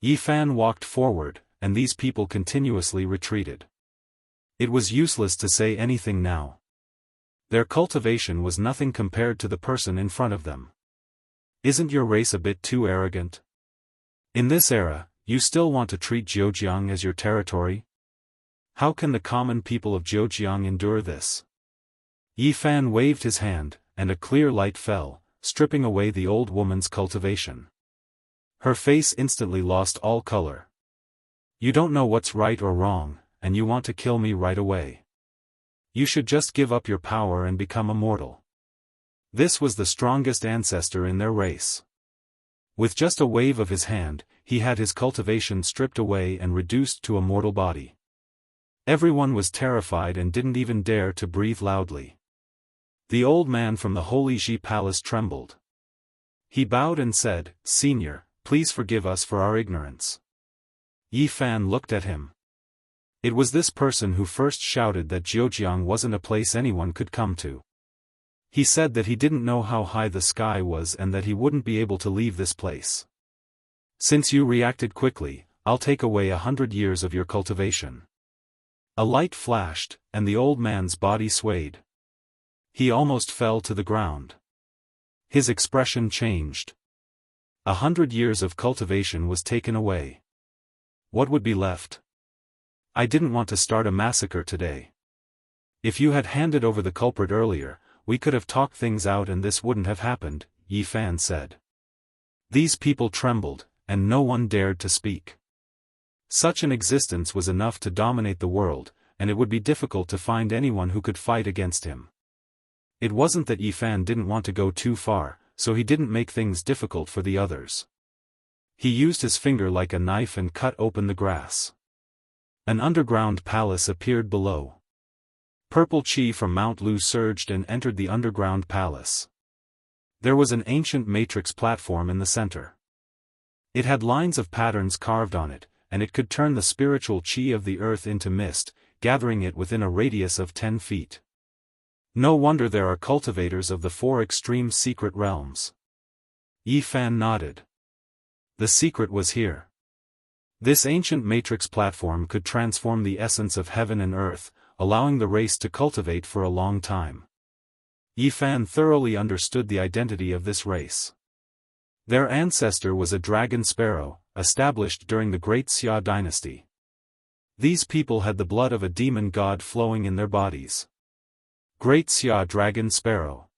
Yi Fan walked forward, and these people continuously retreated. It was useless to say anything now. Their cultivation was nothing compared to the person in front of them. Isn't your race a bit too arrogant? In this era, you still want to treat Zhejiang as your territory? How can the common people of Zhejiang endure this? Yi Fan waved his hand, and a clear light fell, stripping away the old woman's cultivation. Her face instantly lost all color. You don't know what's right or wrong, and you want to kill me right away. You should just give up your power and become immortal. This was the strongest ancestor in their race. With just a wave of his hand, he had his cultivation stripped away and reduced to a mortal body. Everyone was terrified and didn't even dare to breathe loudly. The old man from the Holy Ji Palace trembled. He bowed and said, "Senior, please forgive us for our ignorance." Yi Fan looked at him. It was this person who first shouted that Zhejiang wasn't a place anyone could come to. He said that he didn't know how high the sky was and that he wouldn't be able to leave this place. Since you reacted quickly, I'll take away 100 years of your cultivation. A light flashed, and the old man's body swayed. He almost fell to the ground. His expression changed. 100 years of cultivation was taken away. What would be left? I didn't want to start a massacre today. If you had handed over the culprit earlier, we could have talked things out and this wouldn't have happened, Yi Fan said. These people trembled, and no one dared to speak. Such an existence was enough to dominate the world, and it would be difficult to find anyone who could fight against him. It wasn't that Yi Fan didn't want to go too far, so he didn't make things difficult for the others. He used his finger like a knife and cut open the grass. An underground palace appeared below. Purple chi from Mount Lu surged and entered the underground palace. There was an ancient matrix platform in the center. It had lines of patterns carved on it, and it could turn the spiritual chi of the earth into mist, gathering it within a radius of 10 feet. No wonder there are cultivators of the 4 extreme secret realms. Yi Fan nodded. The secret was here. This ancient matrix platform could transform the essence of heaven and earth, allowing the race to cultivate for a long time. Yi Fan thoroughly understood the identity of this race. Their ancestor was a dragon sparrow, established during the Great Xia dynasty. These people had the blood of a demon god flowing in their bodies. Great Xia dragon sparrow.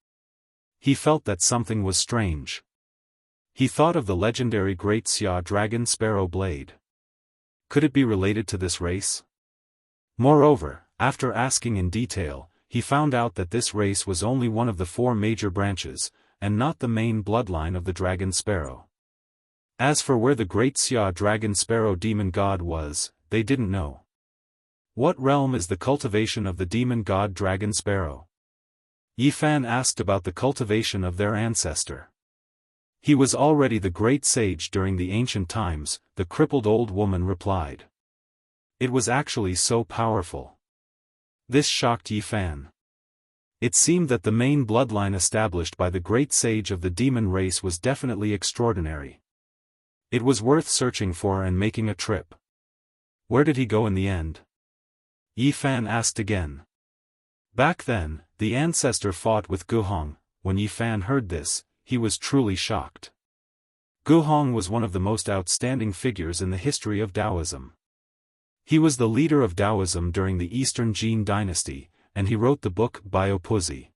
He felt that something was strange. He thought of the legendary Great Xia dragon sparrow blade. Could it be related to this race? Moreover, after asking in detail, he found out that this race was only one of the 4 major branches, and not the main bloodline of the dragon sparrow. As for where the Great Xia dragon sparrow demon god was, they didn't know. What realm is the cultivation of the demon god dragon sparrow? Yi Fan asked about the cultivation of their ancestor. He was already the great sage during the ancient times, the crippled old woman replied. It was actually so powerful. This shocked Yi Fan. It seemed that the main bloodline established by the great sage of the demon race was definitely extraordinary. It was worth searching for and making a trip. Where did he go in the end? Yi Fan asked again. Back then, the ancestor fought with Guhong. When Yi Fan heard this, he was truly shocked. Guhong was one of the most outstanding figures in the history of Taoism. He was the leader of Taoism during the Eastern Jin dynasty, and he wrote the book Biopuzi.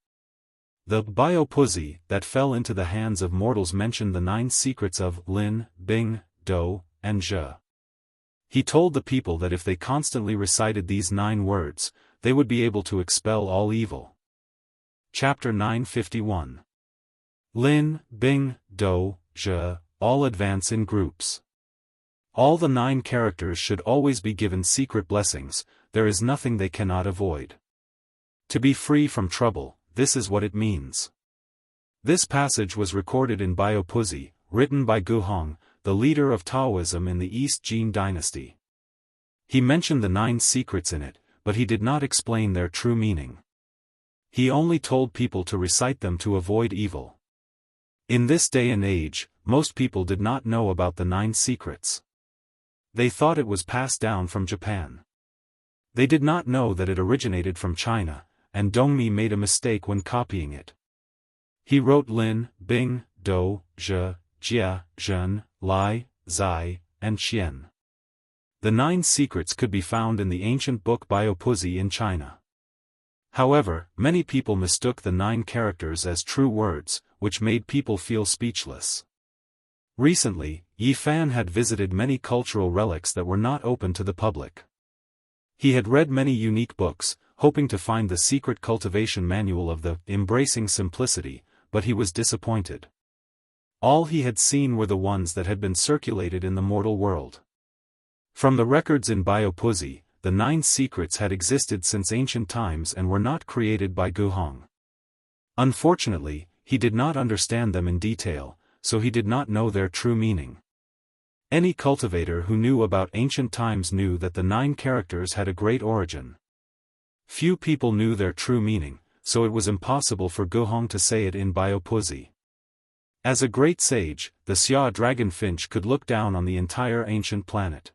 The Biopuzi that fell into the hands of mortals mentioned the 9 secrets of Lin, Bing, Do, and Zhe. He told the people that if they constantly recited these 9 words, they would be able to expel all evil. Chapter 951. Lin, Bing, Do, Zhe, all advance in groups. All the 9 characters should always be given secret blessings, there is nothing they cannot avoid. To be free from trouble, this is what it means. This passage was recorded in Biopuzi, written by Guhong, the leader of Taoism in the East Jin dynasty. He mentioned the 9 secrets in it, but he did not explain their true meaning. He only told people to recite them to avoid evil. In this day and age, most people did not know about the 9 secrets. They thought it was passed down from Japan. They did not know that it originated from China, and Dongmi made a mistake when copying it. He wrote Lin, Bing, Do, Zhe, Jia, Zhen, Lai, Zai, and Xian. The 9 secrets could be found in the ancient book Biopuzi in China. However, many people mistook the 9 characters as true words, which made people feel speechless. Recently, Yi Fan had visited many cultural relics that were not open to the public. He had read many unique books, hoping to find the secret cultivation manual of the Embracing Simplicity, but he was disappointed. All he had seen were the ones that had been circulated in the mortal world. From the records in Biopuzi, the 9 secrets had existed since ancient times and were not created by Guhong. Unfortunately, he did not understand them in detail, so he did not know their true meaning. Any cultivator who knew about ancient times knew that the 9 characters had a great origin. Few people knew their true meaning, so it was impossible for Guhong to say it in Biopuzi. As a great sage, the Xia dragonfinch could look down on the entire ancient planet.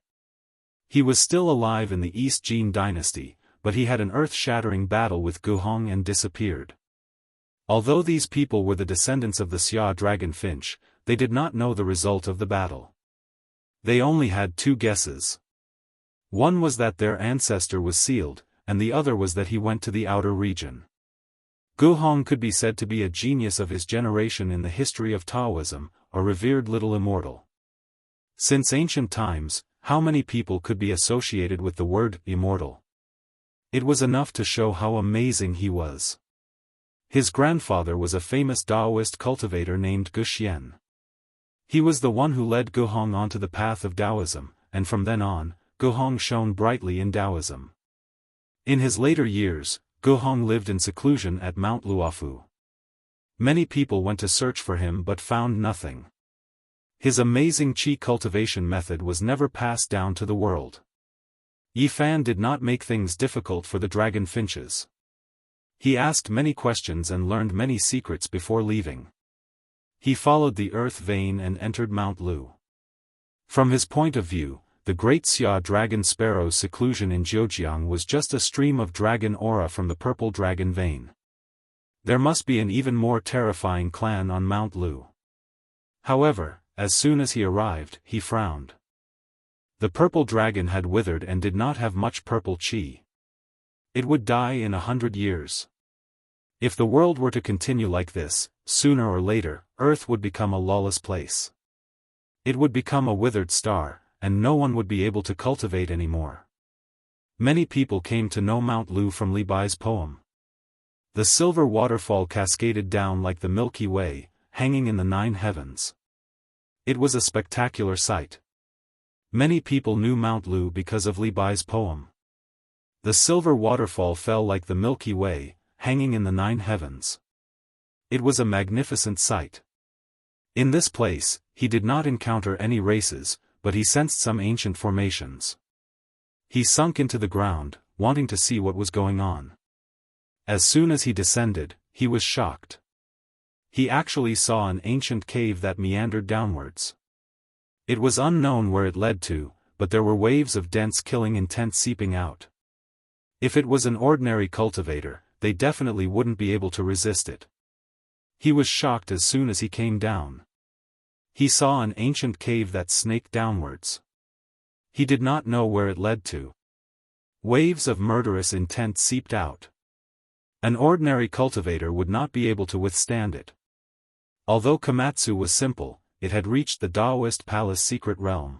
He was still alive in the East Jin dynasty, but he had an earth-shattering battle with Guhong and disappeared. Although these people were the descendants of the Xia dragonfinch, they did not know the result of the battle. They only had 2 guesses. One was that their ancestor was sealed, and the other was that he went to the outer region. Guhong could be said to be a genius of his generation in the history of Taoism, a revered little immortal. Since ancient times, how many people could be associated with the word immortal? It was enough to show how amazing he was. His grandfather was a famous Daoist cultivator named Guxian. He was the one who led Guhong onto the path of Taoism, and from then on, Guhong shone brightly in Taoism. In his later years, Guhong lived in seclusion at Mount Luofu. Many people went to search for him but found nothing. His amazing qi cultivation method was never passed down to the world. Yi Fan did not make things difficult for the dragon finches. He asked many questions and learned many secrets before leaving. He followed the earth vein and entered Mount Lu. From his point of view, the great Xia dragon sparrow's seclusion in Zhejiang was just a stream of dragon aura from the purple dragon vein. There must be an even more terrifying clan on Mount Lu. However, as soon as he arrived, he frowned. The purple dragon had withered and did not have much purple qi. It would die in 100 years. If the world were to continue like this, sooner or later, Earth would become a lawless place. It would become a withered star, and no one would be able to cultivate anymore. Many people came to know Mount Lu from Li Bai's poem. The silver waterfall cascaded down like the Milky Way, hanging in the 9 heavens. It was a spectacular sight. Many people knew Mount Lu because of Li Bai's poem. The silver waterfall fell like the Milky Way, hanging in the 9 heavens. It was a magnificent sight. In this place, he did not encounter any races, but he sensed some ancient formations. He sunk into the ground, wanting to see what was going on. As soon as he descended, he was shocked. He actually saw an ancient cave that meandered downwards. It was unknown where it led to, but there were waves of dense killing intent seeping out. If it was an ordinary cultivator, they definitely wouldn't be able to resist it. He was shocked as soon as he came down. He saw an ancient cave that snaked downwards. He did not know where it led to. Waves of murderous intent seeped out. An ordinary cultivator would not be able to withstand it. Although Komatsu was simple, it had reached the Daoist palace secret realm.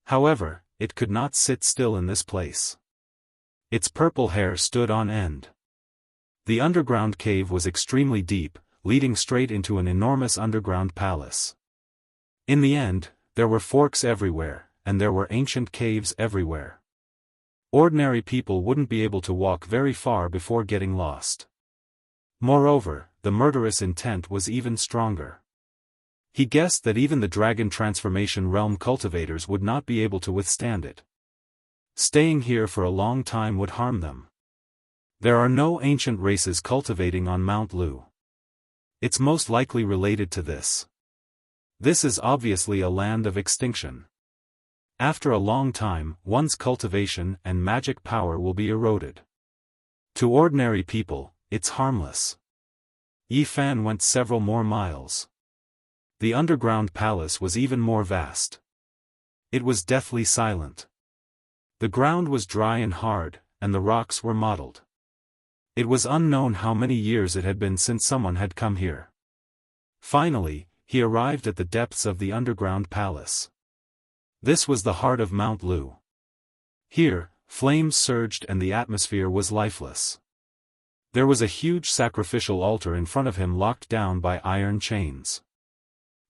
However, it could not sit still in this place. Its purple hair stood on end. The underground cave was extremely deep, leading straight into an enormous underground palace. In the end, there were forks everywhere, and there were ancient caves everywhere. Ordinary people wouldn't be able to walk very far before getting lost. Moreover, the murderous intent was even stronger. He guessed that even the dragon transformation realm cultivators would not be able to withstand it. Staying here for a long time would harm them. There are no ancient races cultivating on Mount Lu. It's most likely related to this. This is obviously a land of extinction. After a long time, one's cultivation and magic power will be eroded. To ordinary people, it's harmless. Yi Fan went several more miles. The underground palace was even more vast. It was deathly silent. The ground was dry and hard, and the rocks were mottled. It was unknown how many years it had been since someone had come here. Finally, he arrived at the depths of the underground palace. This was the heart of Mount Lu. Here, flames surged and the atmosphere was lifeless. There was a huge sacrificial altar in front of him locked down by iron chains.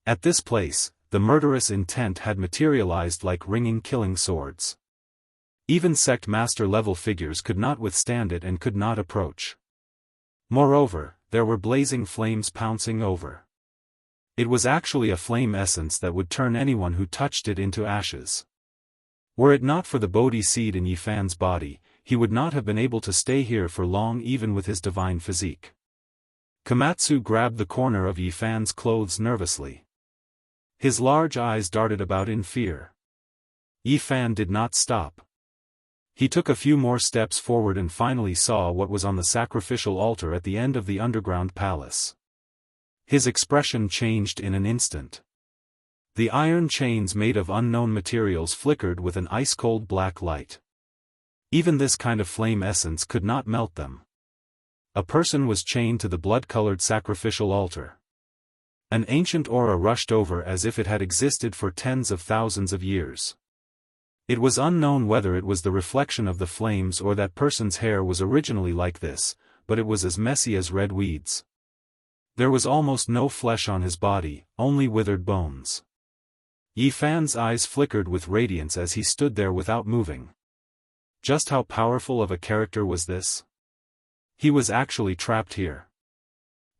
At this place, the murderous intent had materialized like ringing killing swords. Even sect master level figures could not withstand it and could not approach. Moreover, there were blazing flames pouncing over. It was actually a flame essence that would turn anyone who touched it into ashes. Were it not for the Bodhi seed in Yi Fan's body, he would not have been able to stay here for long even with his divine physique. Komatsu grabbed the corner of Yi Fan's clothes nervously. His large eyes darted about in fear. Yi Fan did not stop. He took a few more steps forward and finally saw what was on the sacrificial altar at the end of the underground palace. His expression changed in an instant. The iron chains made of unknown materials flickered with an ice-cold black light. Even this kind of flame essence could not melt them. A person was chained to the blood-colored sacrificial altar. An ancient aura rushed over as if it had existed for tens of thousands of years. It was unknown whether it was the reflection of the flames or that person's hair was originally like this, but it was as messy as red weeds. There was almost no flesh on his body, only withered bones. Yi Fan's eyes flickered with radiance as he stood there without moving. Just how powerful of a character was this? He was actually trapped here.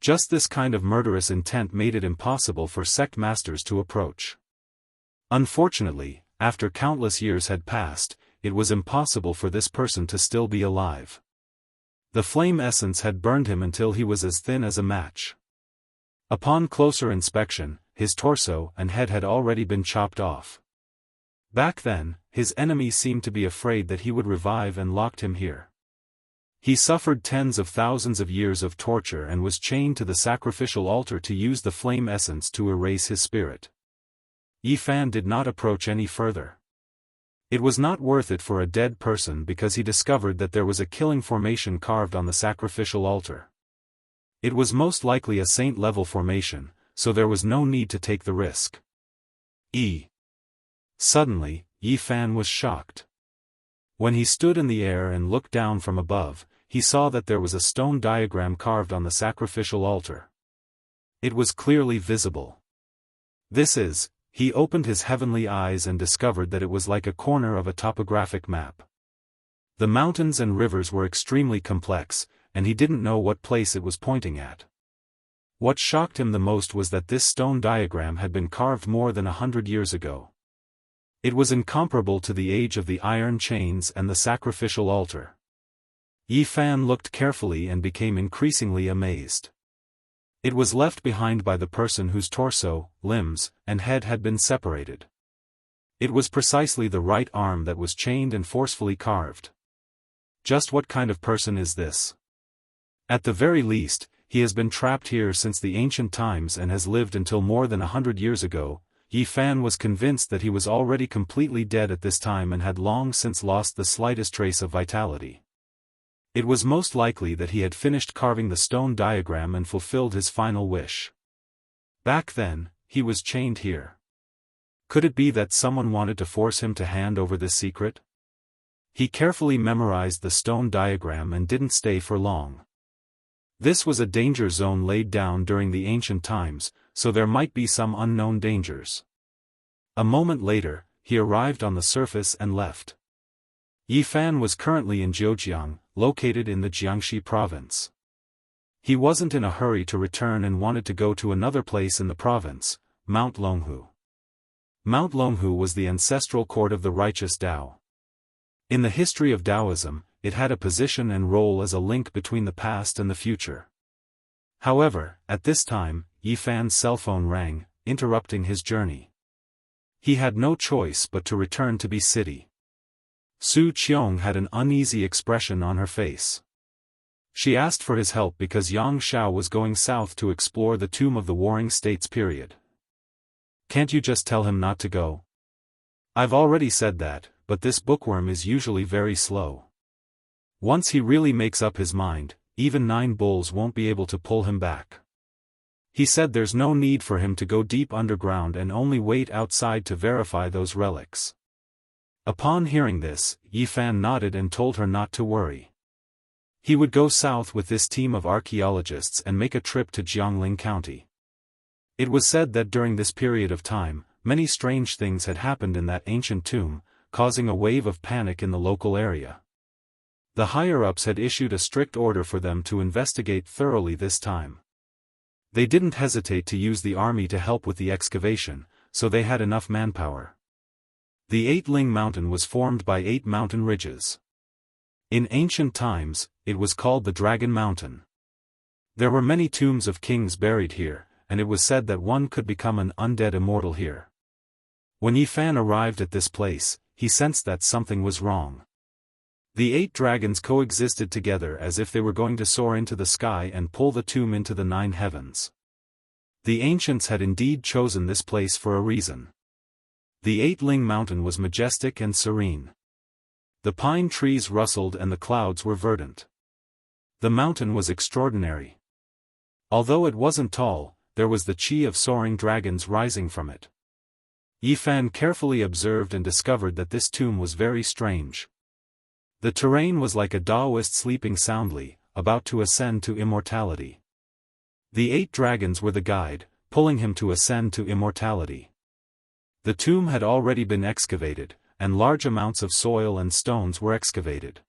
Just this kind of murderous intent made it impossible for sect masters to approach. Unfortunately, after countless years had passed, it was impossible for this person to still be alive. The flame essence had burned him until he was as thin as a match. Upon closer inspection, his torso and head had already been chopped off. Back then, his enemy seemed to be afraid that he would revive and locked him here. He suffered tens of thousands of years of torture and was chained to the sacrificial altar to use the flame essence to erase his spirit. Yi Fan did not approach any further. It was not worth it for a dead person because he discovered that there was a killing formation carved on the sacrificial altar. It was most likely a saint-level formation, so there was no need to take the risk. Suddenly, Yi Fan was shocked. When he stood in the air and looked down from above, he saw that there was a stone diagram carved on the sacrificial altar. It was clearly visible. He opened his heavenly eyes and discovered that it was like a corner of a topographic map. The mountains and rivers were extremely complex, and he didn't know what place it was pointing at. What shocked him the most was that this stone diagram had been carved more than 100 years ago. It was incomparable to the age of the iron chains and the sacrificial altar. Yi Fan looked carefully and became increasingly amazed. It was left behind by the person whose torso, limbs, and head had been separated. It was precisely the right arm that was chained and forcefully carved. Just what kind of person is this? At the very least, he has been trapped here since the ancient times and has lived until more than 100 years ago. Yi Fan was convinced that he was already completely dead at this time and had long since lost the slightest trace of vitality. It was most likely that he had finished carving the stone diagram and fulfilled his final wish. Back then, he was chained here. Could it be that someone wanted to force him to hand over this secret? He carefully memorized the stone diagram and didn't stay for long. This was a danger zone laid down during the ancient times, so there might be some unknown dangers. A moment later, he arrived on the surface and left. Yi Fan was currently in Jianghu, located in the Jiangxi province. He wasn't in a hurry to return and wanted to go to another place in the province, Mount Longhu. Mount Longhu was the ancestral court of the righteous Tao. In the history of Taoism, it had a position and role as a link between the past and the future. However, at this time, Yi Fan's cell phone rang, interrupting his journey. He had no choice but to return to B City. Su Qiong had an uneasy expression on her face. She asked for his help because Yang Xiao was going south to explore the tomb of the Warring States period. Can't you just tell him not to go? I've already said that, but this bookworm is usually very slow. Once he really makes up his mind, even 9 bulls won't be able to pull him back. He said there's no need for him to go deep underground and only wait outside to verify those relics. Upon hearing this, Yi Fan nodded and told her not to worry. He would go south with this team of archaeologists and make a trip to Jiangling County. It was said that during this period of time, many strange things had happened in that ancient tomb, causing a wave of panic in the local area. The higher-ups had issued a strict order for them to investigate thoroughly this time. They didn't hesitate to use the army to help with the excavation, so they had enough manpower. The 8-Ling Mountain was formed by 8 mountain ridges. In ancient times, it was called the Dragon Mountain. There were many tombs of kings buried here, and it was said that one could become an undead immortal here. When Yi Fan arrived at this place, he sensed that something was wrong. The 8 dragons coexisted together as if they were going to soar into the sky and pull the tomb into the 9 heavens. The ancients had indeed chosen this place for a reason. The 8-Ling Mountain was majestic and serene. The pine trees rustled and the clouds were verdant. The mountain was extraordinary. Although it wasn't tall, there was the chi of soaring dragons rising from it. Yi Fan carefully observed and discovered that this tomb was very strange. The terrain was like a Daoist sleeping soundly, about to ascend to immortality. The 8 dragons were the guide, pulling him to ascend to immortality. The tomb had already been excavated, and large amounts of soil and stones were excavated.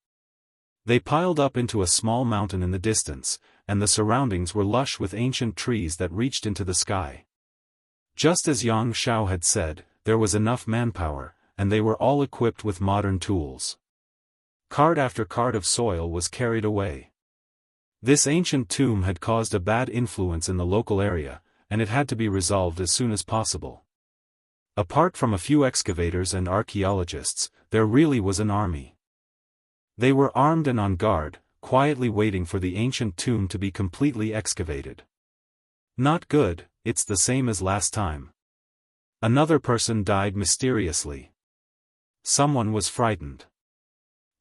They piled up into a small mountain in the distance, and the surroundings were lush with ancient trees that reached into the sky. Just as Yang Xiao had said, there was enough manpower, and they were all equipped with modern tools. Cart after cart of soil was carried away. This ancient tomb had caused a bad influence in the local area, and it had to be resolved as soon as possible. Apart from a few excavators and archaeologists, there really was an army. They were armed and on guard, quietly waiting for the ancient tomb to be completely excavated. Not good, it's the same as last time. Another person died mysteriously. Someone was frightened.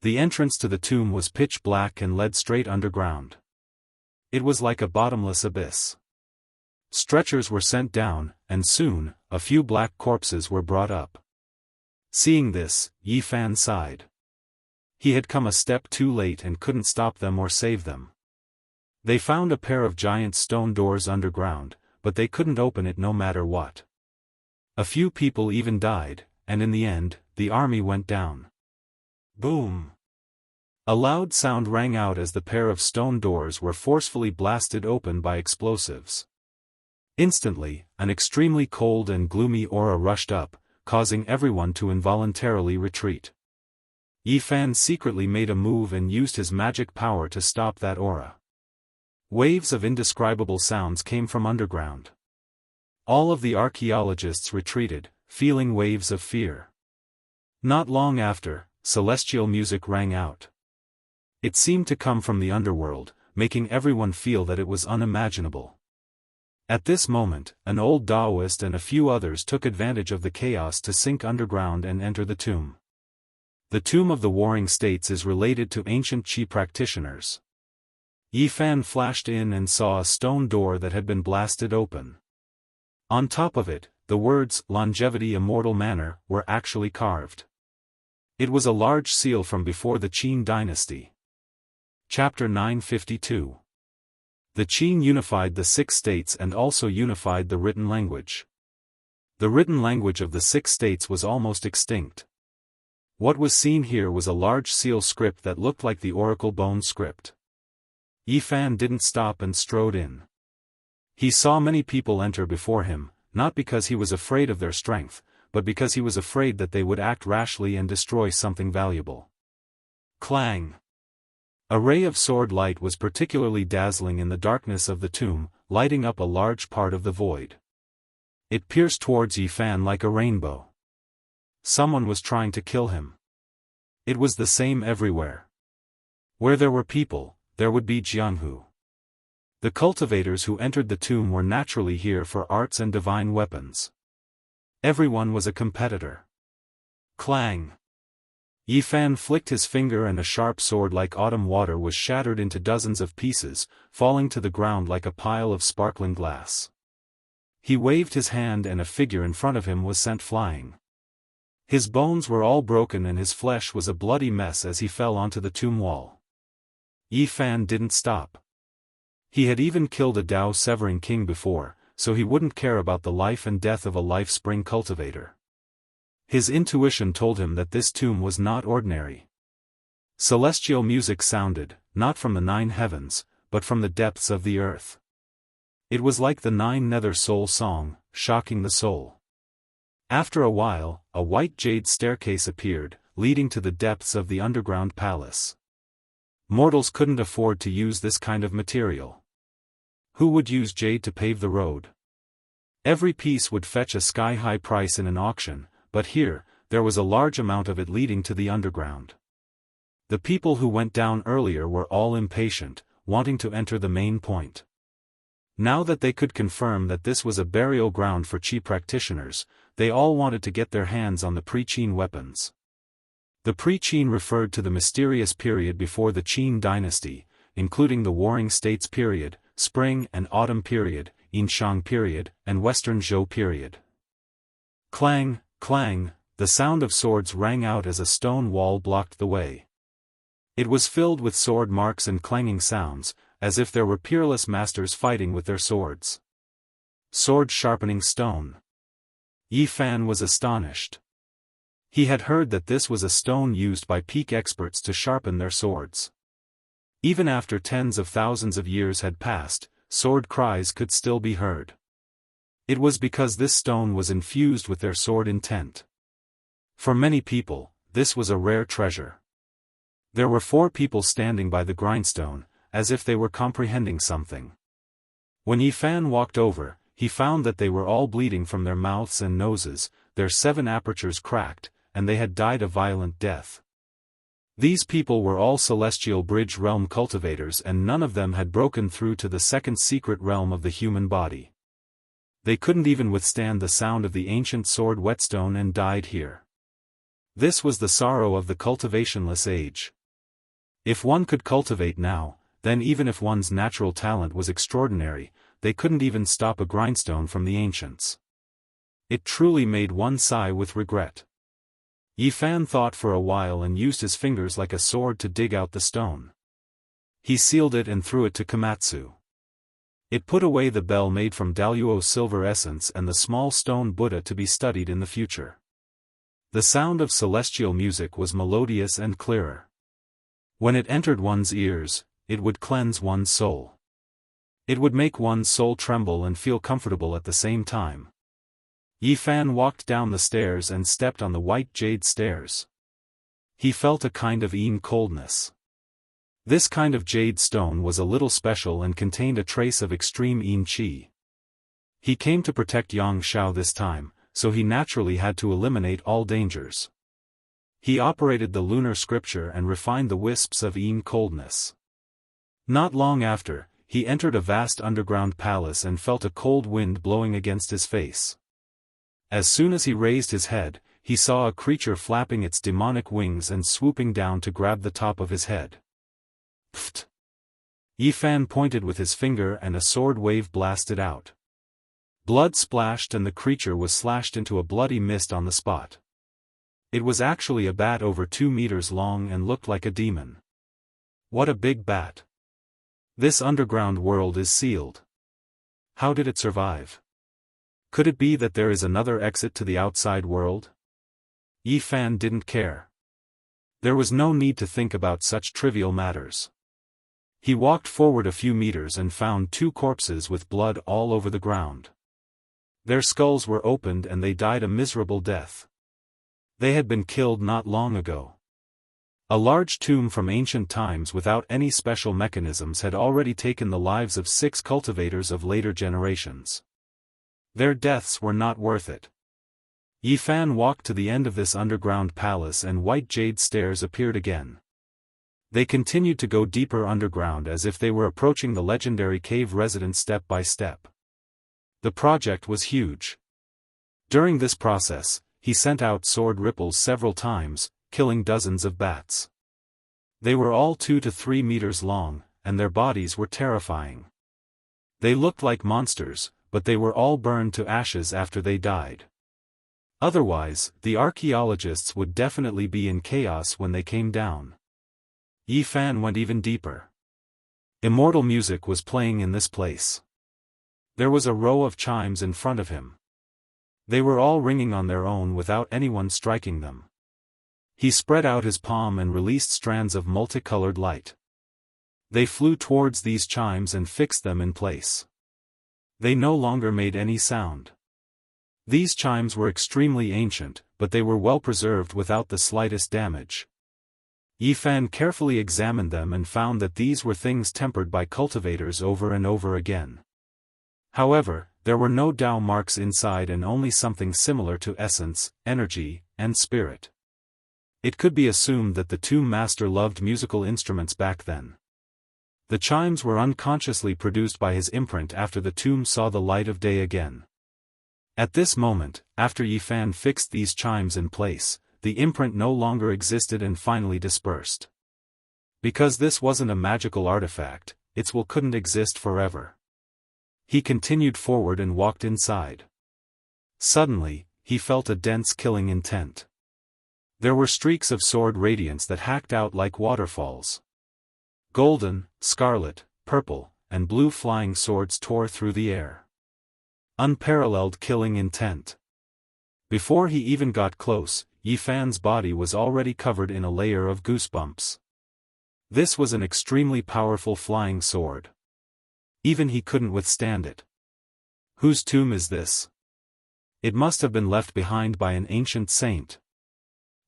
The entrance to the tomb was pitch black and led straight underground. It was like a bottomless abyss. Stretchers were sent down, and soon, a few black corpses were brought up. Seeing this, Yi Fan sighed. He had come a step too late and couldn't stop them or save them. They found a pair of giant stone doors underground, but they couldn't open it no matter what. A few people even died, and in the end, the army went down. Boom! A loud sound rang out as the pair of stone doors were forcefully blasted open by explosives. Instantly, an extremely cold and gloomy aura rushed up, causing everyone to involuntarily retreat. Yi Fan secretly made a move and used his magic power to stop that aura. Waves of indescribable sounds came from underground. All of the archaeologists retreated, feeling waves of fear. Not long after, celestial music rang out. It seemed to come from the underworld, making everyone feel that it was unimaginable. At this moment, an old Daoist and a few others took advantage of the chaos to sink underground and enter the tomb. The tomb of the warring states is related to ancient Qi practitioners. Yi Fan flashed in and saw a stone door that had been blasted open. On top of it, the words, "Longevity Immortal Manor," were actually carved. It was a large seal from before the Qin dynasty. Chapter 952. The Qin unified the 6 states and also unified the written language. The written language of the 6 states was almost extinct. What was seen here was a large seal script that looked like the Oracle Bone script. Yi Fan didn't stop and strode in. He saw many people enter before him, not because he was afraid of their strength, but because he was afraid that they would act rashly and destroy something valuable. Clang! A ray of sword light was particularly dazzling in the darkness of the tomb, lighting up a large part of the void. It pierced towards Yi Fan like a rainbow. Someone was trying to kill him. It was the same everywhere. Where there were people, there would be Jianghu. The cultivators who entered the tomb were naturally here for arts and divine weapons. Everyone was a competitor. Clang! Yi Fan flicked his finger and a sharp sword like autumn water was shattered into dozens of pieces, falling to the ground like a pile of sparkling glass. He waved his hand and a figure in front of him was sent flying. His bones were all broken and his flesh was a bloody mess as he fell onto the tomb wall. Yi Fan didn't stop. He had even killed a Dao Severing king before, so he wouldn't care about the life and death of a life spring cultivator. His intuition told him that this tomb was not ordinary. Celestial music sounded, not from the 9 heavens, but from the depths of the earth. It was like the 9 nether soul song, shocking the soul. After a while, a white jade staircase appeared, leading to the depths of the underground palace. Mortals couldn't afford to use this kind of material. Who would use jade to pave the road? Every piece would fetch a sky-high price in an auction, but here, there was a large amount of it leading to the underground. The people who went down earlier were all impatient, wanting to enter the main point. Now that they could confirm that this was a burial ground for Qi practitioners, they all wanted to get their hands on the pre-Qin weapons. The pre-Qin referred to the mysterious period before the Qin dynasty, including the Warring States period, Spring and Autumn period, Yinshang period, and Western Zhou period. Clang, clang, the sound of swords rang out as a stone wall blocked the way. It was filled with sword marks and clanging sounds, as if there were peerless masters fighting with their swords. Sword sharpening stone. Yi Fan was astonished. He had heard that this was a stone used by peak experts to sharpen their swords. Even after tens of thousands of years had passed, sword cries could still be heard. It was because this stone was infused with their sword intent. For many people, this was a rare treasure. There were 4 people standing by the grindstone, as if they were comprehending something. When Yi Fan walked over, he found that they were all bleeding from their mouths and noses, their 7 apertures cracked, and they had died a violent death. These people were all celestial bridge realm cultivators, and none of them had broken through to the second secret realm of the human body. They couldn't even withstand the sound of the ancient sword whetstone and died here. This was the sorrow of the cultivationless age. If one could cultivate now, then even if one's natural talent was extraordinary, they couldn't even stop a grindstone from the ancients. It truly made one sigh with regret. Yi Fan thought for a while and used his fingers like a sword to dig out the stone. He sealed it and threw it to Komatsu. It put away the bell made from Daluo silver essence and the small stone Buddha to be studied in the future. The sound of celestial music was melodious and clearer. When it entered one's ears, it would cleanse one's soul. It would make one's soul tremble and feel comfortable at the same time. Yi Fan walked down the stairs and stepped on the white jade stairs. He felt a kind of coldness. This kind of jade stone was a little special and contained a trace of extreme qi. He came to protect Yang Shao this time, so he naturally had to eliminate all dangers. He operated the lunar scripture and refined the wisps of coldness. Not long after, he entered a vast underground palace and felt a cold wind blowing against his face. As soon as he raised his head, he saw a creature flapping its demonic wings and swooping down to grab the top of his head. Pfft! Yi Fan pointed with his finger and a sword wave blasted out. Blood splashed and the creature was slashed into a bloody mist on the spot. It was actually a bat over 2 meters long and looked like a demon. What a big bat! This underground world is sealed. How did it survive? Could it be that there is another exit to the outside world? Yi Fan didn't care. There was no need to think about such trivial matters. He walked forward a few meters and found 2 corpses with blood all over the ground. Their skulls were opened and they died a miserable death. They had been killed not long ago. A large tomb from ancient times without any special mechanisms had already taken the lives of 6 cultivators of later generations. Their deaths were not worth it. Yi Fan walked to the end of this underground palace and white jade stairs appeared again. They continued to go deeper underground as if they were approaching the legendary cave residence step by step. The project was huge. During this process, he sent out sword ripples several times, killing dozens of bats. They were all 2 to 3 meters long, and their bodies were terrifying. They looked like monsters, but they were all burned to ashes after they died. Otherwise, the archaeologists would definitely be in chaos when they came down. Yi Fan went even deeper. Immortal music was playing in this place. There was a row of chimes in front of him. They were all ringing on their own without anyone striking them. He spread out his palm and released strands of multicolored light. They flew towards these chimes and fixed them in place. They no longer made any sound. These chimes were extremely ancient, but they were well preserved without the slightest damage. Yi Fan carefully examined them and found that these were things tempered by cultivators over and over again. However, there were no Dao marks inside and only something similar to essence, energy, and spirit. It could be assumed that the tomb master loved musical instruments back then. The chimes were unconsciously produced by his imprint after the tomb saw the light of day again. At this moment, after Yi Fan fixed these chimes in place, the imprint no longer existed and finally dispersed. Because this wasn't a magical artifact, its will couldn't exist forever. He continued forward and walked inside. Suddenly, he felt a dense killing intent. There were streaks of sword radiance that hacked out like waterfalls. Golden, scarlet, purple, and blue flying swords tore through the air. Unparalleled killing intent. Before he even got close, Yi Fan's body was already covered in a layer of goosebumps. This was an extremely powerful flying sword. Even he couldn't withstand it. Whose tomb is this? It must have been left behind by an ancient saint.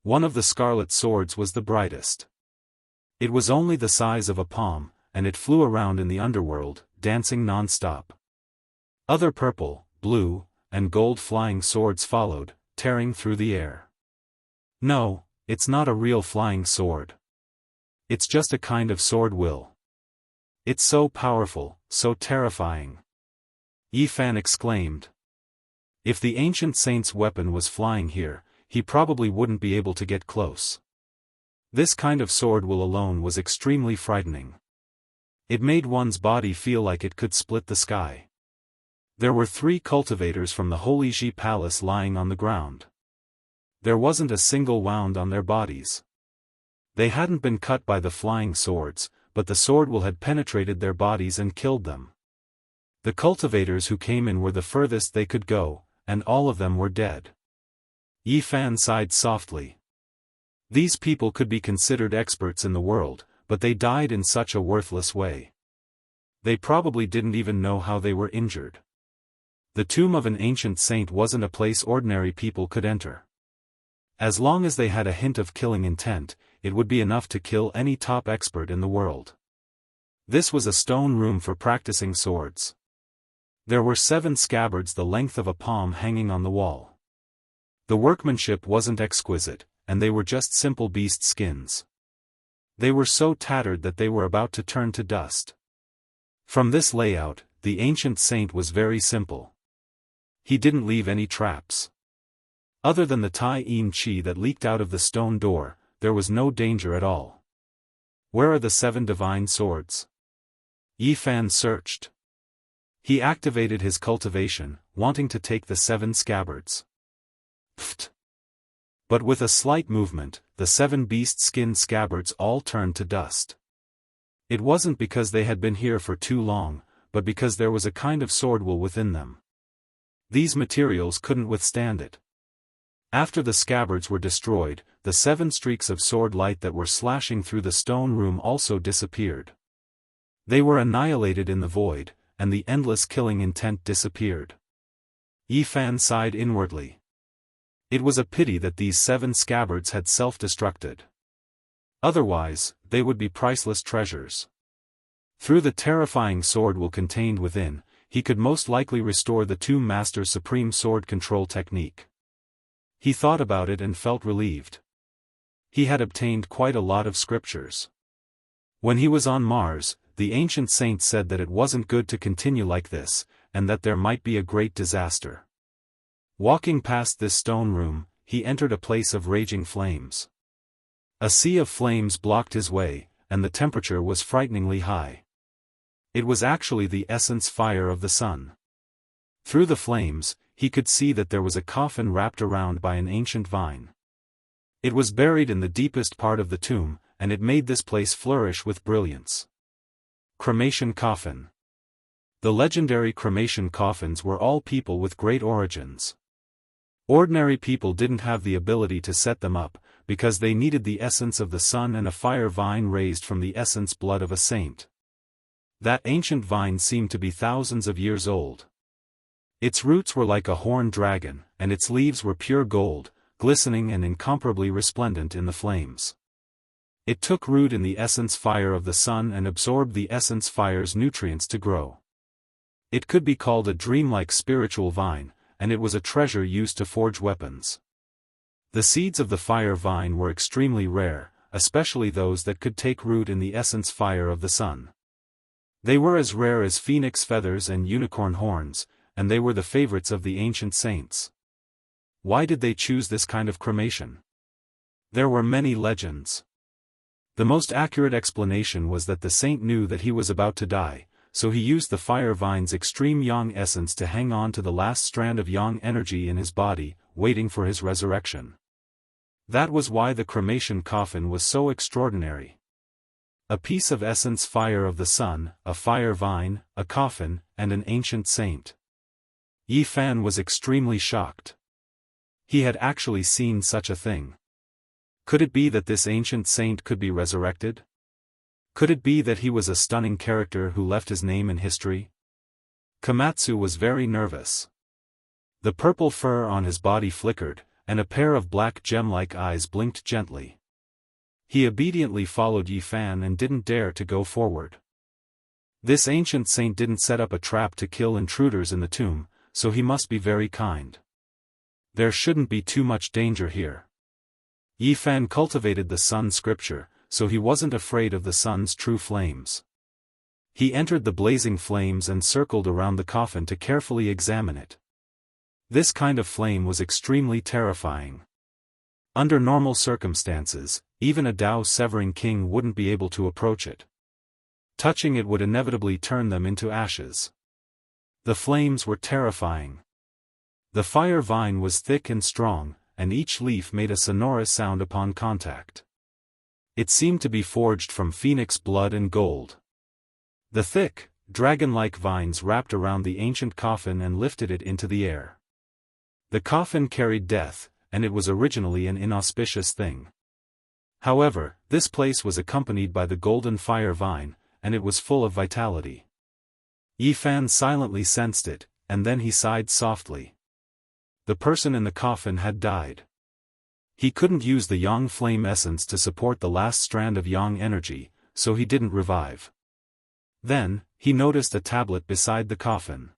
One of the scarlet swords was the brightest. It was only the size of a palm, and it flew around in the underworld, dancing non-stop. Other purple, blue, and gold flying swords followed, tearing through the air. No, it's not a real flying sword. It's just a kind of SwordWill. It's so powerful, so terrifying. Yi Fan exclaimed. If the ancient saint's weapon was flying here, he probably wouldn't be able to get close. This kind of SwordWill alone was extremely frightening. It made one's body feel like it could split the sky. There were 3 cultivators from the Holy Ji Palace lying on the ground. There wasn't a single wound on their bodies. They hadn't been cut by the flying swords, but the SwordWill had penetrated their bodies and killed them. The cultivators who came in were the furthest they could go, and all of them were dead. Yi Fan sighed softly. These people could be considered experts in the world, but they died in such a worthless way. They probably didn't even know how they were injured. The tomb of an ancient saint wasn't a place ordinary people could enter. As long as they had a hint of killing intent, it would be enough to kill any top expert in the world. This was a stone room for practicing swords. There were 7 scabbards the length of a palm hanging on the wall. The workmanship wasn't exquisite, and they were just simple beast skins. They were so tattered that they were about to turn to dust. From this layout, the ancient saint was very simple. He didn't leave any traps. Other than the Tai Yin Chi that leaked out of the stone door, there was no danger at all. Where are the 7 divine swords? Yi Fan searched. He activated his cultivation, wanting to take the 7 scabbards. Pfft! But with a slight movement, the 7 beast skin scabbards all turned to dust. It wasn't because they had been here for too long, but because there was a kind of SwordWill within them. These materials couldn't withstand it. After the scabbards were destroyed, the 7 streaks of sword light that were slashing through the stone room also disappeared. They were annihilated in the void, and the endless killing intent disappeared. Yi Fan sighed inwardly. It was a pity that these 7 scabbards had self-destructed. Otherwise, they would be priceless treasures. Through the terrifying SwordWill contained within, he could most likely restore the Tomb Master's supreme sword control technique. He thought about it and felt relieved. He had obtained quite a lot of scriptures. When he was on Mars, the ancient saint said that it wasn't good to continue like this, and that there might be a great disaster. Walking past this stone room, he entered a place of raging flames. A sea of flames blocked his way, and the temperature was frighteningly high. It was actually the essence fire of the sun. Through the flames, he could see that there was a coffin wrapped around by an ancient vine. It was buried in the deepest part of the tomb, and it made this place flourish with brilliance. Cremation coffin. The legendary cremation coffins were all people with great origins. Ordinary people didn't have the ability to set them up, because they needed the essence of the sun and a fire vine raised from the essence blood of a saint. That ancient vine seemed to be thousands of years old. Its roots were like a horned dragon, and its leaves were pure gold, glistening and incomparably resplendent in the flames. It took root in the essence fire of the sun and absorbed the essence fire's nutrients to grow. It could be called a dreamlike spiritual vine, and it was a treasure used to forge weapons. The seeds of the fire vine were extremely rare, especially those that could take root in the essence fire of the sun. They were as rare as phoenix feathers and unicorn horns, and they were the favorites of the ancient saints. Why did they choose this kind of cremation? There were many legends. The most accurate explanation was that the saint knew that he was about to die, so he used the fire vine's extreme yang essence to hang on to the last strand of yang energy in his body, waiting for his resurrection. That was why the cremation coffin was so extraordinary. A piece of essence fire of the sun, a fire vine, a coffin, and an ancient saint. Yi Fan was extremely shocked. He had actually seen such a thing. Could it be that this ancient saint could be resurrected? Could it be that he was a stunning character who left his name in history? Komatsu was very nervous. The purple fur on his body flickered, and a pair of black gem-like eyes blinked gently. He obediently followed Yi Fan and didn't dare to go forward. This ancient saint didn't set up a trap to kill intruders in the tomb, so he must be very kind. There shouldn't be too much danger here. Yi Fan cultivated the sun scripture, so he wasn't afraid of the sun's true flames. He entered the blazing flames and circled around the coffin to carefully examine it. This kind of flame was extremely terrifying. Under normal circumstances, even a Dao-severing king wouldn't be able to approach it. Touching it would inevitably turn them into ashes. The flames were terrifying. The fire vine was thick and strong, and each leaf made a sonorous sound upon contact. It seemed to be forged from phoenix blood and gold. The thick, dragon-like vines wrapped around the ancient coffin and lifted it into the air. The coffin carried death, and it was originally an inauspicious thing. However, this place was accompanied by the golden fire vine, and it was full of vitality. Yi Fan silently sensed it, and then he sighed softly. The person in the coffin had died. He couldn't use the Yang flame essence to support the last strand of Yang energy, so he didn't revive. Then, he noticed a tablet beside the coffin.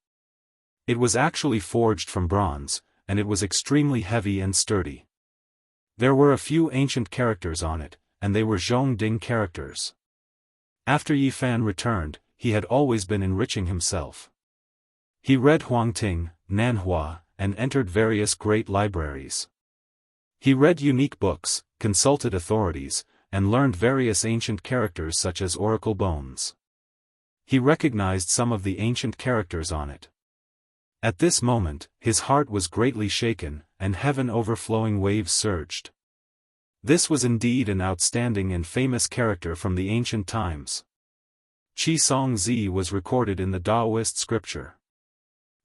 It was actually forged from bronze, and it was extremely heavy and sturdy. There were a few ancient characters on it, and they were Zhongding characters. After Yi Fan returned, he had always been enriching himself. He read Huangting, Nanhua, and entered various great libraries. He read unique books, consulted authorities, and learned various ancient characters such as oracle bones. He recognized some of the ancient characters on it. At this moment, his heart was greatly shaken, and heaven-overflowing waves surged. This was indeed an outstanding and famous character from the ancient times. Qi Song Zi was recorded in the Daoist scripture.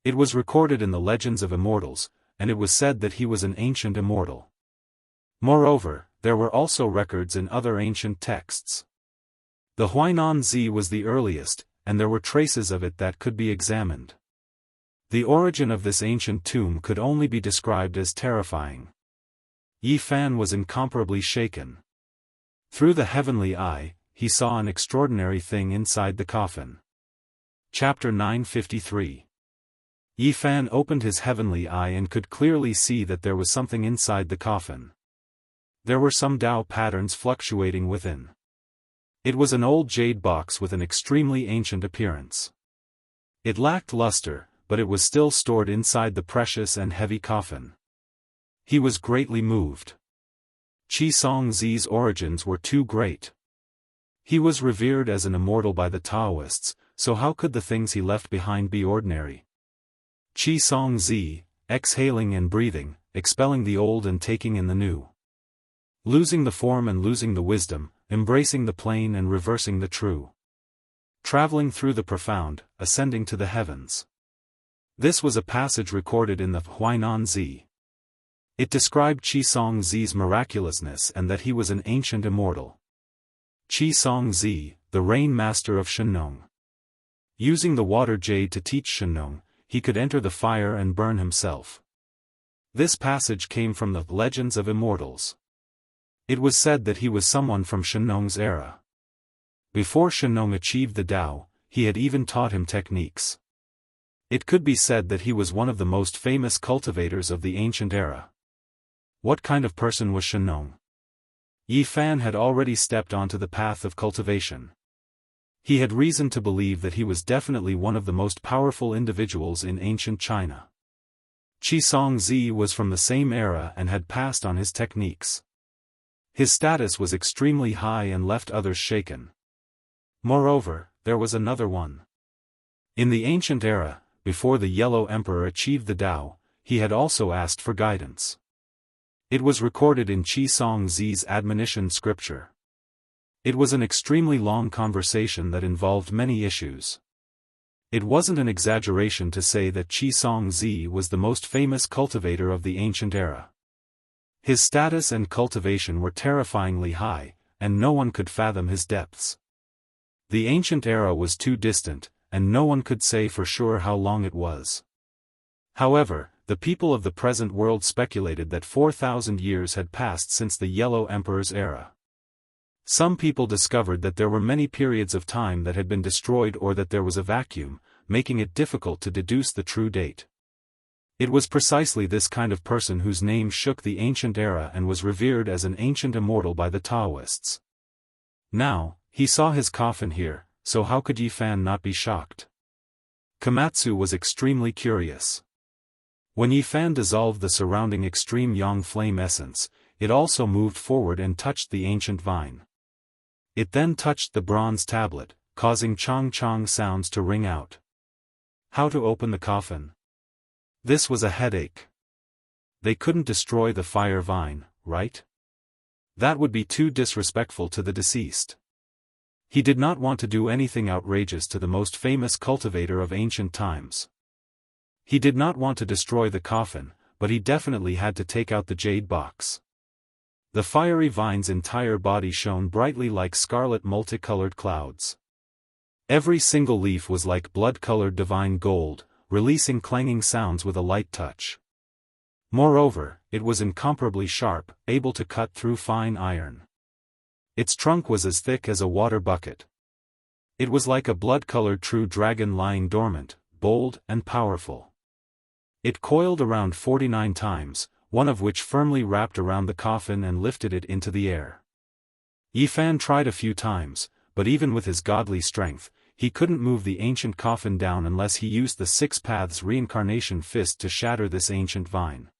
It was recorded in the legends of immortals, and it was said that he was an ancient immortal. Moreover, there were also records in other ancient texts. The Huainan Zi was the earliest, and there were traces of it that could be examined. The origin of this ancient tomb could only be described as terrifying. Yi Fan was incomparably shaken. Through the heavenly eye, he saw an extraordinary thing inside the coffin. Chapter 953. Yi Fan opened his heavenly eye and could clearly see that there was something inside the coffin. There were some Dao patterns fluctuating within. It was an old jade box with an extremely ancient appearance. It lacked luster, but it was still stored inside the precious and heavy coffin. He was greatly moved. Qi Song Zi's origins were too great. He was revered as an immortal by the Taoists, so how could the things he left behind be ordinary? Qi Song Zi, exhaling and breathing, expelling the old and taking in the new. Losing the form and losing the wisdom, embracing the plain and reversing the true. Traveling through the profound, ascending to the heavens. This was a passage recorded in the Huainan Zi. It described Qi Song Zi's miraculousness and that he was an ancient immortal. Qi Song Zi, the rain master of Shennong. Using the water jade to teach Shennong, he could enter the fire and burn himself. This passage came from the legends of immortals. It was said that he was someone from Shennong's era. Before Shennong achieved the Tao, he had even taught him techniques. It could be said that he was one of the most famous cultivators of the ancient era. What kind of person was Shennong? Yi Fan had already stepped onto the path of cultivation. He had reason to believe that he was definitely one of the most powerful individuals in ancient China. Qi Song Zi was from the same era and had passed on his techniques. His status was extremely high and left others shaken. Moreover, there was another one. In the ancient era, before the Yellow Emperor achieved the Tao, he had also asked for guidance. It was recorded in Qi Song Zi's admonition scripture. It was an extremely long conversation that involved many issues. It wasn't an exaggeration to say that Qi Song Zi was the most famous cultivator of the ancient era. His status and cultivation were terrifyingly high, and no one could fathom his depths. The ancient era was too distant, and no one could say for sure how long it was. However, the people of the present world speculated that 4,000 years had passed since the Yellow Emperor's era. Some people discovered that there were many periods of time that had been destroyed or that there was a vacuum, making it difficult to deduce the true date. It was precisely this kind of person whose name shook the ancient era and was revered as an ancient immortal by the Daoists. Now, he saw his coffin here, so how could Yi Fan not be shocked? Komatsu was extremely curious. When Yi Fan dissolved the surrounding extreme yang flame essence, it also moved forward and touched the ancient vine. It then touched the bronze tablet, causing chong-chong sounds to ring out. How to open the coffin? This was a headache. They couldn't destroy the fire vine, right? That would be too disrespectful to the deceased. He did not want to do anything outrageous to the most famous cultivator of ancient times. He did not want to destroy the coffin, but he definitely had to take out the jade box. The fiery vine's entire body shone brightly like scarlet multicolored clouds. Every single leaf was like blood-colored divine gold, releasing clanging sounds with a light touch. Moreover, it was incomparably sharp, able to cut through fine iron. Its trunk was as thick as a water bucket. It was like a blood-colored true dragon lying dormant, bold and powerful. It coiled around 49 times, one of which firmly wrapped around the coffin and lifted it into the air. Yi Fan tried a few times, but even with his godly strength, he couldn't move the ancient coffin down unless he used the Six Paths Reincarnation Fist to shatter this ancient vine.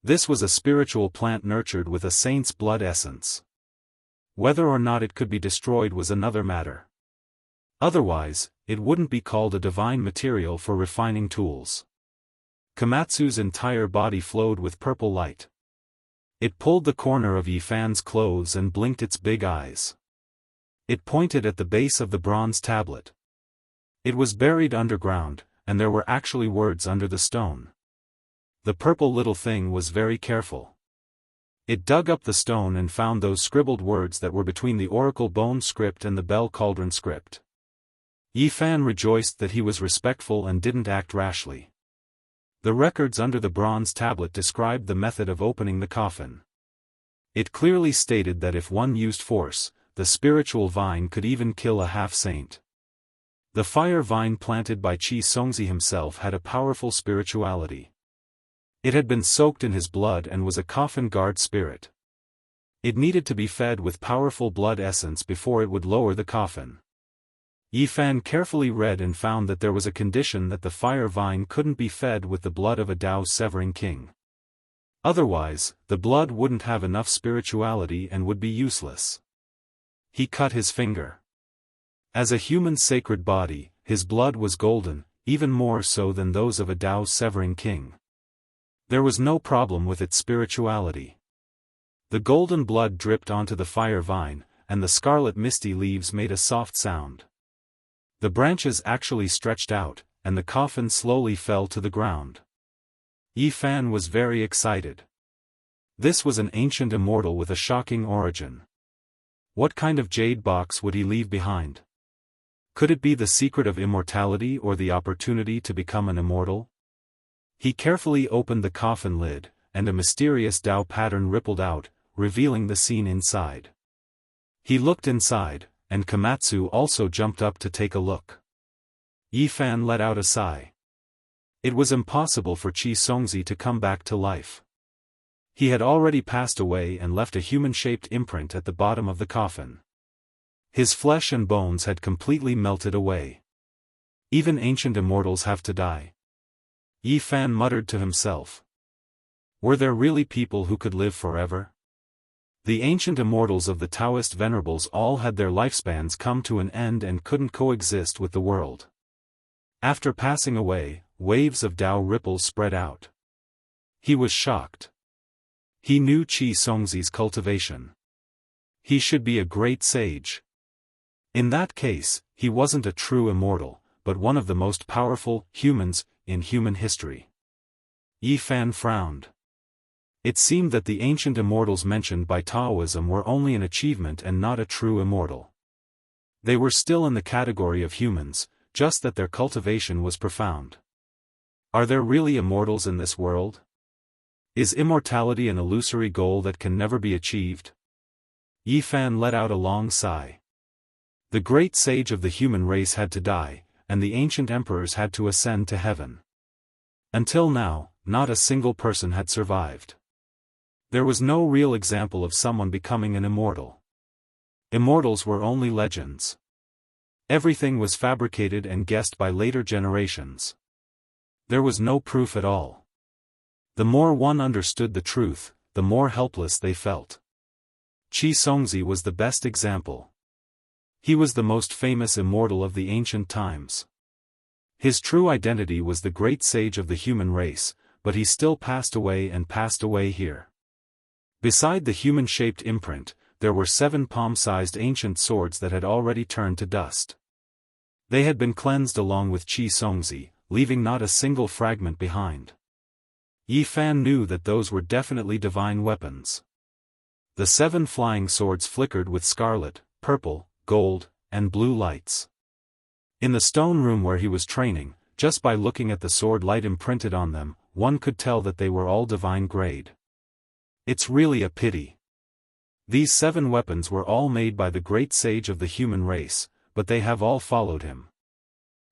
This was a spiritual plant nurtured with a saint's blood essence. Whether or not it could be destroyed was another matter. Otherwise, it wouldn't be called a divine material for refining tools. Komatsu's entire body flowed with purple light. It pulled the corner of Yi Fan's clothes and blinked its big eyes. It pointed at the base of the bronze tablet. It was buried underground, and there were actually words under the stone. The purple little thing was very careful. It dug up the stone and found those scribbled words that were between the oracle bone script and the bell cauldron script. Yi Fan rejoiced that he was respectful and didn't act rashly. The records under the bronze tablet described the method of opening the coffin. It clearly stated that if one used force, the spiritual vine could even kill a half-saint. The fire vine planted by Qi Songzi himself had a powerful spirituality. It had been soaked in his blood and was a coffin guard spirit. It needed to be fed with powerful blood essence before it would lower the coffin. Yi Fan carefully read and found that there was a condition that the fire vine couldn't be fed with the blood of a Dao-severing king. Otherwise, the blood wouldn't have enough spirituality and would be useless. He cut his finger. As a human sacred body, his blood was golden, even more so than those of a Dao-severing king. There was no problem with its spirituality. The golden blood dripped onto the fire vine, and the scarlet misty leaves made a soft sound. The branches actually stretched out, and the coffin slowly fell to the ground. Yi Fan was very excited. This was an ancient immortal with a shocking origin. What kind of jade box would he leave behind? Could it be the secret of immortality or the opportunity to become an immortal? He carefully opened the coffin lid, and a mysterious Dao pattern rippled out, revealing the scene inside. He looked inside, and Komatsu also jumped up to take a look. Yi Fan let out a sigh. It was impossible for Qi Songzi to come back to life. He had already passed away and left a human-shaped imprint at the bottom of the coffin. His flesh and bones had completely melted away. Even ancient immortals have to die. Yi Fan muttered to himself. Were there really people who could live forever? The ancient immortals of the Taoist venerables all had their lifespans come to an end and couldn't coexist with the world. After passing away, waves of Dao ripples spread out. He was shocked. He knew Qi Songzi's cultivation. He should be a great sage. In that case, he wasn't a true immortal, but one of the most powerful humans in human history. Yi Fan frowned. It seemed that the ancient immortals mentioned by Taoism were only an achievement and not a true immortal. They were still in the category of humans, just that their cultivation was profound. Are there really immortals in this world? Is immortality an illusory goal that can never be achieved? Yi Fan let out a long sigh. The great sage of the human race had to die, and the ancient emperors had to ascend to heaven. Until now, not a single person had survived. There was no real example of someone becoming an immortal. Immortals were only legends. Everything was fabricated and guessed by later generations. There was no proof at all. The more one understood the truth, the more helpless they felt. Qi Songzi was the best example. He was the most famous immortal of the ancient times. His true identity was the great sage of the human race, but he still passed away here. Beside the human-shaped imprint, there were 7 palm-sized ancient swords that had already turned to dust. They had been cleansed along with Qi Songzi, leaving not a single fragment behind. Yi Fan knew that those were definitely divine weapons. The 7 flying swords flickered with scarlet, purple, gold, and blue lights. In the stone room where he was training, just by looking at the sword light imprinted on them, one could tell that they were all divine grade. It's really a pity. These 7 weapons were all made by the great sage of the human race, but they have all followed him.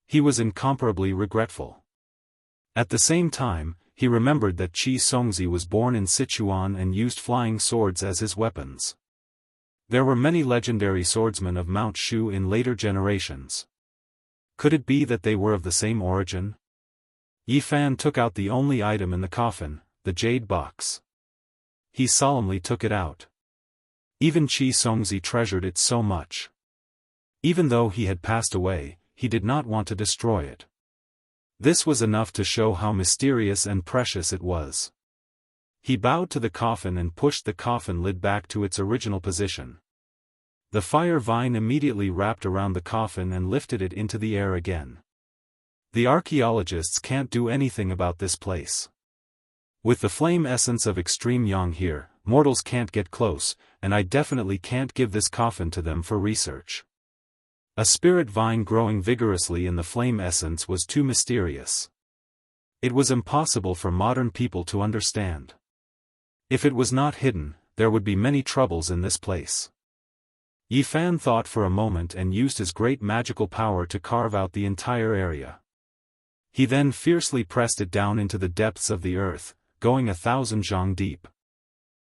He was incomparably regretful. At the same time, he remembered that Qi Songzi was born in Sichuan and used flying swords as his weapons. There were many legendary swordsmen of Mount Shu in later generations. Could it be that they were of the same origin? Yi Fan took out the only item in the coffin, the jade box. He solemnly took it out. Even Qi Songzi treasured it so much. Even though he had passed away, he did not want to destroy it. This was enough to show how mysterious and precious it was. He bowed to the coffin and pushed the coffin lid back to its original position. The fire vine immediately wrapped around the coffin and lifted it into the air again. The archaeologists can't do anything about this place. With the flame essence of extreme yang here, mortals can't get close, and I definitely can't give this coffin to them for research. A spirit vine growing vigorously in the flame essence was too mysterious. It was impossible for modern people to understand. If it was not hidden, there would be many troubles in this place. Yi Fan thought for a moment and used his great magical power to carve out the entire area. He then fiercely pressed it down into the depths of the earth, going 1,000 zhang deep.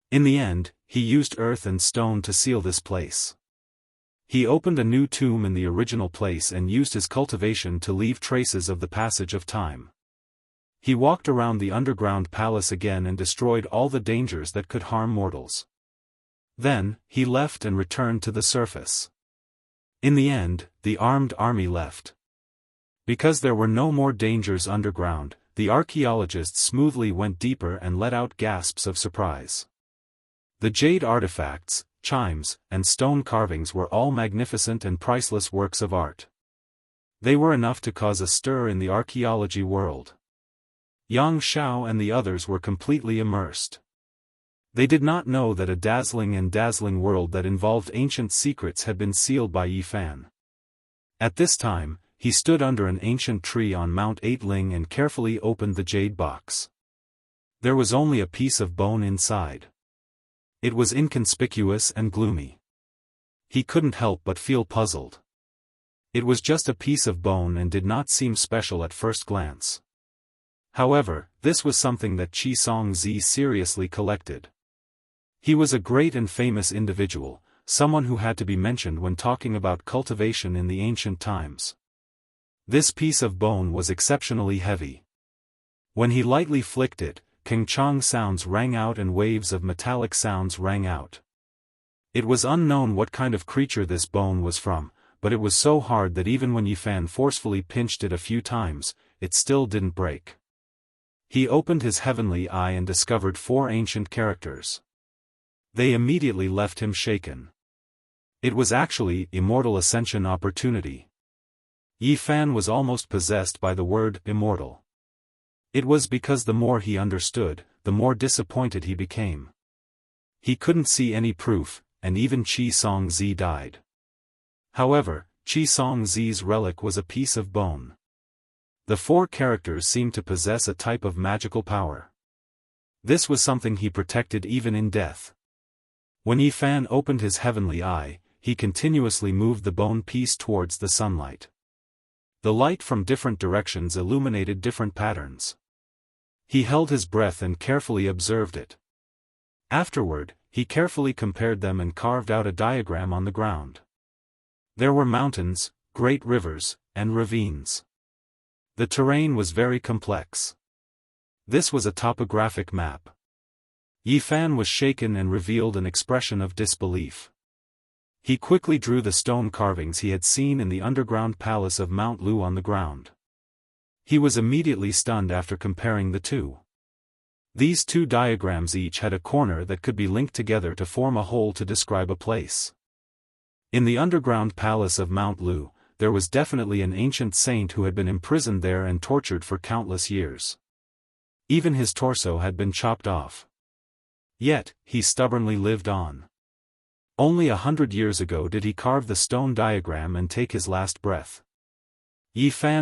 In the end, he used earth and stone to seal this place. He opened a new tomb in the original place and used his cultivation to leave traces of the passage of time. He walked around the underground palace again and destroyed all the dangers that could harm mortals. Then, he left and returned to the surface. In the end, the armed army left. Because there were no more dangers underground, the archaeologists smoothly went deeper and let out gasps of surprise. The jade artifacts, chimes, and stone carvings were all magnificent and priceless works of art. They were enough to cause a stir in the archaeology world. Yang Xiao and the others were completely immersed. They did not know that a dazzling world that involved ancient secrets had been sealed by Yi Fan. At this time, he stood under an ancient tree on Mount Eightling and carefully opened the jade box. There was only a piece of bone inside. It was inconspicuous and gloomy. He couldn't help but feel puzzled. It was just a piece of bone and did not seem special at first glance. However, this was something that Qi Songzi seriously collected. He was a great and famous individual, someone who had to be mentioned when talking about cultivation in the ancient times. This piece of bone was exceptionally heavy. When he lightly flicked it, Kingchong sounds rang out and waves of metallic sounds rang out. It was unknown what kind of creature this bone was from, but it was so hard that even when Yi Fan forcefully pinched it a few times, it still didn't break. He opened his heavenly eye and discovered 4 ancient characters. They immediately left him shaken. It was actually Immortal Ascension Opportunity. Yi Fan was almost possessed by the word immortal. It was because the more he understood, the more disappointed he became. He couldn't see any proof, and even Qi Songzi died. However, Qi Song Zi's relic was a piece of bone. The 4 characters seemed to possess a type of magical power. This was something he protected even in death. When Yi Fan opened his heavenly eye, he continuously moved the bone piece towards the sunlight. The light from different directions illuminated different patterns. He held his breath and carefully observed it. Afterward, he carefully compared them and carved out a diagram on the ground. There were mountains, great rivers, and ravines. The terrain was very complex. This was a topographic map. Yi Fan was shaken and revealed an expression of disbelief. He quickly drew the stone carvings he had seen in the underground palace of Mount Lu on the ground. He was immediately stunned after comparing the two. These 2 diagrams each had a corner that could be linked together to form a whole to describe a place. In the underground palace of Mount Lu, there was definitely an ancient saint who had been imprisoned there and tortured for countless years. Even his torso had been chopped off. Yet, he stubbornly lived on. Only 100 years ago did he carve the stone diagram and take his last breath. Yi Fan